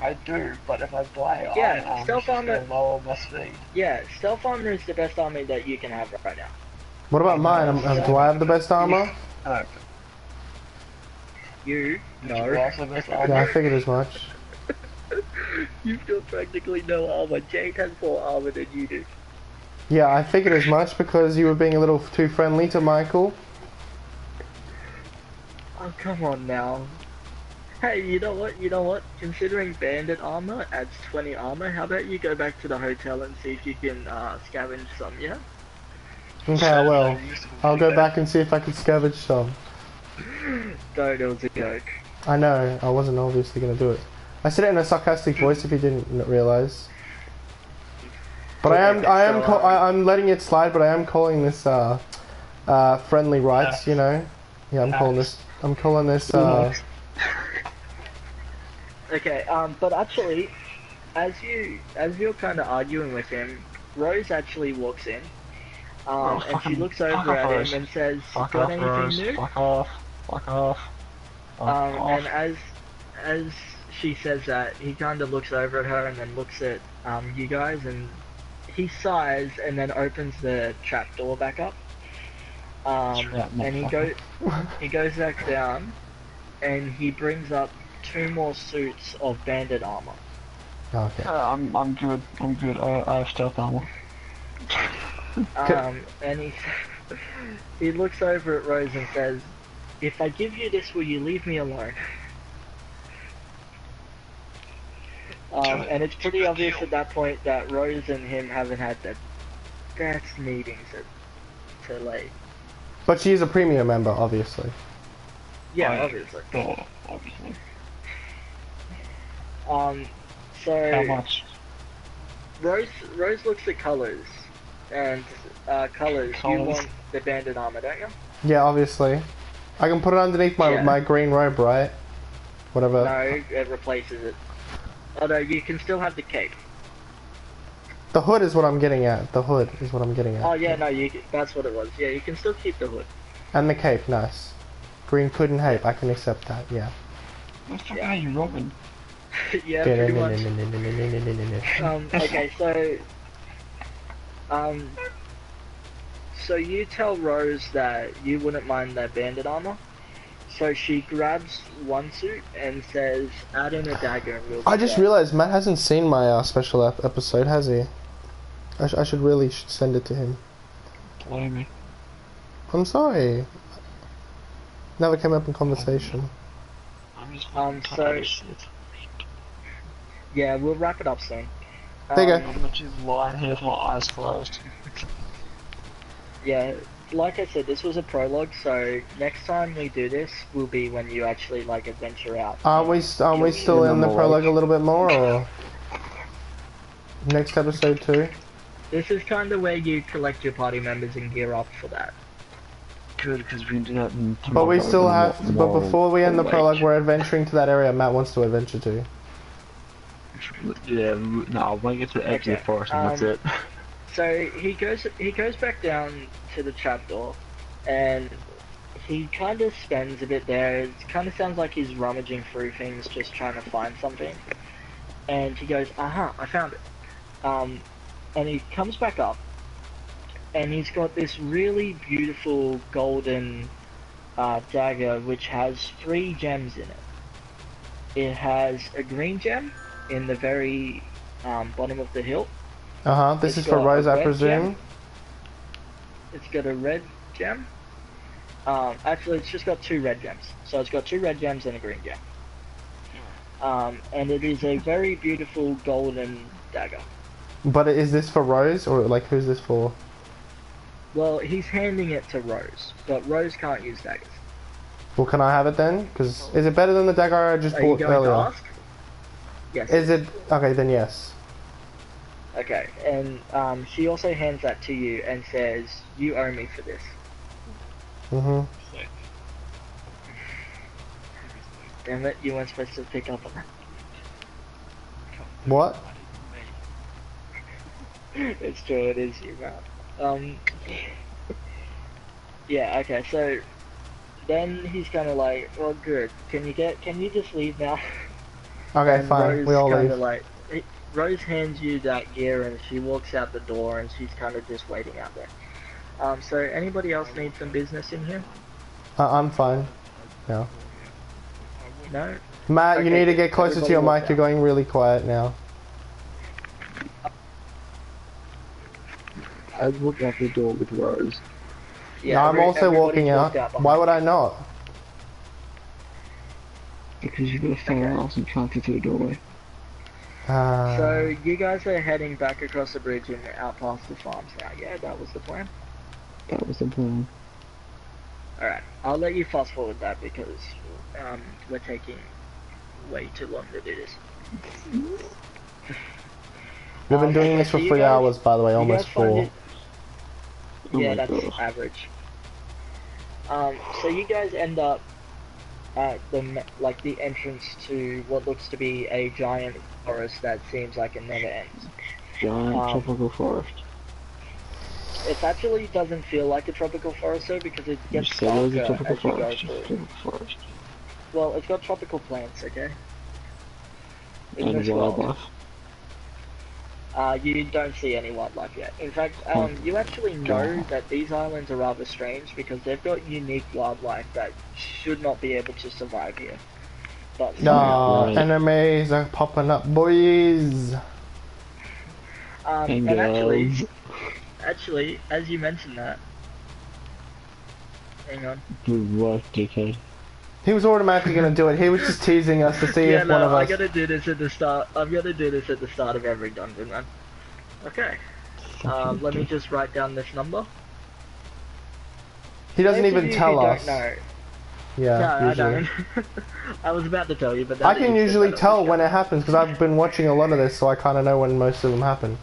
C: I do, but if I buy
B: Yeah,
C: iron armor,
B: stealth
C: it's just
B: armor-
C: gonna lower my speed.
B: Yeah, stealth armor is the best armor that you can have right now.
A: What about mine? Do I have the best armor?
C: No.
B: You?
C: You
B: No.
C: also best
A: Yeah, I
C: armor.
A: figured as much.
B: You've got practically no armor. Jade has more armor than you do.
A: Yeah, I figured as much because you were being a little too friendly to Michael.
B: Oh, come on now. Hey, you know what? You know what? Considering bandit armor adds 20 armor, how about you go back to the hotel and see if you can scavenge some, yeah?
A: Okay, I will. I'll go back and see if I can scavenge some.
B: Don't, it was a joke.
A: I know, I wasn't obviously going to do it. I said it in a sarcastic voice if you didn't realise. But I'm letting it slide, but I am calling this friendly rights, you know? Yeah, I'm calling this
B: Okay, but actually, as you're kind of arguing with him, Rose actually walks in, and she looks over at him and says, "Got anything new?"
C: Fuck off. Fuck off. Fuck off.
B: And as she says that, he kind of looks over at her and then looks at you guys, and he sighs and then opens the trap door back up. And he goes back down, and he brings up 2 more suits of bandit armor.
A: Okay.
C: I'm good. I'm good. I have stealth armor.
B: And he looks over at Rose and says, "If I give you this, will you leave me alone?" And it's pretty obvious at that point that Rose and him haven't had the best meetings to late.
A: But she is a premium member, obviously.
B: Yeah, obviously.
C: Oh, obviously.
B: So
C: How much?
B: Rose looks at colors, and colors. You want the bandit armor, don't you?
A: Yeah, obviously. I can put it underneath my green robe, right? Whatever.
B: No, it replaces it. Although you can still have the cape.
A: The hood is what I'm getting at. The hood is what I'm getting at.
B: Oh yeah, no, that's what it was. Yeah, you can still keep the hood.
A: And the cape, nice. Green hood and cape, I can accept that, yeah.
C: What the fuck are you, Robin?
B: Yeah, pretty much. Okay, so you tell Rose that you wouldn't mind their bandit armor. So she grabs one suit and says, add in a dagger and we'll
A: I just realised Matt hasn't seen my special episode, has he? I should really send it to him.
C: Blame me.
A: I'm sorry. Never came up in conversation.
C: I'm just
B: so yeah, we'll wrap it up soon.
A: There you go.
C: I'm just lying here with my eyes closed.
B: Yeah, like I said, this was a prologue, so next time we do this will be when you actually like adventure out.
A: Aren't we still in the prologue a little bit more, or next episode too?
B: This is kind of where you collect your party members and gear up for that.
C: Good, because we can do that in
A: But we still have. But before we end the prologue, we're adventuring to that area Matt wants to adventure to.
C: Yeah, no, I'll make it to the edge of the forest and that's it.
B: So he goes back down to the trapdoor, and he kind of spends a bit there. It kind of sounds like he's rummaging through things, just trying to find something. And he goes, "Aha, I found it." And he comes back up, and he's got this really beautiful golden dagger, which has 3 gems in it. It has a green gem in the very bottom of the hilt.
A: This is for Rose, I presume.
B: It's got a red gem. Actually, it's just got 2 red gems. So it's got 2 red gems and a green gem. And it is a very beautiful golden dagger.
A: But is this for Rose, or like who's this for?
B: Well, he's handing it to Rose, but Rose can't use daggers.
A: Well, can I have it then? Because is it better than the dagger I just
B: Are you
A: bought
B: going
A: earlier?
B: to ask? Yes.
A: Is it okay? Then yes.
B: Okay, and she also hands that to you and says, "You owe me for this."
A: Mhm.
B: Damn it! You weren't supposed to pick up on that.
A: What?
B: It's true. It is you, man. Yeah. Okay. So then he's kind of like, "Well, good. Can you just leave now?"
A: Okay,
B: And
A: fine.
B: Rose
A: We all
B: kinda
A: leave.
B: like, Rose hands you that gear and she walks out the door and she's kind of just waiting out there. So anybody else need some business in here?
A: I'm fine. No.
B: No?
A: Matt, you
B: Okay,
A: need to get closer to your
B: everybody
A: mic. You're
B: walk
A: going really quiet now.
C: I look out the door with Rose.
B: Yeah,
A: No, I'm also walking
B: everybody's
A: out.
B: walked
A: Why
B: behind
A: would I not?
C: Because you've got a far ass and can't get through the doorway.
B: So you guys are heading back across the bridge and out past the farms now. Yeah, that was the plan.
C: That was the plan.
B: Alright, I'll let you fast forward that because we're taking way too long to do this.
A: We've been doing
B: okay,
A: this for
B: so you
A: 3
B: guys-
A: hours, by the way,
B: you
A: almost
B: guys find
A: 4.
B: it-
C: Oh
B: Yeah,
C: my
B: that's
C: God.
B: average. So you guys end up at the entrance to what looks to be a giant forest that seems like it never ends.
C: Giant tropical forest.
B: It actually doesn't feel like a tropical forest though because it
C: You
B: gets
C: said it was a
B: darker
C: tropical
B: as you go
C: forest.
B: through.
C: Tropical forest.
B: Well, it's got tropical plants, okay? In
C: And
B: this world.
C: wildlife.
B: You don't see any wildlife yet. In fact, you actually know that these islands are rather strange because they've got unique wildlife that should not be able to survive here. But
A: No,
C: Right.
A: enemies are popping up, boys.
C: And
B: and actually, as you mentioned that, hang on.
C: Good work, dickhead.
A: He was automatically going to do it. He was just teasing us to see
B: Yeah,
A: if one
B: no,
A: of
B: I
A: us...
B: gotta do this at the start. I'm gonna do this at the start of every dungeon, man. Okay. Let me just write down this number.
A: He doesn't
B: Those of
A: even
B: you
A: tell
B: who
A: us.
B: Don't know.
A: Yeah,
B: No,
A: usually.
B: I don't. I was about to tell you, but
A: I
B: that
A: can
B: is
A: usually
B: the
A: tell when it happens because I've been watching a lot of this, so I kind of know when most of them happen.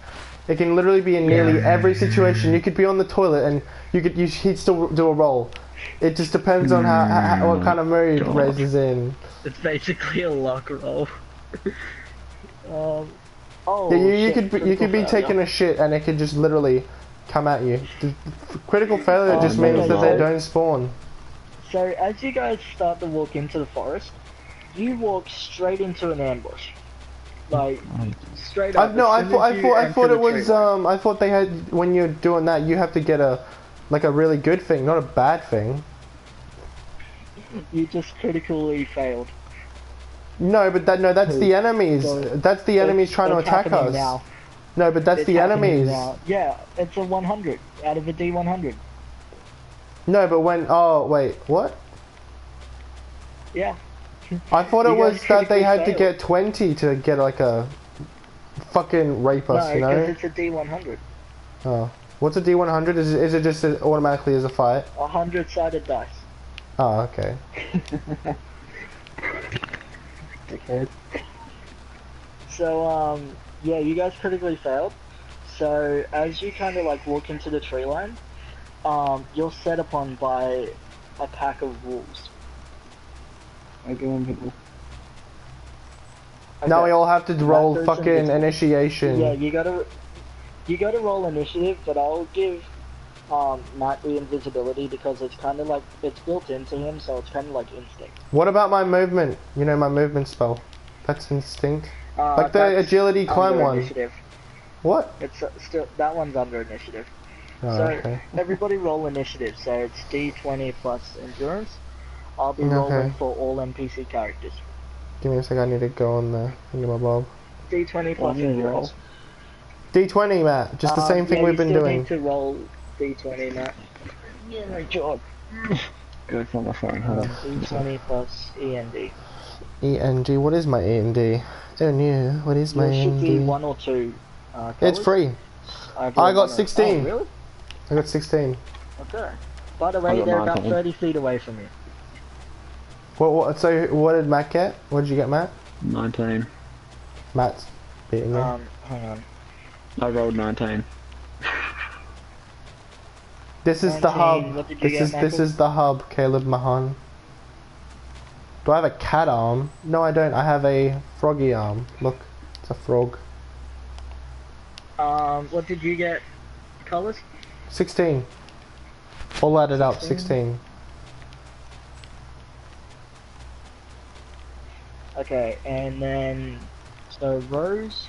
A: It can literally be in nearly every situation. You could be on the toilet and he'd still do a roll. It just depends on how what kind of mood Rez is in.
B: It's basically a lock roll. Oh,
A: Yeah, you
B: shit,
A: could be, you
B: critical
A: could be
B: failure.
A: taking a shit and it could just literally come at you. Critical failure
B: Oh,
A: just means
B: okay,
A: that they
B: so-
A: don't spawn.
B: So as you guys start to walk into the forest, you walk straight into an ambush. Like, straight up.
A: No,
B: as soon as you
A: I
B: enter
A: thought
B: the
A: it was
B: tree line.
A: I thought they had when you're doing that you have to get a like a really good thing, not a bad thing.
B: You just critically failed.
A: No, but that's the enemies.
B: So,
A: That's the enemies trying to
B: it's
A: attack
B: happening
A: us.
B: Now.
A: No, but that's
B: It's
A: the
B: happening
A: enemies.
B: Now. Yeah, it's a 100 out of a D100.
A: No, but when wait, what?
B: Yeah.
A: I thought it
B: You guys
A: was that they
B: critically
A: had to
B: failed.
A: get 20 to get like a fucking rape us,
B: No,
A: you
B: because
A: know?
B: it's a D100.
A: Oh. What's a D100? Is it just automatically as a fight?
B: 100-sided dice.
A: Oh, okay.
B: Dickhead. So, yeah, you guys critically failed. So, as you kind of like walk into the tree line, you're set upon by a pack of wolves.
C: I go in people.
A: Now
B: Okay.
A: we all have to roll
B: goes
A: fucking
B: invisible.
A: initiation.
B: Yeah, you gotta roll initiative, but I'll give Matt the invisibility because it's kind of like it's built into him, so it's kind of like instinct.
A: What about my movement? You know, my movement spell. That's instinct. Like the
B: That's
A: agility climb
B: under
A: one.
B: Initiative.
A: What?
B: It's still that one's under initiative.
A: Oh,
B: So
A: okay.
B: everybody roll initiative. So it's D20 plus endurance. I'll be
A: Okay.
B: rolling for all NPC characters.
A: Give me a sec, I need to go on the thingamabob.
B: D20 plus
C: I'm gonna roll.
B: endurance.
A: D20, Matt. Just the same thing
B: yeah,
A: we've been
B: you still
A: doing.
B: need to roll D20, Matt.
C: Yeah, my god. Go from my phone, hold on.
B: D20 plus END.
A: END. What is my END? Oh no. What is my
B: There should be
A: END?
B: one or two.
A: It's
B: Colours.
A: free.
B: I've
A: I
B: rolled
A: got
B: one.
A: 16.
B: Oh, really?
A: I got 16.
B: Okay. By the
C: I
B: way,
C: got
B: they're about
C: 19.
B: 30 feet away from you.
A: So what did Matt get? What did you get, Matt?
C: 19.
A: Matt's beating me.
B: Hang on.
C: I rolled 19.
A: This is the
B: 19,
A: hub.
B: what did you
A: This
B: get,
A: is
B: Michael?
A: the hub, Caleb Mahan. Do I have a cat arm? No, I don't. I have a froggy arm. Look, it's a frog.
B: What did you get? Colors?
A: 16. All added up, 16.
B: Okay, and then so Rose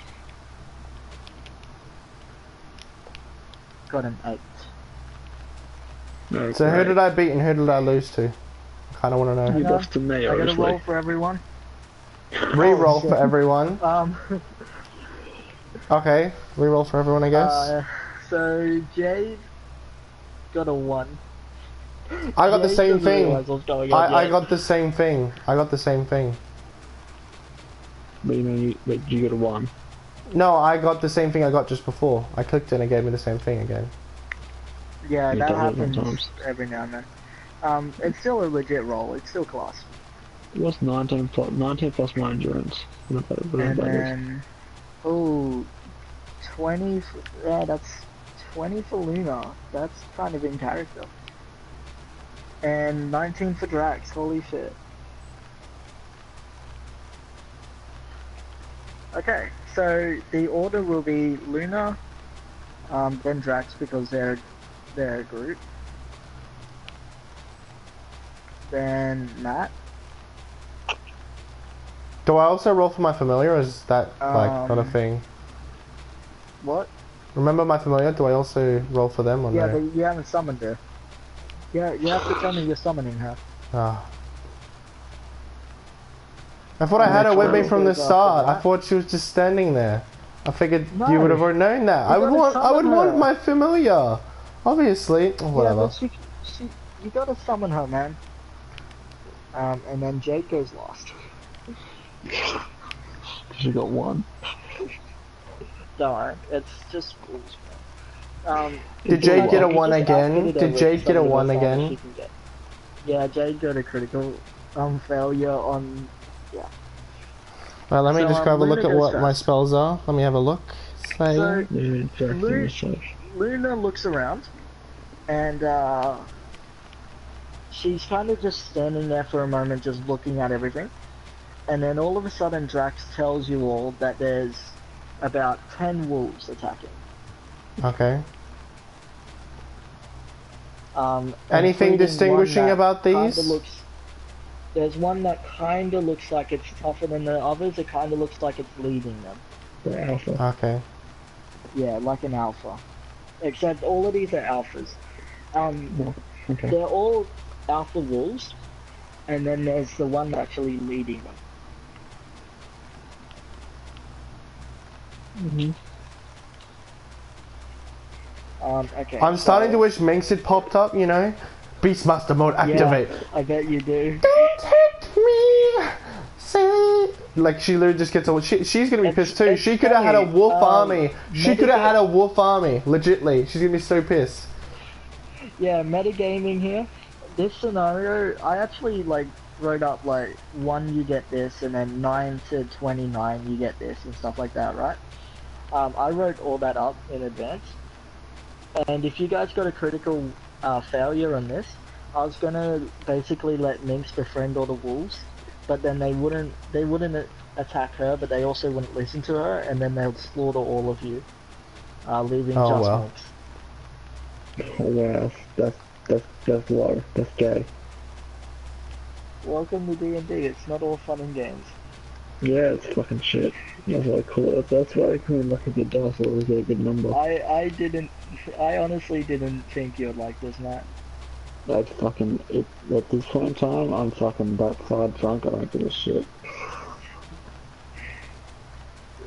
B: got an 8.
C: No,
A: So who did I beat and who did I lose to? I kind of want to know.
C: You lost to me,
B: I got a
C: obviously.
B: roll for everyone.
A: Re-roll
B: shit.
A: for everyone. Okay, re-roll for everyone, I guess.
B: So Jade got a 1.
A: I got the
B: Jade
A: same
B: doesn't
A: thing.
B: realise what's going on
A: I
B: yet.
A: got the same thing. I got the same thing.
C: What do you mean you got a 1?
A: No, I got the same thing I got just before. I clicked it and it gave me the same thing again.
B: Yeah,
C: You
B: that
C: double it
B: happens
C: sometimes.
B: every now and then. It's still a legit roll. It's still class.
C: What's 19 plus my endurance? What about
B: And
C: that is?
B: then, oh, 20. Yeah, that's 20 for Luna. That's kind of in character. And 19 for Drax. Holy shit. Okay, so the order will be Luna, then Drax because they're a group. Then Matt.
A: Do I also roll for my familiar, or is that like not a thing?
B: What?
A: Remember my familiar? Do I also roll for them or
B: Yeah,
A: no?
B: but you haven't summoned her. Yeah, you have to tell me you're summoning her.
A: Ah. I thought I had her with me from the start. I thought she was just standing there. I figured
B: No.
A: you would have already known that.
B: You
A: I would
B: gotta
A: want
B: summon her.
A: my familiar. Obviously. Oh, whatever.
B: Yeah, but you gotta summon her, man. And then Jade goes last.
C: You got 1.
B: Don't worry, it's just rules, man.
A: Did
B: if
A: Jade
B: you
A: get a
B: just
A: 1 again?
B: outfitted her
A: Did
B: with
A: Jade get a
B: some of the
A: 1
B: songs
A: again?
B: she can get. Yeah, Jade got a critical failure on. Yeah.
A: Right, let me
B: So,
A: just grab a look
B: Luna
A: at
B: goes
A: what my
B: first.
A: spells are. Let me have a look. Say.
B: So
C: Yeah, Jack
B: Lu-
C: yourself.
B: Luna looks around, and she's kind of just standing there for a moment, just looking at everything. And then all of a sudden, Drax tells you all that there's about 10 wolves attacking.
A: Okay. Anything
B: Including
A: distinguishing
B: one that
A: about these?
B: There's one that kinda looks like it's tougher than the others. It kinda looks like it's leading them.
C: The alpha.
A: Okay.
B: Yeah, like an alpha. Except all of these are alphas.
C: Yeah, okay.
B: They're all alpha wolves, and then there's the one actually leading them. Okay.
A: I'm starting to wish Minx had popped up, you know? Beastmaster mode activate.
B: Yeah, I bet you do.
A: Don't hit me! Say... Like, she literally just gets a... she's gonna be pissed too. She could have had a wolf army. She could have had a wolf army. Legitly. She's gonna be so pissed.
B: Yeah, metagaming here. This scenario, I actually, like, wrote up, like, 1 you get this, and then 9 to 29 you get this, and stuff like that, right? I wrote all that up in advance. And if you guys got a critical failure on this, I was gonna basically let Minx befriend all the wolves, but then they wouldn't attack her, but they also wouldn't listen to her, and then they'll slaughter all of you, leaving
A: Oh,
B: just
A: well.
B: Minx.
C: Oh, wow, that's low. That's gay.
B: Welcome to DnD. It's not all fun and games.
C: Yeah, it's fucking shit. That's why I call it. That's why I call it like a good dice or is it a good number?
B: I honestly didn't think you'd like this, Matt.
C: Like fucking at this point in time, I'm fucking backside drunk. I don't give a shit.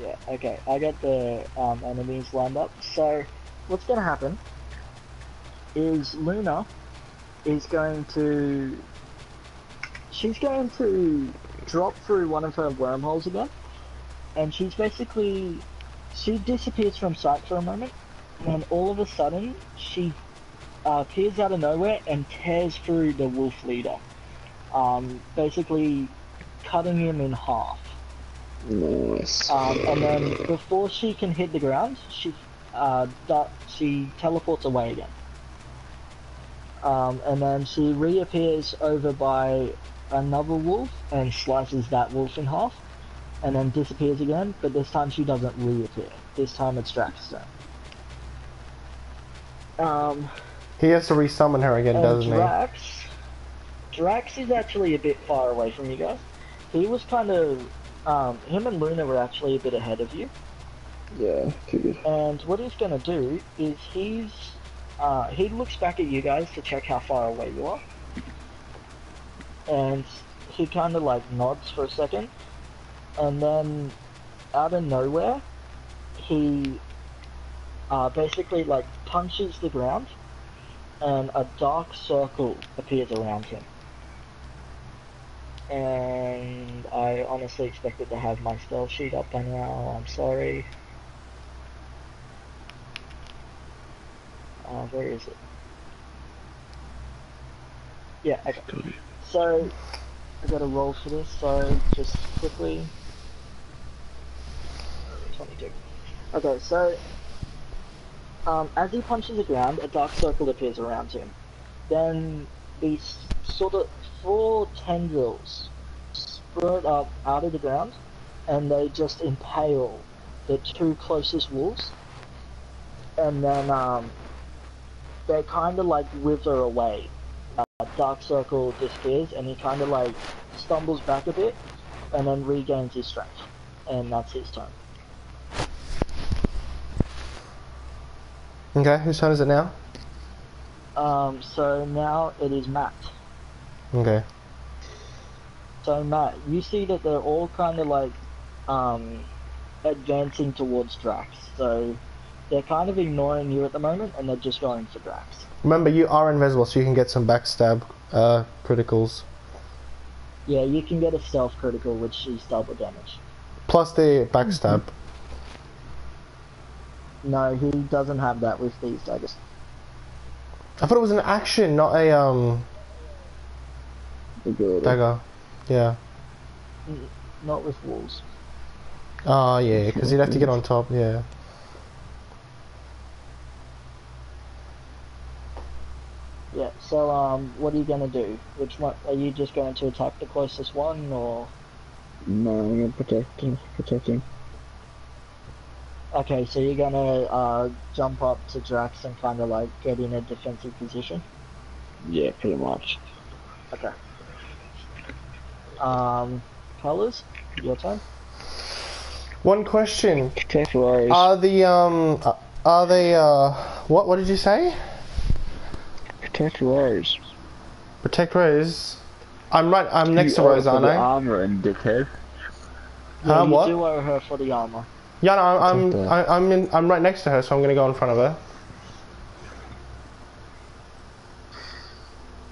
B: Yeah, okay. I got the enemies lined up. So, what's gonna happen is Luna is going to... She's going to drop through one of her wormholes again, and she disappears from sight for a moment, and all of a sudden she appears out of nowhere and tears through the wolf leader, basically cutting him in half.
C: Nice.
B: And then before she can hit the ground, she teleports away again, and then she reappears over by another wolf and slices that wolf in half, and then disappears again, but this time she doesn't reappear. This time it's Drax's turn.
A: He has to resummon her again, doesn't
B: Drax is actually a bit far away from you guys. He was kind of, him and Luna were actually a bit ahead of you.
C: Yeah, too good.
B: And what he's gonna do is he looks back at you guys to check how far away you are. And he kind of like nods for a second, and then out of nowhere he basically like punches the ground, and a dark circle appears around him. And I honestly expected to have my spell sheet up by now. I'm sorry. Where is it? Yeah, okay. So, I got a roll for this, so just quickly. 22. Okay, so, as he punches the ground, a dark circle appears around him. Then, these sort of 4 tendrils sprout up out of the ground, and they just impale the 2 closest wolves. And then, they kind of like wither away. Dark circle disappears, and he kind of like stumbles back a bit, and then regains his strength, and that's his turn.
A: Okay, whose turn is it now?
B: So now it is Matt.
A: Okay.
B: So Matt, you see that they're all kind of like advancing towards Drax. So they're kind of ignoring you at the moment, and they're just going for Drax.
A: Remember, you are invisible, so you can get some backstab criticals.
B: Yeah, you can get a stealth critical, which is double damage.
A: Plus the backstab.
B: No, he doesn't have that with these daggers.
A: I thought it was an action, not a dagger. Yeah.
B: Not with wolves.
A: Oh yeah, because you'd have to get on top. Yeah.
B: Yeah, so what are you gonna do? Which one, are you just going to attack the closest one, or?
C: No, I'm gonna protect him.
B: Okay, so you're gonna jump up to Drax and kind of like get in a defensive position.
C: Yeah, pretty much.
B: Okay. Colors, your turn.
A: One question.
C: Protect Rose.
A: Are they, what did you say?
C: Protect Rose.
A: Protect Rose. I'm next to
C: You owe
A: Rose,
C: for
A: aren't
C: the
A: I?
C: armor and dickhead.
B: Yeah, you
A: What?
B: do owe her for the armor.
A: Yeah, no,
C: Protect
A: I'm right next to her, so I'm gonna go in front of her.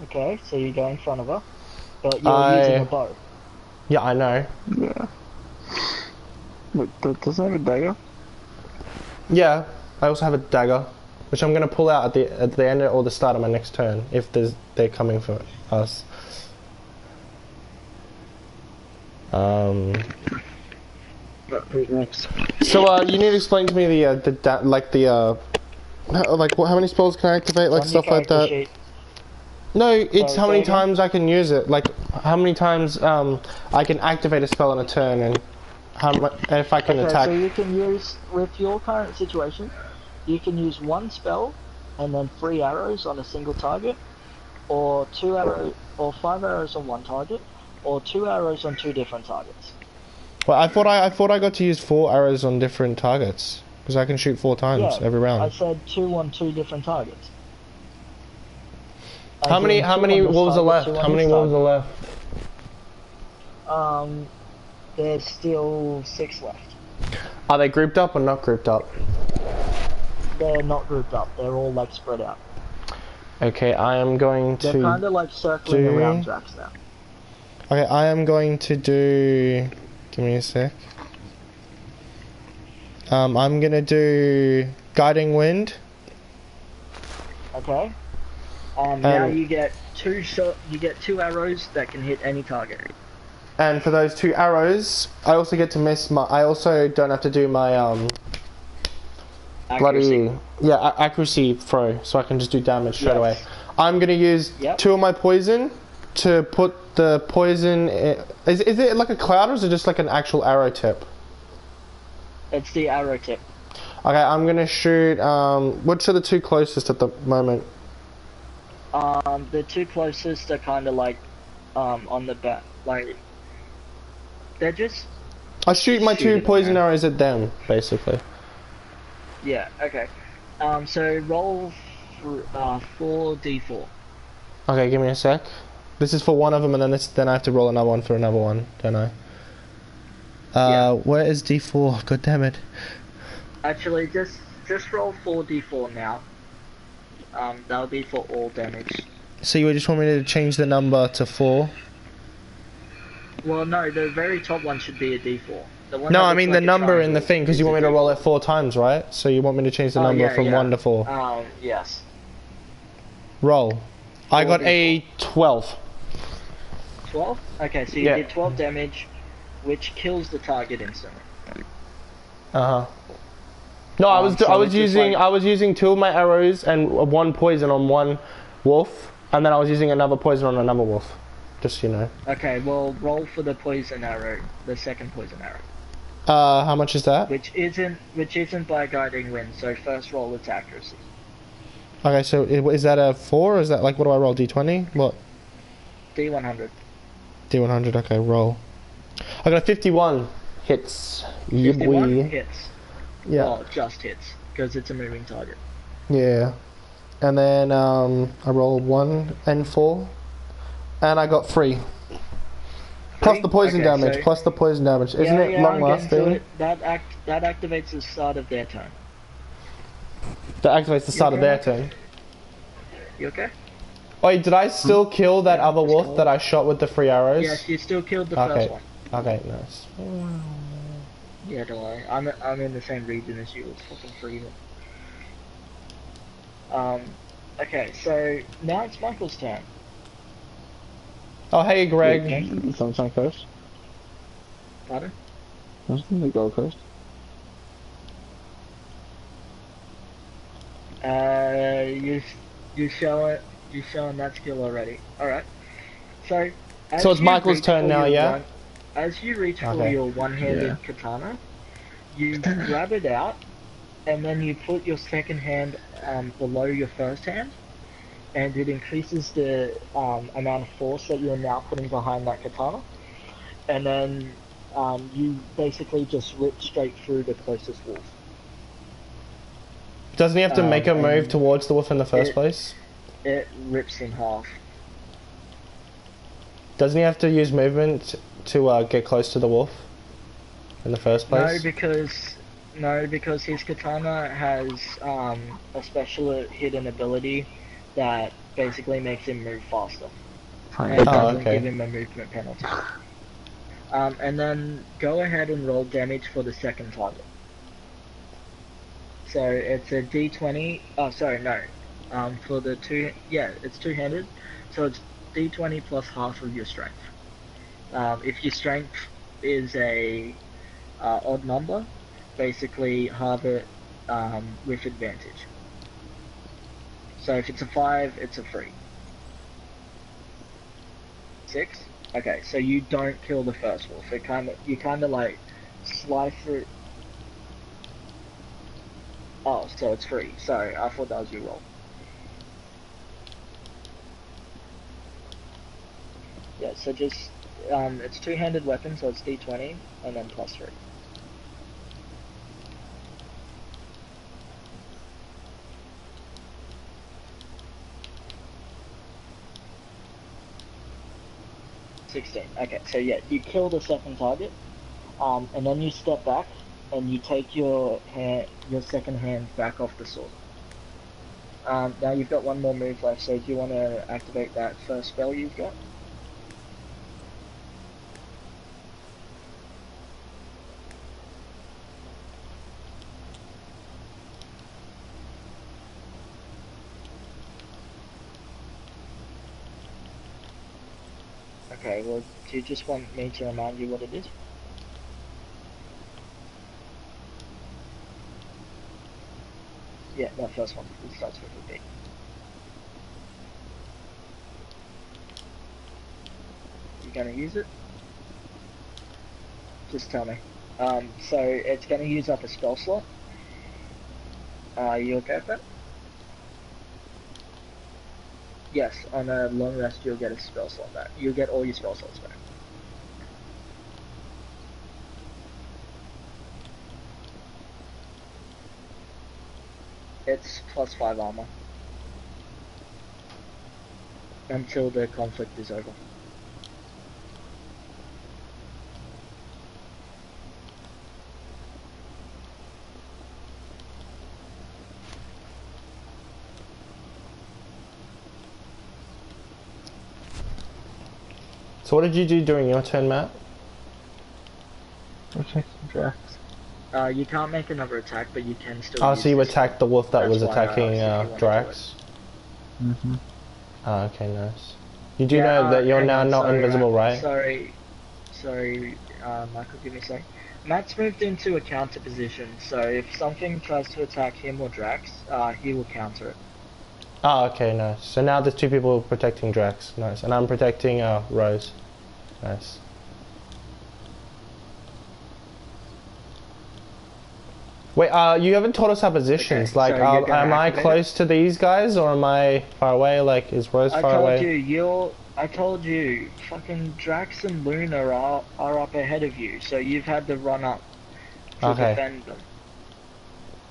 B: Okay, so you go in front of her, but you're using a bow.
A: Yeah, I know.
C: Yeah. Look, does it have a dagger?
A: Yeah, I also have a dagger, which I'm gonna pull out at the end or the start of my next turn if they're coming for us.
C: Who's next?
A: So you need to explain to me how many spells can I activate, like
B: On your
A: stuff like
B: character
A: that.
B: sheet.
A: No, it's
B: Sorry,
A: how many
B: say again?
A: times I can use it. Like how many times I can activate a spell in a turn, and and if I can
B: Okay,
A: attack.
B: so you can use, with your current situation, you can use one spell and then 3 arrows on a single target, or 5 arrows on one target, or 2 arrows on 2 different targets.
A: Well, I thought I got to use 4 arrows on different targets because I can shoot 4 times every round.
B: I said 2 on 2 different targets.
A: How many wolves are left? How many wolves are left?
B: There's still 6 left.
A: Are they grouped up or not grouped up?
B: They're not grouped up. They're all like spread out.
A: Okay, I am going to.
B: They're kind of like circling around Drax now.
A: Okay, I am going to do. Give me a sec. I'm gonna do guiding wind.
B: Okay. Now you get 2 arrows that can hit any target.
A: And for those 2 arrows, I also get to miss my. I also don't have to do my
B: Accuracy.
A: accuracy throw, so I can just do damage straight
B: Yes.
A: away. I'm gonna use 2 of my poison to put the poison. Is it like a cloud or is it just like an actual arrow tip?
B: It's the arrow tip.
A: Okay, I'm gonna shoot. Which are the 2 closest at the moment?
B: The 2 closest are kind of like on the back, like they're just.
A: I shoot my 2
B: Shooting,
A: poison
B: man.
A: arrows at them, basically.
B: Yeah. Okay. So roll for 4d4.
A: Okay, give me a sec. This is for one of them, and then I have to roll another one for another one, don't I? Where is D4? God damn it.
B: Actually, just roll 4d4 now. That'll be for all damage.
A: So you just want me to change the number to 4?
B: Well, no, the very top one should be a d4. The one
A: No,
B: that
A: I
B: looks
A: mean
B: like
A: the
B: a
A: number in the
B: triangle
A: thing, because
B: is
A: you
B: a
A: want me to roll
B: D4.
A: it 4 times, right? So you want me to change the number from 1 to 4.
B: Yes.
A: Roll. I got
B: 4d4.
A: a 12.
B: 12? Okay, so you did 12 damage, which kills the target instantly.
A: Uh-huh. No, I was using 2 of my arrows and 1 poison on 1 wolf, and then I was using another poison on another wolf. Just so you know.
B: Okay, well, roll for the poison arrow, the second poison arrow.
A: How much is that?
B: Which isn't by guiding wind, so first roll its accuracy.
A: Okay, so is that a 4 or is that like, what do I roll, D20? What?
B: D100.
A: D100, okay, roll. I got a 51 hits.
B: 51
A: Yeah,
B: hits.
A: yeah.
B: Well, just hits, because it's a moving target.
A: Yeah. And then I rolled 1 and 4, and I got 3. Plus the poison
B: Okay,
A: damage.
B: so-
A: Plus the poison damage. Isn't it long
B: I'm getting to
A: lasting?
B: it. That activates the start of their turn.
A: That activates the start of their
B: okay?
A: turn.
B: You okay?
A: Wait, did I still kill that other wolf that I shot with the 3 arrows?
B: Yes, you still killed the
A: Okay.
B: first one.
A: Okay, nice.
B: Yeah, don't worry. I'm in the same region as you. It's fucking freezing. Okay, so now it's Michael's turn.
A: Oh, hey, Greg.
C: It's on Sunshine Coast.
B: Pardon?
C: It's on the Gold Coast.
B: You showing that skill already. Alright. So
A: So it's Michael's turn now, yeah?
B: As you reach for
A: Okay.
B: your one-handed katana, you grab it out and then you put your second hand below your first hand, and it increases the amount of force that you're now putting behind that katana, and then you basically just rip straight through the closest wolf.
A: Doesn't he have to make a move
B: and
A: towards the wolf in the first place?
B: It rips in half.
A: Doesn't he have to use movement to get close to the wolf in the first place?
B: No, because his katana has a special hidden ability that basically makes him move faster. And it doesn't give him a movement penalty. And then go ahead and roll damage for the second target. So it's a d20. Oh, sorry, no. For the it's two-handed. So it's d20 plus half of your strength. If your strength is a odd number, basically halve it with advantage. So if it's a 5, it's a 3. 6? Okay, so you don't kill the first wolf. You kind of like slice it. Oh, so it's 3. Sorry, I thought that was your roll. Yeah, so just it's two-handed weapon, so it's d20 and then plus 3. Okay, so yeah, you kill the second target, and then you step back and you take your second hand back off the sword. Now you've got one more move left, so do you want to activate that first spell you've got? Okay, well, do you just want me to remind you what it is? Yeah, that first one. It starts with a B. You gonna use it? Just tell me. So it's gonna use up a spell slot. You okay with that? Yes, on a long rest you'll get a spell slot back. You'll get all your spell slots back. It's plus 5 armor. Until the conflict is over.
A: So what did you do during your turn, Matt?
C: Protect the Drax.
B: You can't make another attack, but you can still
A: Oh,
B: use
A: so you
B: this
A: attacked the wolf that
B: That's
A: was
B: why I
A: attacking
B: asked if you wanted
A: Drax?
C: Mm-hmm.
A: Oh, okay, nice. You do know that you're now not invisible, right?
B: Sorry, Michael, give me a sec. Matt's moved into a counter position, so if something tries to attack him or Drax, he will counter it.
A: Oh, okay, nice. So now there's two people protecting Drax, nice. And I'm protecting Rose. Nice. Wait, you haven't taught us our positions.
B: Okay,
A: like,
B: so
A: am I
B: activate
A: close to these guys, or am I far away? Like, is Rose far away?
B: I told you, fucking Drax and Luna are up ahead of you, so you've had to run up to defend them.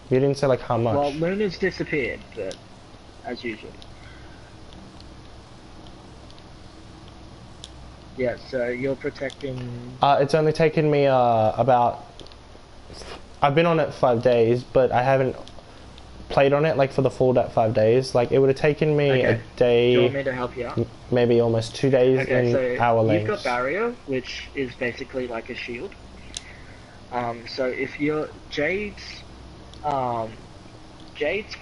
A: You didn't say, like, how much.
B: Well, Luna's disappeared, but as usual. Yeah, so you're protecting...
A: It's only taken me about... I've been on it 5 days, but I haven't played on it like for the full 5 days. Like, it would have taken me a day...
B: Do you want me to help you out?
A: Maybe almost 2 days in hour lengths.
B: You've got barrier, which is basically like a shield. So if you're... Jade's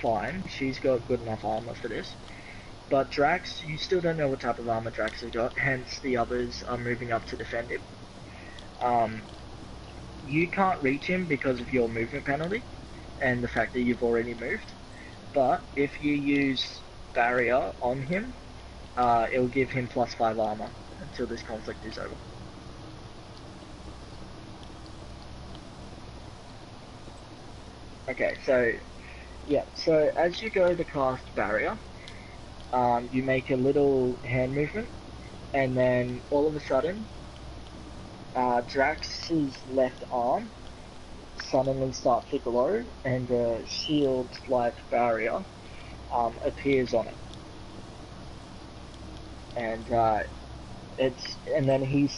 B: fine. She's got good enough armor for this. But Drax, you still don't know what type of armor Drax has got, hence the others are moving up to defend him. You can't reach him because of your movement penalty, and the fact that you've already moved. But if you use barrier on him, it'll give him plus 5 armor until this conflict is over. Okay, so yeah, so as you go to cast barrier, you make a little hand movement, and then all of a sudden, Drax's left arm suddenly starts to glow, and a shield-like barrier appears on it, and and then he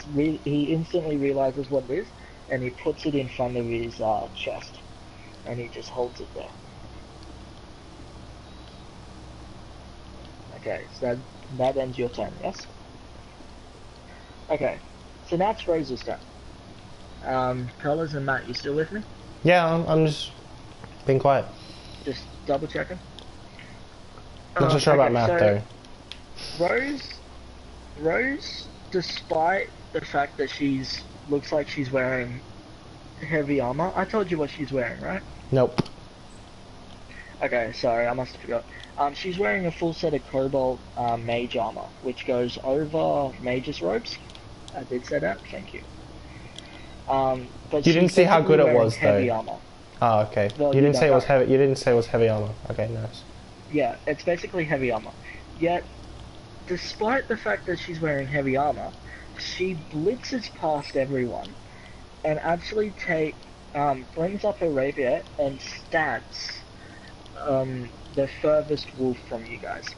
B: instantly realizes what it is, and he puts it in front of his chest, and he just holds it there. Okay, so that ends your turn, yes? Okay, so now it's Rose's turn. Colors and Matt, you still with me?
A: Yeah, I'm just being quiet.
B: Just double checking.
A: Not so sure about
B: okay,
A: math
B: so
A: though.
B: Rose, despite the fact that looks like she's wearing heavy armor. I told you what she's wearing, right?
A: Nope.
B: Okay, sorry, I must have forgot. She's wearing a full set of Cobalt mage armor, which goes over mage's robes. I did say that, thank you. But
A: You didn't
B: she's
A: see how good it
B: wearing
A: was
B: heavy
A: though.
B: armor.
A: Oh, okay.
B: Well,
A: You didn't say it was
B: know.
A: heavy. You didn't say it was heavy armor. Okay, nice.
B: Yeah, it's basically heavy armor. Yet, despite the fact that she's wearing heavy armor, she blitzes past everyone and actually brings up her rapier and stabs the furthest wolf from you guys.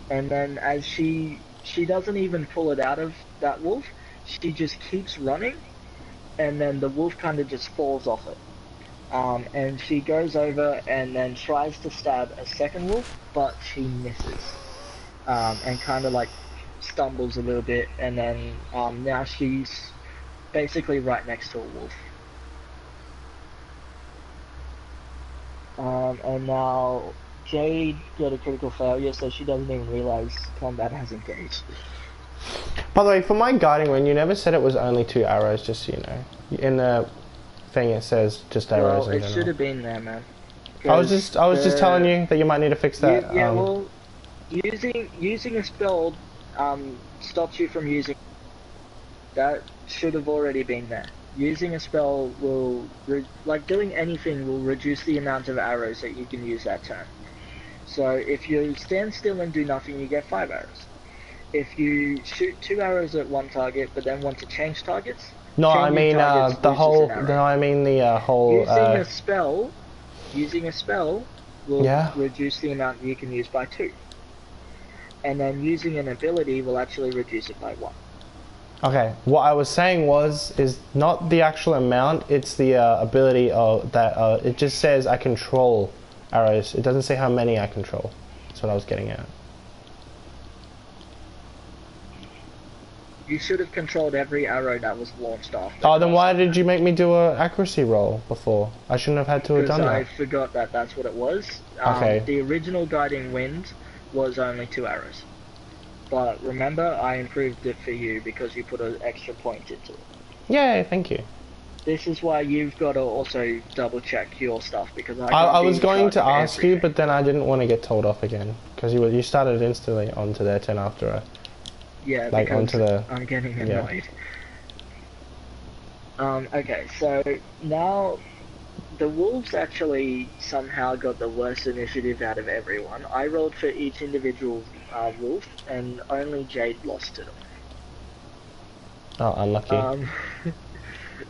B: And then as she doesn't even pull it out of that wolf, she just keeps running, and then the wolf kind of just falls off it. And she goes over and then tries to stab a second wolf, but she misses. And kind of like stumbles a little bit, and then now she's basically right next to a wolf. And now Jade got a critical failure, so she doesn't even realize combat has engaged.
A: By the way, for my guiding ring, you never said it was only 2 arrows, just so you know. In the thing it says just arrows.
B: Well, it should have been there, man.
A: I was just telling you that you might need to fix that.
B: Yeah, well, using a spell stops you from using. That should have already been there. Using a spell will, like doing anything, will reduce the amount of arrows that you can use that turn. So if you stand still and do nothing, you get 5 arrows. If you shoot 2 arrows at one target, but then want to change targets.
A: No, I mean the whole. No, I mean the whole.
B: Using a spell will reduce the amount you can use by 2, and then using an ability will actually reduce it by 1.
A: Okay, what I was saying is not the actual amount, it's the ability of that, it just says I control arrows. It doesn't say how many I control. That's what I was getting at.
B: You should have controlled every arrow that was launched off.
A: Oh, then why did you make me do an accuracy roll before? I shouldn't have had to have done that.
B: Because I forgot that that's what it was.
A: Okay.
B: The original Guiding Wind was only 2 arrows. But remember, I improved it for you because you put an extra point into it.
A: Yay, thank you.
B: This is why you've got to also double check your stuff, because
A: I was going to ask you, but then I didn't want to get told off again because you started instantly onto their turn after I.
B: Yeah,
A: like
B: because
A: onto the.
B: I'm getting annoyed. Yeah. Okay, so now the wolves actually somehow got the worst initiative out of everyone. I rolled for each individual wolf, and only Jade lost to them.
A: Oh, unlucky.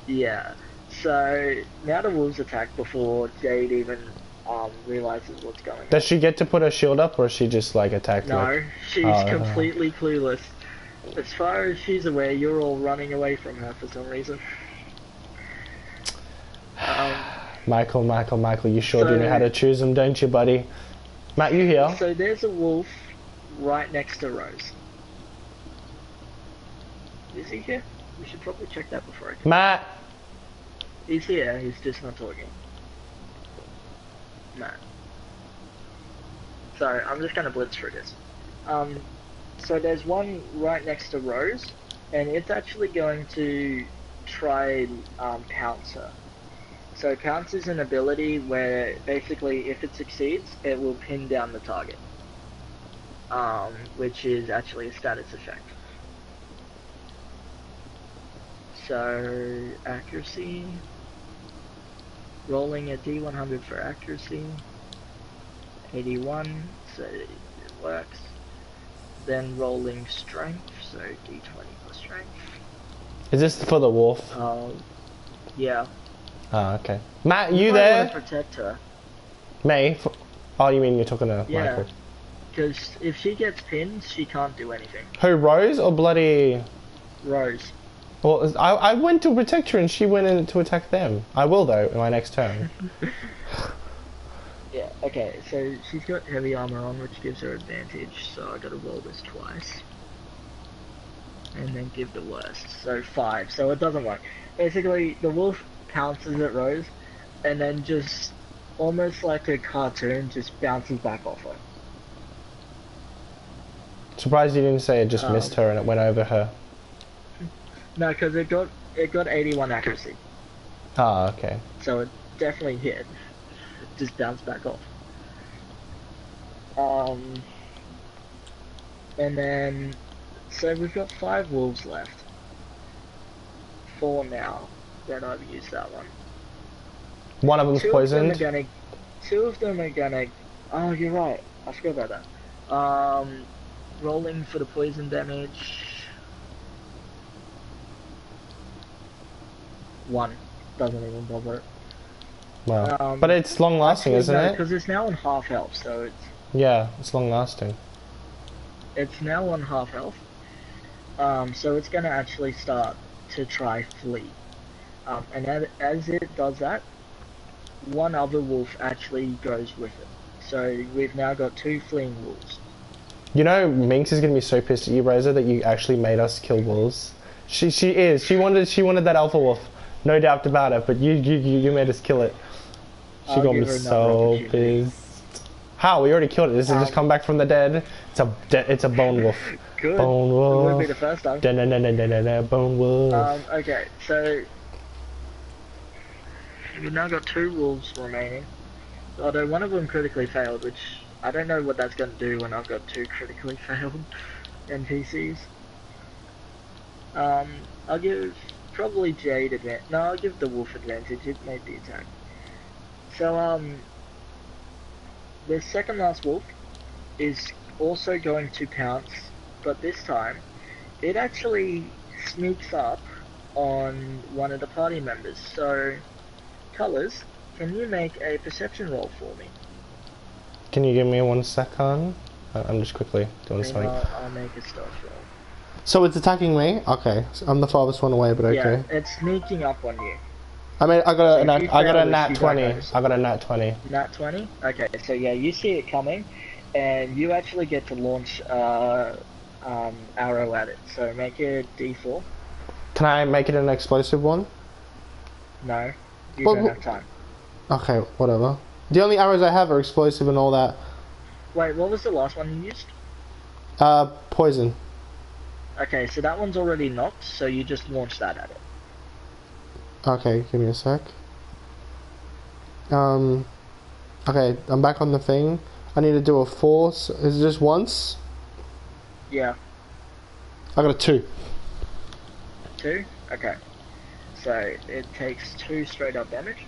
B: Yeah. So now the wolves attack before Jade even realizes what's going on.
A: Does she get to put her shield up, or is she just like attacked?
B: No, she's completely clueless. As far as she's aware, you're all running away from her for some reason.
A: Michael, you sure do know how to choose them, don't you, buddy? Matt, you here?
B: So there's a wolf right next to Rose. Is he here? We should probably check that before I...
A: Matt!
B: He's here, he's just not talking. Matt. Sorry, I'm just gonna blitz through this. So there's one right next to Rose, and it's actually going to try and pounce her. So pounce is an ability where basically if it succeeds, it will pin down the target. Which is actually a status effect. So accuracy. rolling a D100 for accuracy, 81, so it works. Then rolling strength, so D20 plus strength.
A: Is this for the wolf?
B: Yeah.
A: Ah, okay. Matt,
B: You
A: you
B: might
A: there?
B: want to protect her.
A: Me? Oh, you mean you're talking to
B: Yeah.
A: Michael?
B: Because if she gets pinned, she can't do anything.
A: Who, Rose or bloody...
B: Rose.
A: Well, I went to protect her and she went in to attack them. I will, though, in my next turn.
B: Yeah, okay, so she's got heavy armor on, which gives her advantage, so I gotta roll this twice. And then give the worst, so 5, so it doesn't work. Basically, the wolf pounces at Rose, and then just, almost like a cartoon, just bounces back off her.
A: Surprised you didn't say it just missed her and it went over her.
B: No, because it got 81 accuracy,
A: Ah, okay.
B: so it definitely hit. Just bounced back off. And then, so we've got 5 wolves left. 4 now that I've used that one.
A: One of them's poisoned.
B: 2 of them are gonna. Oh, you're right. I forgot about that. Rolling for the poison damage. 1. Doesn't even bother it.
A: Wow. But it's long lasting, isn't it?
B: Because it's now on half health, so
A: Yeah, it's long lasting.
B: it's now on half health. So it's gonna actually start to try flee. And as it does that, one other wolf actually goes with it. So we've now got 2 fleeing wolves.
A: You know, Minx is gonna be so pissed at you, Rosa, that you actually made us kill wolves. She is. She wanted that alpha wolf, no doubt about it. But you made us kill it. She got me so pissed. How? We already killed it. This has just come back from the dead. It's a bone wolf.
B: Good.
A: Bone wolf.
B: It wouldn't be the first time.
A: Bone wolf.
B: Okay, so we've now got 2 wolves remaining. Although one of them critically failed, which I don't know what that's going to do when I've got 2 critically failed NPCs. I'll give probably Jade advantage. No, I'll give the wolf advantage. It made the attack. So the second last wolf is also going to pounce, but this time it actually sneaks up on one of the party members. So, Colours, can you make a perception roll for me?
A: Can you give me 1 second? I'm just quickly doing something.
B: I'll make a stealth roll.
A: So it's attacking me? Okay. So I'm the farthest one away, but okay.
B: Yeah, it's sneaking up on you.
A: I mean, I got a
B: So
A: nat 20. I got a nat 20.
B: Nat 20? Okay, so yeah, you see it coming, and you actually get to launch arrow at it. So make it D4.
A: Can I make it an explosive one?
B: No, you don't have time.
A: Okay, whatever. The only arrows I have are explosive and all that.
B: Wait, what was the last one you used?
A: Poison.
B: Okay, so that one's already knocked, so you just launch that at it.
A: Okay, give me a sec. Okay, I'm back on the thing. I need to do a force. Is it just once?
B: Yeah.
A: I got a 2.
B: 2? Okay. So it takes 2 straight up damage.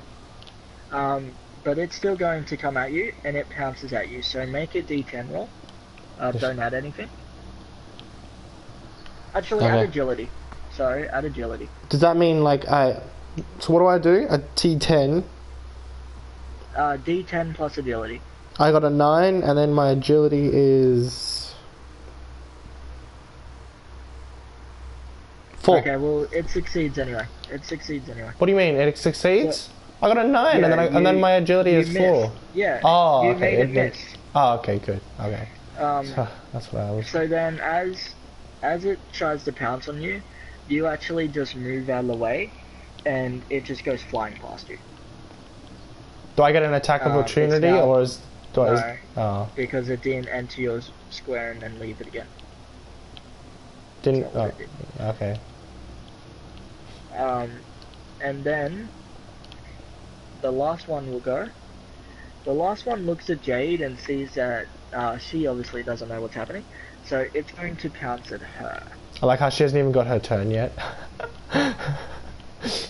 B: But it's still going to come at you, and it pounces at you. So make a D10 roll. Don't add anything. Actually, add agility. Sorry, add agility.
A: Does that mean like so what do I do? A T10?
B: D10 plus agility.
A: I got a 9, and then my agility is 4.
B: Okay, well it succeeds anyway.
A: What do you mean? It succeeds? I got a 9,
B: Yeah,
A: and then my agility is 4.
B: Yeah.
A: Oh,
B: you
A: okay.
B: made it miss.
A: Oh, okay, good. Okay. That's what I was.
B: So then, as it tries to pounce on you, you actually just move out of the way, and it just goes flying past you.
A: Do I get an attack of opportunity, or is
B: no, because it didn't enter your square and then leave it again.
A: Didn't. Oh, okay.
B: And then the last one will go. The last one looks at Jade and sees that she obviously doesn't know what's happening, so it's going to pounce at her.
A: I like how she hasn't even got her turn yet.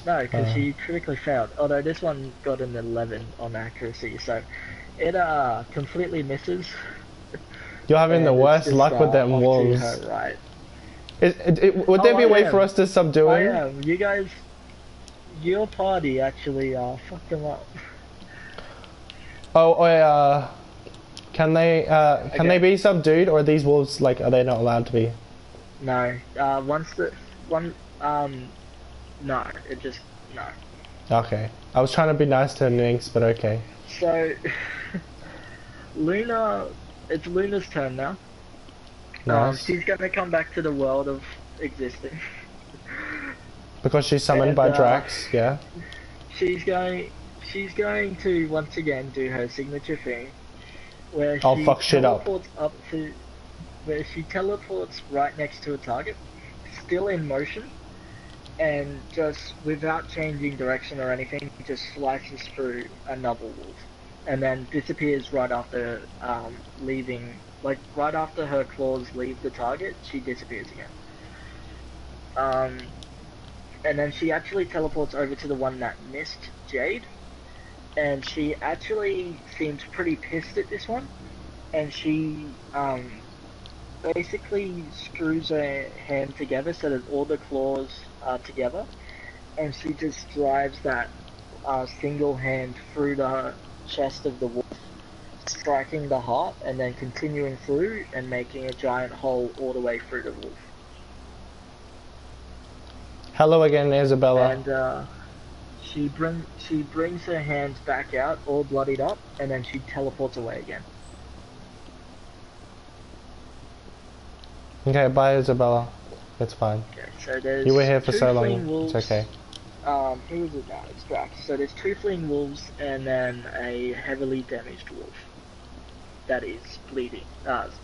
B: No, because she critically failed. Although this one got an 11 on accuracy, so it completely misses.
A: You're having the
B: And it's
A: worst
B: just,
A: luck with them
B: off to
A: wolves.
B: her right.
A: Would there be a
B: I
A: way for
B: am.
A: us to subdue
B: I
A: him?
B: am. You guys, your party actually fucked them up.
A: Can they
B: Okay.
A: be subdued, or are these wolves like, are they not allowed to be?
B: No. No. It just no.
A: Okay. I was trying to be nice to Nynx, but okay.
B: So, Luna, it's Luna's turn now.
A: Nice.
B: She's gonna come back to the world of existing.
A: Because she's summoned by Drax, yeah.
B: She's going to once again do her signature thing, where
A: I'll
B: she
A: fuck shit up.
B: Where she teleports right next to a target, still in motion, and just without changing direction or anything, just slices through another wolf, and then disappears right after leaving. Like right after her claws leave the target, she disappears again. And then she actually teleports over to the one that missed Jade, and she actually seems pretty pissed at this one, and she basically screws her hand together so that all the claws are together, and she just drives that single hand through the chest of the wolf, striking the heart, and then continuing through and making a giant hole all the way through the wolf.
A: Hello again, Isabella.
B: And she brings her hands back out, all bloodied up, and then she teleports away again.
A: Okay, bye Isabella. It's fine.
B: Okay, so there's
A: You were here for
B: two
A: so
B: fleeing
A: long.
B: wolves.
A: It's okay.
B: Who is it now? It's Drax. So there's two fleeing wolves and then a heavily damaged wolf. That is bleeding.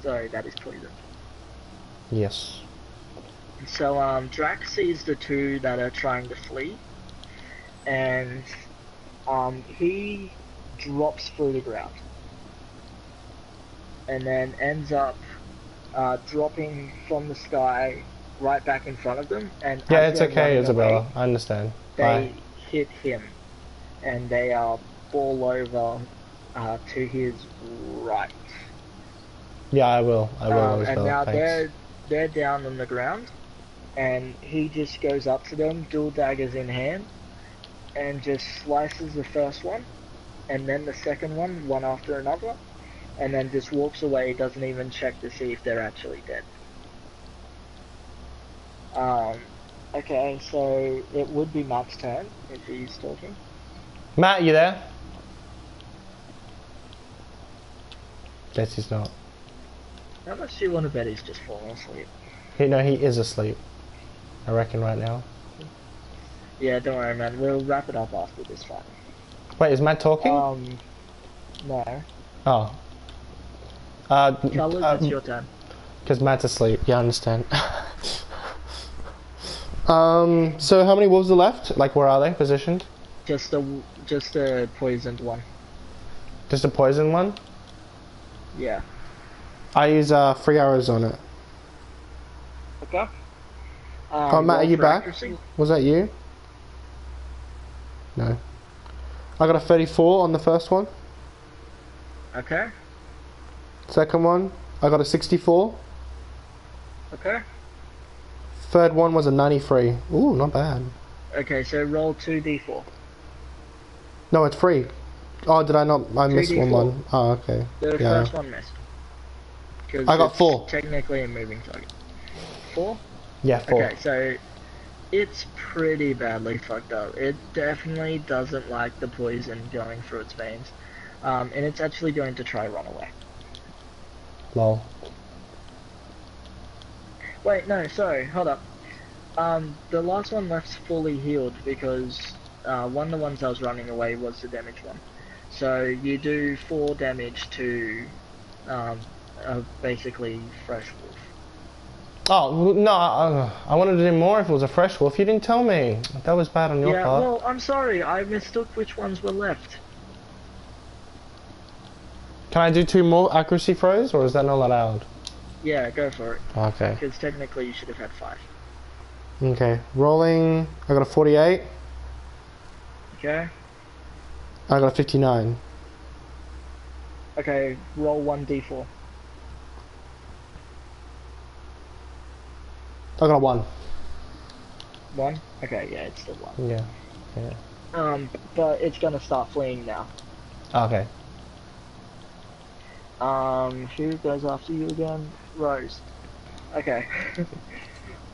B: Sorry, that is poisoned.
A: Yes.
B: So Drax sees the two that are trying to flee, and he drops through the ground, and then ends up dropping from the sky right back in front of them. And
A: Yeah,
B: as
A: it's
B: they're
A: okay,
B: running
A: Isabella.
B: away,
A: I understand.
B: they
A: Bye.
B: hit him, and they fall over to his right.
A: Yeah, I will.
B: And
A: Isabella.
B: now
A: Thanks.
B: they're down on the ground, and he just goes up to them, dual daggers in hand, and just slices the first one, and then the second one after another, and then just walks away, doesn't even check to see if they're actually dead. Okay, so it would be Matt's turn if he's talking.
A: Matt, you there? Guess he's not.
B: How much do you want to bet he's just falling asleep?
A: He is asleep. I reckon right now.
B: Yeah, don't worry, man. We'll wrap it up after this fight.
A: Wait, is Matt talking?
B: No.
A: Oh.
B: Colours, it's your turn.
A: Because Matt's asleep. Yeah, I understand. So how many wolves are left? Like, where are they positioned?
B: Just a poisoned one.
A: Just a poison one?
B: Yeah.
A: I use 3 arrows on it.
B: Okay.
A: Oh, Matt, are
B: roll
A: you
B: for
A: back?
B: accuracy.
A: Was that you? No. I got a 34 on the first one.
B: Okay.
A: Second one, I got a 64.
B: Okay.
A: Third one was a 93. Ooh, not bad.
B: Okay, so roll 2d4.
A: No, it's 3. Oh, did I not? I missed
B: 2d4.
A: one. Oh, okay.
B: The
A: Yeah.
B: first one missed. 'Cause
A: I got
B: it's
A: 4.
B: Technically a moving target. 4?
A: Yeah, 4.
B: Okay, so it's pretty badly fucked up. It definitely doesn't like the poison going through its veins. And it's actually going to try run away.
A: Lol.
B: Wait, no, sorry, hold up. The last one left's fully healed because one of the ones I was running away was the damaged one. So you do 4 damage to basically fresh wolf.
A: Oh, no, I wanted to do more if it was a fresh wolf. You didn't tell me. That was bad on your
B: Yeah,
A: part.
B: well, I'm sorry, I mistook which ones were left.
A: Can I do 2 more accuracy throws, or is that not allowed?
B: Yeah, go for it.
A: Okay.
B: Because technically you should have had 5.
A: Okay. Rolling. I got a 48.
B: Okay.
A: I got a 59.
B: Okay, roll 1d4.
A: I got a 1.
B: 1? Okay, yeah, it's still 1.
A: Yeah. Yeah.
B: But it's gonna start fleeing now.
A: Okay.
B: Who goes after you again? Rose. Okay.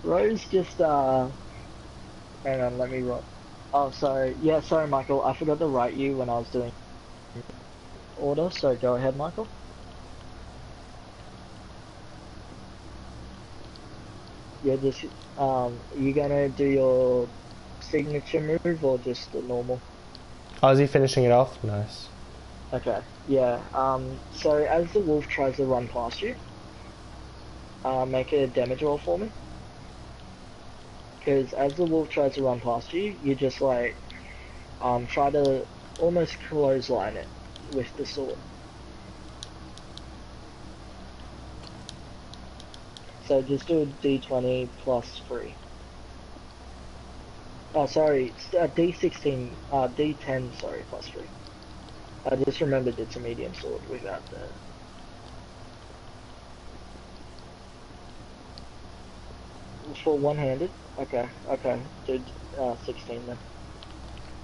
B: Rose just, hang on, let me roll. Oh, sorry. Yeah, sorry, Michael. I forgot to write you when I was doing order, so go ahead, Michael. Yeah, just, you gonna do your signature move or just the normal?
A: Oh, is he finishing it off? Nice.
B: Okay, yeah, so as the wolf tries to run past you, make a damage roll for me. Because as the wolf tries to run past you, you just like, try to almost clothesline it with the sword. So just do a d20 plus 3. Oh, sorry, d16, d10, sorry, plus 3. I just remembered it's a medium sword without the... For one-handed? Okay, okay, do 16 then.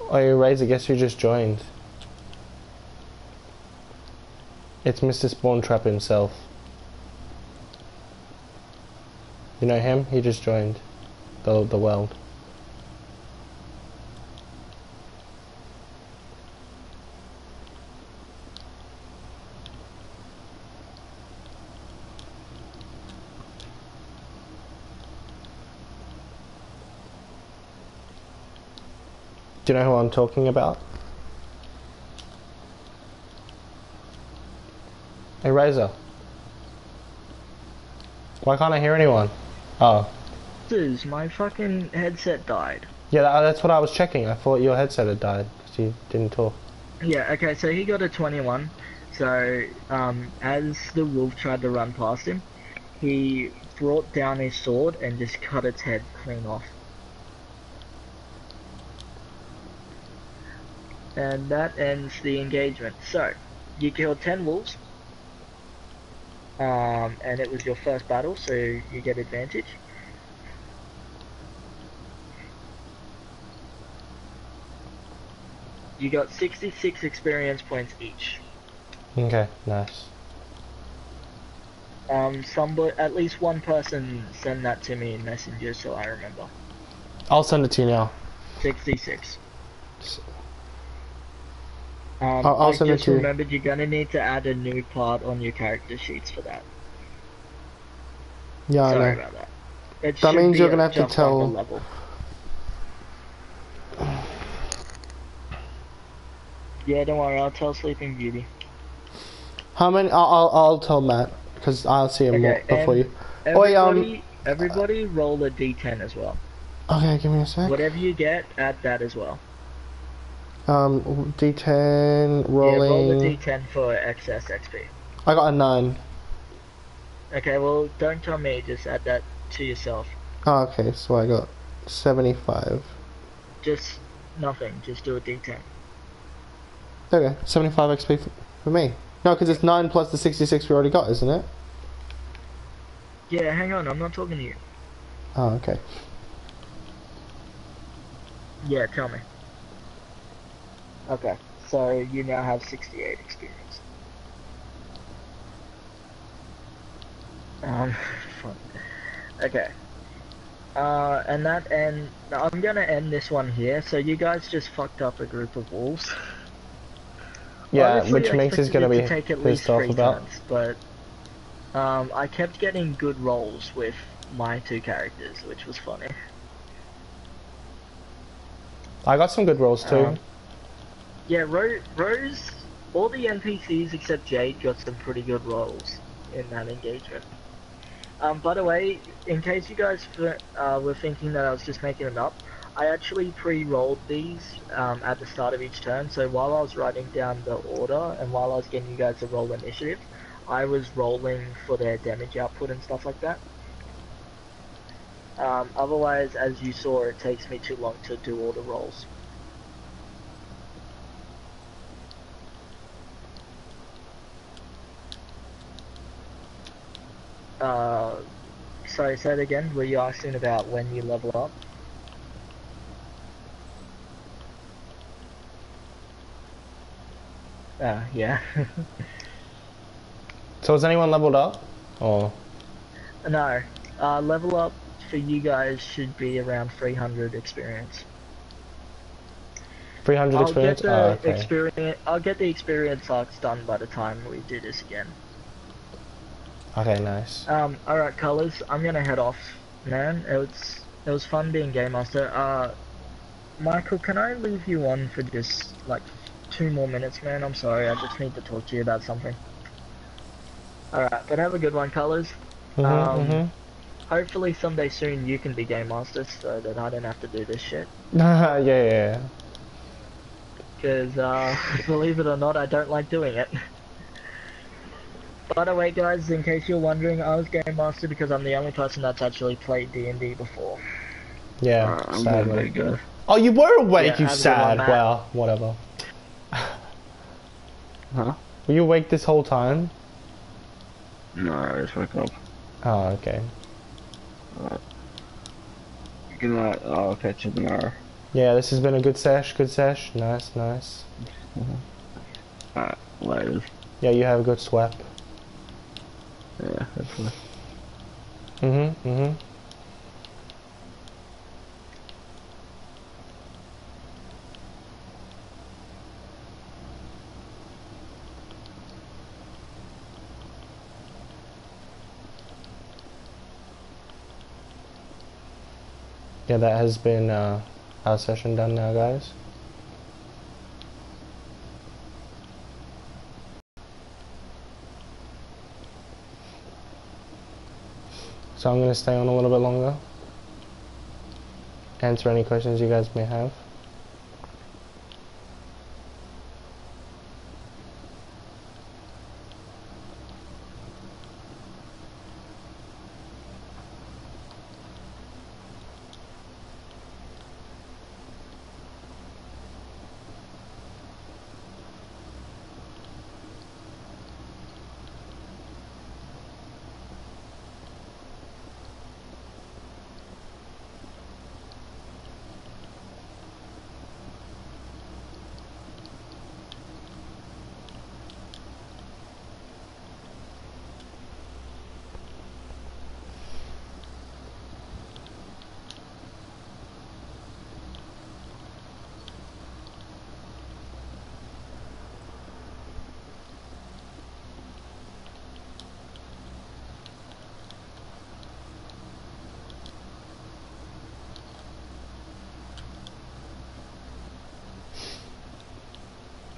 A: Oh, you Razor, guess who just joined? It's Mr. Spawntrap himself. You know him? He just joined the world. Do you know who I'm talking about? Hey Razor. Why can't I hear anyone? Oh.
B: Dude, my fucking headset died.
A: Yeah, that's what I was checking. I thought your headset had died because you didn't talk.
B: Yeah, okay, so he got a 21. So, as the wolf tried to run past him, he brought down his sword and just cut its head clean off. And that ends the engagement. So, you killed 10 wolves. And it was your first battle, so you get advantage. You got 66 experience points each.
A: Okay, nice.
B: Somebody, at least one person send that to me in Messenger so I remember.
A: I'll send it to you now.
B: 66.
A: I'll
B: I
A: send it
B: just
A: to you.
B: remembered you're gonna need to add a new part on your character sheets for that.
A: Yeah,
B: Sorry
A: I know.
B: about that. It
A: That
B: should
A: means
B: be
A: you're gonna have to
B: just like a
A: tell.
B: level. Yeah, don't worry, I'll tell Sleeping Beauty.
A: How many? I'll tell Matt because I'll see him more
B: Okay,
A: before
B: and
A: you. Oh
B: everybody roll a d10 as well.
A: Okay, give me a sec.
B: Whatever you get, add that as well.
A: D10 rolling.
B: Yeah, roll the d10 for excess XP.
A: I got a 9.
B: Okay, well, don't tell me, just add that to yourself.
A: Oh, okay, so I got 75.
B: Just nothing, just do a d10.
A: Okay, 75 XP for me. No, because it's 9 plus the 66 we already got, isn't it?
B: Yeah, hang on, I'm not talking to you.
A: Oh, okay.
B: Yeah, tell me. Okay, so you now have 68 experience. Fun. Okay. And I'm gonna end this one here. So you guys just fucked up a group of wolves.
A: Yeah,
B: Honestly,
A: which
B: I
A: Minx is
B: expected
A: gonna
B: it
A: be
B: to take at least
A: pissed off
B: 3
A: about.
B: turns, but I kept getting good rolls with my 2 characters, which was funny.
A: I got some good rolls too.
B: Yeah, Rose, all the NPCs except Jade got some pretty good rolls in that engagement. By the way, in case you guys were thinking that I was just making them up, I actually pre-rolled these at the start of each turn, so while I was writing down the order and while I was getting you guys to roll initiative, I was rolling for their damage output and stuff like that. Otherwise, as you saw, it takes me too long to do all the rolls. Sorry, say it again. Were you asking about when you level up? Yeah.
A: So has anyone leveled up? Or
B: No. Level up for you guys should be around 300 experience.
A: 300
B: I'll get
A: experience? Oh,
B: the
A: okay.
B: experience. I'll get the experience arcs done by the time we do this again.
A: Okay, nice.
B: Alright, colors. I'm gonna head off, man. It was fun being game master. Michael, can I leave you on for just like 2 more minutes, man? I'm sorry. I just need to talk to you about something. Alright, but have a good one, colors. Hopefully someday soon you can be game master so that I don't have to do this shit.
A: Yeah.
B: Because, believe it or not, I don't like doing it. By the way, guys, in case you're wondering, I was game master because I'm the only person that's actually played DnD before.
A: Yeah,
C: I'm
A: sadly.
C: good.
A: Oh, you were awake,
B: Yeah,
A: you
B: have a good
A: sad.
B: one, Matt.
A: Well, whatever.
C: Huh?
A: Were you awake this whole time?
C: No, I just woke up.
A: Oh, okay.
C: Good night. I'll catch you tomorrow.
A: Yeah, this has been a good sesh, Nice, nice.
C: Alright, later.
A: Yeah, you have a good swap.
C: Yeah, hopefully.
A: Yeah, that has been our session done now, guys. So I'm going to stay on a little bit longer. Answer any questions you guys may have.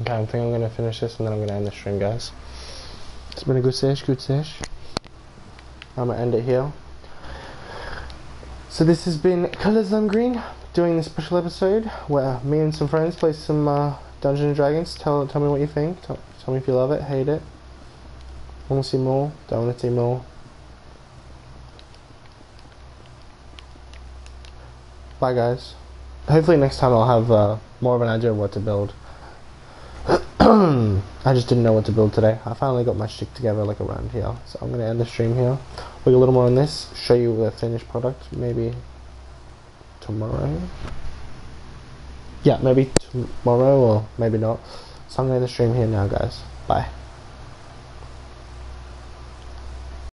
A: Okay, I think I'm going to finish this and then I'm going to end the stream, guys. It's been a good sesh. I'm going to end it here. So this has been Colours I'm Green, doing this special episode where me and some friends play some Dungeons & Dragons. Tell me what you think. Tell me if you love it, hate it. Want to see more? Don't want to see more? Bye, guys. Hopefully next time I'll have more of an idea of what to build. I just didn't know what to build today. I finally got my shit together like around here. So I'm going to end the stream here. Look a little more on this. Show you the finished product maybe tomorrow. Yeah, maybe tomorrow or maybe not. So I'm going to end the stream here now, guys. Bye.